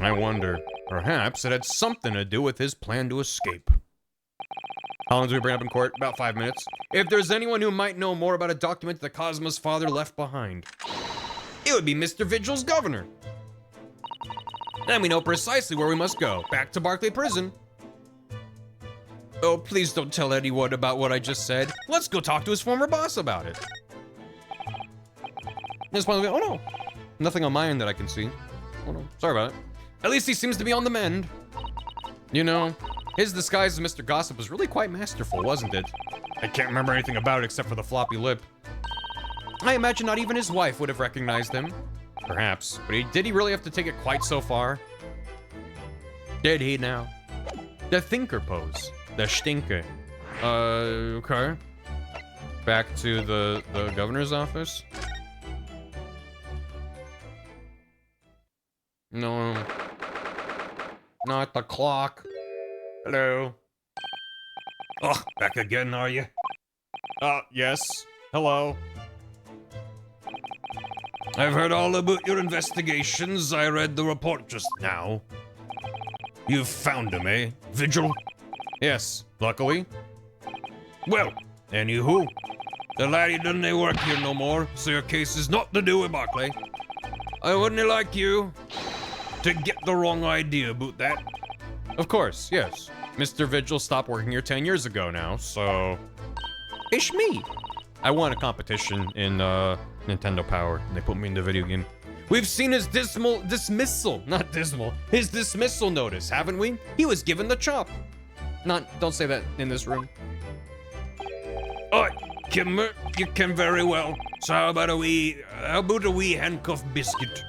I wonder, perhaps it had something to do with his plan to escape. How long do we bring up in court? About 5 minutes. If there's anyone who might know more about a document that Kazuma's father left behind, it would be Mr. Vigil's governor. Then we know precisely where we must go. Back to Barclay Prison. Oh, please don't tell anyone about what I just said. Let's go talk to his former boss about it. Oh no. Nothing on my end that I can see. Oh no, sorry about it. At least he seems to be on the mend. You know, his disguise as Mr. Gossip was really quite masterful, wasn't it? I can't remember anything about it except for the floppy lip. I imagine not even his wife would have recognized him. Perhaps, but did he really have to take it quite so far? Did he now? The thinker pose. The stinker. Okay. Back to the governor's office. No. Not the clock. Hello. Oh, back again, are you? Yes. Hello. I've heard all about your investigations. I read the report just now. You've found him, eh, Vigil? Yes, luckily. Well, anywho, the laddie doesn't work here no more, so your case is not to do with Barclay. I wouldn't like you to get the wrong idea about that. Of course, yes. Mr. Vigil stopped working here 10 years ago now, so... Ish me! I won a competition in, Nintendo Power, and they put me in the video game. We've seen his dismissal notice, haven't we? He was given the chop. Don't say that in this room. Oh, Kimmer, you can very well. So how about a wee handcuff biscuit?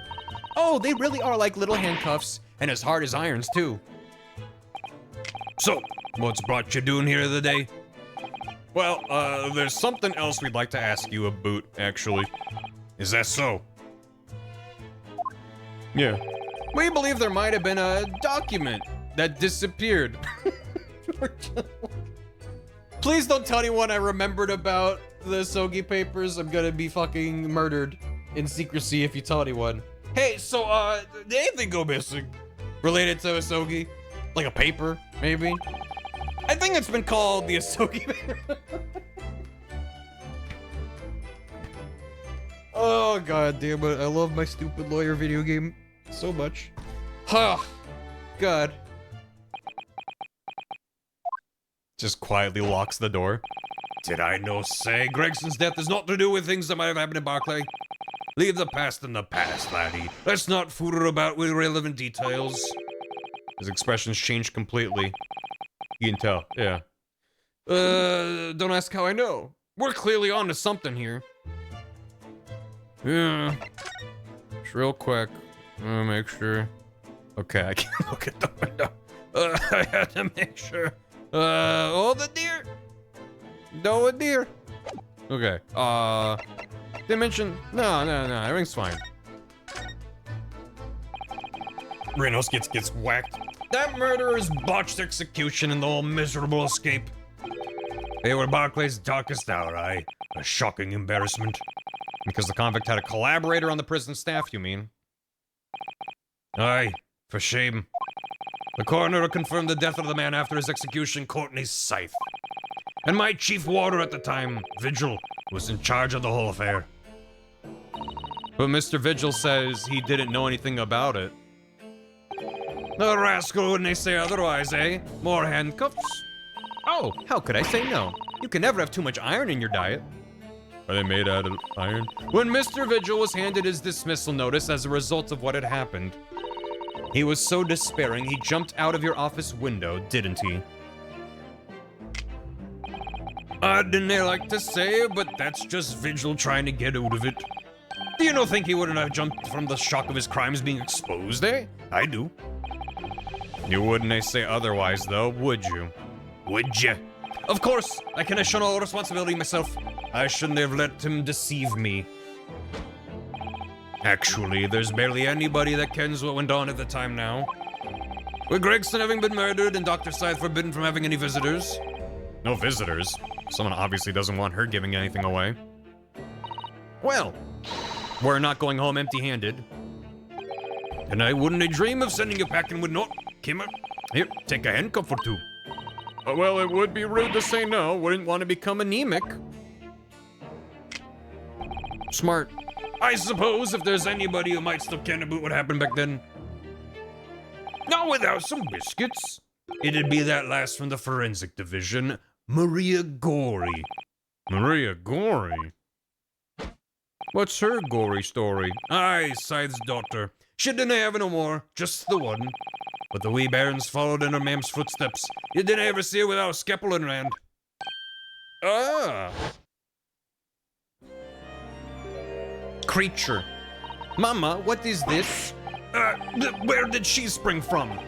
Oh, they really are like little handcuffs, and as hard as irons, too. So, what's brought you doing here today? Well, there's something else we'd like to ask you about, actually. Is that so? Yeah. We believe there might have been a document that disappeared. Please don't tell anyone I remembered about the Asogi papers. I'm gonna be fucking murdered in secrecy if you tell anyone. Hey, so, did anything go missing related to Asogi? Like a paper, maybe? I think it's been called the Asogi paper. Oh, god damn it. I love my stupid lawyer video game so much. Oh, god. Just quietly locks the door. Did I no say Gregson's death is not to do with things that might have happened in Barclay? Leave the past in the past, laddie. Let's not fool about with irrelevant details. His expressions changed completely. You can tell, yeah. Don't ask how I know. We're clearly on to something here. Yeah. Just real quick. I'm gonna make sure. Okay, I can't look at the window. I had to make sure. Oh, the deer! No, a deer! Okay, Dimension. No, everything's fine. Renos gets whacked. That murderer's botched execution and the whole miserable escape. They were Barclay's darkest hour, aye. A shocking embarrassment. Because the convict had a collaborator on the prison staff, you mean? Aye, for shame. The coroner confirmed the death of the man after his execution, Courtney Scythe. And my chief warder at the time, Vigil, was in charge of the whole affair. But Mr. Vigil says he didn't know anything about it. The rascal wouldn't they say otherwise, eh? More handcuffs? Oh, how could I say no? You can never have too much iron in your diet. Are they made out of iron? When Mr. Vigil was handed his dismissal notice as a result of what had happened, he was so despairing he jumped out of your office window, didn't he? I didn't like to say, but that's just Vigil trying to get out of it. Do you not think he wouldn't have jumped from the shock of his crimes being exposed, eh? I do. You wouldn't say otherwise, though, would you? Would ya? Of course, I can assume all responsibility myself. I shouldn't have let him deceive me. Actually, there's barely anybody that kens what went on at the time now. With Gregson having been murdered and Dr. Scythe forbidden from having any visitors. No visitors? Someone obviously doesn't want her giving anything away. Well, we're not going home empty-handed. And I wouldn't dream of sending you packing with not. Kimmer, here, take a handcuff or two. Well, it would be rude to say no. Wouldn't want to become anemic. Smart. I suppose if there's anybody who might still ken about what happened back then. Not without some biscuits. it'd be that lass from the forensic division, Maria Gory. Maria Gory? What's her gory story? Aye, Scythe's daughter. She didn't have no more, just the one. But the wee bairns followed in her mam's footsteps. You didn't ever see her without a scalpel in her hand. Ah. Creature. Mama, what is this? Where did she spring from?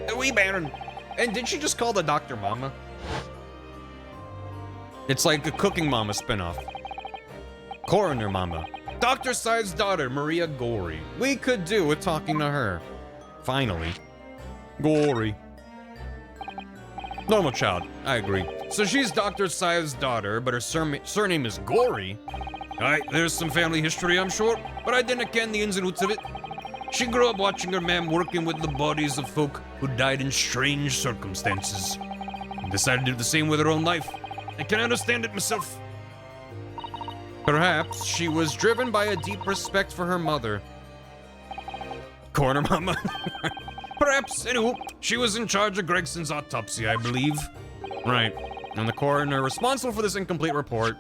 A wee bairn. And did she just call the doctor Mama? It's like a Cooking Mama spinoff. Coroner Mama. Dr. Scythe's daughter, Maria Gory. We could do with talking to her. Finally. Gory. Normal child, I agree. So she's Dr. Scythe's daughter, but her surname is Gory? Aye, there's some family history, I'm sure, but I didn't ken the ins and outs of it. She grew up watching her mam working with the bodies of folk who died in strange circumstances, and decided to do the same with her own life. I can understand it myself. Perhaps she was driven by a deep respect for her mother. Corner Mama. Perhaps, anywho, she was in charge of Gregson's autopsy, I believe. Right, and the coroner responsible for this incomplete report.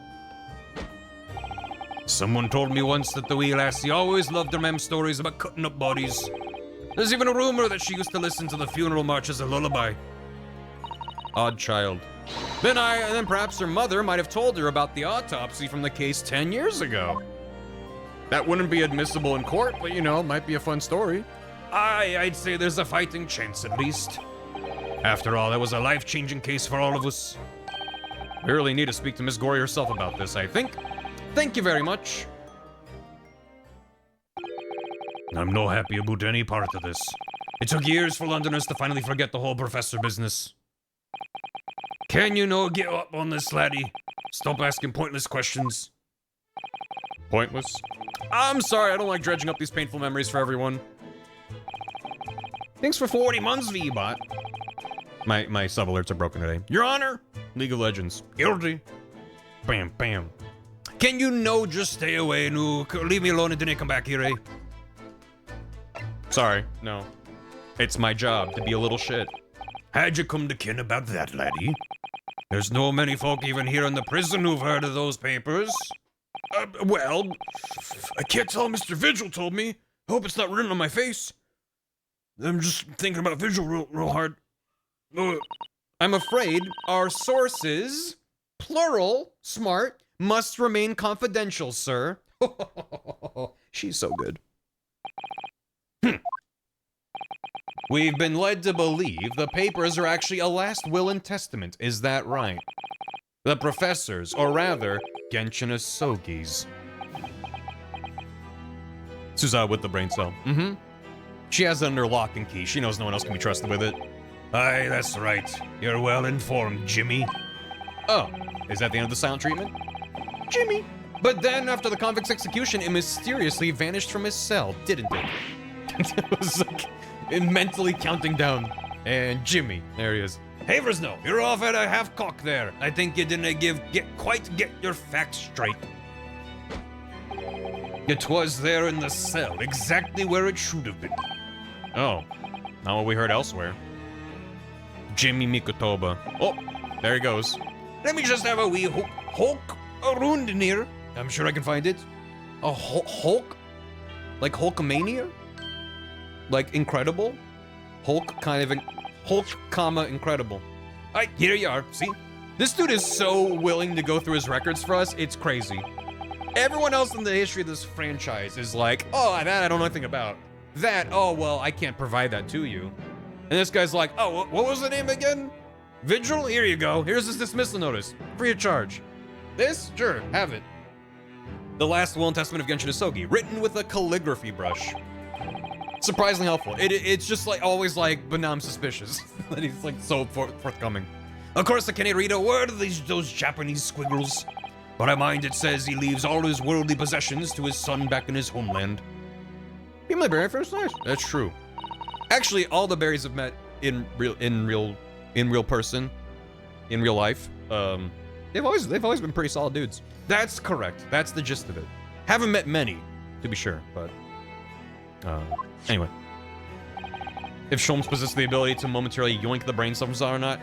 Someone told me once that the wee lassie always loved her mam's stories about cutting up bodies. There's even a rumor that she used to listen to the funeral march as a lullaby. Odd child. Then perhaps her mother might have told her about the autopsy from the case 10 years ago. That wouldn't be admissible in court, but you know, might be a fun story. Aye, I'd say there's a fighting chance at least. After all, that was a life-changing case for all of us. We really need to speak to Miss Gory herself about this, I think. Thank you very much. I'm no happy about any part of this. It took years for Londoners to finally forget the whole professor business. Can you no get up on this, laddie? Stop asking pointless questions. Pointless? I'm sorry, I don't like dredging up these painful memories for everyone. Thanks for 40 months, V-Bot. My sub-alerts are broken today. Your Honor! League of Legends. Guilty. Bam, bam. Can you no just stay away, no? Leave me alone and didn't come back here, eh? Sorry, no. It's my job to be a little shit. How'd you come to ken about that, laddie? There's no many folk even here in the prison who've heard of those papers. Well, I can't tell. Mr. Vigil told me. I hope it's not written on my face. I'm just thinking about Vigil real hard. I'm afraid our sources, plural, smart, must remain confidential, sir. She's so good. We've been led to believe the papers are actually a last will and testament. Is that right? The professor's, or rather, Genshin Asogi's. Suza with the brain cell. Mm-hmm. She has it under lock and key. She knows no one else can be trusted with it. Aye, that's right. You're well informed, Jimmy. Oh, is that the end of the silent treatment? Jimmy. But then, after the convict's execution, it mysteriously vanished from his cell, didn't it? It was like mentally counting down. And Jimmy, there he is. Haversno, you're off at a half cock there. I think you didn't quite get your facts straight. It was there in the cell, exactly where it should have been. Oh, not what we heard elsewhere. Jimmy Mikotoba. Oh, there he goes. Let me just have a wee hulk around in here. I'm sure I can find it. A Hulk? Like Hulkamania? Like Incredible? Hulk kind of... Hulk, comma, Incredible. Alright, here you are. See? This dude is so willing to go through his records for us, it's crazy. Everyone else in the history of this franchise is like, oh, that I don't know anything about. That, oh, well, I can't provide that to you. And this guy's like, oh, what was the name again? Vigil? Here you go. Here's this dismissal notice. Free of charge. This? Sure, have it. The Last Will and Testament of Genshin Asogi, written with a calligraphy brush. Surprisingly helpful. It's just like always like, but now I'm suspicious that he's like so forthcoming. Of course, I can't read a word of those Japanese squiggles, but I mind it says he leaves all his worldly possessions to his son back in his homeland. Be my berry first, nice. That's true. Actually, all the berries I've met in real person, in real life, they've always been pretty solid dudes. That's correct. That's the gist of it. Haven't met many, to be sure, but anyway. if Sholmes possesses the ability to momentarily yoink the brain cells or not.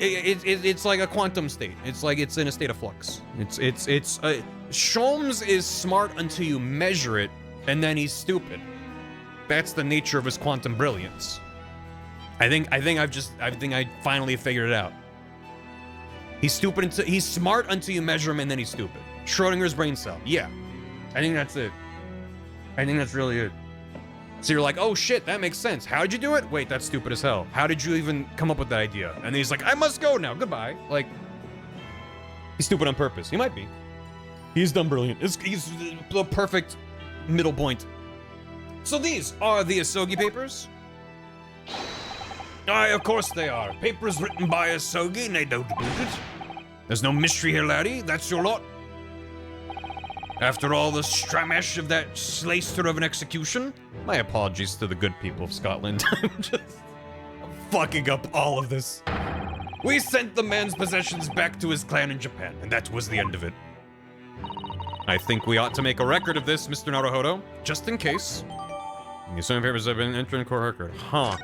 It's like a quantum state. It's like it's in a state of flux. Sholmes is smart until you measure it, and then he's stupid. That's the nature of his quantum brilliance. I think I finally figured it out. He's stupid until he's smart until you measure him, and then he's stupid. Schrodinger's brain cell. Yeah, I think that's it. I think that's really it. So you're like, oh shit, that makes sense. How did you do it? Wait, that's stupid as hell. How did you even come up with that idea? And then he's like, I must go now. Goodbye. Like, he's stupid on purpose. He might be. He's dumb brilliant. He's the perfect middle point. So these are the Asogi papers. Aye, of course they are. Papers written by Asogi, and I don't doubt it. There's no mystery here, laddie. That's your lot. After all the stramash of that slayster of an execution, my apologies to the good people of Scotland. I'm just fucking up all of this. We sent the man's possessions back to his clan in Japan, and that was the end of it. I think we ought to make a record of this, Mr. Naruhodo, just in case. The assignment papers have been entered in court record. Huh.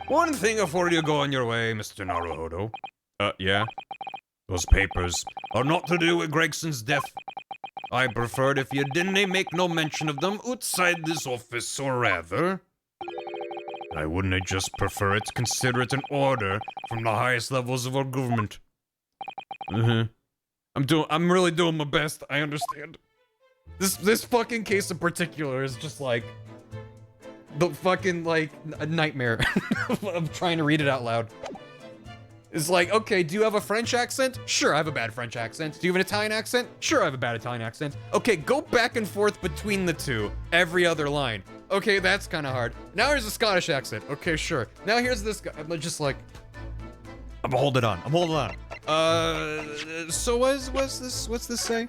One thing before you go on your way, Mr. Naruhodo. Yeah? Those papers are not to do with Gregson's death. I preferred if you didn't make no mention of them outside this office, or rather... I wouldn't just prefer it, consider it an order from the highest levels of our government. I'm really doing my best, I understand. This fucking case in particular is just like... the fucking, like, a nightmare of trying to read it out loud. It's like, okay, do you have a French accent? Sure, I have a bad French accent. Do you have an Italian accent? Sure, I have a bad Italian accent. Okay, go back and forth between the two, every other line. Okay, that's kind of hard. Now here's a Scottish accent. Okay, sure. Now here's this guy. I'm just like... I'm holding on. So what's this say?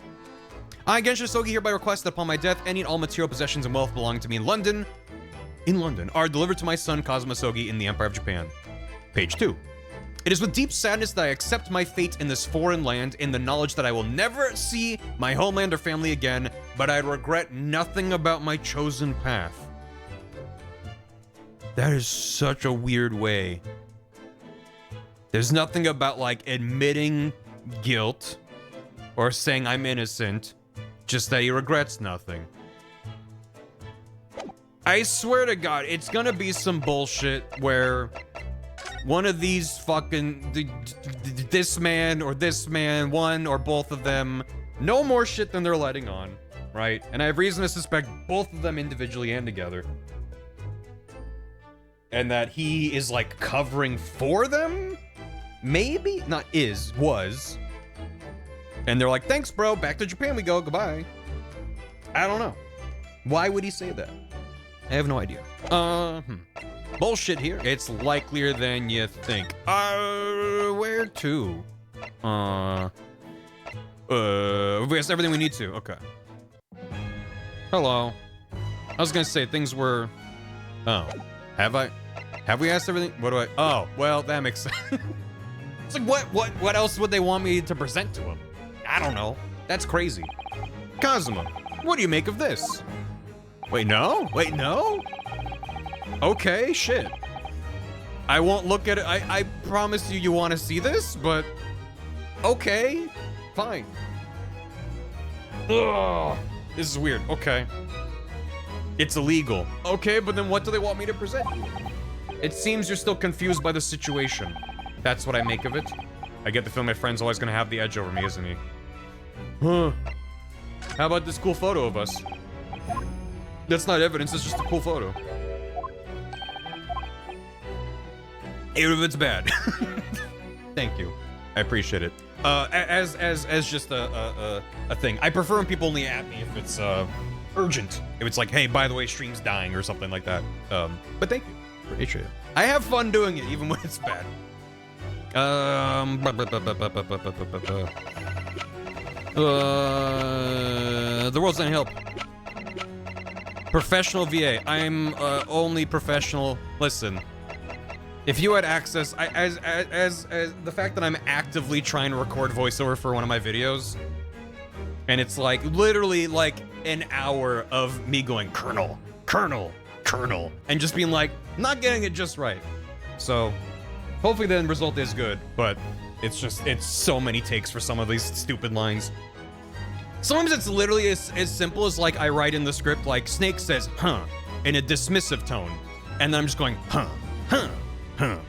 I, Genshin Asogi, hereby request that upon my death, any and all material possessions and wealth belonging to me in London, are delivered to my son, Kazuma Asogi, in the Empire of Japan. Page 2. It is with deep sadness that I accept my fate in this foreign land in the knowledge that I will never see my homeland or family again, but I regret nothing about my chosen path. That is such a weird way. There's nothing about, like, admitting guilt or saying I'm innocent, just that he regrets nothing. I swear to God, it's gonna be some bullshit where one of these fucking, this man, one or both of them, know more shit than they're letting on, right? And I have reason to suspect both of them individually and together. And that he is, like, covering for them? Maybe? Not is, was. And they're like, thanks, bro, back to Japan we go, goodbye. I don't know. Why would he say that? I have no idea. Bullshit here. It's likelier than you think. Where to? We asked everything we need to. Okay. Hello. I was gonna say things were... Oh. Have we asked everything? What do I... Oh, well, that makes sense. It's like, what else would they want me to present to him? I don't know. That's crazy. Kazuma, what do you make of this? Wait, no? Wait, no? Okay, shit. I won't look at it. I promise you want to see this, but... Okay, fine. Ugh, this is weird. Okay. It's illegal. Okay, but then what do they want me to present? It seems you're still confused by the situation. That's what I make of it. I get the feeling my friend's always gonna have the edge over me, isn't he? Huh. How about this cool photo of us? That's not evidence, it's just a cool photo. Even if it's bad. Thank you. I appreciate it. As just a thing. I prefer when people only at me if it's urgent. If it's like, hey, by the way, stream's dying or something like that. But thank you. Appreciate it. I have fun doing it, even when it's bad. The world's not help. Professional VA. I'm only professional. Listen, if you had access, as the fact that I'm actively trying to record voiceover for one of my videos, and it's like literally like an hour of me going Colonel, Colonel, and just being like, not getting it just right. So, hopefully the end result is good, but it's so many takes for some of these stupid lines. Sometimes it's literally as simple as like I write in the script like Snake says, huh, in a dismissive tone. And then I'm just going, huh, huh, huh,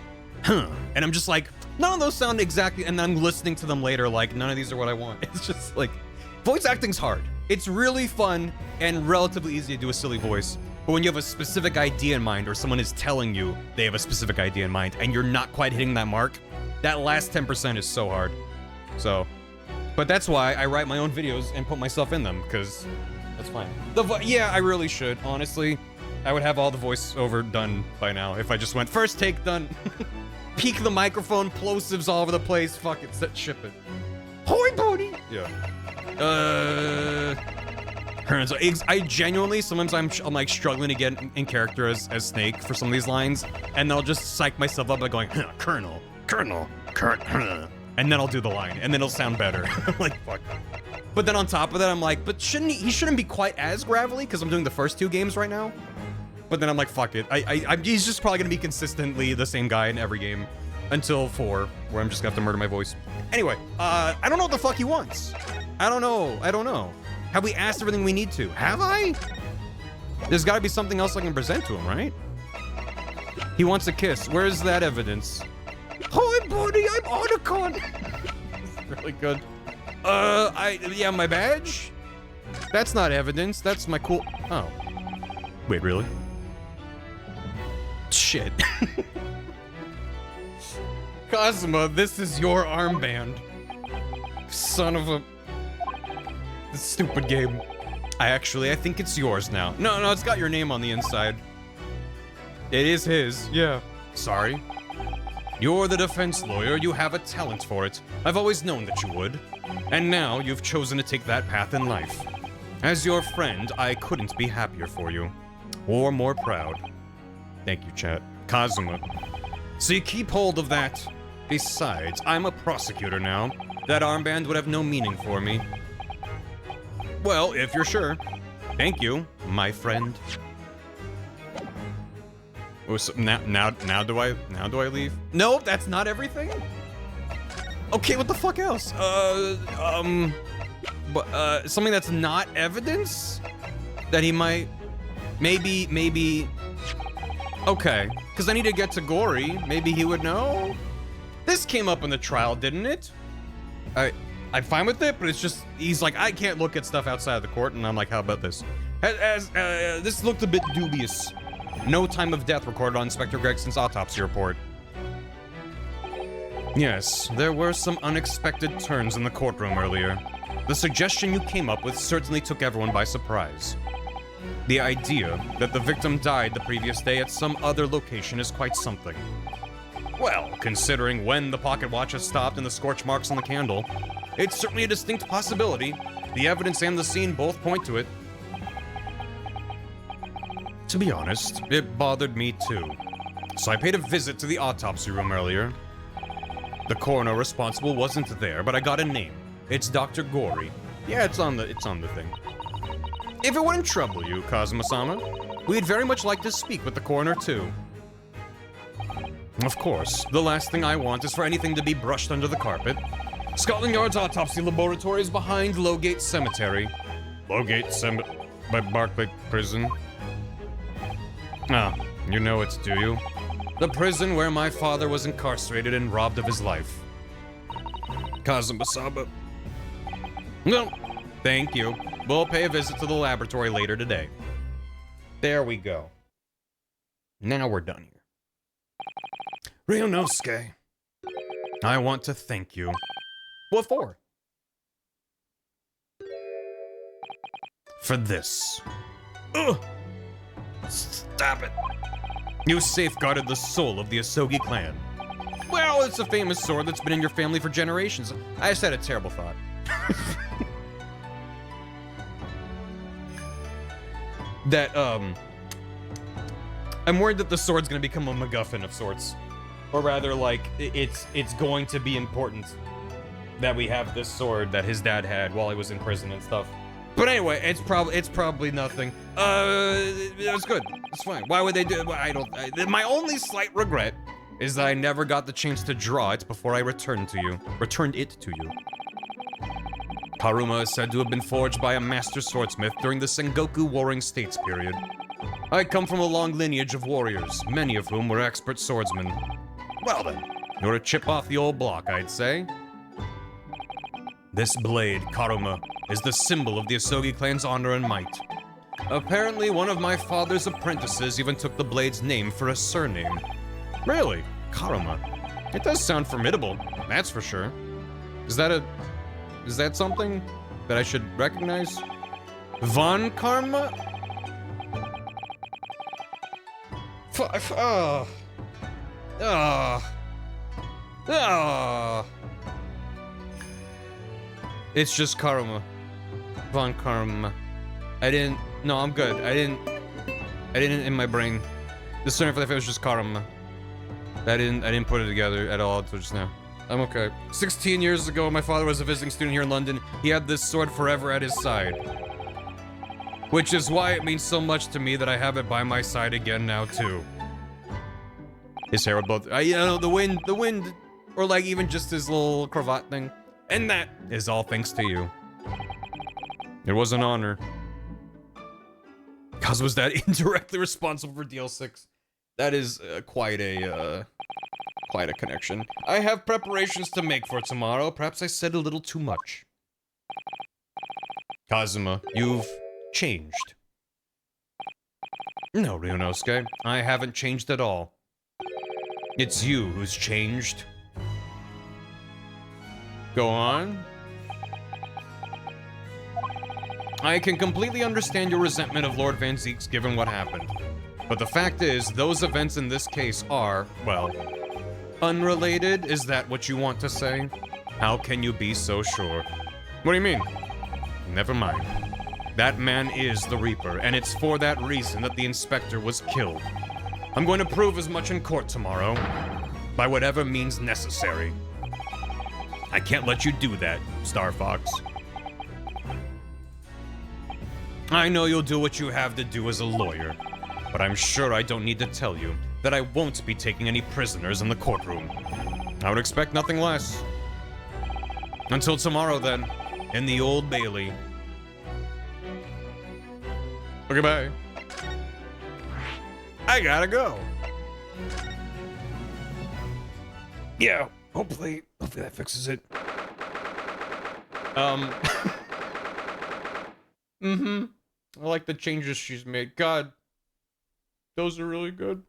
huh. And I'm just like, none of those sound exactly, and then I'm listening to them later like, none of these are what I want. It's just like, voice acting's hard. It's really fun and relatively easy to do a silly voice. But when you have a specific idea in mind, or someone is telling you they have a specific idea in mind, and you're not quite hitting that mark, that last 10% is so hard. So, but that's why I write my own videos and put myself in them, because that's fine. Yeah, I really should, honestly. I would have all the voiceover done by now if I just went, first take done. Peek the microphone, plosives all over the place, fuck it, ship it. Hoi buddy! Yeah. I genuinely, sometimes I'm like struggling to get in character as Snake for some of these lines, and I'll just psych myself up by going, huh, Colonel, and then I'll do the line, and then it'll sound better. Like, fuck. But then on top of that, I'm like, but he shouldn't be quite as gravelly, because I'm doing the first 2 games right now. But then I'm like, fuck it. He's just probably gonna be consistently the same guy in every game until 4, where I'm just gonna have to murder my voice. Anyway, I don't know what the fuck he wants. I don't know. Have we asked everything we need to? Have I? There's gotta be something else I can present to him, right? He wants a kiss. Where's that evidence? Hi, buddy, I'm Otacon. It's really good. Yeah, my badge? That's not evidence. That's my cool... Oh. Wait, really? Shit. Cosma, this is your armband. Son of a... This stupid game. I think it's yours now. No, it's got your name on the inside. It is his, yeah. Sorry. You're the defense lawyer. You have a talent for it. I've always known that you would. And now you've chosen to take that path in life. As your friend, I couldn't be happier for you. Or more proud. Thank you, chat. Kazuma. So you keep hold of that. Besides, I'm a prosecutor now. That armband would have no meaning for me. Well, if you're sure. Thank you, my friend. Oh, so now do I leave? No, that's not everything. Okay, what the fuck else? Something that's not evidence that he might, maybe. Okay, because I need to get to Gory. Maybe he would know. This came up in the trial, didn't it? I'm fine with it, but it's just, he's like, I can't look at stuff outside of the court, and I'm like, how about this? This looked a bit dubious. No time of death recorded on Inspector Gregson's autopsy report. Yes, there were some unexpected turns in the courtroom earlier. The suggestion you came up with certainly took everyone by surprise. The idea that the victim died the previous day at some other location is quite something. Well, considering when the pocket watch has stopped and the scorch marks on the candle, it's certainly a distinct possibility. The evidence and the scene both point to it. To be honest, it bothered me too. So I paid a visit to the autopsy room earlier. The coroner responsible wasn't there, but I got a name. It's Dr. Gory. Yeah, it's on the thing. If it wouldn't trouble you, Kazuma-sama, we'd very much like to speak with the coroner too. Of course, the last thing I want is for anything to be brushed under the carpet. Scotland Yard's autopsy laboratory is behind Lowgate Cemetery. Lowgate by Barclay Prison. Ah, you know it, do you? The prison where my father was incarcerated and robbed of his life. Kazuma-sama. No, thank you. We'll pay a visit to the laboratory later today. There we go. Now we're done here. Ryunosuke, I want to thank you. What for? For this. Ugh! Stop it. You safeguarded the soul of the Asogi clan. Well, it's a famous sword that's been in your family for generations. I just had a terrible thought. I'm worried that the sword's gonna become a MacGuffin of sorts. Or rather, like, it's going to be important that we have this sword that his dad had while he was in prison and stuff. But anyway, it's probably nothing. It was good. It's fine. Why would they do it? My only slight regret is that I never got the chance to draw it before I returned it to you. Karuma is said to have been forged by a master swordsmith during the Sengoku Warring States period. I come from a long lineage of warriors, many of whom were expert swordsmen. Well then, you're a chip off the old block, I'd say. This blade, Karuma, is the symbol of the Asogi clan's honor and might. Apparently, one of my father's apprentices even took the blade's name for a surname. Really? Karuma? It does sound formidable, that's for sure. Is that something that I should recognize? Von Karma? It's just Karuma. Von Karma. No, I'm good. I didn't in my brain. The surname for the face was just Karuma. I didn't put it together at all until just now. I'm okay. 16 years ago, my father was a visiting student here in London. He had this sword forever at his side. Which is why it means so much to me that I have it by my side again now, too. His hair would both... you know, the wind, or like even just his little cravat thing. And that is all thanks to you. It was an honor. Cause was that indirectly responsible for DL6? That is quite a connection. I have preparations to make for tomorrow. Perhaps I said a little too much. Kazuma, you've changed. No, Ryunosuke, I haven't changed at all. It's you who's changed. Go on. I can completely understand your resentment of Lord Van Zeeks given what happened. But the fact is, those events in this case are, well, unrelated? Is that what you want to say? How can you be so sure? What do you mean? Never mind. That man is the Reaper, and it's for that reason that the Inspector was killed. I'm going to prove as much in court tomorrow, by whatever means necessary. I can't let you do that, Star Fox. I know you'll do what you have to do as a lawyer, but I'm sure I don't need to tell you that I won't be taking any prisoners in the courtroom. I would expect nothing less. Until tomorrow, then, in the Old Bailey. Okay, bye. I gotta go. Yeah, hopefully that fixes it. I like the changes she's made. God, those are really good.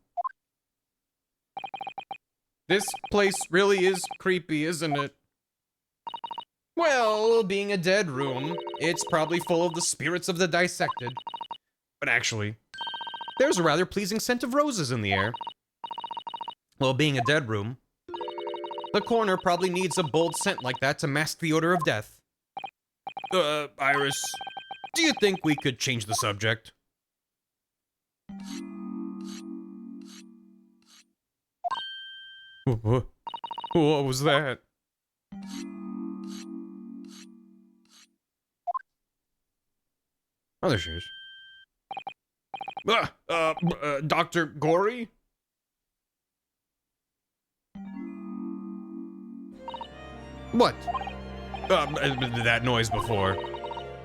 This place really is creepy, isn't it? Well, being a dead room, it's probably full of the spirits of the dissected. But actually, there's a rather pleasing scent of roses in the air. Well, being a dead room, the corner probably needs a bold scent like that to mask the odor of death. Iris, do you think we could change the subject? What was that? Oh, there she is. Dr. Gory? What? That noise before.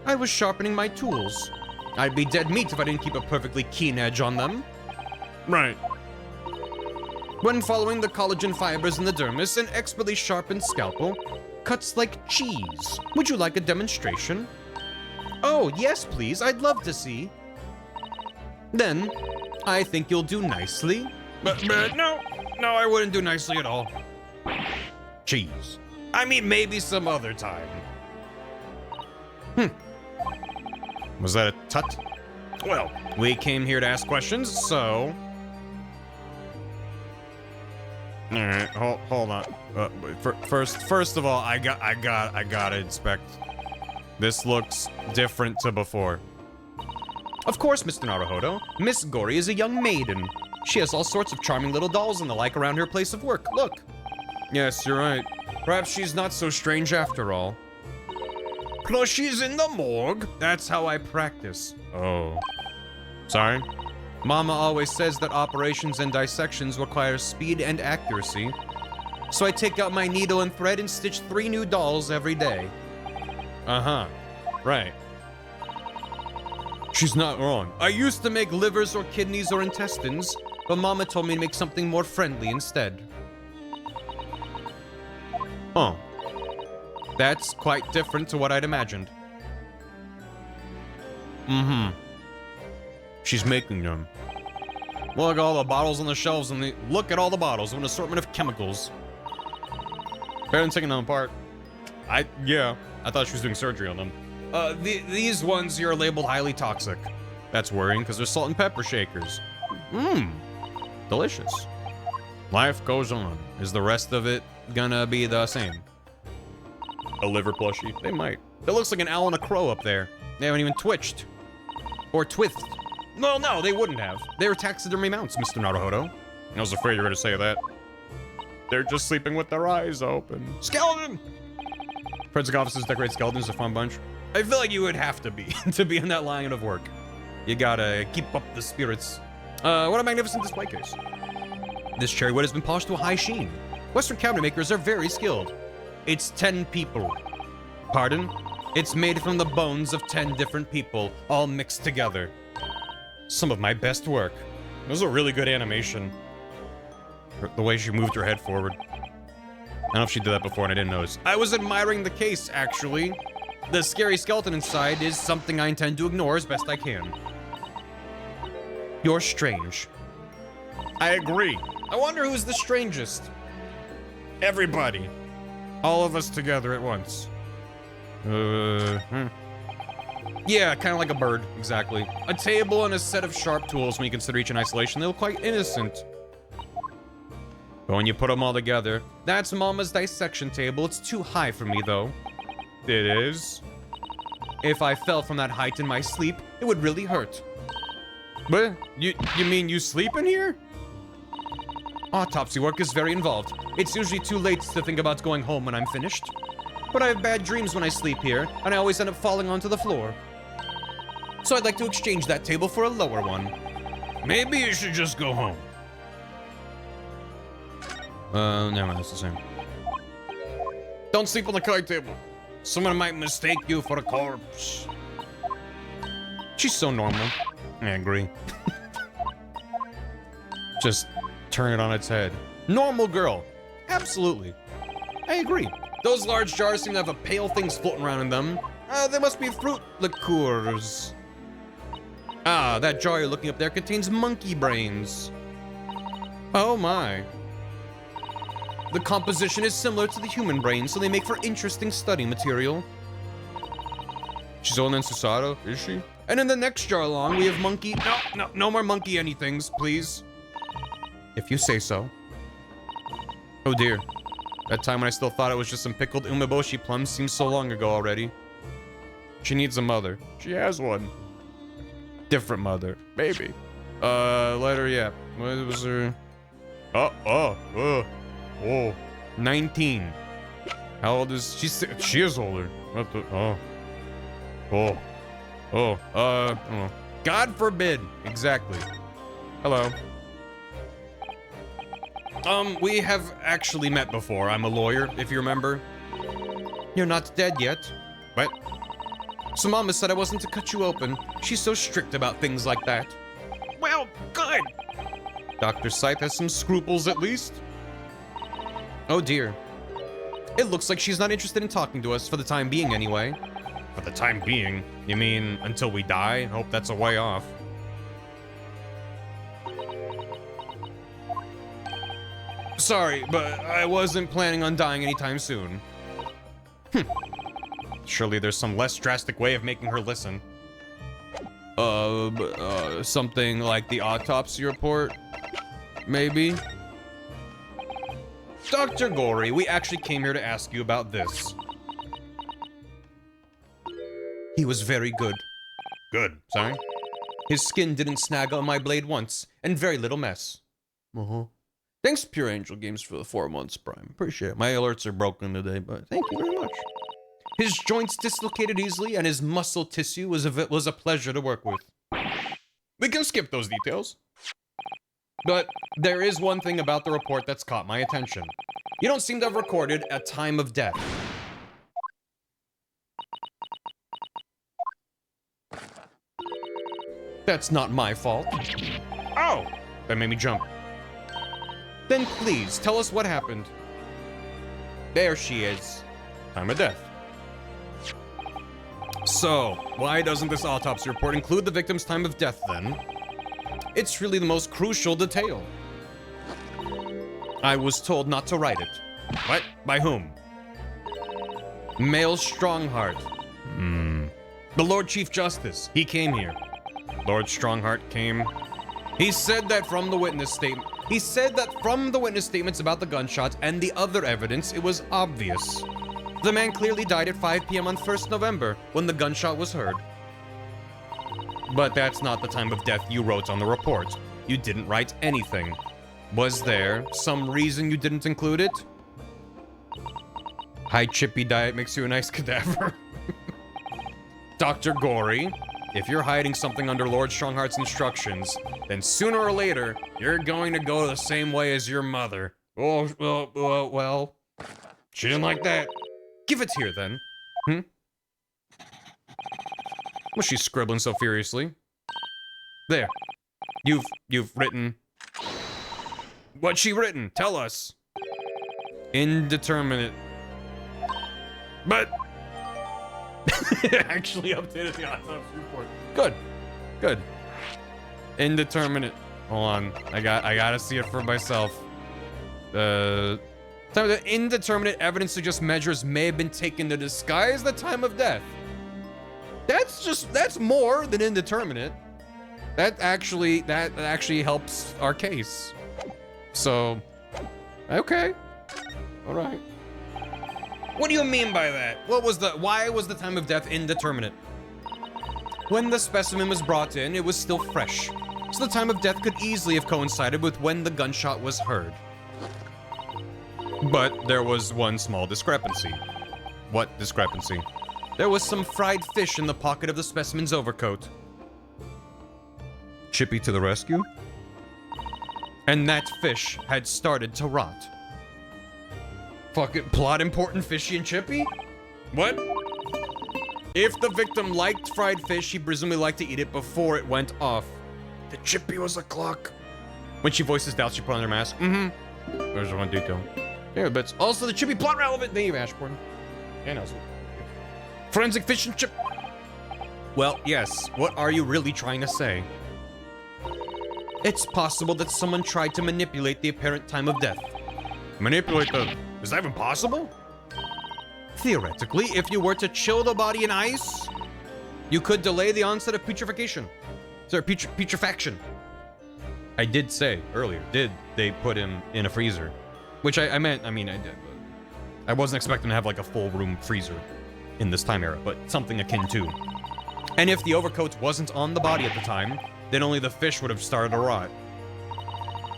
I was sharpening my tools. I'd be dead meat if I didn't keep a perfectly keen edge on them. Right. When following the collagen fibers in the dermis, an expertly sharpened scalpel cuts like cheese. Would you like a demonstration? Oh, yes, please. I'd love to see. Then, I think you'll do nicely. No, I wouldn't do nicely at all. Cheese. I mean, maybe some other time. Was that a tut? Well, we came here to ask questions, so... Alright, hold on. First of all, I gotta inspect. This looks different to before. Of course, Mr. Naruhodo. Miss Gory is a young maiden. She has all sorts of charming little dolls and the like around her place of work. Look. Yes, you're right. Perhaps she's not so strange after all. Plus, she's in the morgue. That's how I practice. Oh. Sorry? Mama always says that operations and dissections require speed and accuracy. So I take out my needle and thread and stitch 3 new dolls every day. Uh-huh. Right. She's not wrong. I used to make livers or kidneys or intestines, but Mama told me to make something more friendly instead. Oh. That's quite different to what I'd imagined. Mm-hmm. She's making them. Look at all the bottles on the shelves and look at all the bottles of an assortment of chemicals. Better than taking them apart. Yeah. I thought she was doing surgery on them. These ones here are labeled highly toxic. That's worrying because they're salt and pepper shakers. Mmm. Delicious. Life goes on. Is the rest of it gonna be the same? A liver plushie? They might. That looks like an owl and a crow up there. They haven't even twitched. Or twithed. Well, no, they wouldn't have. They were taxidermy mounts, Mr. Naruhodo. I was afraid you were gonna say that. They're just sleeping with their eyes open. Skeleton! Forensic officers decorate skeletons, a fun bunch. I feel like you would have to be, to be in that line of work. You gotta keep up the spirits. What a magnificent display case. This cherry wood has been polished to a high sheen. Western cabinet makers are very skilled. It's 10 people. Pardon? It's made from the bones of 10 different people, all mixed together. Some of my best work. It was a really good animation. The way she moved her head forward. I don't know if she did that before and I didn't notice. I was admiring the case, actually. The scary skeleton inside is something I intend to ignore as best I can. You're strange. I agree. I wonder who's the strangest. Everybody. All of us together at once. Yeah, kind of like a bird, exactly. A table and a set of sharp tools. When you consider each in isolation, they look quite innocent. But when you put them all together, that's Mama's dissection table. It's too high for me, though. it is. If I fell from that height in my sleep, it would really hurt. But you mean you sleep in here? Autopsy work is very involved. It's usually too late to think about going home when I'm finished. But I have bad dreams when I sleep here, and I always end up falling onto the floor. So I'd like to exchange that table for a lower one. Maybe you should just go home. Never mind, that's the same. Don't sleep on the card table. Someone might mistake you for a corpse. She's so normal. I agree. Just turn it on its head. Normal girl. Absolutely. I agree. Those large jars seem to have a pale things floating around in them. They must be fruit liqueurs. Ah, that jar you're looking up there contains monkey brains. Oh my. The composition is similar to the human brain, so they make for interesting study material. She's older than Susato, is she? And in the next jar along, we have monkey... No more monkey anythings, please. If you say so. Oh dear. That time when I still thought it was just some pickled umeboshi plums seems so long ago already. She needs a mother. She has one. Different mother. Maybe. Letter, yeah. What was her... Oh. 19. How old is... She is older. What the... Oh. God forbid. Exactly. Hello. We have actually met before. I'm a lawyer, if you remember. You're not dead yet. What? So Mama said I wasn't to cut you open. She's so strict about things like that. Well, good. Dr. Scythe has some scruples at least. Oh dear. It looks like she's not interested in talking to us for the time being anyway. For the time being? You mean until we die? Hope that's a way off. Sorry, but I wasn't planning on dying anytime soon. Surely there's some less drastic way of making her listen. Something like the autopsy report? Maybe? Dr. Gory, we actually came here to ask you about this. He was very good. Good. Sorry? His skin didn't snag on my blade once, and very little mess. Thanks, Pure Angel Games, for the 4 months, Prime. Appreciate it. My alerts are broken today, but thank you very much. His joints dislocated easily, and his muscle tissue was a pleasure to work with. We can skip those details. But there is one thing about the report that's caught my attention. You don't seem to have recorded a time of death. That's not my fault. Oh! That made me jump. Then please, tell us what happened. There she is. Time of death. So, why doesn't this autopsy report include the victim's time of death then? It's really the most crucial detail. I was told not to write it. What? By whom? Male Strongheart. The Lord Chief Justice. He came here. Lord Strongheart came. He said that from the witness statement. He said that from the witness statements about the gunshot and the other evidence, it was obvious. The man clearly died at 5 p.m. on 1st November, when the gunshot was heard. But that's not the time of death you wrote on the report. You didn't write anything. Was there some reason you didn't include it? High chippy diet makes you a nice cadaver. Dr. Gory, if you're hiding something under Lord Strongheart's instructions, then sooner or later, you're going to go the same way as your mother. Oh, well, she didn't like that. Give it here, then. What's she scribbling so furiously? There. You've written... What's she written? Tell us. Indeterminate. But... Actually updated the autopsy report. Good. Indeterminate. Hold on. I gotta see it for myself. The indeterminate evidence suggests measures may have been taken to disguise the time of death. That's more than indeterminate. That actually helps our case. So, okay. All right. What do you mean by that? Why was the time of death indeterminate? When the specimen was brought in, it was still fresh. So the time of death could easily have coincided with when the gunshot was heard. But there was one small discrepancy. What discrepancy? There was some fried fish in the pocket of the specimen's overcoat. Chippy to the rescue? And that fish had started to rot. Fucking plot important Fishy and Chippy? What? If the victim liked fried fish, he presumably liked to eat it before it went off. The Chippy was a clock. When she voices doubt, she put on her mask. There's one detail. Yeah, but also the Chippy plot relevant. Thank you, Ashburn. And also. Forensic fish and chip. Well, yes. What are you really trying to say? It's possible that someone tried to manipulate the apparent time of death. Manipulate the... Is that even possible? Theoretically, if you were to chill the body in ice, you could delay the onset of putrefaction. Sorry, putrefaction. I did say earlier, did they put him in a freezer? Which I meant, I did. But I wasn't expecting to have like a full room freezer in this time era, but something akin to. And if the overcoat wasn't on the body at the time, then only the fish would have started to rot.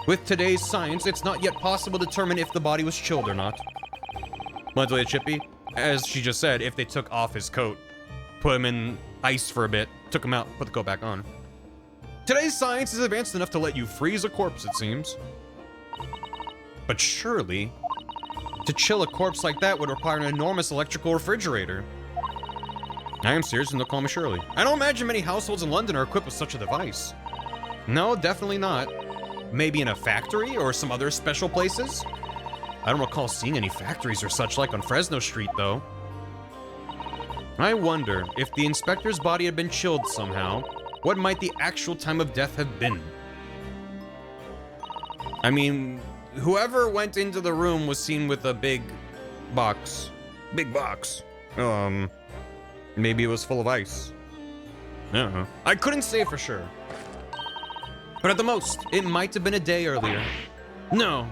With today's science, it's not yet possible to determine if the body was chilled or not. Luckily, Chippy, as she just said, if they took off his coat, put him in ice for a bit, took him out, put the coat back on. Today's science is advanced enough to let you freeze a corpse, it seems. But surely, to chill a corpse like that would require an enormous electrical refrigerator. I am serious, and don't call me Shirley. I don't imagine many households in London are equipped with such a device. No, definitely not. Maybe in a factory or some other special places? I don't recall seeing any factories or such like on Fresno Street, though. I wonder if the inspector's body had been chilled somehow, what might the actual time of death have been? I mean, whoever went into the room was seen with a big box. Big box. Maybe it was full of ice. I don't know. I couldn't say for sure. But at the most, it might have been a day earlier. No.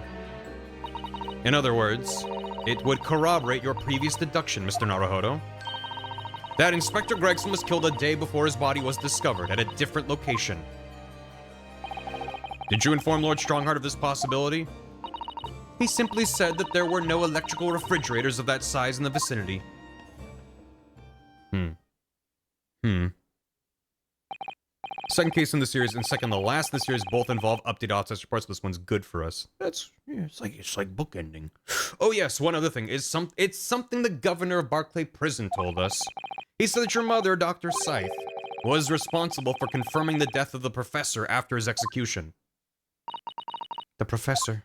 In other words, it would corroborate your previous deduction, Mr. Naruhodo. That Inspector Gregson was killed a day before his body was discovered at a different location. Did you inform Lord Strongheart of this possibility? He simply said that there were no electrical refrigerators of that size in the vicinity. Second case in the series and second to last in the series both involve updated autopsy reports. This one's good for us. That's yeah, it's like bookending. Oh yes, one other thing is it's something the governor of Barclay Prison told us. He said that your mother, Dr. Scythe, was responsible for confirming the death of the professor after his execution. The professor.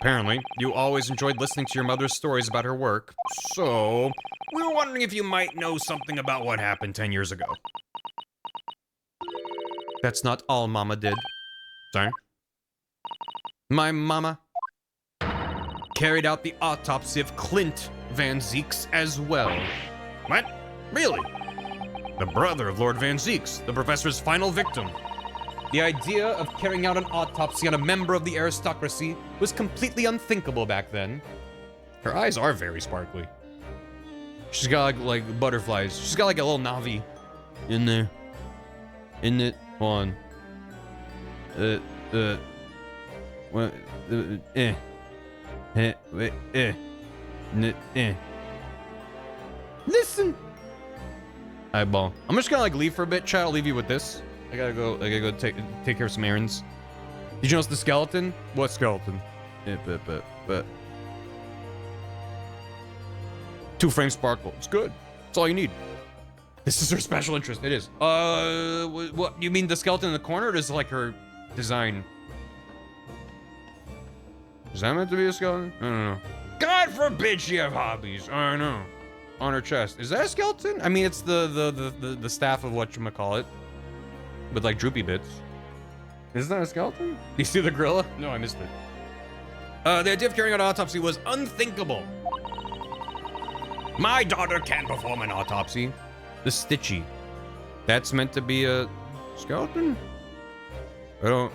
Apparently, you always enjoyed listening to your mother's stories about her work, so we were wondering if you might know something about what happened 10 years ago. That's not all Mama did. Sorry? My mama carried out the autopsy of Clint Van Zieks as well. What? Really? The brother of Lord Van Zieks, the professor's final victim. The idea of carrying out an autopsy on a member of the aristocracy was completely unthinkable back then. Her eyes are very sparkly. She's got like butterflies. She's got like a little Navi in there. In it. Hold on. What? Listen. Eyeball. I'm just gonna like leave for a bit, chat. I'll leave you with this. I gotta go take care of some errands. Did you notice the skeleton? What skeleton? But 2-frame sparkle. It's good. That's all you need. This is her special interest. It is. What? You mean the skeleton in the corner, or is it like her design? Is that meant to be a skeleton? I don't know. God forbid she have hobbies. I know. On her chest. Is that a skeleton? I mean, it's the staff of whatchamacallit. With like droopy bits. Is that a skeleton? Do you see the gorilla? No, I missed it. The idea of carrying out an autopsy was unthinkable. My daughter can perform an autopsy. The Stitchy. That's meant to be a skeleton? I don't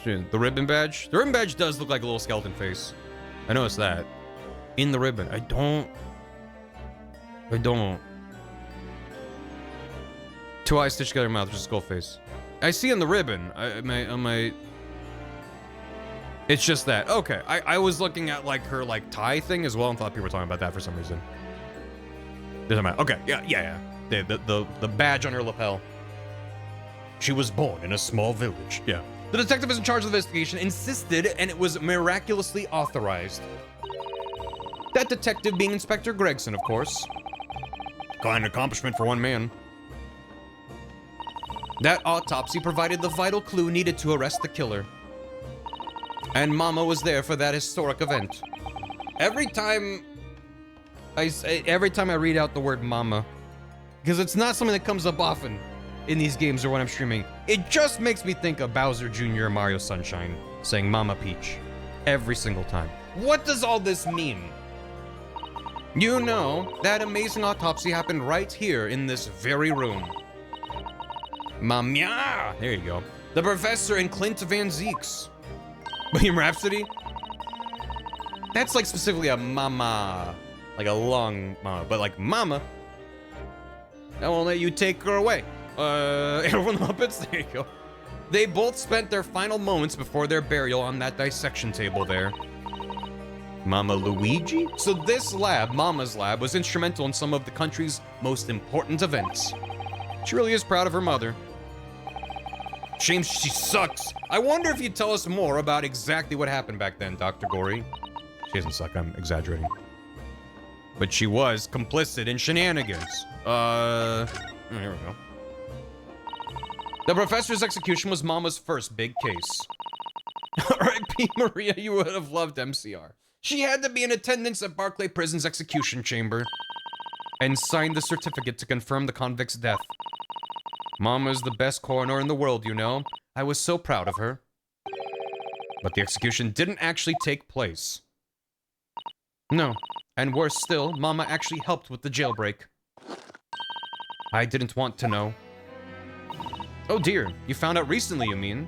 see. The ribbon badge? The ribbon badge does look like a little skeleton face. I noticed that. In the ribbon. I don't. 2 eyes stitched together, mouth, just skull face. I see in the ribbon. It's just that. Okay, I was looking at like her like tie thing as well and thought people were talking about that for some reason. Doesn't matter. Okay, yeah. The badge on her lapel. She was born in a small village. Yeah. The detective is in charge of the investigation insisted, and it was miraculously authorized. That detective being Inspector Gregson, of course. Kind accomplishment for one man. That autopsy provided the vital clue needed to arrest the killer. And Mama was there for that historic event. Every time I read out the word Mama, because it's not something that comes up often in these games or when I'm streaming, it just makes me think of Bowser Jr. and Mario Sunshine saying Mama Peach every single time. What does all this mean? You know, that amazing autopsy happened right here in this very room. Mamia! There you go. The professor and Clint Van Zieks. Bohemian Rhapsody? That's like specifically a mama. Like a long mama. But like mama, I won't let you take her away. Everyone the Muppets? There you go. They both spent their final moments before their burial on that dissection table there. Mama Luigi? So this lab, Mama's lab, was instrumental in some of the country's most important events. She really is proud of her mother. Shame she sucks. I wonder if you'd tell us more about exactly what happened back then, Dr. Gory. She doesn't suck, I'm exaggerating. But she was complicit in shenanigans. Here we go. The professor's execution was Mama's first big case. R.I.P. Maria, you would have loved MCR. She had to be in attendance at Barclay Prison's execution chamber and signed the certificate to confirm the convict's death. Mama's the best coroner in the world, you know. I was so proud of her. But the execution didn't actually take place. No. And worse still, Mama actually helped with the jailbreak. I didn't want to know. Oh dear, you found out recently, you mean?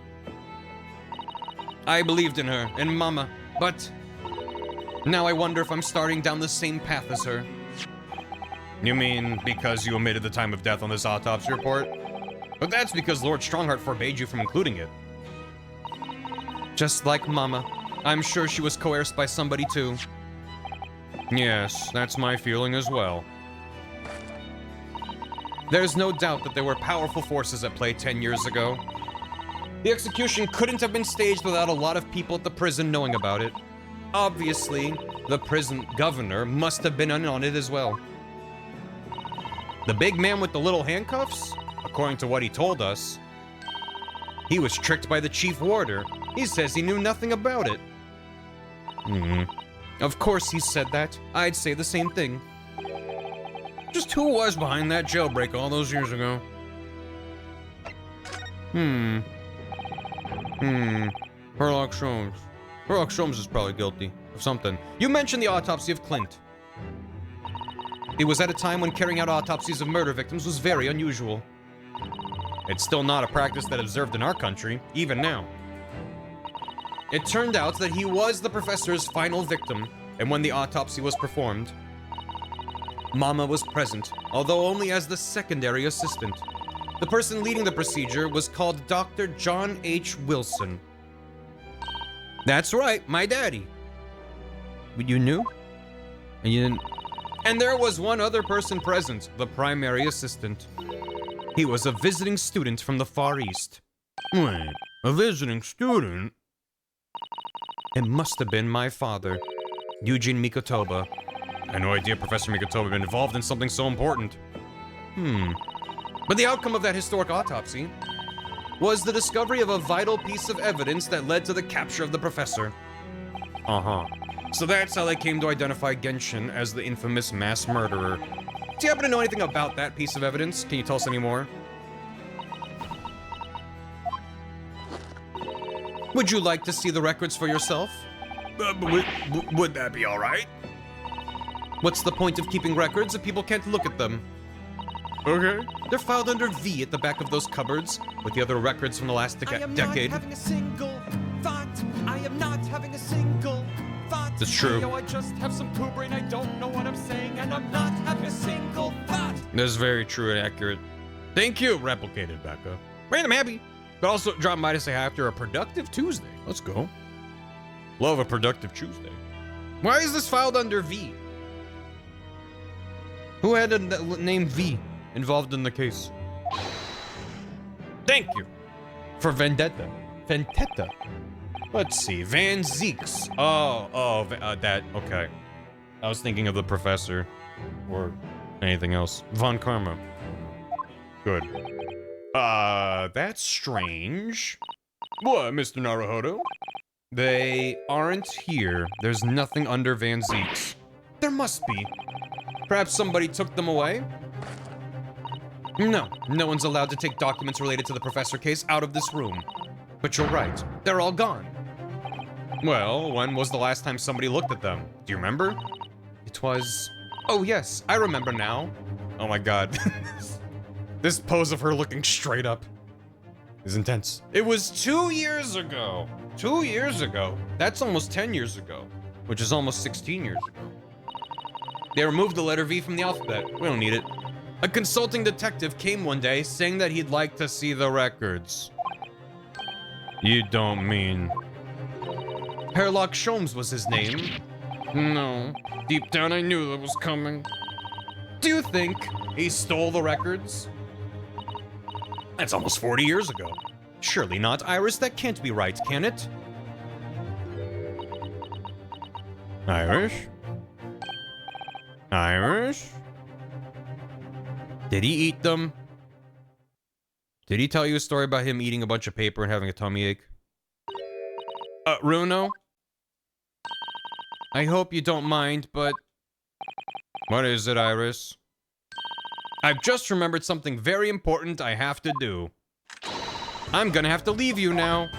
I believed in her, in Mama, but now I wonder if I'm starting down the same path as her. You mean because you omitted the time of death on this autopsy report? But that's because Lord Strongheart forbade you from including it. Just like Mama, I'm sure she was coerced by somebody too. Yes, that's my feeling as well. There's no doubt that there were powerful forces at play 10 years ago. The execution couldn't have been staged without a lot of people at the prison knowing about it. Obviously, the prison governor must have been in on it as well. The big man with the little handcuffs? According to what he told us, he was tricked by the chief warder. He says he knew nothing about it. Of course he said that. I'd say the same thing. Just who was behind that jailbreak all those years ago? Sherlock Sholmes. Sherlock Sholmes is probably guilty of something. You mentioned the autopsy of Clint. It was at a time when carrying out autopsies of murder victims was very unusual. It's still not a practice that observed in our country, even now. It turned out that he was the professor's final victim, and when the autopsy was performed, Mama was present, although only as the secondary assistant. The person leading the procedure was called Dr. John H. Wilson. That's right, my daddy. But you knew? And you didn't... And there was one other person present, the primary assistant. He was a visiting student from the Far East. Wait, a visiting student? It must have been my father, Eugene Mikotoba. I had no idea Professor Mikotoba had been involved in something so important. But the outcome of that historic autopsy was the discovery of a vital piece of evidence that led to the capture of the professor. So that's how they came to identify Genshin as the infamous mass murderer. Do you happen to know anything about that piece of evidence? Can you tell us any more? Would you like to see the records for yourself? Would that be alright? What's the point of keeping records if people can't look at them? Okay. They're filed under V at the back of those cupboards, with the other records from the last decade. I am not having a single thought. I am not having a single thought. That's true. I know I just have some poo brain. I don't know what I'm saying, and I'm not having a single thought. That's very true and accurate. Thank you, replicated Becca. Man, I'm happy. But also, drop by to say hi after a productive Tuesday. Let's go. Love a productive Tuesday. Why is this filed under V? Who had a name V involved in the case? Thank you for Vendetta. Vendetta. Let's see. Van Zeeks. That. Okay. I was thinking of the professor or anything else. Von Karma. Good. That's strange. What, Mr. Naruhodo? They aren't here. There's nothing under Van Zeeks. There must be. Perhaps somebody took them away? No, no one's allowed to take documents related to the professor case out of this room. But you're right, they're all gone. Well, when was the last time somebody looked at them? Do you remember? It was... Oh yes, I remember now. Oh my god. This pose of her looking straight up is intense. It was 2 years ago. 2 years ago. That's almost 10 years ago, which is almost 16 years ago. They removed the letter V from the alphabet. We don't need it. A consulting detective came one day saying that he'd like to see the records. You don't mean... Sherlock Sholmes was his name. No. Deep down I knew that was coming. Do you think he stole the records? That's almost 40 years ago. Surely not, Iris. That can't be right, can it? Irish? Irish? Did he eat them? Did he tell you a story about him eating a bunch of paper and having a tummy ache? Runo? I hope you don't mind, but... What is it, Iris? I've just remembered something very important I have to do. I'm gonna have to leave you now.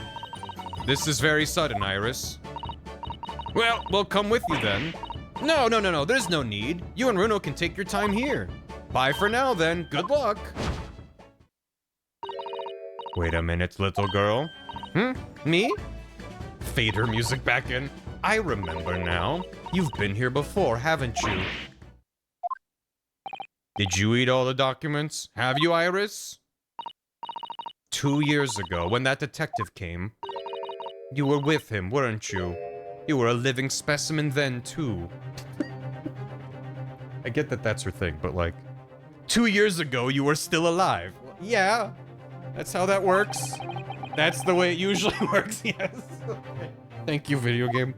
This is very sudden, Iris. Well, we'll come with you then. No, there's no need. You and Runo can take your time here. Bye for now, then. Good luck. Wait a minute, little girl. Me? Fader music back in. I remember now. You've been here before, haven't you? Did you eat all the documents? Have you, Iris? 2 years ago, when that detective came, you were with him, weren't you? You were a living specimen then, too. I get that that's her thing, but like... 2 years ago, you were still alive. Yeah, that's how that works. That's the way it usually works, yes. Thank you, video game.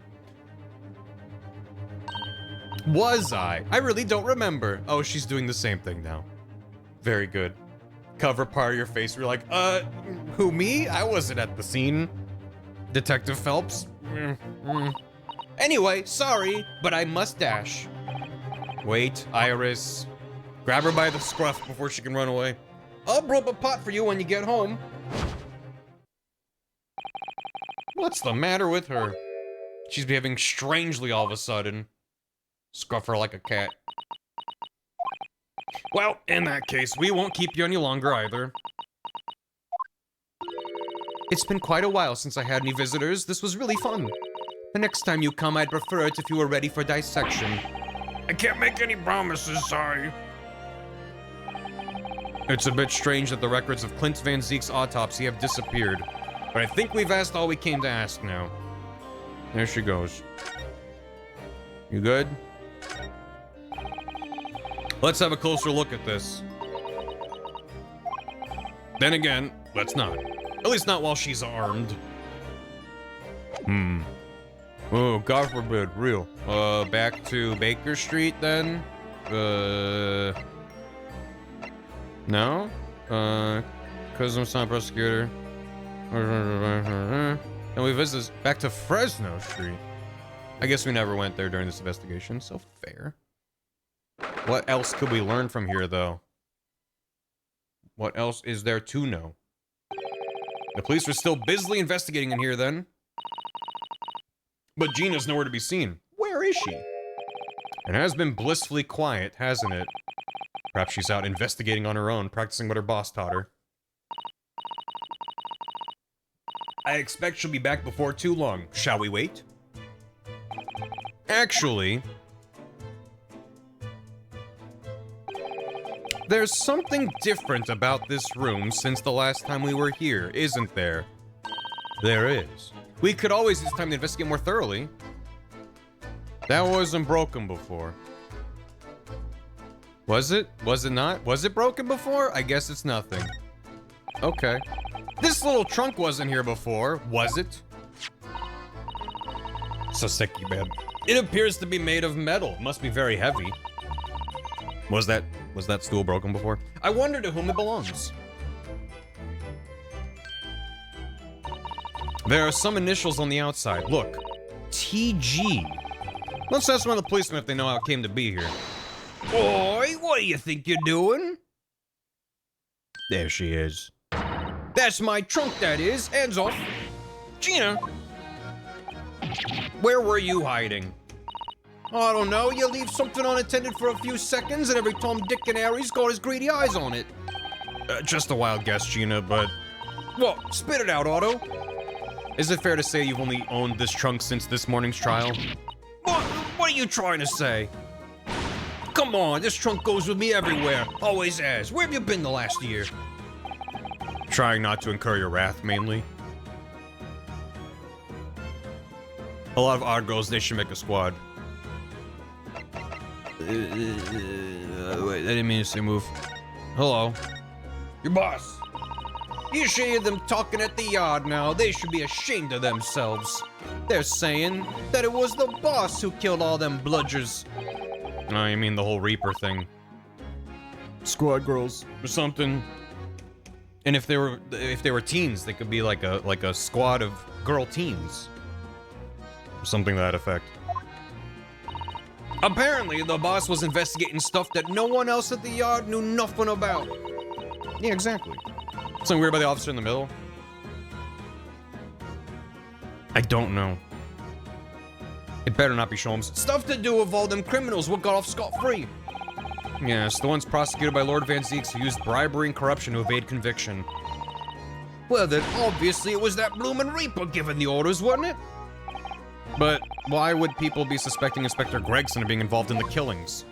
Was I? I really don't remember. Oh, she's doing the same thing now. Very good. Cover part of your face. You're like, who, me? I wasn't at the scene. Detective Phelps. Anyway, sorry, but I must dash. Wait, Iris. Grab her by the scruff before she can run away. I'll brew up a pot for you when you get home. What's the matter with her? She's behaving strangely all of a sudden. Scruff her like a cat. Well, in that case, we won't keep you any longer either. It's been quite a while since I had any visitors. This was really fun. The next time you come, I'd prefer it if you were ready for dissection. I can't make any promises, sorry. It's a bit strange that the records of Clint Van Zeek's autopsy have disappeared. But I think we've asked all we came to ask now. There she goes. You good? Let's have a closer look at this. Then again, let's not. At least not while she's armed. Oh, God forbid, real. Back to Baker Street then? No? Cause I'm not a prosecutor. And we visit back to Fresno Street. I guess we never went there during this investigation, so fair. What else could we learn from here, though? What else is there to know? The police are still busily investigating in here, then. But Gina's nowhere to be seen. Where is she? It has been blissfully quiet, hasn't it? Perhaps she's out investigating on her own, practicing what her boss taught her. I expect she'll be back before too long. Shall we wait? Actually, there's something different about this room since the last time we were here, isn't there? There is. We could always use time to investigate more thoroughly. That wasn't broken before. Was it? Was it not? Was it broken before? I guess it's nothing. Okay. This little trunk wasn't here before, was it? Soseki bed. It appears to be made of metal. Must be very heavy. Was that stool broken before? I wonder to whom it belongs. There are some initials on the outside. Look. TG. Let's ask one of the policemen if they know how it came to be here. Oi, what do you think you're doing? There she is. That's my trunk, that is. Hands off. Gina. Where were you hiding? I don't know. You leave something unattended for a few seconds and every Tom, Dick, and Harry's got his greedy eyes on it. Just a wild guess, Gina, but... Well, spit it out, Otto. Is it fair to say you've only owned this trunk since this morning's trial? What are you trying to say? Come on, this trunk goes with me everywhere. Always has. Where have you been the last year? Trying not to incur your wrath, mainly. A lot of odd girls, they should make a squad. Wait, I didn't mean to say move. Hello. Your boss. You should hear them talking at the yard now. They should be ashamed of themselves. They're saying that it was the boss who killed all them bludgers. Oh, you mean the whole Reaper thing. Squad girls or something. And if they were teens, they could be like a squad of girl teens. Or something to that effect. Apparently, the boss was investigating stuff that no one else at the yard knew nothing about. Yeah, exactly. Something weird about the officer in the middle? I don't know. It better not be Sholmes. Stuff to do with all them criminals what got off scot-free. Yes, the ones prosecuted by Lord Van Zeeks who used bribery and corruption to evade conviction. Well then, obviously it was that bloomin' Reaper giving the orders, wasn't it? But why would people be suspecting Inspector Gregson of being involved in the killings?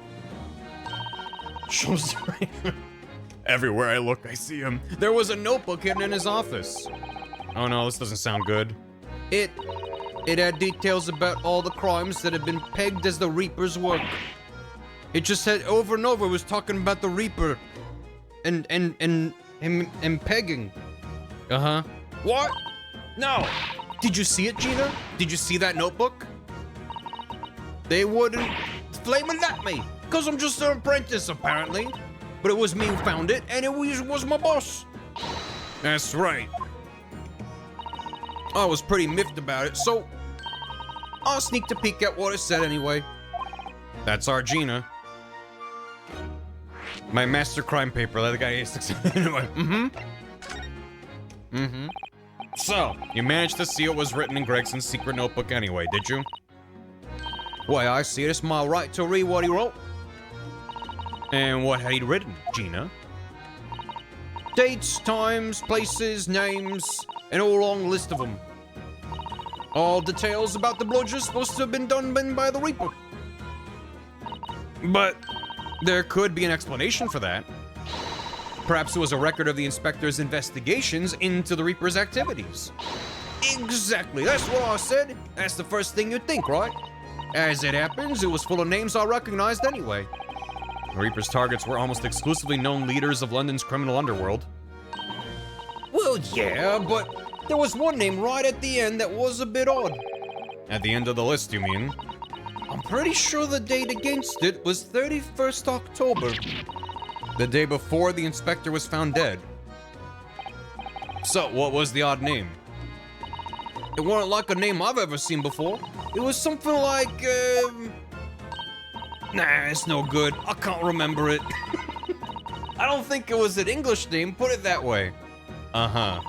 Everywhere I look, I see him. There was a notebook hidden in his office. Oh no, this doesn't sound good. It had details about all the crimes that had been pegged as the Reaper's work. It just said over and over, it was talking about the Reaper. And pegging. Uh-huh. What? No. Did you see it, Gina? Did you see that notebook? They wouldn't flaming at me. Because I'm just an apprentice, apparently. But it was me who found it, and it was my boss. That's right. I was pretty miffed about it, so I'll sneak a peek at what it said anyway. That's our Gina. My master crime paper, that guy A6. Anyway, So, you managed to see what was written in Gregson's secret notebook anyway, did you? Why, I see it. It's my right to read what he wrote. And what had he written, Gina? Dates, times, places, names, and a long list of them. All details about the bludgeon supposed to have been done by the Reaper. But there could be an explanation for that. Perhaps it was a record of the inspector's investigations into the Reaper's activities. Exactly, that's what I said. That's the first thing you'd think, right? As it happens, it was full of names I recognized anyway. The Reaper's targets were almost exclusively known leaders of London's criminal underworld. Well, yeah, but there was one name right at the end that was a bit odd. At the end of the list, you mean? I'm pretty sure the date against it was 31st October. The day before the inspector was found dead. So, what was the odd name? It wasn't like a name I've ever seen before. It was something like, Nah, it's no good. I can't remember it. I don't think it was an English name, put it that way. Uh-huh.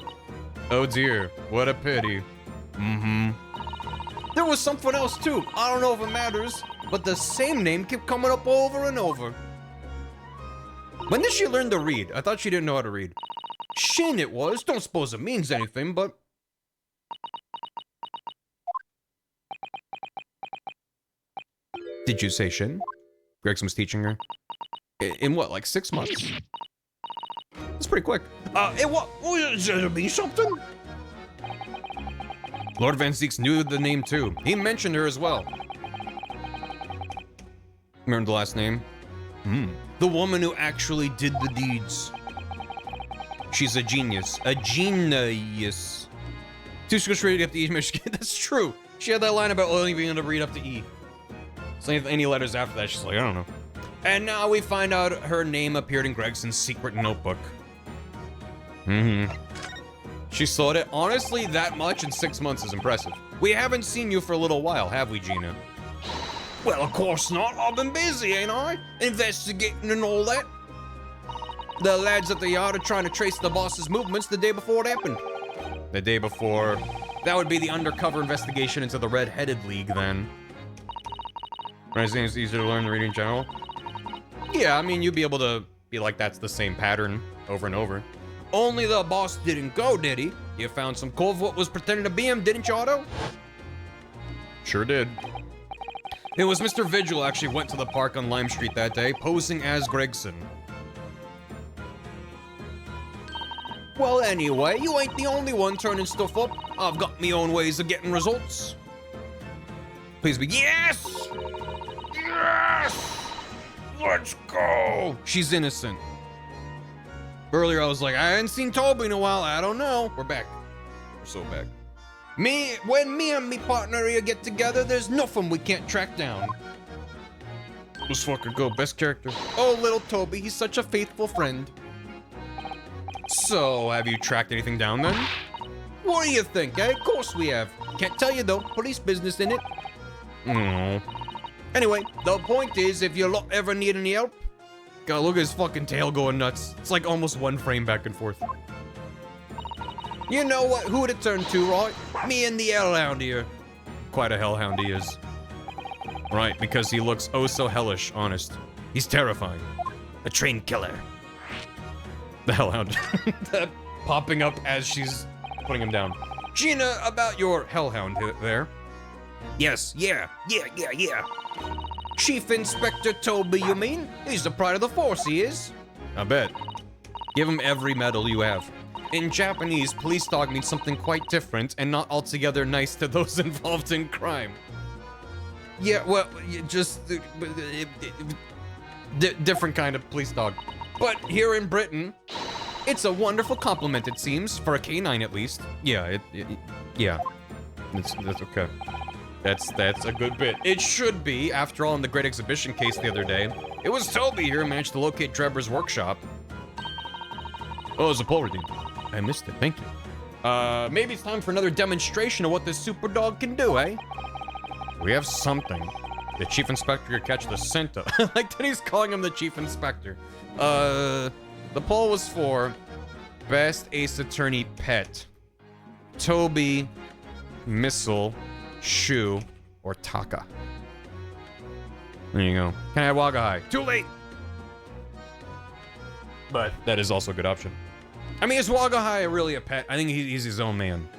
Oh dear, what a pity. There was something else too. I don't know if it matters, but the same name kept coming up over and over. When did she learn to read? I thought she didn't know how to read. Shin it was. Don't suppose it means anything, but... Did you say Shin? Gregson was teaching her. In what, like 6 months? That's pretty quick. What does it mean something? Lord Van Zeeks knew the name too. He mentioned her as well. Remember the last name? The woman who actually did the deeds. She's a genius. A genius. Two scores reading up to E. Michigan. That's true. She had that line about only being able to read up to E. So any letters after that, she's like, I don't know. And now we find out her name appeared in Gregson's secret notebook. She saw it. Honestly, that much in 6 months is impressive. We haven't seen you for a little while, have we, Gina? Well, of course not. I've been busy, ain't I? Investigating and all that. The lads at the yard are trying to trace the boss's movements the day before it happened. The day before... That would be the undercover investigation into the Red-Headed League, then. Right, it's easier to learn the reading in general. Yeah, I mean, you'd be able to be like, that's the same pattern over and over. Only the boss didn't go, did he? You found some cove what was pretending to be him, didn't you, Otto? Sure did. It was Mr. Vigil actually went to the park on Lime Street that day, posing as Gregson. Well, anyway, you ain't the only one turning stuff up. I've got me own ways of getting results. Please be... Yes! Yes! Let's go! She's innocent. Earlier, I was like, I hadn't seen Toby in a while. I don't know. We're back. We're so back. When me and me partner here get together, there's nothing we can't track down. Let's fucking go. Best character. Oh, little Toby. He's such a faithful friend. So, have you tracked anything down then? What do you think, eh? Of course we have. Can't tell you though. Police business in it. Anyway, the point is, if you ever need any help, God, look at his fucking tail going nuts. It's like almost one frame back and forth. You know what? Who would it turn to, right? Me and the hellhound here. Quite a hellhound he is. Right, because he looks oh so hellish, honest. He's terrifying. A trained killer. The hellhound. Popping up as she's putting him down. Gina, about your hellhound there. Yes, yeah. Chief Inspector Toby, you mean? He's the pride of the force, he is. I bet. Give him every medal you have. In Japanese, police dog means something quite different and not altogether nice to those involved in crime. Yeah, well, just... Different kind of police dog. But here in Britain, it's a wonderful compliment, it seems, for a canine at least. Yeah, yeah. That's okay. That's a good bit. It should be. After all, in the Great Exhibition case the other day, it was Toby here who managed to locate Drebber's workshop. Oh, it's a poll redeem. I missed it. Thank you. Maybe it's time for another demonstration of what this super dog can do, eh? We have something. The Chief Inspector could catch the scent of. Like that he's calling him the Chief Inspector. The poll was for Best Ace Attorney Pet. Toby, Missile, Shu, or Taka. There you go. Can I have Waga High? Too late! But that is also a good option. I mean, is Waga High really a pet? I think he's his own man.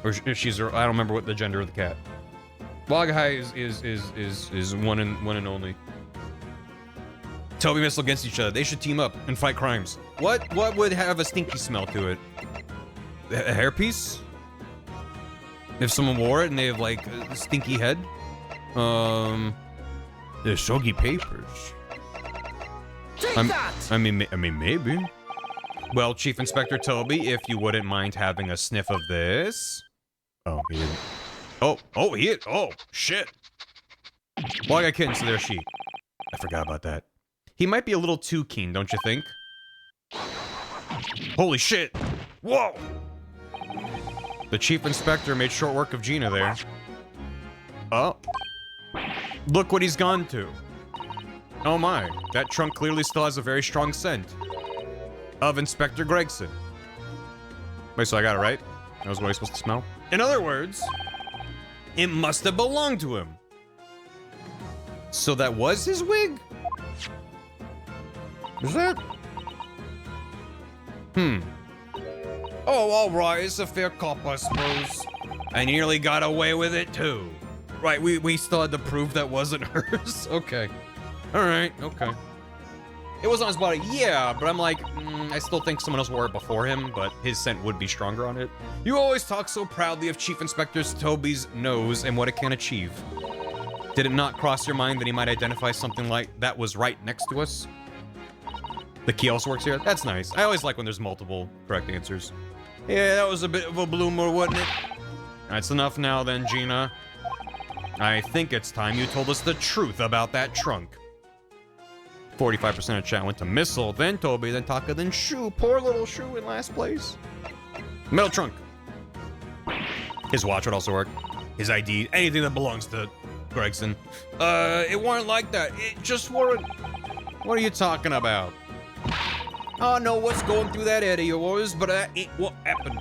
Or she's, I don't remember what the gender of the cat. Waga High is one and only. Toby Missile against each other. They should team up and fight crimes. What would have a stinky smell to it? A hairpiece? If someone wore it and they have like a stinky head? There's soggy papers. I mean, maybe. Well, Chief Inspector Toby, if you wouldn't mind having a sniff of this. Oh, he didn't. Oh, he is. Oh, shit. Well, I got kittens, so there's she. I forgot about that. He might be a little too keen, don't you think? Holy shit. Whoa. The Chief Inspector made short work of Gina there. Oh. Look what he's gone to. Oh my, that trunk clearly still has a very strong scent. Of Inspector Gregson. Wait, so I got it right? That was what I was supposed to smell? In other words, it must have belonged to him. So that was his wig? Is that? Oh, alright, it's a fair cop, I suppose. I nearly got away with it, too. Right, we still had to prove that wasn't hers? Okay. Alright, okay. It was on his body, yeah, but I'm like, I still think someone else wore it before him, but his scent would be stronger on it. You always talk so proudly of Chief Inspector Toby's nose and what it can achieve. Did it not cross your mind that he might identify something like that was right next to us? The key also works here? That's nice. I always like when there's multiple correct answers. Yeah, that was a bit of a bloomer, wasn't it? That's enough now then, Gina. I think it's time you told us the truth about that trunk. 45% of chat went to Missile, then Toby, then Taka, then Shu. Poor little Shu in last place. Metal trunk. His watch would also work. His ID, anything that belongs to Gregson. It weren't like that. It just weren't. What are you talking about? I know what's going through that head of yours, but that ain't what happened.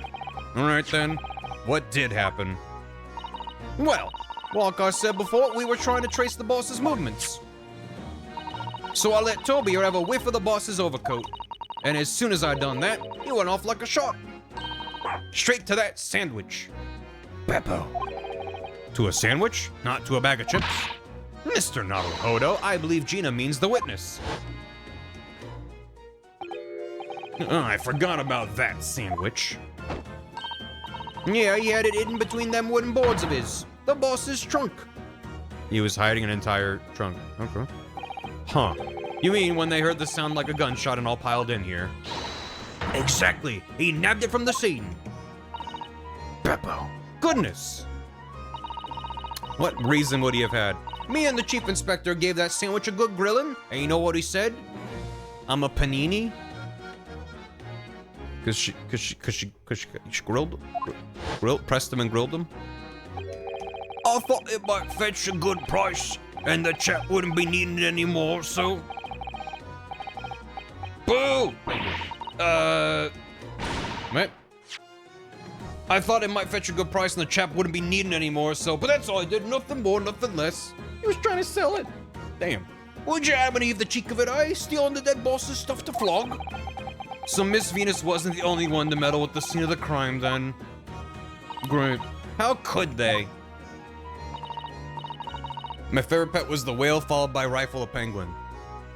Alright then, what did happen? Well, like I said before, we were trying to trace the boss's movements. So I let Toby have a whiff of the boss's overcoat. And as soon as I done that, he went off like a shot. Straight to that sandwich. Beppo. To a sandwich? Not to a bag of chips? Mr. Naruhodo, I believe Gina means the witness. I forgot about that sandwich. Yeah, he had it hidden between them wooden boards of his. The boss's trunk. He was hiding an entire trunk. Okay. Huh. You mean when they heard the sound like a gunshot and all piled in here? Exactly. He nabbed it from the scene. Beppo. Goodness. What reason would he have had? Me and the Chief Inspector gave that sandwich a good grilling, and you know what he said? I'm a panini. Cause she pressed him and grilled him. I thought it might fetch a good price, and the chap wouldn't be needing it anymore, so... Boo! What? I thought it might fetch a good price and the chap wouldn't be needing it anymore, so... But that's all he did, nothing more, nothing less. He was trying to sell it. Damn. Would you have any of the cheek of it, eh? Stealing the dead boss's stuff to flog? So Miss Venus wasn't the only one to meddle with the scene of the crime, then. Great. How could they? My favorite pet was the whale, followed by Rifle the penguin.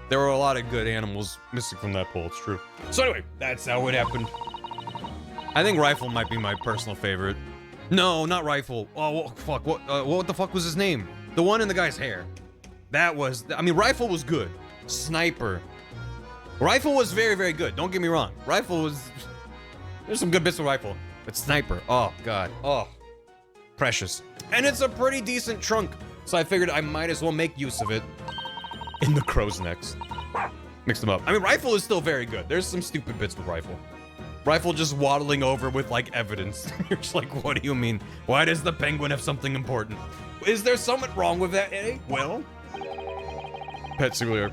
There were a lot of good animals missing from that poll, it's true. So anyway, that's how it happened. I think Rifle might be my personal favorite. No, not Rifle. Oh, fuck, what the fuck was his name? The one in the guy's hair. That was, I mean, Rifle was good. Sniper. Rifle was very, very good. Don't get me wrong. Rifle was... There's some good bits of rifle. But sniper, oh, God. Oh, precious. And it's a pretty decent trunk. So I figured I might as well make use of it in the crow's necks. Mix them up. I mean, rifle is still very good. There's some stupid bits with rifle. Rifle just waddling over with, like, evidence. You're just like, what do you mean? Why does the penguin have something important? Is there something wrong with that, eh? Well... Pet Simulator.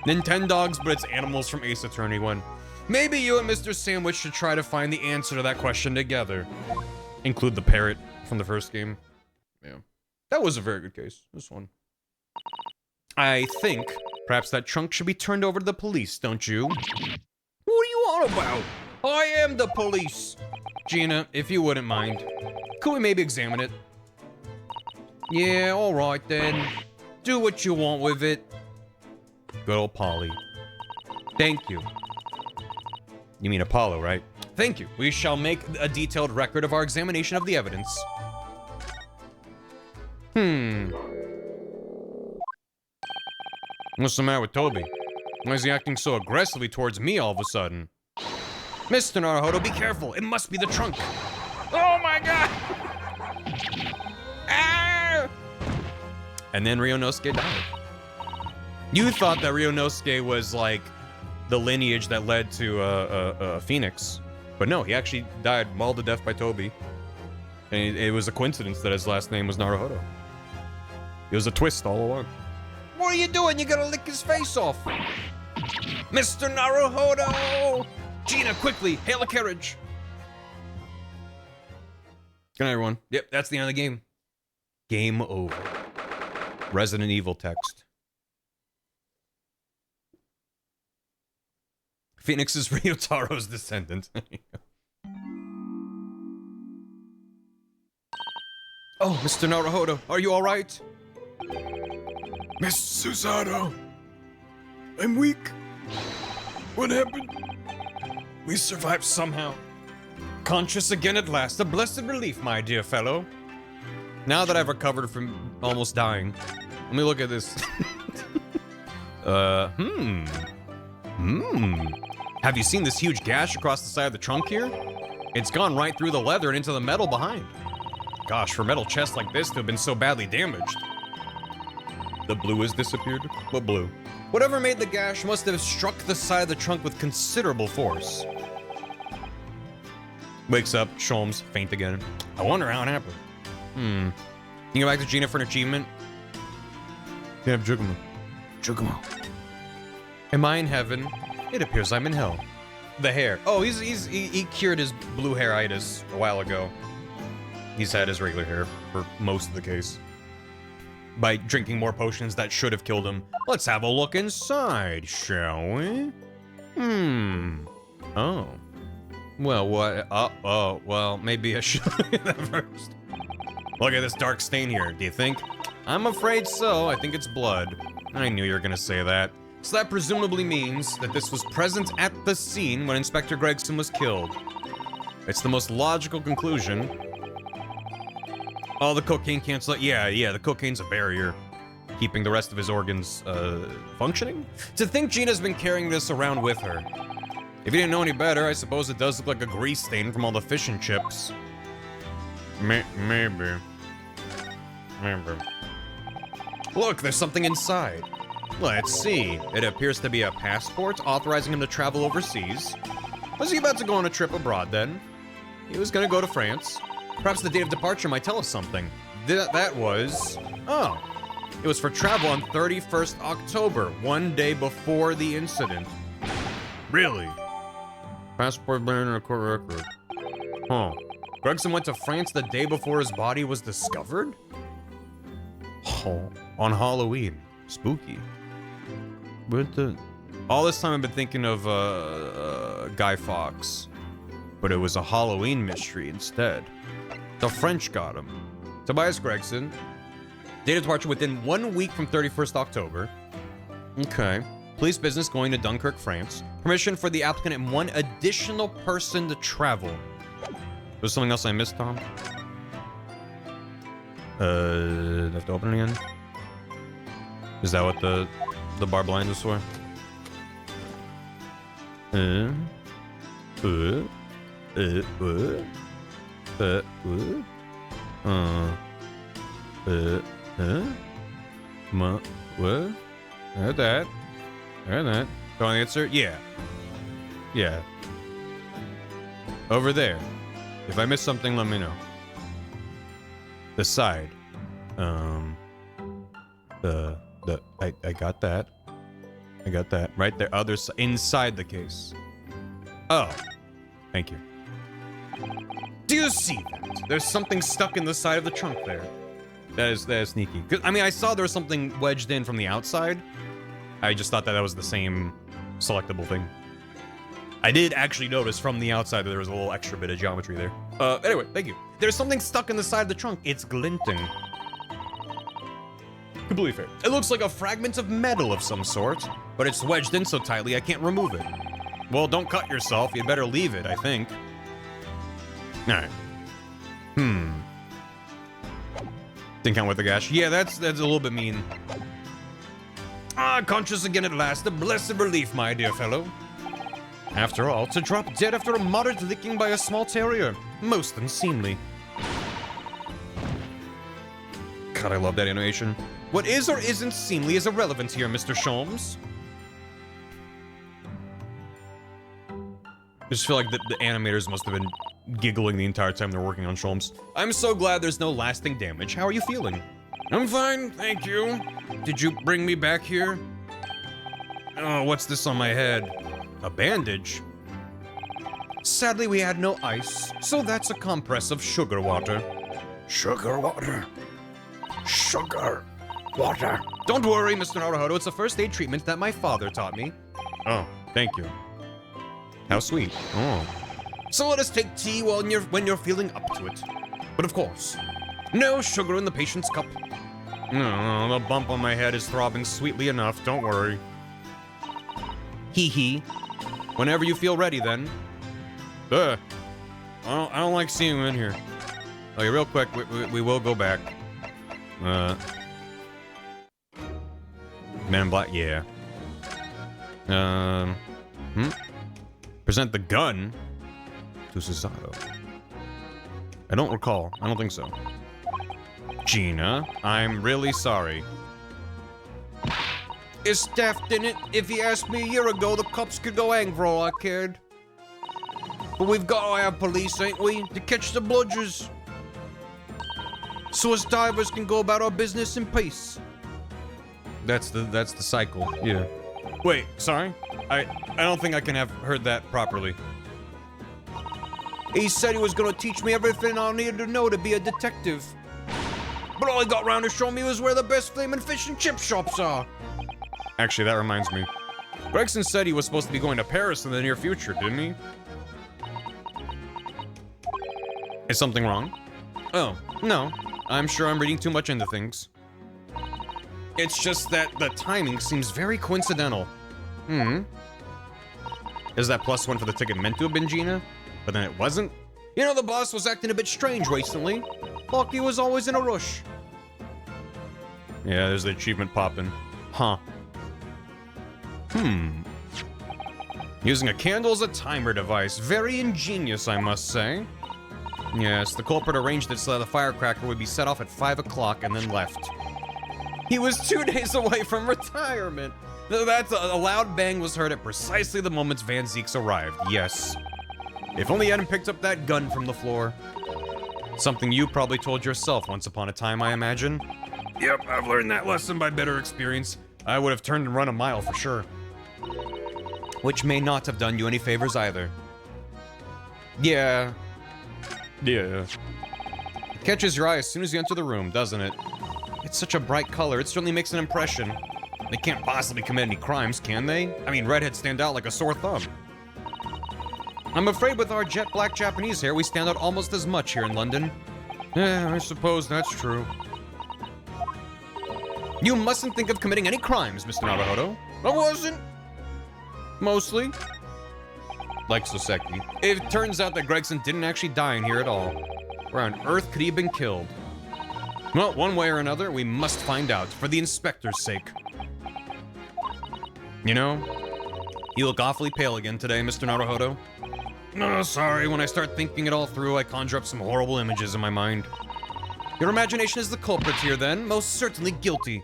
Nintendogs, but it's animals from Ace Attorney 1. Maybe you and Mr. Sandwich should try to find the answer to that question together. Include the parrot from the first game. Yeah. That was a very good case, this one. I think perhaps that trunk should be turned over to the police, don't you? What are you on about? I am the police. Gina, if you wouldn't mind, could we maybe examine it? Yeah, all right then. Do what you want with it. Good old Polly. Thank you. You mean Apollo, right? Thank you. We shall make a detailed record of our examination of the evidence. What's the matter with Toby? Why is he acting so aggressively towards me all of a sudden? Mr. Naruhodo, be careful. It must be the trunk. Oh my god! Ah! And then Ryunosuke died. You thought that Ryunosuke was like the lineage that led to Phoenix. But no, he actually died mauled to death by Toby. And it was a coincidence that his last name was Naruhodo. It was a twist all along. What are you doing? You gotta lick his face off. Mr. Naruhodo! Gina, quickly, hail a carriage. Good night, everyone. Yep, that's the end of the game. Game over. Resident Evil text. Phoenix is Ryotaro's descendant. Oh, Mr. Naruhodo, are you all right? Miss Susato, I'm weak. What happened? We survived somehow. Conscious again at last. A blessed relief, my dear fellow. Now that I've recovered from almost dying, let me look at this. Have you seen this huge gash across the side of the trunk here? It's gone right through the leather and into the metal behind. Gosh, for a metal chest like this to have been so badly damaged. The blue has disappeared? What blue? Whatever made the gash must have struck the side of the trunk with considerable force. Wakes up, Sholmes, faint again. I wonder how it happened. Can you go back to Gina for an achievement? Yeah, Jugumo. Jugumo. Am I in heaven? It appears I'm in hell. The hair. Oh, he cured his blue hairitis a while ago. He's had his regular hair for most of the case. By drinking more potions that should have killed him. Let's have a look inside, shall we? Oh. Well, what? Oh, well, maybe I should do that first. Look at this dark stain here, do you think? I'm afraid so. I think it's blood. I knew you were gonna say that. So that presumably means that this was present at the scene when Inspector Gregson was killed. It's the most logical conclusion. Oh, the cocaine cancel. Yeah, the cocaine's a barrier, keeping the rest of his organs, functioning? To think Gina's been carrying this around with her. If you didn't know any better, I suppose it does look like a grease stain from all the fish and chips. Maybe. Look, there's something inside. Let's see. It appears to be a passport authorizing him to travel overseas. Was he about to go on a trip abroad then? He was gonna go to France. Perhaps the date of departure might tell us something. That was... Oh. It was for travel on 31st October, one day before the incident. Really? Passport banned in a court record. Huh. Gregson went to France the day before his body was discovered? Oh, on Halloween. Spooky. What the... All this time I've been thinking of, Guy Fawkes. But it was a Halloween mystery instead. The French got him. Tobias Gregson. Date of departure within 1 week from 31st October. Okay. Police business going to Dunkirk, France. Permission for the applicant and one additional person to travel. There's something else I missed, Tom? Do I have to open it again? Is that what the... the bar blind was for. What? Heard that. Heard that. Go on, answer? Yeah. Yeah. Over there. If I missed something, let me know. The side. I got that. I got that. Right there. Other side. Inside the case. Oh. Thank you. Do you see that? There's something stuck in the side of the trunk there. That is sneaky. I mean, I saw there was something wedged in from the outside. I just thought that was the same selectable thing. I did actually notice from the outside that there was a little extra bit of geometry there. Anyway, thank you. There's something stuck in the side of the trunk. It's glinting. Completely fair. It looks like a fragment of metal of some sort, but it's wedged in so tightly I can't remove it. Well, don't cut yourself. You'd better leave it, I think. Alright. Didn't count with the gash. Yeah, that's a little bit mean. Ah, conscious again at last. A blessed relief, my dear fellow. After all, to drop dead after a moderate licking by a small terrier. Most unseemly. God, I love that animation. What is or isn't seemly is irrelevant here, Mr. Sholmes. I just feel like the animators must have been giggling the entire time they're working on Sholmes. I'm so glad there's no lasting damage. How are you feeling? I'm fine, thank you. Did you bring me back here? Oh, what's this on my head? A bandage? Sadly, we had no ice, so that's a compress of sugar water. Sugar water. Sugar water. Don't worry, Mr. Naruhodo. It's a first aid treatment that my father taught me. Oh, thank you. How sweet. Oh. So let us take tea when you're feeling up to it. But of course, no sugar in the patient's cup. No, the bump on my head is throbbing sweetly enough. Don't worry. Hee hee. Whenever you feel ready, then. I don't like seeing him in here. Okay, real quick, we will go back. Man in Black, yeah. Present the gun to Cesaro. I don't recall. I don't think so. Gina, I'm really sorry. It's daft, in it. If you asked me a year ago, the cops could go hang for all I cared. But we've got to have police, ain't we? To catch the bludgers. So us divers can go about our business in peace. That's the cycle. Yeah. Wait, sorry? I don't think I can have heard that properly. He said he was gonna teach me everything I needed to know to be a detective. But all he got round to show me was where the best flaming fish and chip shops are. Actually, that reminds me. Gregson said he was supposed to be going to Paris in the near future, didn't he? Is something wrong? Oh, no. I'm sure I'm reading too much into things. It's just that the timing seems very coincidental. Is that +1 for the ticket meant to have been Gina? But then it wasn't? You know, the boss was acting a bit strange recently. Like he was always in a rush. Yeah, there's the achievement popping. Huh. Using a candle as a timer device. Very ingenious, I must say. Yes, the culprit arranged it so that the firecracker would be set off at 5 o'clock and then left. He was 2 days away from retirement. That's a loud bang was heard at precisely the moment Van Zeeks arrived. Yes. If only he hadn't picked up that gun from the floor. Something you probably told yourself once upon a time, I imagine. Yep, I've learned that lesson by bitter experience. I would have turned and run a mile for sure. Which may not have done you any favors either. Yeah. Yeah. It catches your eye as soon as you enter the room, doesn't it? It's such a bright color, it certainly makes an impression. They can't possibly commit any crimes, can they? I mean, redheads stand out like a sore thumb. I'm afraid with our jet black Japanese hair, we stand out almost as much here in London. Yeah, I suppose that's true. You mustn't think of committing any crimes, Mr. Naruhodo. I wasn't. Mostly. Like Soseki. It turns out that Gregson didn't actually die in here at all. Where on earth could he have been killed? Well, one way or another, we must find out, for the inspector's sake. You know, you look awfully pale again today, Mr. Naruhodo. No, sorry, when I start thinking it all through, I conjure up some horrible images in my mind. Your imagination is the culprit here, then. Most certainly guilty.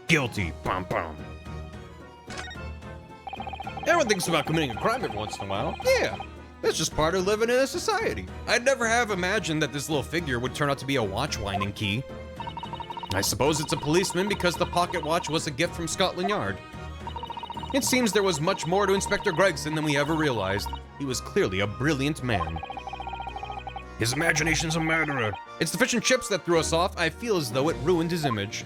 Guilty. Bum bum. Everyone thinks about committing a crime every once in a while. Yeah, that's just part of living in a society. I'd never have imagined that this little figure would turn out to be a watch-winding key. I suppose it's a policeman because the pocket watch was a gift from Scotland Yard. It seems there was much more to Inspector Gregson than we ever realized. He was clearly a brilliant man. His imagination's a murderer. It's the fish and chips that threw us off. I feel as though it ruined his image.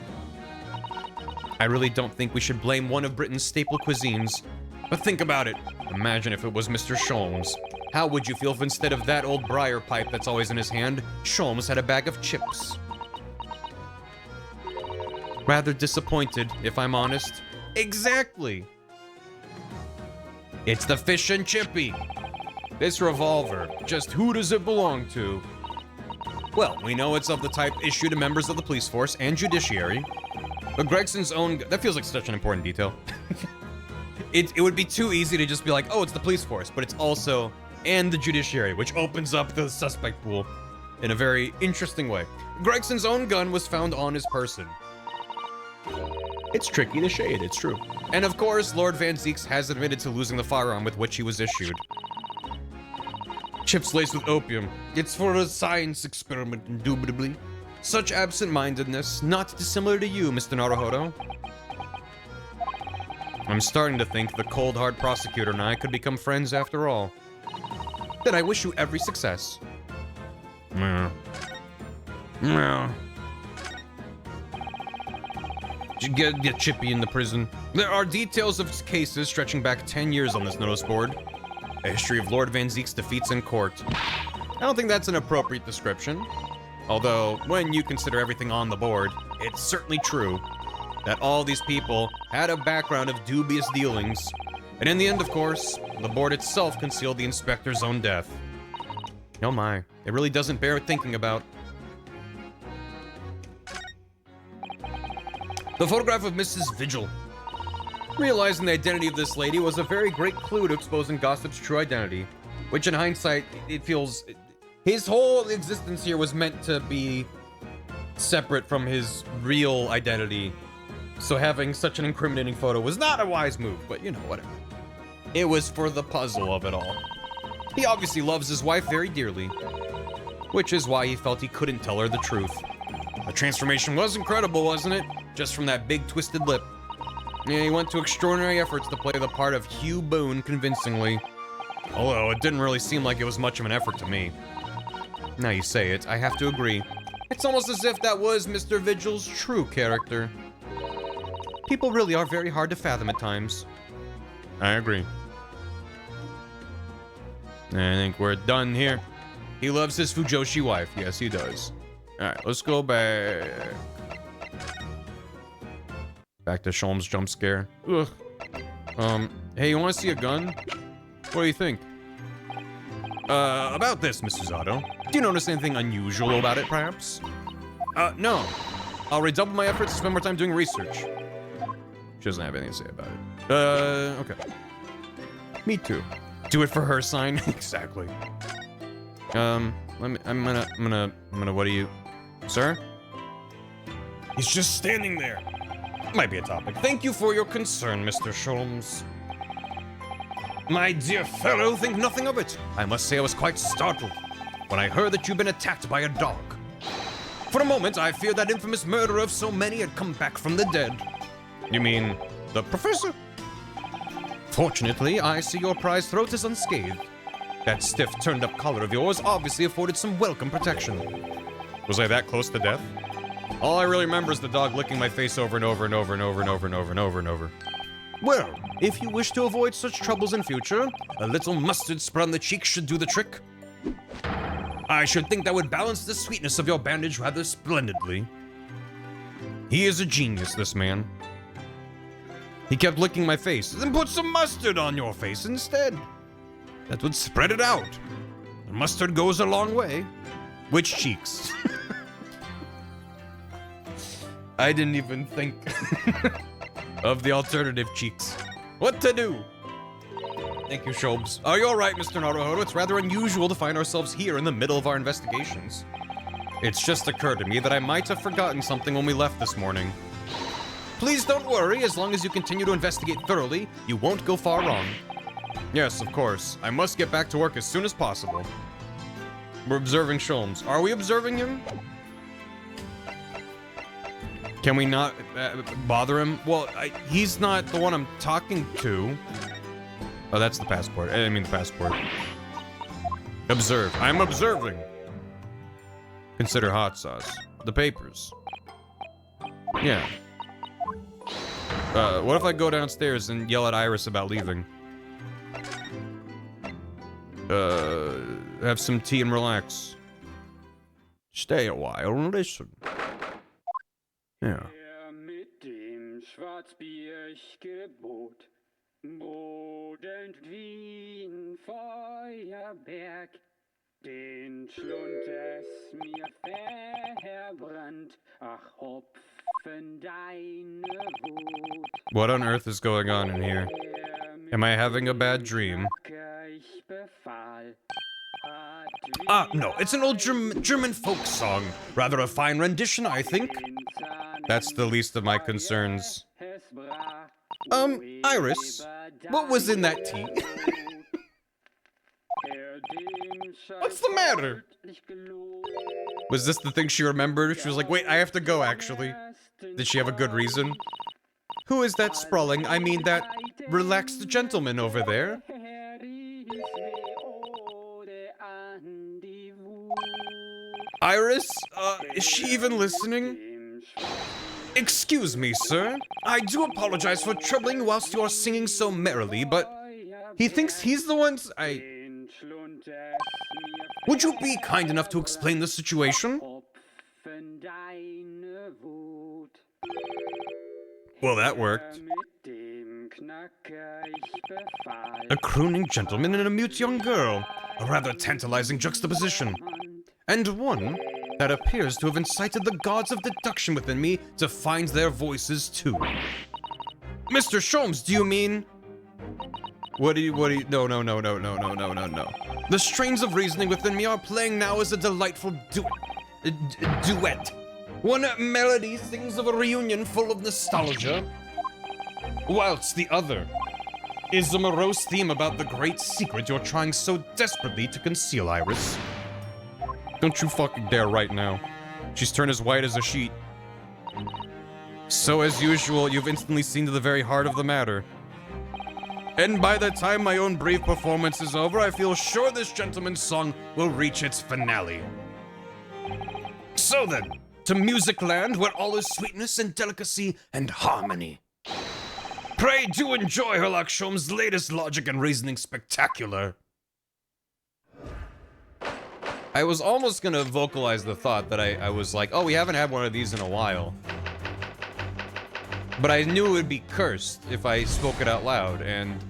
I really don't think we should blame one of Britain's staple cuisines. But think about it. Imagine if it was Mr. Sholmes. How would you feel if instead of that old briar pipe that's always in his hand, Sholmes had a bag of chips? Rather disappointed, if I'm honest. Exactly. It's the fish and chippy. This revolver, just who does it belong to? Well, we know it's of the type issued to members of the police force and judiciary. But Gregson's own... That feels like such an important detail. It would be too easy to just be like, oh, it's the police force, but it's also... and the judiciary, which opens up the suspect pool in a very interesting way. Gregson's own gun was found on his person. It's tricky to shade, it's true. And of course, Lord Van Zieks has admitted to losing the firearm with which he was issued. Chips laced with opium. It's for a science experiment, indubitably. Such absent-mindedness, not dissimilar to you, Mr. Naruhodo. I'm starting to think the cold, hard prosecutor and I could become friends after all. Then I wish you every success. Get Chippy in the prison. There are details of cases stretching back 10 years on this notice board. A history of Lord Van Zieks' defeats in court. I don't think that's an appropriate description. Although, when you consider everything on the board, it's certainly true that all these people had a background of dubious dealings. And in the end, of course, the board itself concealed the inspector's own death. Oh my, it really doesn't bear thinking about. The photograph of Mrs. Vigil. Realizing the identity of this lady was a very great clue to exposing Gossip's true identity, which in hindsight, it feels... His whole existence here was meant to be separate from his real identity, so having such an incriminating photo was not a wise move, but you know, whatever. It was for the puzzle of it all. He obviously loves his wife very dearly, which is why he felt he couldn't tell her the truth. The transformation was incredible, wasn't it? Just from that big twisted lip. Yeah, he went to extraordinary efforts to play the part of Hugh Boone convincingly. Although it didn't really seem like it was much of an effort to me. Now you say it, I have to agree. It's almost as if that was Mr. Vigil's true character. People really are very hard to fathom at times. I agree. I think we're done here. He loves his Fujoshi wife. Yes, he does. Alright, let's go back. Back to Sholmes' jump scare. Ugh. Hey, you want to see a gun? What do you think? About this, Mr. Zato. Do you notice anything unusual about it, perhaps? No. I'll redouble my efforts to spend more time doing research. She doesn't have anything to say about it. Okay. Me too. Do it for her sign. Exactly. I'm gonna, what do you... Sir? He's just standing there. Might be a topic. Thank you for your concern, Mr. Sholmes. My dear fellow, think nothing of it. I must say I was quite startled when I heard that you'd been attacked by a dog. For a moment, I feared that infamous murderer of so many had come back from the dead. You mean, the professor? Fortunately, I see your prize throat is unscathed. That stiff, turned-up collar of yours obviously afforded some welcome protection. Was I that close to death? All I really remember is the dog licking my face over and over and over and over and over and over and over and over. Well, if you wish to avoid such troubles in future, a little mustard spread on the cheeks should do the trick. I should think that would balance the sweetness of your bandage rather splendidly. He is a genius, this man. He kept licking my face. Then put some mustard on your face instead. That would spread it out. And mustard goes a long way. Which cheeks? I didn't even think. of the alternative cheeks. What to do? Thank you, Shobes. Are you alright, Mr. Naruhodo? It's rather unusual to find ourselves here in the middle of our investigations. It's just occurred to me that I might have forgotten something when we left this morning. Please don't worry, as long as you continue to investigate thoroughly, you won't go far wrong. Yes, of course. I must get back to work as soon as possible. We're observing Sholmes. Are we observing him? Can we not bother him? Well, he's not the one I'm talking to. Oh, that's the passport. I mean the passport. Observe. I'm observing. Consider hot sauce. The papers. Yeah. What if I go downstairs and yell at Iris about leaving? Have some tea and relax. Stay a while and listen. Yeah. Mit dem Schwarzbiergebot brodelt wie ein Feuerberg, den Schlund es mir verbrannt, ach Hopfen deine Wut. What on earth is going on in here? Am I having a bad dream? Ah, no, it's an old German folk song. Rather a fine rendition, I think. That's the least of my concerns. Iris, what was in that tea? What's the matter? Was this the thing she remembered? She was like, wait, I have to go, actually. Did she have a good reason? Who is that sprawling, I mean that relaxed gentleman over there? Iris? Is she even listening? Excuse me, sir. I do apologize for troubling you whilst you are singing so merrily, but He thinks he's the one. would you be kind enough to explain the situation? Well, that worked. A crooning gentleman and a mute young girl. A rather tantalizing juxtaposition. And one that appears to have incited the gods of deduction within me to find their voices too. Mr. Sholmes, do you mean? What do you, no. The strains of reasoning within me are playing now as a delightful duet. One melody sings of a reunion full of nostalgia, whilst the other is a morose theme about the great secret you're trying so desperately to conceal, Iris. Don't you fucking dare right now. She's turned as white as a sheet. So as usual, you've instantly seen to the very heart of the matter. And by the time my own brief performance is over, I feel sure this gentleman's song will reach its finale. So then, to Music Land, where all is sweetness and delicacy and harmony. Pray do enjoy Herlock Sholmes' latest logic and reasoning spectacular. I was almost gonna vocalize the thought that I was like, oh, we haven't had one of these in a while. But I knew it would be cursed if I spoke it out loud, and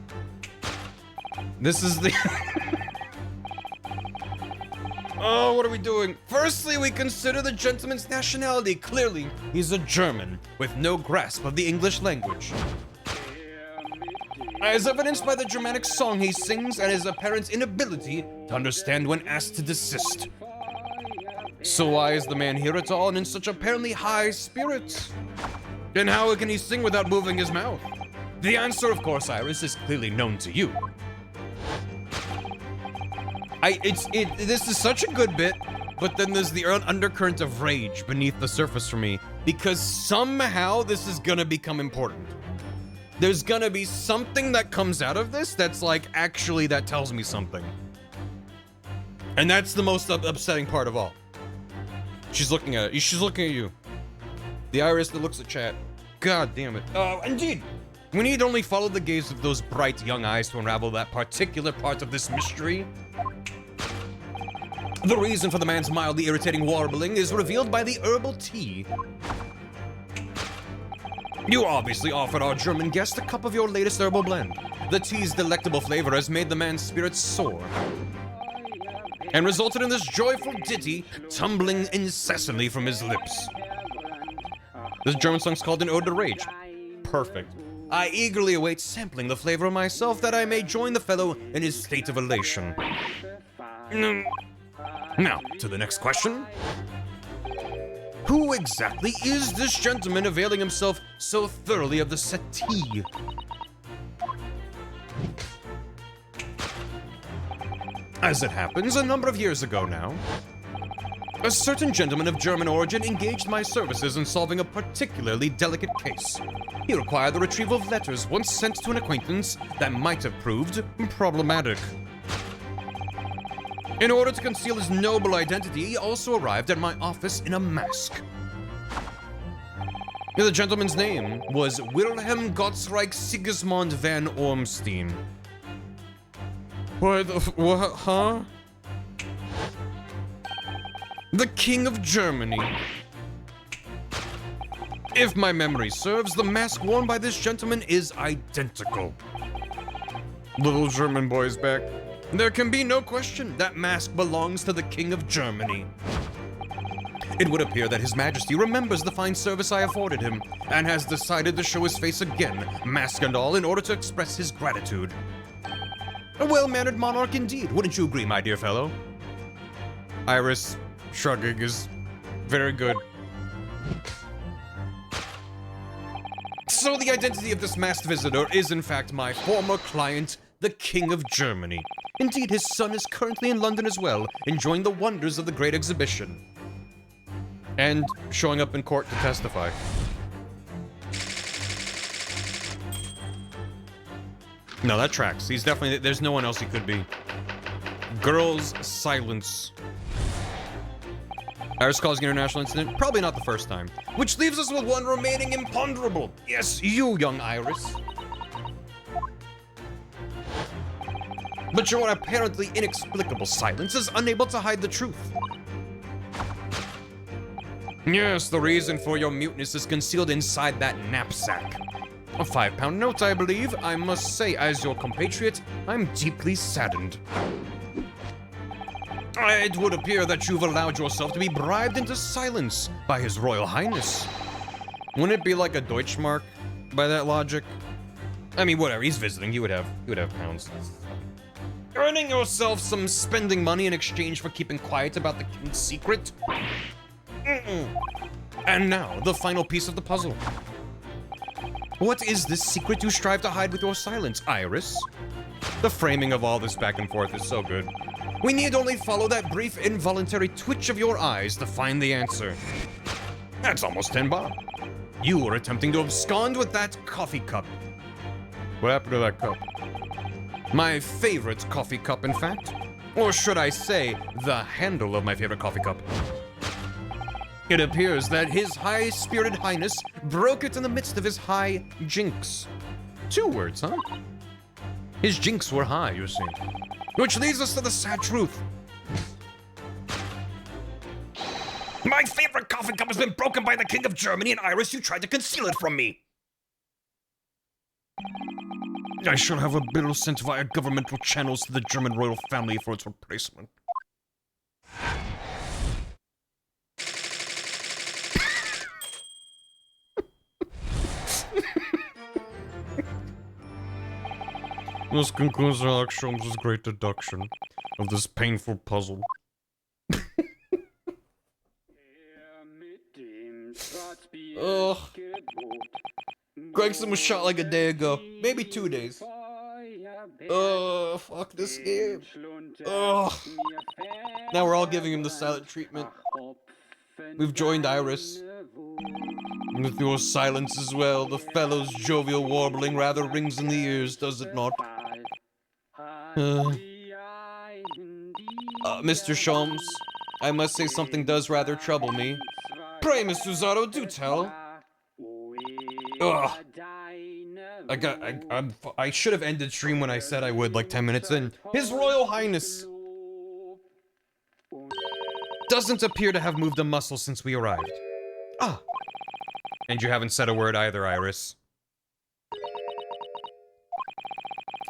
this is the... Oh, what are we doing? Firstly, we consider the gentleman's nationality. Clearly, he's a German, with no grasp of the English language. As evidenced by the Germanic song he sings and his apparent inability to understand when asked to desist. So why is the man here at all and in such apparently high spirits? And how can he sing without moving his mouth? The answer, of course, Iris, is clearly known to you. This is such a good bit, but then there's the undercurrent of rage beneath the surface for me, because somehow this is gonna become important. There's gonna be something that comes out of this that's like, actually, that tells me something. And that's the most upsetting part of all. She's looking at it. She's looking at you. The Iris that looks at chat. God damn it. Indeed. We need only follow the gaze of those bright young eyes to unravel that particular part of this mystery. The reason for the man's mildly irritating warbling is revealed by the herbal tea. You obviously offered our German guest a cup of your latest herbal blend. The tea's delectable flavor has made the man's spirits soar, and resulted in this joyful ditty tumbling incessantly from his lips. This German song's called An Ode to Rage. Perfect. I eagerly await sampling the flavor myself that I may join the fellow in his state of elation. Now, to the next question. Who exactly is this gentleman availing himself so thoroughly of the settee? As it happens, a number of years ago now, a certain gentleman of German origin engaged my services in solving a particularly delicate case. He required the retrieval of letters once sent to an acquaintance that might have proved problematic. In order to conceal his noble identity, he also arrived at my office in a mask. The gentleman's name was Wilhelm Gottsreich Sigismund van Ormstein. What, huh? The King of Germany. If my memory serves, the mask worn by this gentleman is identical. Little German boy's back. There can be no question that mask belongs to the King of Germany. It would appear that His Majesty remembers the fine service I afforded him, and has decided to show his face again, mask and all, in order to express his gratitude. A well-mannered monarch indeed, wouldn't you agree, my dear fellow? Iris shrugging is very good. So the identity of this masked visitor is in fact my former client, the King of Germany. Indeed, his son is currently in London as well, enjoying the wonders of the Great Exhibition. And showing up in court to testify. No, that tracks. He's definitely... There's no one else he could be. Girls, silence. Iris causing international incident? Probably not the first time. Which leaves us with one remaining imponderable. Yes, you, young Iris. But your apparently inexplicable silence is unable to hide the truth. Yes, the reason for your muteness is concealed inside that knapsack. A £5 note, I believe. I must say, as your compatriot, I'm deeply saddened. It would appear that you've allowed yourself to be bribed into silence by His Royal Highness. Wouldn't it be like a Deutschmark by that logic? I mean, whatever, he's visiting, he would have pounds. Earning yourself some spending money in exchange for keeping quiet about the king's secret? And now, the final piece of the puzzle. What is this secret you strive to hide with your silence, Iris? The framing of all this back and forth is so good. We need only follow that brief involuntary twitch of your eyes to find the answer. That's almost 10 bob. You were attempting to abscond with that coffee cup. What happened to that cup? My favorite coffee cup, in fact. Or should I say, the handle of my favorite coffee cup. It appears that His High-Spirited Highness broke it in the midst of his high jinks. 2 words, huh? His jinks were high, you see. Which leads us to the sad truth. My favorite coffee cup has been broken by the King of Germany, and Iris, you tried to conceal it from me. I shall have a bill sent via governmental channels to the German royal family for its replacement. This concludes Alex Sholmes' great deduction of this painful puzzle. Ugh. Gregson was shot like a day ago. Maybe 2 days. Ugh, fuck this game. Ugh. Now we're all giving him the silent treatment. We've joined Iris. With your silence as well, the fellow's jovial warbling rather rings in the ears, does it not? Mr. Sholmes, I must say something does rather trouble me. Pray, Mr. Zotto, do tell. Ugh. I should have ended stream when I said I would, like 10 minutes in. His Royal Highness doesn't appear to have moved a muscle since we arrived. Ah. And you haven't said a word either, Iris.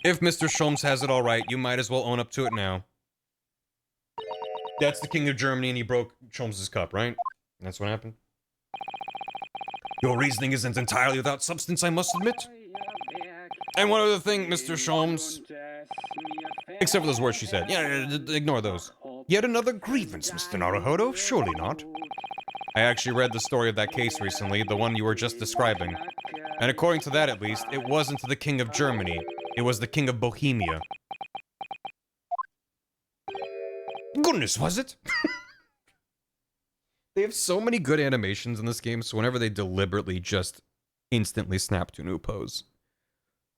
If Mr. Sholmes has it all right, you might as well own up to it now. That's the King of Germany and he broke Sholmes' cup, right? That's what happened? Your reasoning isn't entirely without substance, I must admit. And one other thing, Mr. Sholmes. Except for those words she said. Yeah, ignore those. Yet another grievance, Mr. Naruhodo? Surely not. I actually read the story of that case recently, the one you were just describing. And according to that, at least, it wasn't the King of Germany. It was the King of Bohemia. Goodness, was it? They have so many good animations in this game, so whenever they deliberately just instantly snap to a new pose.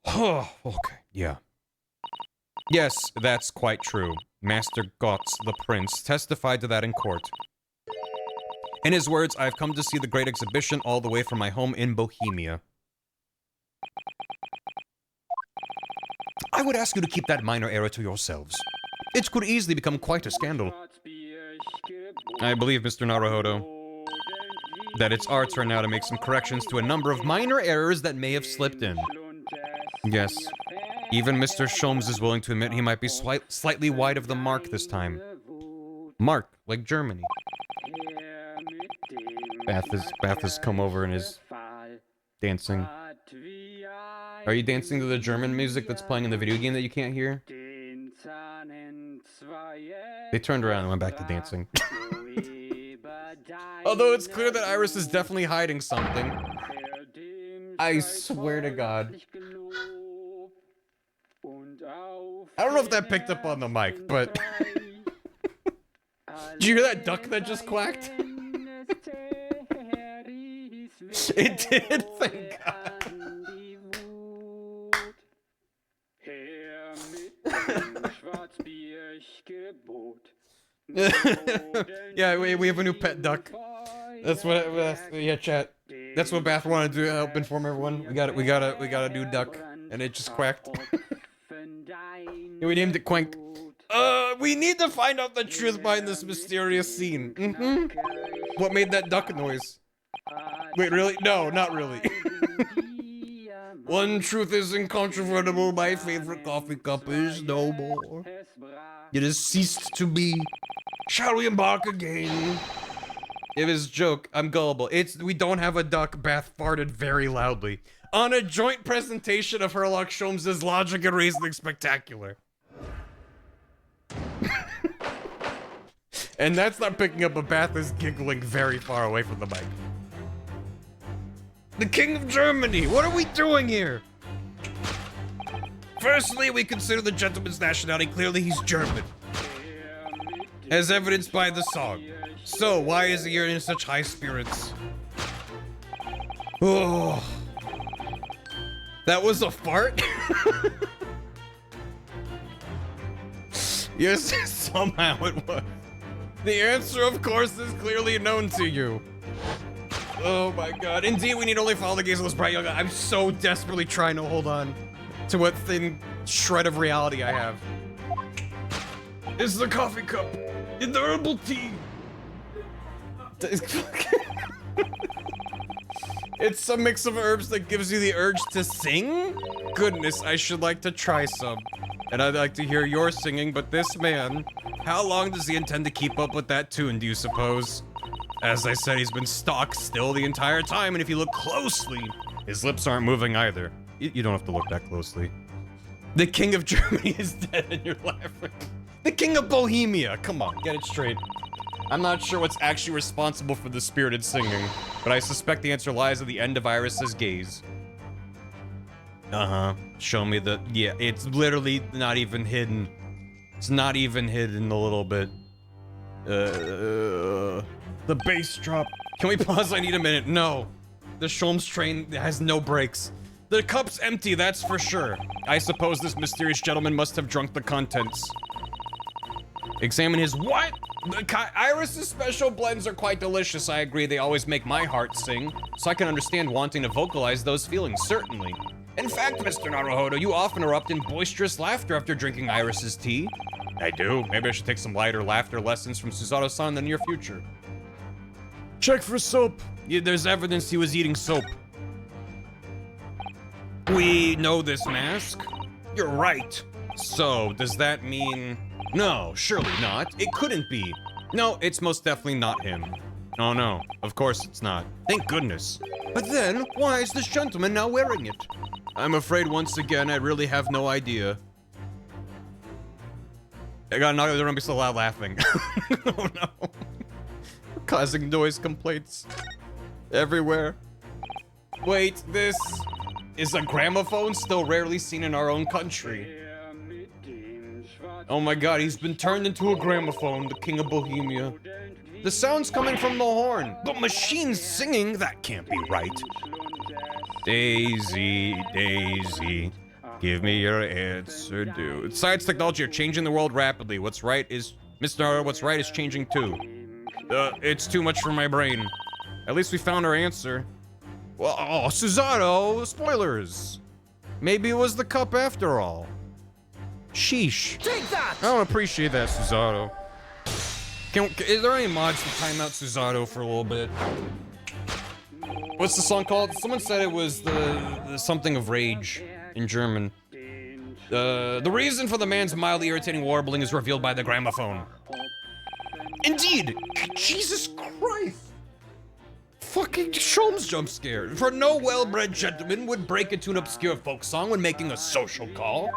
Oh, okay, yeah. Yes, that's quite true. Master Gotz, the prince, testified to that in court. In his words, I've come to see the great exhibition all the way from my home in Bohemia. I would ask you to keep that minor error to yourselves. It could easily become quite a scandal. I believe, Mr. Naruhodo, that it's our turn now to make some corrections to a number of minor errors that may have slipped in. Yes, even Mr. Sholmes is willing to admit he might be slightly wide of the mark this time. Mark, like Germany. Bath has come over and is dancing. Are you dancing to the German music that's playing in the video game that you can't hear? They turned around and went back to dancing. Although it's clear that Iris is definitely hiding something. I swear to God. I don't know if that picked up on the mic, but... Did you hear that duck that just quacked? It did, thank God. Yeah, we have a new pet duck. That's what, yeah, chat. That's what Bath wanted to help inform everyone. We got a new duck, and it just quacked. We named it Quank. We need to find out the truth behind this mysterious scene. What made that duck noise? Wait, really? No, not really. One truth is incontrovertible. My favorite coffee cup is no more. It has ceased to be. Shall we embark again? It was a joke. I'm gullible. We don't have a duck. Bath farted very loudly on a joint presentation of Herlock Sholmes' Logic and Reasoning Spectacular. And that's not picking up, but Bath is giggling very far away from the mic. The King of Germany! What are we doing here? Firstly, we consider the gentleman's nationality. Clearly, he's German. As evidenced by the song. So, why is he here in such high spirits? Oh. That was a fart? Yes, somehow it was. The answer, of course, is clearly known to you. Oh my God. Indeed, we need only follow the gaze of this bright young. I'm so desperately trying to hold on to what thin shred of reality I have. It's the coffee cup in the herbal tea. It's a mix of herbs that gives you the urge to sing? Goodness, I should like to try some. And I'd like to hear your singing, but this man, how long does he intend to keep up with that tune, do you suppose? As I said, he's been stock still the entire time, and if you look closely, his lips aren't moving either. You don't have to look that closely. The King of Germany is dead and you're laughing. The King of Bohemia, come on, get it straight. I'm not sure what's actually responsible for the spirited singing, but I suspect the answer lies at the end of Iris's gaze. Show me the... Yeah, it's literally not even hidden. It's not even hidden a little bit. The bass drop. Can we pause? I need a minute. No. The Sholmes train has no brakes. The cup's empty, that's for sure. I suppose this mysterious gentleman must have drunk the contents. Examine his what? Iris's special blends are quite delicious, I agree. They always make my heart sing. So I can understand wanting to vocalize those feelings, certainly. In fact, Mr. Naruhodo, you often erupt in boisterous laughter after drinking Iris's tea. I do. Maybe I should take some lighter laughter lessons from Susato-san in the near future. Check for soap. Yeah, there's evidence he was eating soap. We know this mask. You're right. So, does that mean... No, surely not. It couldn't be. No, it's most definitely not him. Oh no, of course it's not. Thank goodness. But then, why is this gentleman now wearing it? I'm afraid once again I really have no idea. I got another room so loud laughing. Oh no. Causing noise complaints everywhere. Wait, this is a gramophone still rarely seen in our own country. Oh my god, he's been turned into a gramophone, the king of Bohemia. The sound's coming from the horn. But machines singing? That can't be right. Daisy, Daisy, give me your answer, dude. Science, technology are changing the world rapidly. What's right is... Mr. What's right is changing too. It's too much for my brain. At least we found our answer. Well, oh, Susanoo, spoilers. Maybe it was the cup after all. Sheesh. Take that! I don't appreciate that, Susanoo. Is there any mods to time out Susanoo for a little bit? What's the song called? Someone said it was the something of rage in German. The reason for the man's mildly irritating warbling is revealed by the gramophone. Indeed! Jesus Christ! Fucking Sholmes jump scare. For no well-bred gentleman would break into an obscure folk song when making a social call.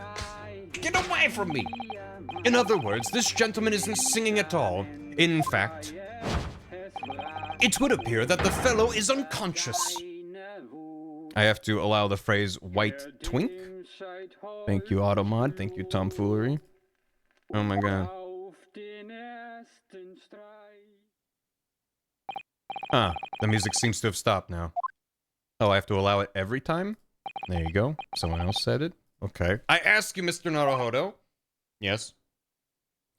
Get away from me! In other words, this gentleman isn't singing at all. In fact, it would appear that the fellow is unconscious. I have to allow the phrase white twink. Thank you, Automod. Thank you, Tomfoolery. Oh my god. Ah, the music seems to have stopped now. Oh, I have to allow it every time? There you go. Someone else said it. Okay. I ask you, Mr. Naruhodo. Yes.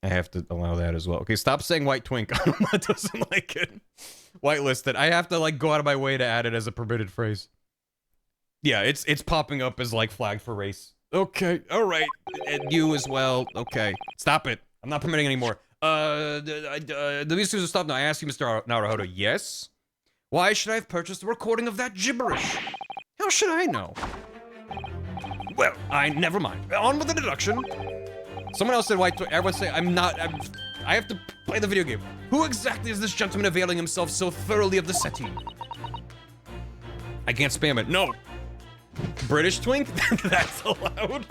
I have to allow that as well. Okay, stop saying white twink. Automod doesn't like it. Whitelisted. I have to, like, go out of my way to add it as a permitted phrase. Yeah, it's popping up as, like, flagged for race. Okay, alright. And you as well. Okay. Stop it. I'm not permitting anymore. The music has stopped now. I ask you, Mr. Naruhodo. Yes? Why should I have purchased a recording of that gibberish? How should I know? Well, never mind. On with the deduction. Someone else said white twink. Everyone say I have to play the video game. Who exactly is this gentleman availing himself so thoroughly of the setting? I can't spam it. No. British twink? That's allowed.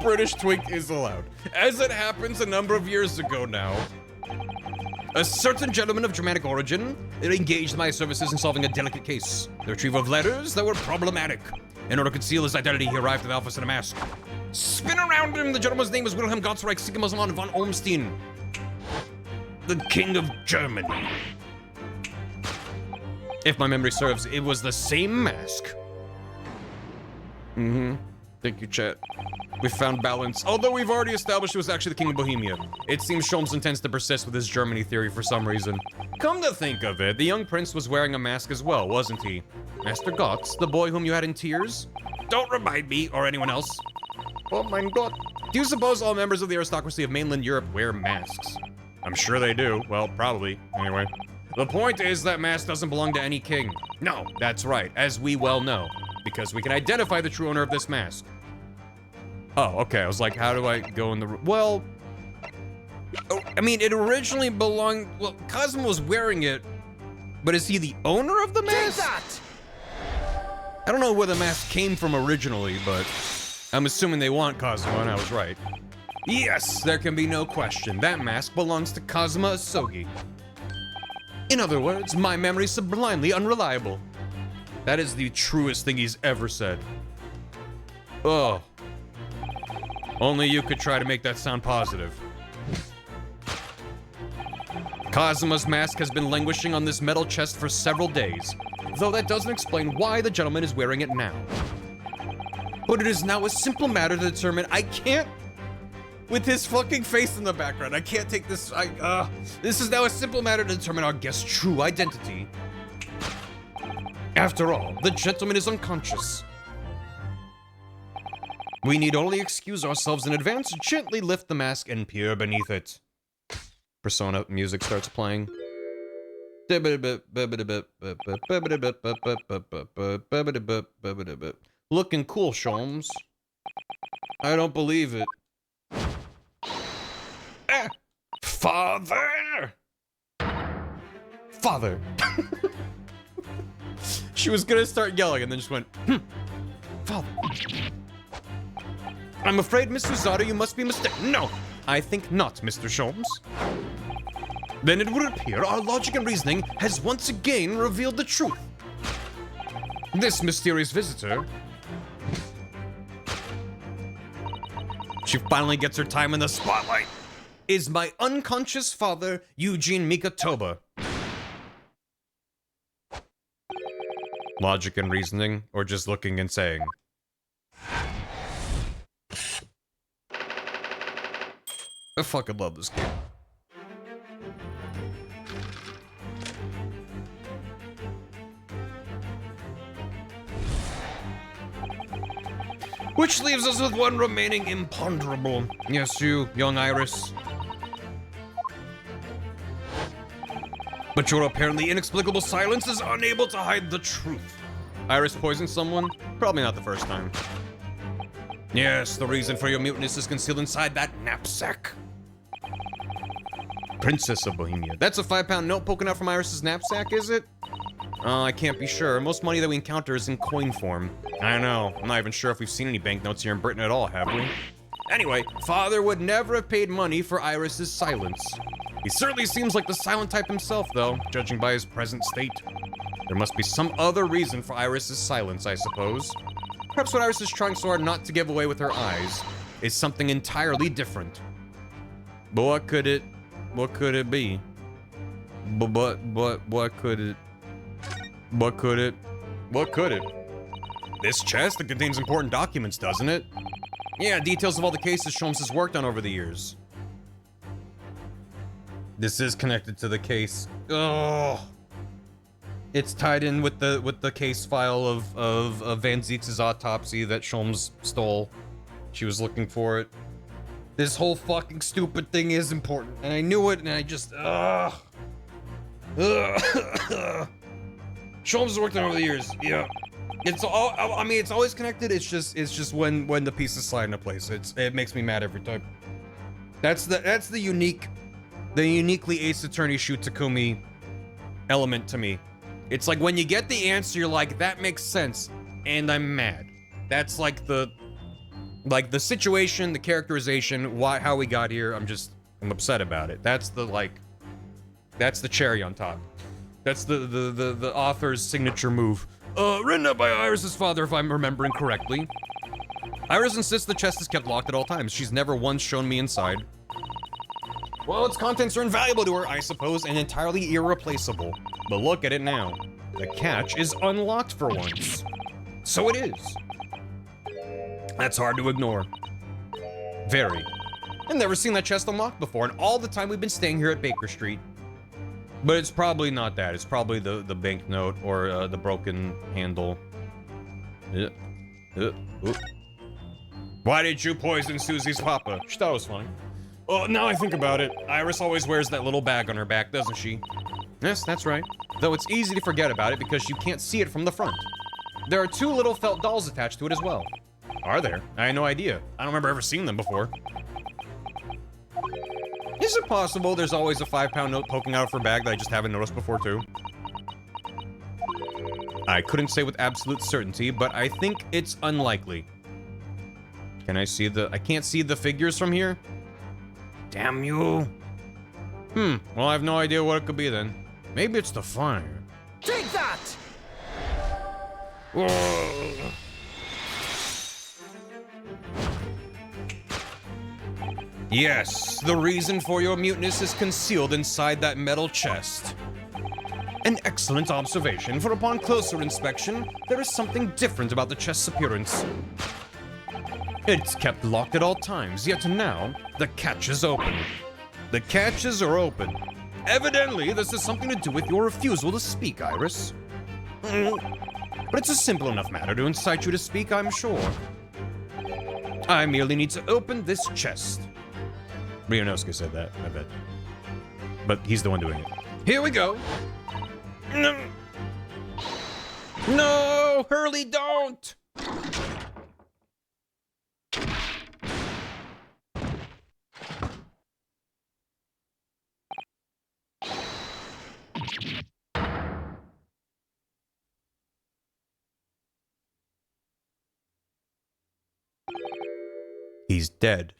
British twink is allowed. As it happens a number of years ago now, a certain gentleman of Germanic origin engaged my services in solving a delicate case. The retrieval of letters that were problematic. In order to conceal his identity, he arrived at the office in a mask. Spin around him! The gentleman's name was Wilhelm Gottsreich Sigmarsson von Olmstein. The King of Germany. If my memory serves, it was the same mask. Thank you, chat. We found balance. Although we've already established it was actually the King of Bohemia. It seems Sholmes intends to persist with his Germany theory for some reason. Come to think of it, the young prince was wearing a mask as well, wasn't he? Master Gotts, the boy whom you had in tears? Don't remind me, or anyone else. Oh my god. Do you suppose all members of the aristocracy of mainland Europe wear masks? I'm sure they do. Well, probably. Anyway. The point is that mask doesn't belong to any king. No, that's right, as we well know. Because we can identify the true owner of this mask. Oh, okay. I was like, how do I go in the... Well... I mean, it originally belonged... Well, Cosmo was wearing it, but is he the owner of the mask? I don't know where the mask came from originally, but... I'm assuming they want Cosmo, and I was right. Yes, there can be no question. That mask belongs to Kazuma Asogi. In other words, my memory's sublimely unreliable. That is the truest thing he's ever said. Oh. Only you could try to make that sound positive. Kazuma's mask has been languishing on this metal chest for several days, though that doesn't explain why the gentleman is wearing it now. But it is now a simple matter to determine. I can't... With his fucking face in the background, I can't take this... This is now a simple matter to determine our guest's true identity. After all, the gentleman is unconscious. We need only excuse ourselves in advance, gently lift the mask, and peer beneath it. Persona music starts playing. Looking cool, Sholmes. I don't believe it. Ah! Father! Father. She was gonna start yelling and then just went, Father. I'm afraid, Mr. Zada, you must be mistaken. No, I think not, Mr. Sholmes. Then it would appear our logic and reasoning has once again revealed the truth. This mysterious visitor... She finally gets her time in the spotlight. Is my unconscious father, Eugene Mikatoba. Logic and reasoning, or just looking and saying? I fucking love this game. Which leaves us with one remaining imponderable. Yes, you, young Iris. But your apparently inexplicable silence is unable to hide the truth. Iris poisoned someone? Probably not the first time. Yes, the reason for your muteness is concealed inside that knapsack. Princess of Bohemia. That's a 5-pound note poking out from Iris's knapsack, is it? I can't be sure. Most money that we encounter is in coin form. I know. I'm not even sure if we've seen any banknotes here in Britain at all, have we? Anyway, Father would never have paid money for Iris's silence. He certainly seems like the silent type himself, though, judging by his present state. There must be some other reason for Iris's silence, I suppose. Perhaps what Iris is trying so hard not to give away with her eyes is something entirely different. But what could it be? What could it? This chest that contains important documents, doesn't it? Yeah, details of all the cases Sholmes has worked on over the years. This is connected to the case. Oh, it's tied in with the case file of Van Zieks' autopsy that Sholmes stole. She was looking for it. This whole fucking stupid thing is important, and I knew it, and I just Sholmes has worked on over the years. Yeah, it's all. I mean, it's always connected. It's just when the pieces slide into place. It makes me mad every time. That's the uniquely Ace Attorney Shu Takumi element to me. It's like when you get the answer, you're like, that makes sense, and I'm mad. That's like the situation, the characterization, how we got here. I'm upset about it. That's the cherry on top. That's the author's signature move. Written up by Iris's father, if I'm remembering correctly. Iris insists the chest is kept locked at all times. She's never once shown me inside. Well, its contents are invaluable to her, I suppose, and entirely irreplaceable. But look at it now. The catch is unlocked for once. So it is. That's hard to ignore. Very. I've never seen that chest unlocked before, and all the time we've been staying here at Baker Street. But it's probably not that. It's probably the banknote or the broken handle. Why did you poison Susie's papa? She thought it was funny. Oh, now I think about it, Iris always wears that little bag on her back, doesn't she? Yes, that's right. Though it's easy to forget about it because you can't see it from the front. There are 2 little felt dolls attached to it as well. Are there? I had no idea. I don't remember ever seeing them before. Is it possible there's always a 5-pound note poking out of her bag that I just haven't noticed before too? I couldn't say with absolute certainty, but I think it's unlikely. Can I see I can't see the figures from here? Damn you. Well, I have no idea what it could be then. Maybe it's the fire. Take that! Whoa. Yes, the reason for your muteness is concealed inside that metal chest. An excellent observation, for upon closer inspection, there is something different about the chest's appearance. It's kept locked at all times, yet now, the catch is open. The catches are open. Evidently, this has something to do with your refusal to speak, Iris. But it's a simple enough matter to incite you to speak, I'm sure. I merely need to open this chest. Ryunosuke said that, I bet. But he's the one doing it. Here we go. No, Hurley, don't! He's dead.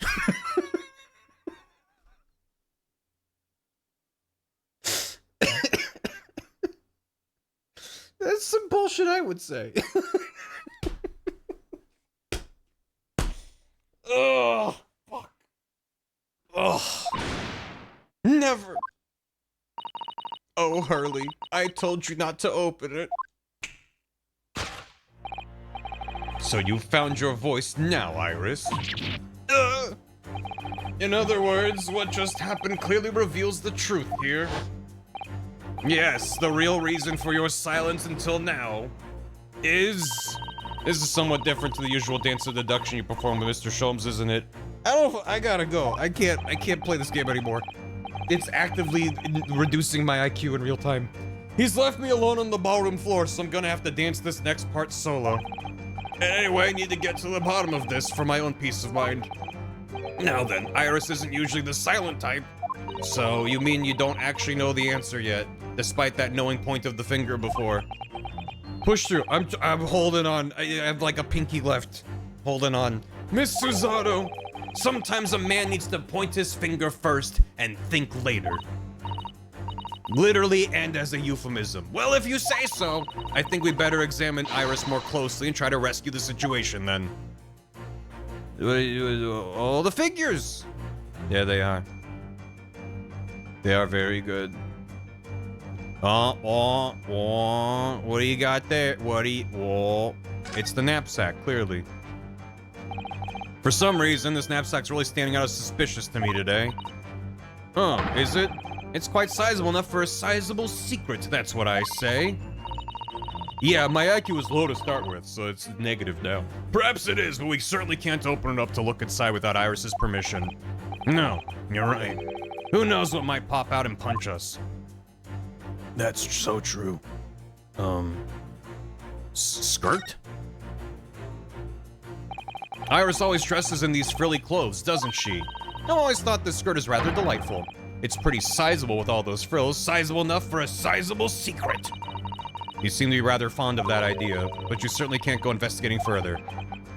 That's some bullshit I would say. Ugh. Fuck. Ugh. Never. Oh, Hurley, I told you not to open it. So you found your voice now, Iris. In other words, what just happened clearly reveals the truth here. Yes, the real reason for your silence until now is... This is somewhat different to the usual dance of deduction you perform with Mr. Sholmes, isn't it? I gotta go. I can't play this game anymore. It's actively reducing my IQ in real time. He's left me alone on the ballroom floor, so I'm gonna have to dance this next part solo. Anyway, I need to get to the bottom of this for my own peace of mind. Now then, Iris isn't usually the silent type. So, you mean you don't actually know the answer yet, despite that knowing point of the finger before? Push through. I'm holding on. I have like a pinky left. Holding on. Miss Susato, sometimes a man needs to point his finger first and think later. Literally and as a euphemism. Well, if you say so, I think we better examine Iris more closely and try to rescue the situation then. All the figures! Yeah, they are. They are very good. What do you got there? It's the knapsack, clearly. For some reason, this knapsack's really standing out as suspicious to me today. Oh, is it? It's quite sizable enough for a sizable secret, that's what I say. Yeah, my IQ is low to start with, so it's negative now. Perhaps it is, but we certainly can't open it up to look inside without Iris's permission. No, you're right. Who knows what might pop out and punch us? That's so true. Skirt? Iris always dresses in these frilly clothes, doesn't she? I always thought this skirt is rather delightful. It's pretty sizable with all those frills, sizable enough for a sizable secret. You seem to be rather fond of that idea, but you certainly can't go investigating further.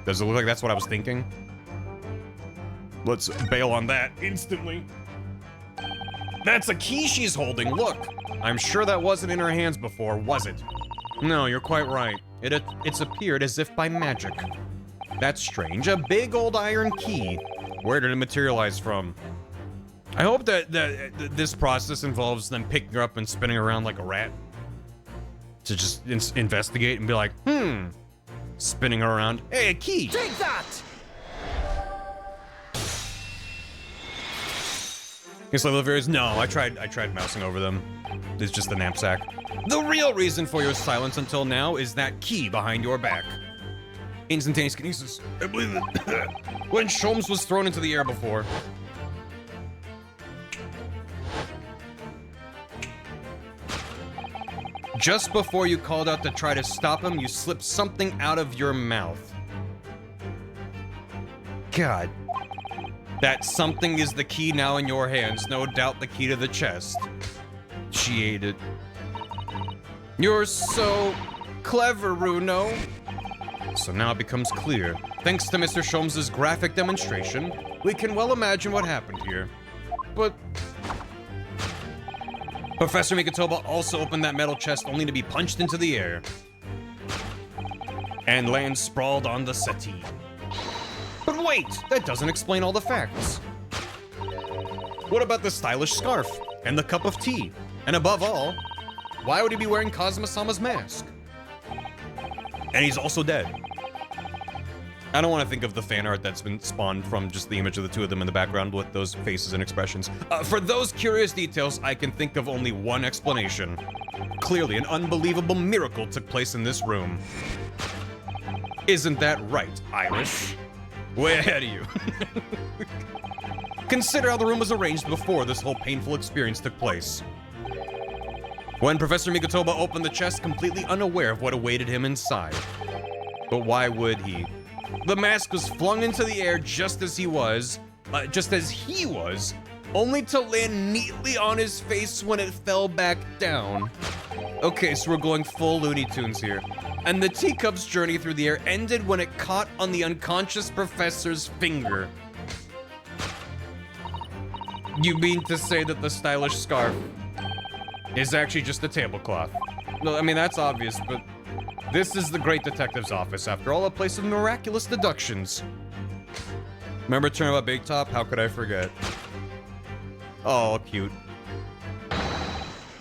Does it look like that's what I was thinking? Let's bail on that instantly. That's a key she's holding, look! I'm sure that wasn't in her hands before, was it? No, you're quite right. It's appeared as if by magic. That's strange, a big old iron key. Where did it materialize from? I hope that this process involves them picking her up and spinning her around like a rat. To just investigate and be like, spinning her around. Hey, a key! Take that! Guess Olivia's no, I tried mousing over them. It's just the knapsack. The real reason for your silence until now is that key behind your back. Instantaneous kinesis. I believe it. When Sholmes was thrown into the air before. Just before you called out to try to stop him, you slipped something out of your mouth. God. That something is the key now in your hands, no doubt the key to the chest. She ate it. You're so clever, Runo. So now it becomes clear. Thanks to Mr. Sholmes' graphic demonstration, we can well imagine what happened here. But Professor Mikotoba also opened that metal chest only to be punched into the air. And land sprawled on the settee. But wait, that doesn't explain all the facts. What about the stylish scarf and the cup of tea? And above all, why would he be wearing Kazuma-sama's mask? And he's also dead. I don't want to think of the fan art that's been spawned from just the image of the two of them in the background with those faces and expressions. For those curious details, I can think of only one explanation. Clearly, an unbelievable miracle took place in this room. Isn't that right, Iris? Way ahead of you. Consider how the room was arranged before this whole painful experience took place. When Professor Mikotoba opened the chest completely unaware of what awaited him inside. But why would he? The mask was flung into the air just as he was, only to land neatly on his face when it fell back down. Okay, so we're going full Looney Tunes here. and the teacup's journey through the air ended when it caught on the unconscious professor's finger. You mean to say that the stylish scarf is actually just a tablecloth? No, I mean, that's obvious, but this is the great detective's office, after all, a place of miraculous deductions. Remember Turnabout Big Top? How could I forget? Oh, cute.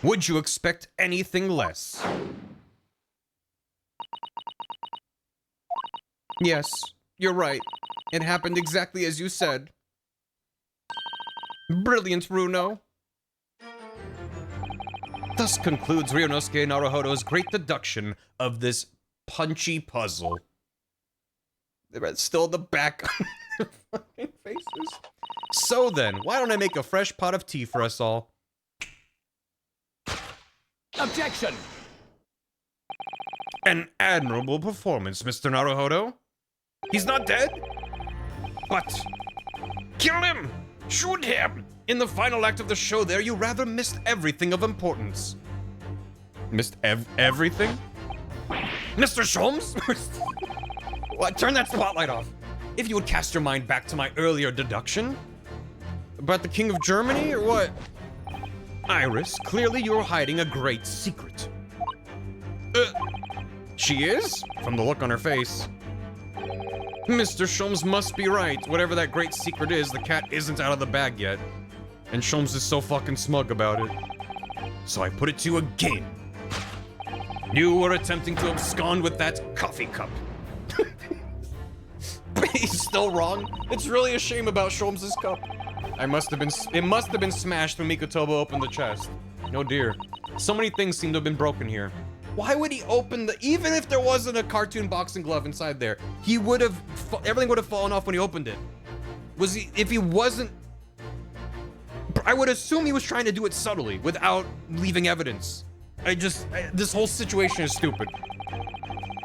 Would you expect anything less? Yes, you're right. It happened exactly as you said. Brilliant, Runo. Thus concludes Ryunosuke Naruhodo's great deduction of this punchy puzzle. They're still the back of their fucking faces. So then, why don't I make a fresh pot of tea for us all? Objection! An admirable performance, Mr. Naruhodo. He's not dead? But kill him! Shoot him! In the final act of the show there, you rather missed everything of importance. Missed everything? Mr. Sholmes? What? Turn that spotlight off. If you would cast your mind back to my earlier deduction? About the King of Germany, or what? Iris, clearly you're hiding a great secret. She is? From the look on her face. Mr. Sholmes must be right. Whatever that great secret is, the cat isn't out of the bag yet. And Sholmes is so fucking smug about it. So I put it to you again. You were attempting to abscond with that coffee cup. He's still wrong. It's really a shame about Sholmes' cup. It must have been smashed when Mikotoba opened the chest. Oh dear. So many things seem to have been broken here. Why would he open the, even if there wasn't a cartoon boxing glove inside there, he would have, everything would have fallen off when he opened it. Was he, if he wasn't, I would assume he was trying to do it subtly without leaving evidence. This whole situation is stupid.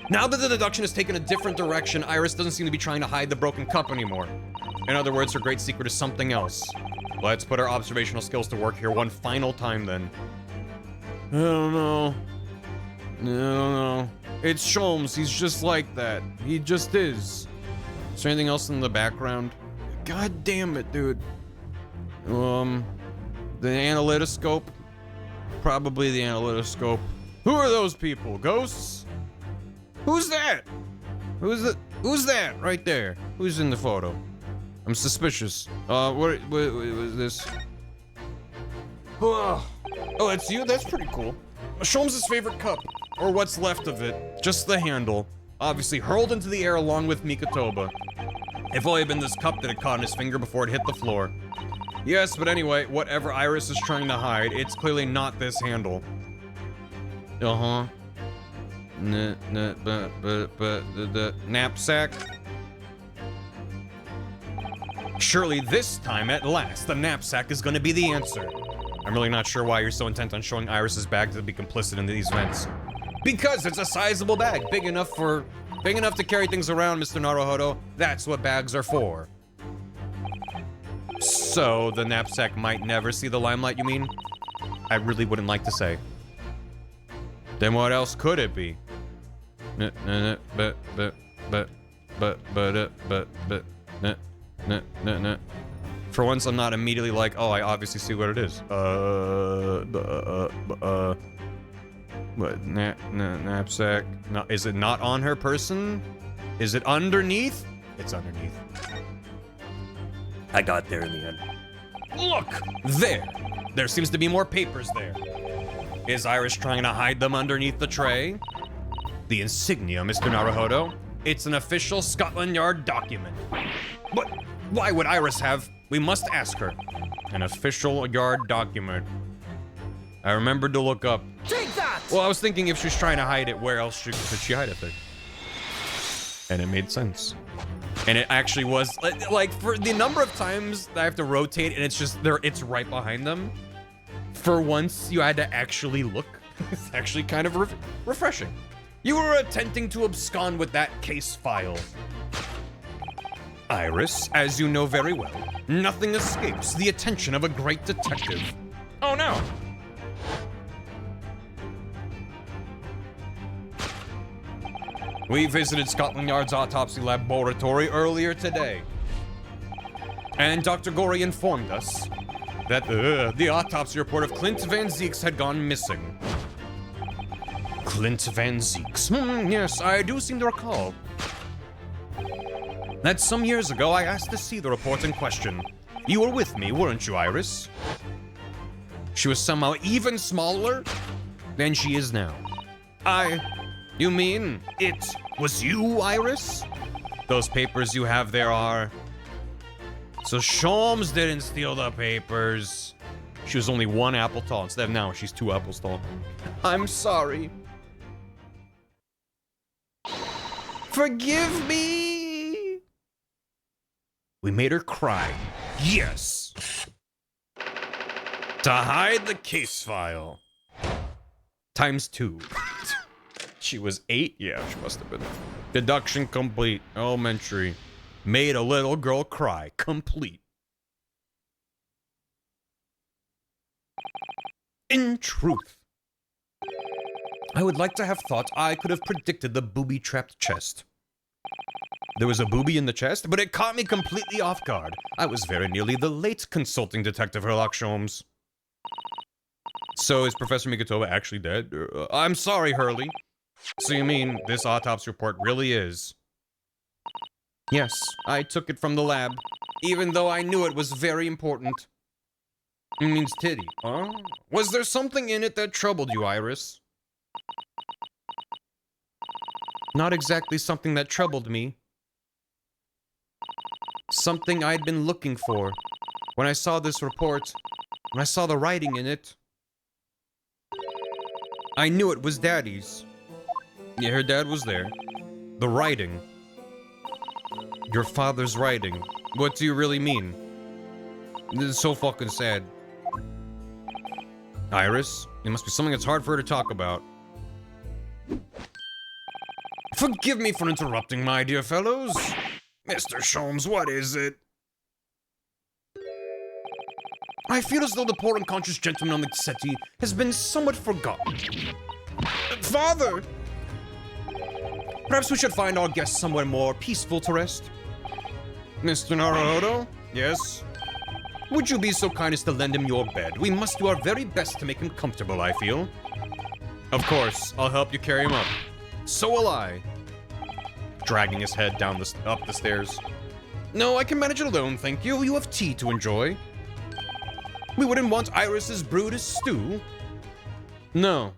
Now that the deduction has taken a different direction, Iris doesn't seem to be trying to hide the broken cup anymore. In other words, her great secret is something else. Let's put our observational skills to work here one final time then. I don't know. No. It's Sholmes. He's just like that. He just is. Is there anything else in the background? God damn it, dude. The analytoscope? Probably the analytoscope. Who are those people? Ghosts? Who's that? Who's that right there? Who's in the photo? I'm suspicious. What was this? Oh, it's you? That's pretty cool. Sholmes' favorite cup, or what's left of it. Just the handle. Obviously hurled into the air along with Mikotoba. If only had been this cup that had caught in his finger before it hit the floor. Yes, but anyway, whatever Iris is trying to hide, it's clearly not this handle. Uh-huh. The knapsack. Surely this time, at last, the knapsack is gonna be the answer. I'm really not sure why you're so intent on showing Iris's bag to be complicit in these events. Because it's a sizable bag, big enough to carry things around, Mr. Naruhodo. That's what bags are for. So, the knapsack might never see the limelight, you mean? I really wouldn't like to say. Then what else could it be? For once, I'm not immediately like, oh, I obviously see what it is. What, knapsack? No, is it not on her person? Is it underneath? It's underneath. I got there in the end. Look! There! There seems to be more papers there. Is Iris trying to hide them underneath the tray? The insignia, Mr. Naruhodo. It's an official Scotland Yard document. But why would Iris have? We must ask her. An official Yard document. I remembered to look up. Take that! Well, I was thinking if she's trying to hide it, where else could she hide it there? And it made sense. And it actually was, like, for the number of times that I have to rotate and it's just there, it's right behind them. For once, you had to actually look. It's actually kind of refreshing. You were attempting to abscond with that case file. Iris, as you know very well, nothing escapes the attention of a great detective. Oh no! We visited Scotland Yard's autopsy laboratory earlier today. And Dr. Gorey informed us that the autopsy report of Clint Van Zeeks had gone missing. Clint Van Zeeks. Yes, I do seem to recall that some years ago I asked to see the report in question. You were with me, weren't you, Iris? She was somehow even smaller than she is now. You mean it was you, Iris? Those papers you have there are... So Sholmes didn't steal the papers. She was only 1 apple tall. Instead of now, she's 2 apples tall. I'm sorry. Forgive me. We made her cry. Yes. To hide the case file. ×2. She was 8? Yeah, she must have been. Deduction complete. Elementary. Made a little girl cry. Complete. In truth, I would like to have thought I could have predicted the booby-trapped chest. There was a booby in the chest, but it caught me completely off guard. I was very nearly the late consulting detective Herlock Sholmes. So is Professor Mikatova actually dead? I'm sorry, Hurley. So you mean this autopsy report really is... Yes, I took it from the lab, even though I knew it was very important. It means titty. Huh? Was there something in it that troubled you, Iris? Not exactly something that troubled me. Something I'd been looking for. When I saw this report, when I saw the writing in it, I knew it was Daddy's. Yeah, her dad was there. The writing. Your father's writing. What do you really mean? This is so fucking sad. Iris, it must be something that's hard for her to talk about. Forgive me for interrupting, my dear fellows. Mr. Sholmes, what is it? I feel as though the poor unconscious gentleman on the settee has been somewhat forgotten. Father! Perhaps we should find our guest somewhere more peaceful to rest. Mr. Naruhodo? Yes? Would you be so kind as to lend him your bed? We must do our very best to make him comfortable, I feel. Of course, I'll help you carry him up. So will I. Dragging his head down up the stairs. No, I can manage it alone, thank you. You have tea to enjoy. We wouldn't want Iris's brew to stew. No.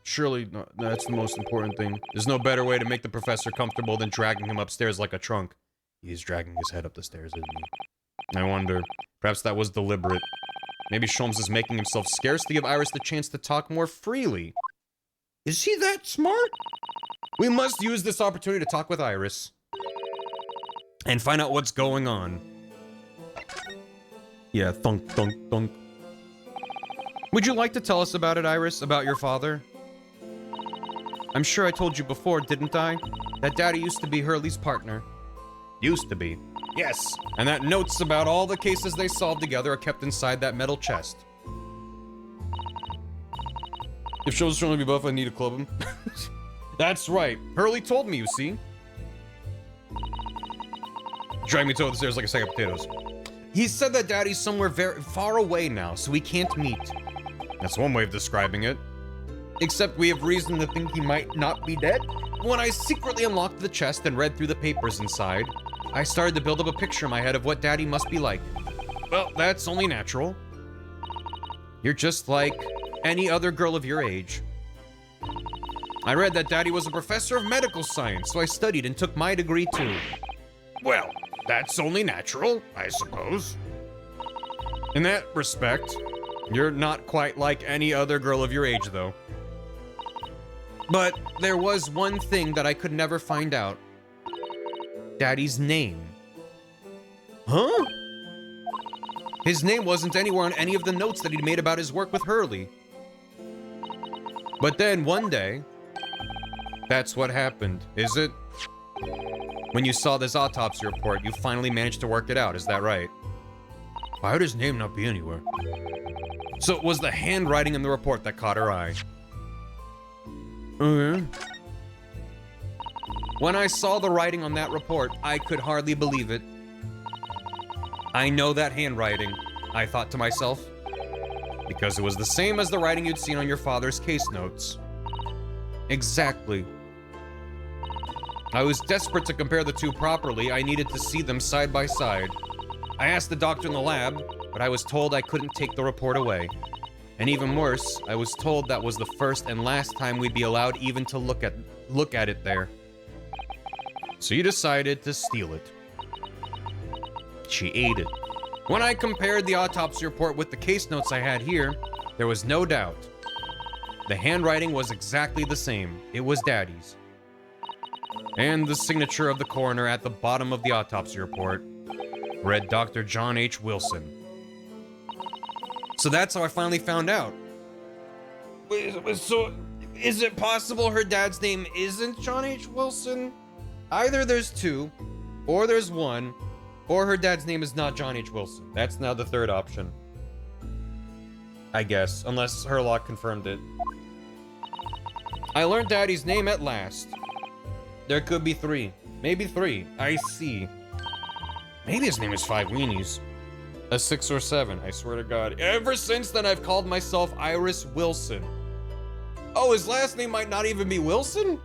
Surely, no, that's the most important thing. There's no better way to make the professor comfortable than dragging him upstairs like a trunk. He's dragging his head up the stairs, isn't he? I wonder. Perhaps that was deliberate. Maybe Sholmes is making himself scarce to give Iris the chance to talk more freely. Is he that smart? We must use this opportunity to talk with Iris. And find out what's going on. Yeah, thunk, thunk, thunk. Would you like to tell us about it, Iris? About your father? I'm sure I told you before, didn't I? That Daddy used to be Hurley's partner. Used to be. Yes, and that notes about all the cases they solved together are kept inside that metal chest. If Show's trying to be buff, I need to club him. That's right. Hurley told me, you see. Drag me to the stairs like a sack of potatoes. He said that Daddy's somewhere very far away now, so we can't meet. That's one way of describing it. Except we have reason to think he might not be dead. When I secretly unlocked the chest and read through the papers inside, I started to build up a picture in my head of what Daddy must be like. Well, that's only natural. You're just like any other girl of your age. I read that Daddy was a professor of medical science, so I studied and took my degree too. Well, that's only natural, I suppose. In that respect, you're not quite like any other girl of your age, though. But there was one thing that I could never find out. Daddy's name. Huh? His name wasn't anywhere on any of the notes that he'd made about his work with Hurley. But then one day, that's what happened, is it? When you saw this autopsy report, you finally managed to work it out, is that right? Why would his name not be anywhere? So it was the handwriting in the report that caught her eye. Okay. When I saw the writing on that report, I could hardly believe it. I know that handwriting, I thought to myself, because it was the same as the writing you'd seen on your father's case notes. Exactly. I was desperate to compare the two properly. I needed to see them side by side. I asked the doctor in the lab, but I was told I couldn't take the report away. And even worse, I was told that was the first and last time we'd be allowed even to look at it there. So you decided to steal it. She ate it. When I compared the autopsy report with the case notes I had here, there was no doubt. The handwriting was exactly the same. It was Daddy's. And the signature of the coroner at the bottom of the autopsy report read Dr. John H. Wilson. So that's how I finally found out. So, is it possible her dad's name isn't John H. Wilson? Either there's two, or there's one, or her dad's name is not John H. Wilson. That's now the third option. I guess, unless Herlock confirmed it. I learned Daddy's name at last. There could be three. Maybe three. I see. Maybe his name is Five Weenies. A 6 or 7, I swear to God. Ever since then, I've called myself Iris Wilson. Oh, his last name might not even be Wilson?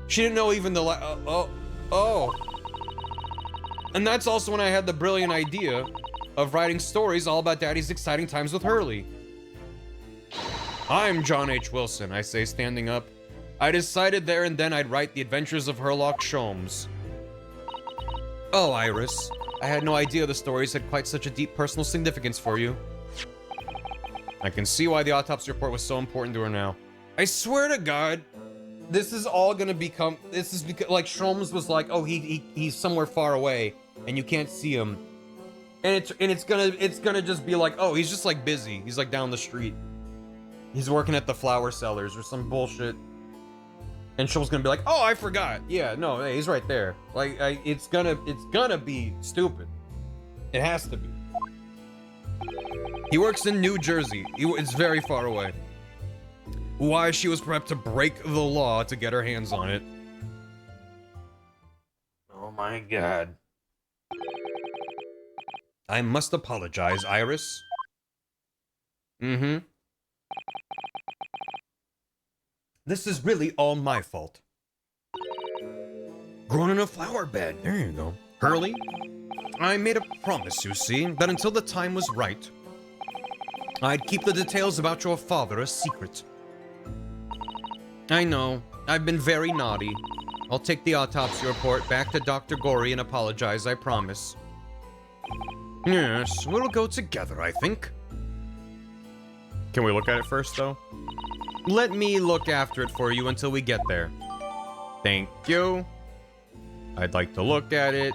She didn't know even the oh. And that's also when I had the brilliant idea of writing stories all about Daddy's exciting times with Hurley. I'm John H. Wilson, I say, standing up. I decided there and then I'd write The Adventures of Herlock Sholmes. Oh, Iris. I had no idea the stories had quite such a deep personal significance for you. I can see why the autopsy report was so important to her now. I swear to God, this is all gonna become, this is because, like, Sholmes was like, oh, he's somewhere far away and you can't see him. And it's gonna just be like, oh, he's just like busy. He's like down the street. He's working at the flower sellers or some bullshit. And Sholmes gonna be like, oh, I forgot. Yeah, no, hey, he's right there. Like, it's gonna be stupid. It has to be. He works in New Jersey. It's very far away. Why she was prepped to break the law to get her hands on it. Oh my God. I must apologize, Iris. Mm-hmm. This is really all my fault. Grown in a flower bed. There you go. Hurley, I made a promise, you see, that until the time was right, I'd keep the details about your father a secret. I know, I've been very naughty. I'll take the autopsy report back to Dr. Gory and apologize, I promise. Yes, we'll go together, I think. Can we look at it first, though? Let me look after it for you until we get there. Thank you. I'd like to look at it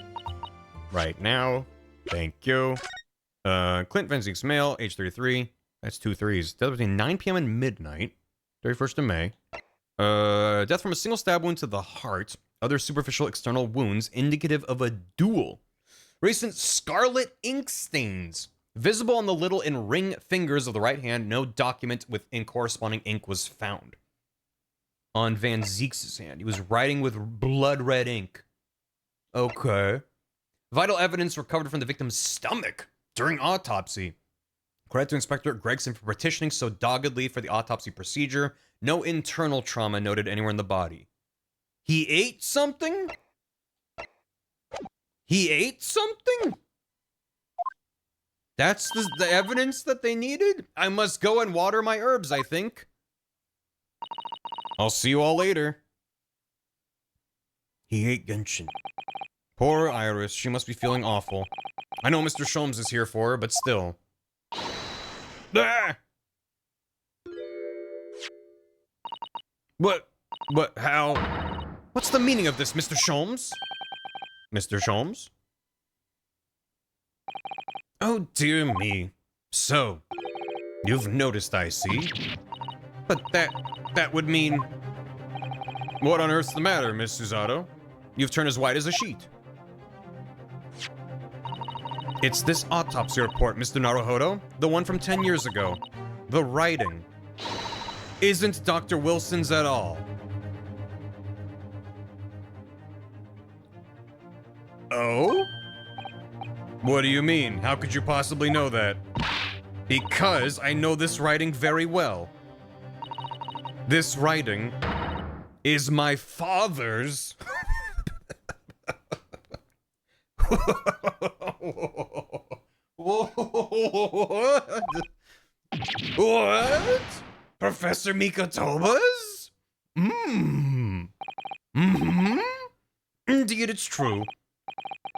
right now. Thank you. Clint Venzink's male, age 33. That's 2 3s. Death between 9 p.m. and midnight. 31st of May. Death from a single stab wound to the heart. Other superficial external wounds indicative of a duel. Recent scarlet ink stains. Visible on the little and ring fingers of the right hand, no document with corresponding ink was found. On Van Zeek's hand, he was writing with blood red ink. Okay. Vital evidence recovered from the victim's stomach during autopsy. Credit to Inspector Gregson for petitioning so doggedly for the autopsy procedure. No internal trauma noted anywhere in the body. He ate something? He ate something? That's the evidence that they needed? I must go and water my herbs, I think. I'll see you all later. He ate Genshin. Poor Iris, she must be feeling awful. I know Mr. Sholmes is here for her, but still. Ah! What, how? What's the meaning of this, Mr. Sholmes? Mr. Sholmes? Oh dear me. So, you've noticed, I see. But that would mean... What on earth's the matter, Miss Susato? You've turned as white as a sheet. It's this autopsy report, Mr. Naruhodo. The one from 10 years ago. The writing isn't Dr. Wilson's at all. Oh? What do you mean? How could you possibly know that? Because I know this writing very well. This writing is my father's. What? What? Professor Mikotoba's? Indeed, it's true.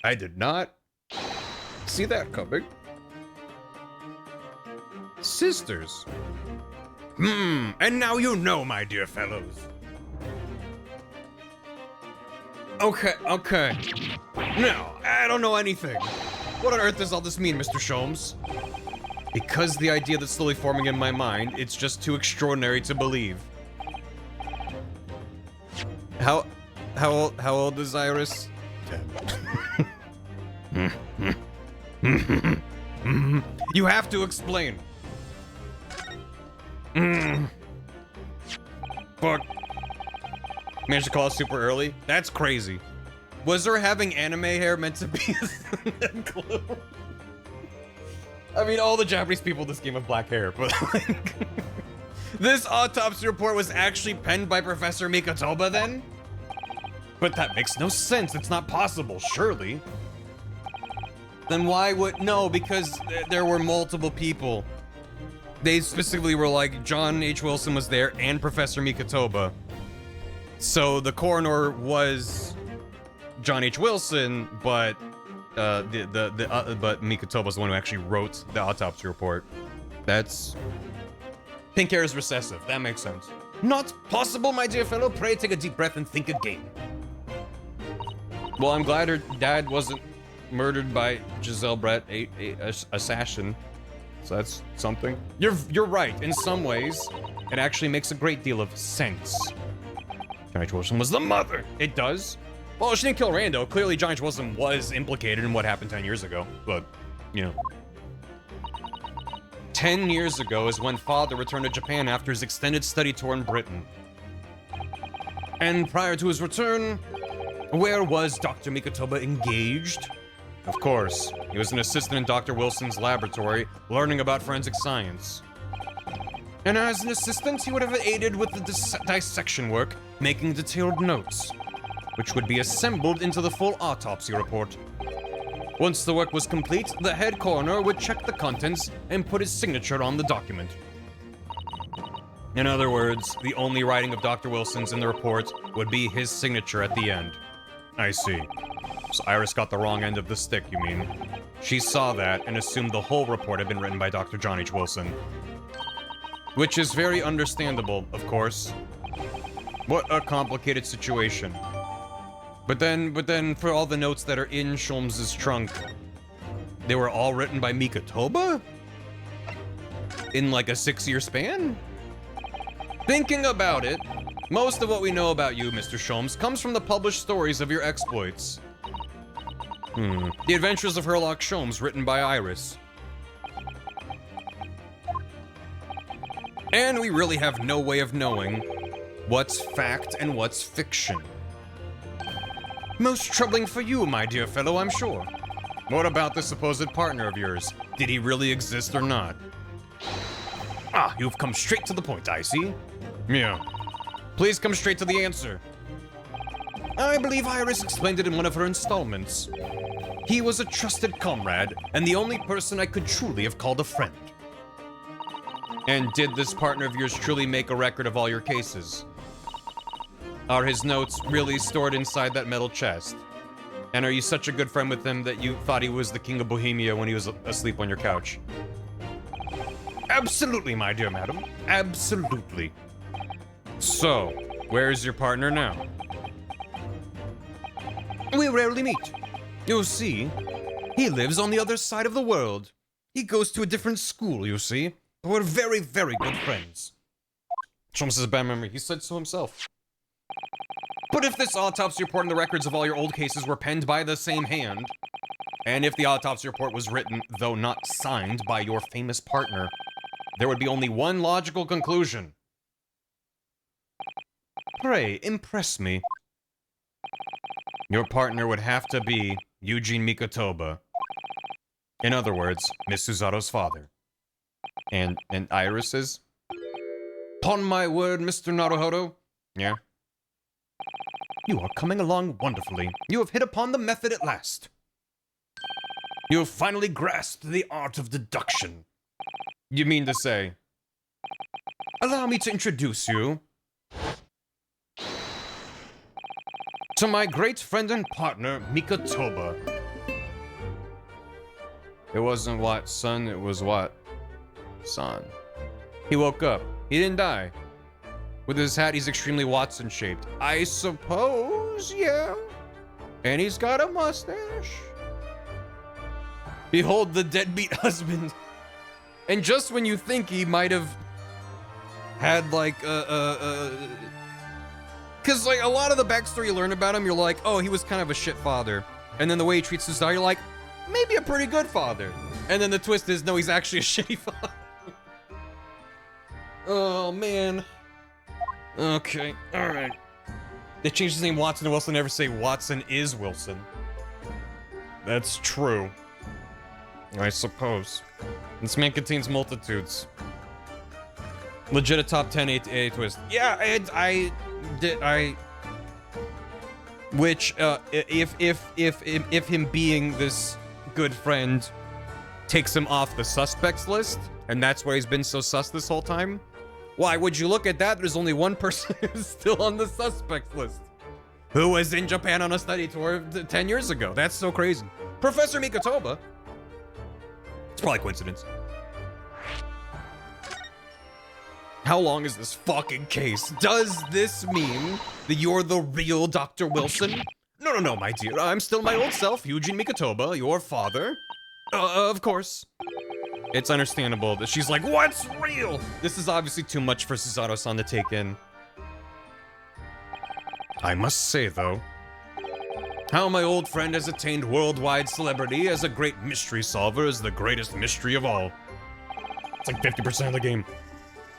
I did not see that coming. Sisters. And now you know, my dear fellows. Okay. No, I don't know anything. What on earth does all this mean, Mr. Sholmes? Because the idea that's slowly forming in my mind, it's just too extraordinary to believe. How old is Iris? 10. You have to explain. Fuck. Managed to call it super early? That's crazy. Was her having anime hair meant to be a clue? I mean, all the Japanese people in this game have black hair, but like... This autopsy report was actually penned by Professor Mikotoba then? But that makes no sense. It's not possible, surely. Then why would... No, because there were multiple people. They specifically were like, John H. Wilson was there and Professor Mikotoba. So the coroner was John H. Wilson, but but Mikotoba's the one who actually wrote the autopsy report. That's... Pink hair is recessive. That makes sense. Not possible, my dear fellow. Pray take a deep breath and think again. Well, I'm glad her dad wasn't murdered by Giselle Brett, a assassin. So that's something. You're right. In some ways, it actually makes a great deal of sense. John H. Wilson was the mother. It does. Well, she didn't kill Rando. Clearly, John H. Wilson was implicated in what happened 10 years ago. But, you know. 10 years ago is when Father returned to Japan after his extended study tour in Britain. And prior to his return, where was Dr. Mikotoba engaged? Of course, he was an assistant in Dr. Wilson's laboratory, learning about forensic science. And as an assistant, he would have aided with the dissection work, making detailed notes, which would be assembled into the full autopsy report. Once the work was complete, the head coroner would check the contents and put his signature on the document. In other words, the only writing of Dr. Wilson's in the report would be his signature at the end. I see. So Iris got the wrong end of the stick, you mean? She saw that and assumed the whole report had been written by Dr. John H. Wilson. Which is very understandable, of course. What a complicated situation. But then, for all the notes that are in Sholmes' trunk, they were all written by Mikotoba? In like a 6-year span? Thinking about it, most of what we know about you, Mr. Sholmes, comes from the published stories of your exploits. The Adventures of Herlock Sholmes, written by Iris. And we really have no way of knowing what's fact and what's fiction. Most troubling for you, my dear fellow, I'm sure. What about the supposed partner of yours? Did he really exist or not? Ah, you've come straight to the point, I see. Yeah. Please come straight to the answer. I believe Iris explained it in one of her installments. He was a trusted comrade, and the only person I could truly have called a friend. And did this partner of yours truly make a record of all your cases? Are his notes really stored inside that metal chest? And are you such a good friend with him that you thought he was the king of Bohemia when he was asleep on your couch? Absolutely, my dear madam. Absolutely. So, where's your partner now? We rarely meet. You see, he lives on the other side of the world. He goes to a different school, you see. But we're very, very good friends. Sholmes has a bad memory. He said so himself. But if this autopsy report and the records of all your old cases were penned by the same hand, and if the autopsy report was written, though not signed, by your famous partner, there would be only one logical conclusion. Pray, impress me. Your partner would have to be Eugene Mikotoba. In other words, Miss Suzaru's father. And Iris's? Upon my word, Mr. Naruhodo. Yeah? You are coming along wonderfully. You have hit upon the method at last. You have finally grasped the art of deduction. You mean to say? Allow me to introduce you to my great friend and partner, Mikotoba. It wasn't what, son? It was what? Son. He woke up. He didn't die. With his hat, he's extremely Watson-shaped. I suppose, yeah. And he's got a mustache. Behold the deadbeat husband. And just when you think he might have had, like, because, like, a lot of the backstory you learn about him, you're like, oh, he was kind of a shit father. And then the way he treats his daughter, you're like, maybe a pretty good father. And then the twist is, no, he's actually a shitty father. Oh, man. Okay, alright. They changed his name Watson to Wilson, never say Watson is Wilson. That's true. I suppose. This man contains multitudes. Legit a top 10 A twist. Yeah, which, if him being this good friend takes him off the suspects list, and that's why he's been so sus this whole time, why would you look at that? There's only one person who's still on the suspects list, who was in Japan on a study tour 10 years ago. That's so crazy. Professor Mikotoba. It's probably coincidence. How long is this fucking case? Does this mean that you're the real Dr. Wilson? No, my dear. I'm still my old self, Eugene Mikotoba, your father. Of course. It's understandable that she's like, what's real? This is obviously too much for Suzaru-san to take in. I must say, though, how my old friend has attained worldwide celebrity as a great mystery solver is the greatest mystery of all. It's like 50% of the game.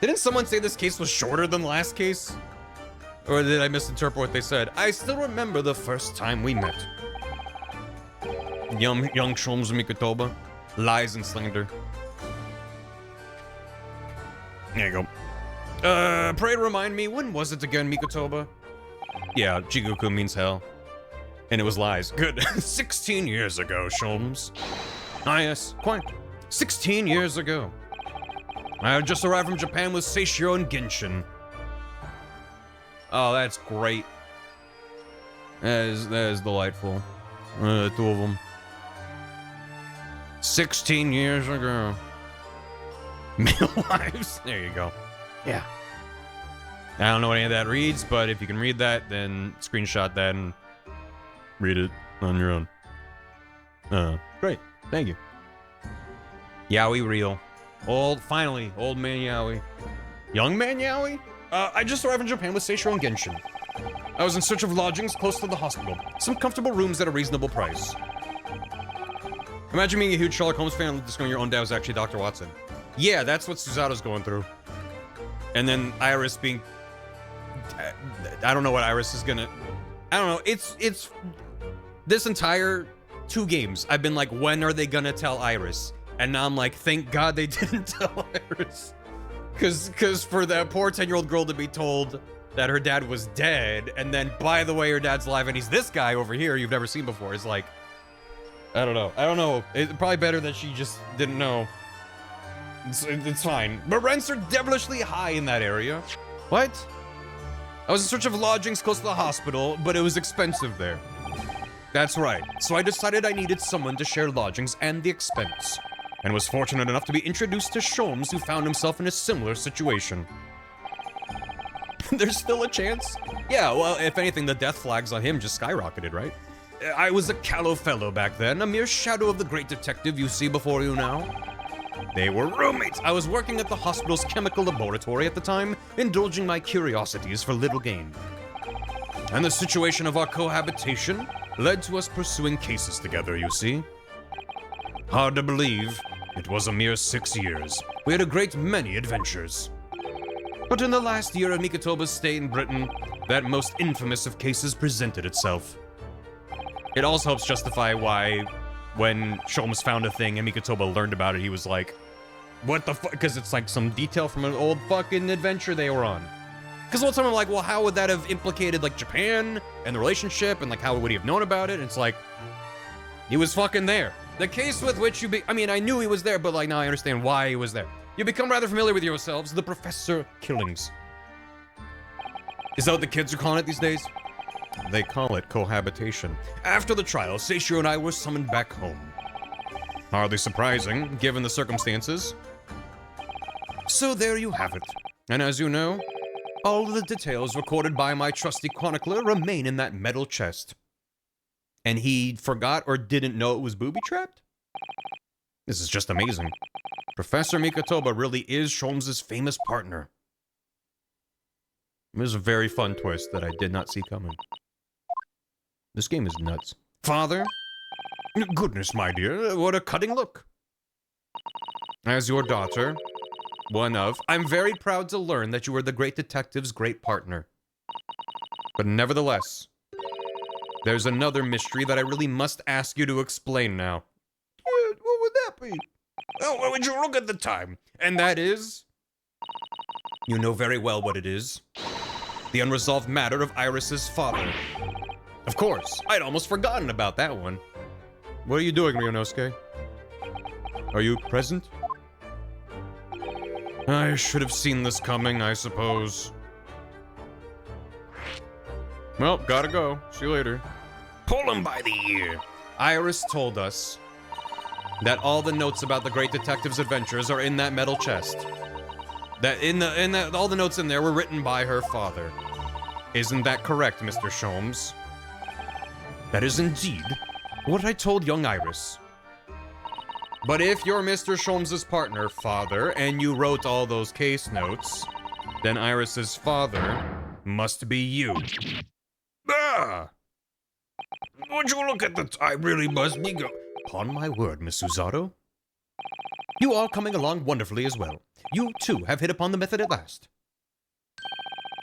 Didn't someone say this case was shorter than the last case? Or did I misinterpret what they said? I still remember the first time we met. Young Sholmes Mikotoba. Lies and slander. There you go. Pray remind me, when was it again, Mikotoba? Yeah, Jigoku means hell. And it was lies. Good. 16 years ago, Sholmes. Ah, yes, quite. 16 years ago. I had just arrived from Japan with Seishiro and Genshin. Oh, that's great. That is delightful. The two of them. 16 years ago. Male wives. There you go. Yeah. I don't know what any of that reads, but if you can read that, then screenshot that and read it on your own. Great. Thank you. Yaoi real. Finally, old man Yaoi. Young man Yaoi? I just arrived in Japan with Seishiro and Genshin. I was in search of lodgings close to the hospital. Some comfortable rooms at a reasonable price. Imagine being a huge Sherlock Holmes fan and discovering your own dad was actually Dr. Watson. Yeah, that's what Suzaru's going through. And then Iris being... I don't know what Iris is gonna... I don't know, it's... This entire 2 games, I've been like, when are they gonna tell Iris? And now I'm like, thank God they didn't tell Iris. Because for that poor 10-year-old girl to be told that her dad was dead, and then, by the way, her dad's alive, and he's this guy over here you've never seen before, is like... I don't know. It's probably better that she just didn't know. It's fine. But rents are devilishly high in that area. What? I was in search of lodgings close to the hospital, but it was expensive there. That's right. So I decided I needed someone to share lodgings and the expense. And was fortunate enough to be introduced to Sholmes, who found himself in a similar situation. There's still a chance? Yeah, well, if anything, the death flags on him just skyrocketed, right? I was a callow fellow back then, a mere shadow of the great detective you see before you now. They were roommates. I was working at the hospital's chemical laboratory at the time, indulging my curiosities for little gain. And the situation of our cohabitation led to us pursuing cases together, you see. Hard to believe, it was a mere 6 years. We had a great many adventures. But in the last year of Mikotoba's stay in Britain, that most infamous of cases presented itself. It also helps justify why, when Sholmes found a thing and Mikotoba learned about it, he was like, what the fuck? Because it's like some detail from an old fucking adventure they were on. Because all the time I'm like, well, how would that have implicated, like, Japan and the relationship, and, like, how would he have known about it? And it's like, he was fucking there. The case with which I mean, I knew he was there, but, like, now I understand why he was there. You become rather familiar with yourselves, the Professor Killings. Is that what the kids are calling it these days? They call it cohabitation. After the trial, Seishiro and I were summoned back home. Hardly surprising, given the circumstances. So there you have it. And as you know, all of the details recorded by my trusty chronicler remain in that metal chest. And he forgot or didn't know it was booby-trapped? This is just amazing. Professor Mikotoba really is Sholmes' famous partner. It was a very fun twist that I did not see coming. This game is nuts. Father? Goodness, my dear, what a cutting look. As your daughter, I'm very proud to learn that you were the great detective's great partner. But nevertheless, there's another mystery that I really must ask you to explain now. What would that be? Oh, well, would you look at the time? And that is... You know very well what it is. The unresolved matter of Iris's father. Of course, I'd almost forgotten about that one. What are you doing, Ryunosuke? Are you present? I should have seen this coming, I suppose. Well, gotta go. See you later. Pull him by the ear. Iris told us that all the notes about the great detective's adventures are in that metal chest. That all the notes in there were written by her father. Isn't that correct, Mr. Sholmes? That is indeed what I told young Iris. But if you're Mr. Sholmes' partner, father, and you wrote all those case notes, then Iris's father must be you. Ah! Would you look at the time? Really must be go. Upon my word, Miss Suzato. You are coming along wonderfully as well. You, too, have hit upon the method at last.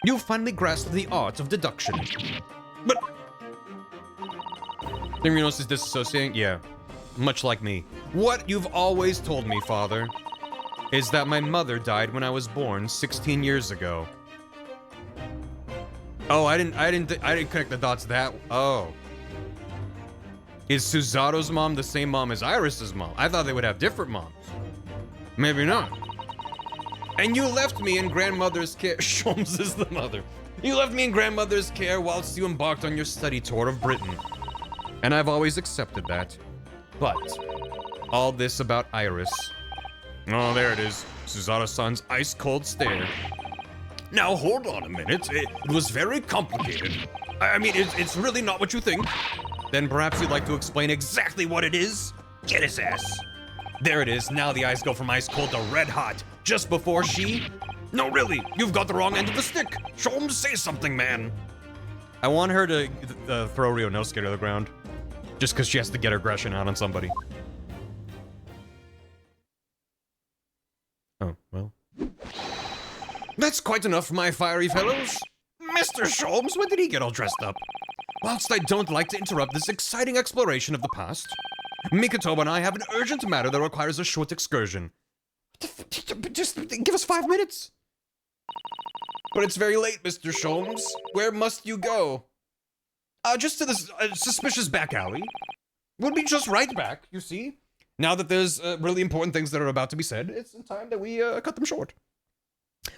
You've finally grasped the art of deduction. But... Ryunos is disassociating? Yeah. Much like me. What you've always told me, father, is that my mother died when I was born 16 years ago. Oh, I didn't connect the dots that... Oh. Is Susato's mom the same mom as Iris's mom? I thought they would have different moms. Maybe not. And you left me in grandmother's care. Sholmes is the mother. You left me in grandmother's care whilst you embarked on your study tour of Britain. And I've always accepted that. But all this about Iris. Oh, there it is. Suzato-san's ice-cold stare. Now, hold on a minute. It was very complicated. I mean, it's really not what you think. Then perhaps you'd like to explain exactly what it is? Get his ass. There it is. Now the eyes go from ice-cold to red-hot. Just before she... No, really. You've got the wrong end of the stick. Sholmes, say something, man. I want her to throw Ryunosuke to the ground. Just because she has to get her aggression out on somebody. Oh, well. That's quite enough, my fiery fellows. Mr. Sholmes, when did he get all dressed up? Whilst I don't like to interrupt this exciting exploration of the past, Mikotoba and I have an urgent matter that requires a short excursion. Just give us 5 minutes. But it's very late, Mr. Sholmes. Where must you go? Just to this suspicious back alley. We'll be just right back, you see? Now that there's really important things that are about to be said, it's time that we cut them short.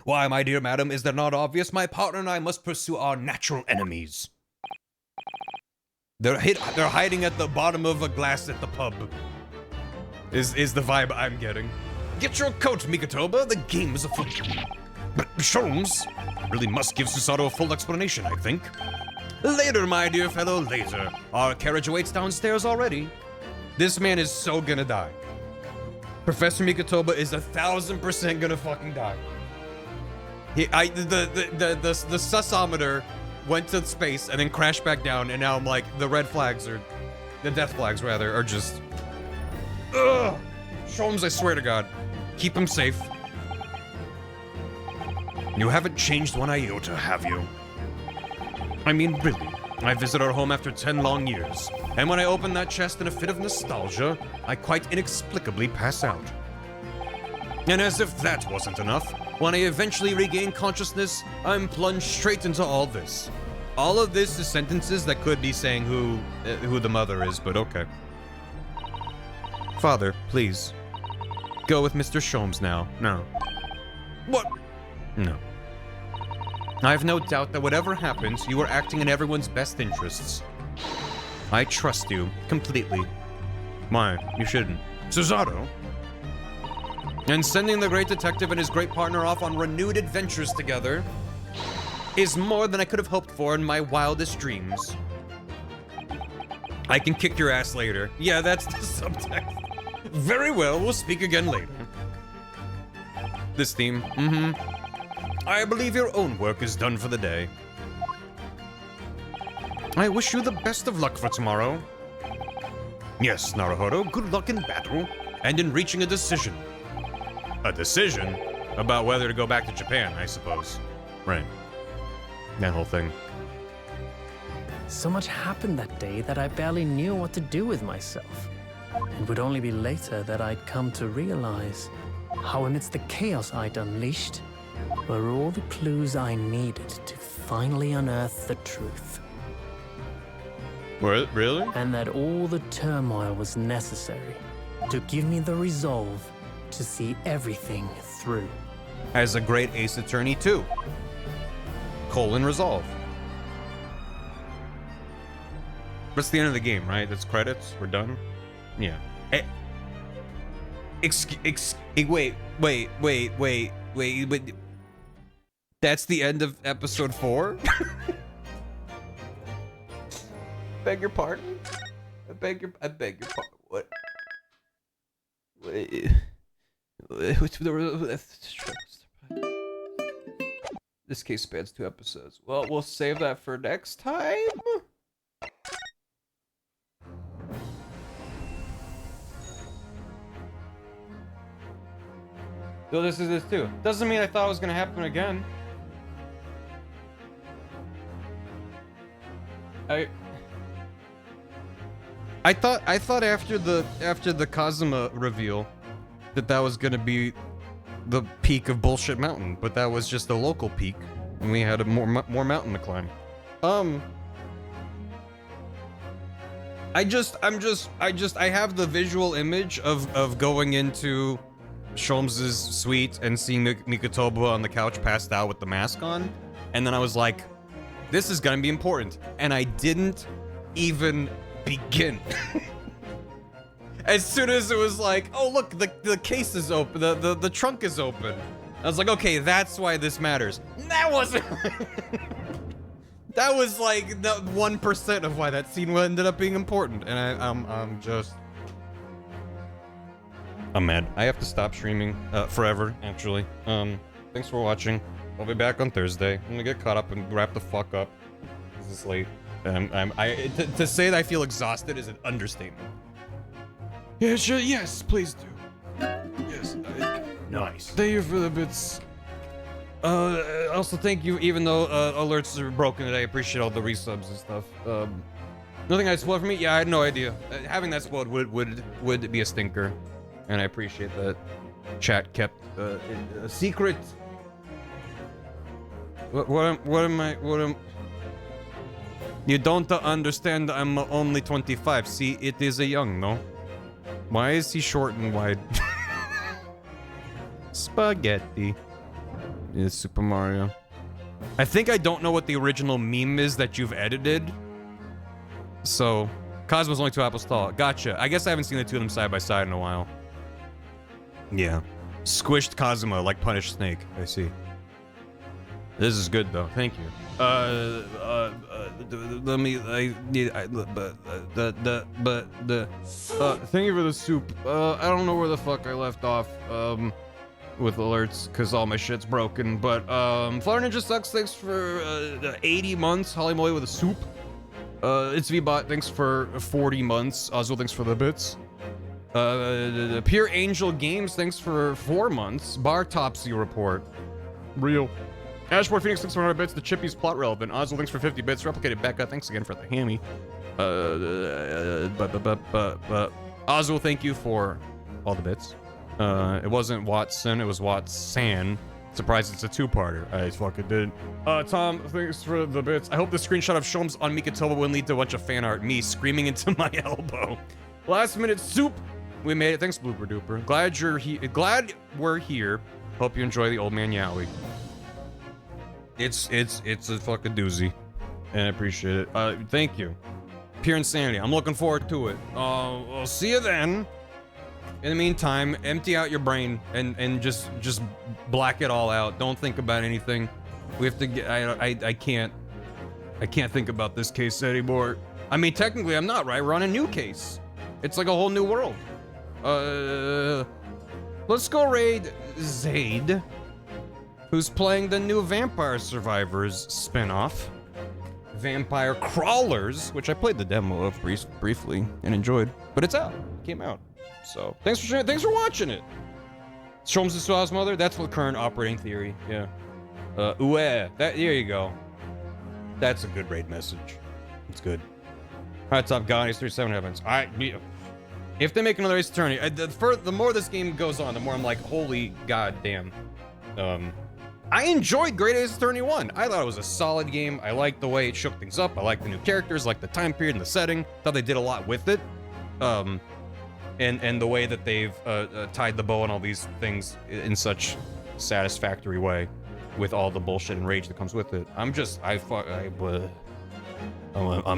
Why, my dear madam, is that not obvious? My partner and I must pursue our natural enemies. They're hiding at the bottom of a glass at the pub. Is the vibe I'm getting. Get your coat, Mikotoba. The game is afoot. But Sholmes really must give Susato a full explanation, I think. Later, my dear fellow, later. Our carriage awaits downstairs already. This man is so gonna die. Professor Mikotoba is 1000% gonna fucking die. The susometer went to space and then crashed back down, and now I'm like, the red flags, or the death flags rather, are just... Ugh! Sholmes, I swear to God. Keep him safe. You haven't changed one iota, have you? I mean, really, I visit our home after 10 long years, and when I open that chest in a fit of nostalgia, I quite inexplicably pass out. And as if that wasn't enough, when I eventually regain consciousness, I'm plunged straight into all this. All of this is sentences that could be saying who the mother is, but okay. Father, please. Go with Mr. Sholmes now. No. What? No. I have no doubt that whatever happens, you are acting in everyone's best interests. I trust you completely. Why? You shouldn't. Cesaro? And sending the great detective and his great partner off on renewed adventures together is more than I could have hoped for in my wildest dreams. I can kick your ass later. Yeah, that's the subtext. Very well, we'll speak again later. This theme, I believe your own work is done for the day. I wish you the best of luck for tomorrow. Yes, Naruhodo, good luck in battle and in reaching a decision. A decision? About whether to go back to Japan, I suppose. Right. That whole thing. So much happened that day that I barely knew what to do with myself. It would only be later that I'd come to realize how amidst the chaos I'd unleashed were all the clues I needed to finally unearth the truth. Really? And that all the turmoil was necessary to give me the resolve to see everything through. As a great ace attorney too. Resolve. That's the end of the game, right? That's credits. We're done. Yeah. Wait. That's the end of episode 4? Beg your pardon? I beg your pardon. What? Wait. This case spans 2 episodes. Well, we'll save that for next time. So this is this too. Doesn't mean I thought it was gonna happen again. I thought after the Kazuma reveal that was gonna be the peak of Bullshit Mountain, but that was just a local peak, and we had a more mountain to climb. I have the visual image of going into Sholmes' suite and seeing Mikotoba on the couch passed out with the mask on, and then I was like, this is gonna be important, and I didn't even begin. As soon as it was like, oh look, the case is open, the trunk is open, I was like, okay, that's why this matters. That wasn't. That was like the 1% of why that scene ended up being important, and I'm mad. I have to stop streaming forever, actually. Thanks for watching. I'll be back on Thursday. I'm gonna get caught up and wrap the fuck up. This is late. To say that I feel exhausted is an understatement. Yeah, sure. Yes, please do. Yes. Nice. Thank you for the bits. Also thank you, even though alerts are broken today. I appreciate all the resubs and stuff. Nothing I spoiled for me? Yeah, I had no idea. Having that spoiled would be a stinker, and I appreciate that chat kept it a secret. What am I? You don't understand. I'm only 25. See, it is a young, no? Why is he short and wide? Spaghetti. Is Super Mario. I think I don't know what the original meme is that you've edited. So, Cosmo's only 2 apples tall. Gotcha. I guess I haven't seen the two of them side by side in a while. Yeah. Squished Cosmo like Punished Snake. I see. This is good though. Thank you. Let me. Thank you for the soup. I don't know where the fuck I left off. With alerts, because all my shit's broken. But Flower Ninja Sucks, thanks for 80 months. Holly Molly with a soup. It's VBot, thanks for 40 months. Oswald, thanks for the bits. Pure Angel Games, thanks for 4 months. Bar Topsy report. Real. Ashmore Phoenix, thanks for 100 bits. The Chippy's plot relevant. Ozzel, thanks for 50 bits. Replicated Becca, thanks again for the hammy. Ozzel, thank you for all the bits. It wasn't Watson, it was Watson. Surprised it's a two-parter. I fucking did. Tom, thanks for the bits. I hope the screenshot of Shulms on Mikatoba will lead to a bunch of fan art. Me screaming into my elbow. Last minute soup. We made it. Thanks, Blooper Duper. Glad we're here. Hope you enjoy the Old Man Yowie. It's a fucking doozy. And I appreciate it. Thank you. Pure insanity. I'm looking forward to it. I'll see you then. In the meantime, empty out your brain and just black it all out. Don't think about anything. We have to get. I can't think about this case anymore. I mean, technically, I'm not, right? We're on a new case. It's like a whole new world. Let's go raid Zaid, who's playing the new Vampire Survivors spinoff, Vampire Crawlers, which I played the demo of briefly and enjoyed, but it's out. It came out. So thanks for sharing. Thanks for watching it. Shulms is Sua's mother. That's the current operating theory. Yeah. There you go. That's a good raid message. It's good. All right, Top Guy, 37 heavens. All right. If they make another Ace Attorney, the more this game goes on, the more I'm like, holy goddamn. I enjoyed Great Ace Attorney 1. I thought it was a solid game. I liked the way it shook things up. I liked the new characters, like the time period and the setting. Thought they did a lot with it. And the way that they've tied the bow on all these things in such satisfactory way, with all the bullshit and rage that comes with it. I'm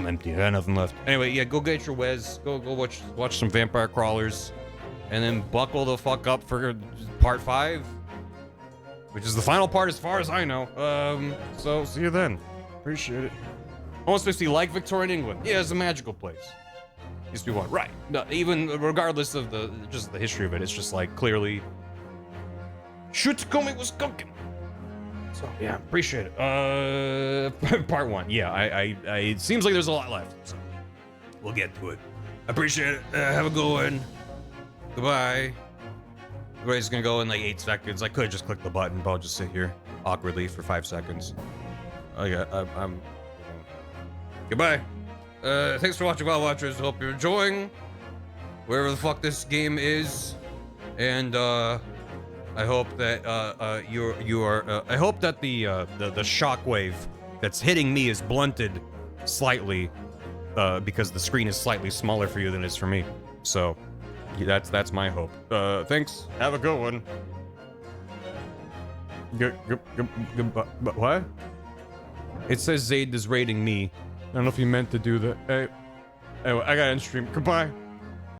empty. I got nothing left. Anyway, yeah, go get your Wes. Go watch some Vampire Crawlers, and then buckle the fuck up for part 5, which is the final part as far as I know. So see you then. Appreciate it. Almost makes me like Victorian England. Yeah, it's a magical place. Used to be one, right? No, even regardless of the history of it, it's just like clearly Shutkomi was cooking. So yeah, appreciate it. Part 1, yeah. It seems like there's a lot left, so we'll get to it. Appreciate it. Have a good one. Goodbye. Everybody's gonna go in like 8 seconds. I could have just clicked the button, but I'll just sit here awkwardly for 5 seconds. I'm goodbye. Thanks for watching, Wild Watchers. Hope you're enjoying wherever the fuck this game is, and I hope that you are. I hope that the shockwave that's hitting me is blunted slightly, because the screen is slightly smaller for you than it is for me. So that's my hope. Thanks. Have a good one. What? It says Zaid is raiding me. I don't know if you meant to do that. Hey, anyway, I gotta end stream. Goodbye.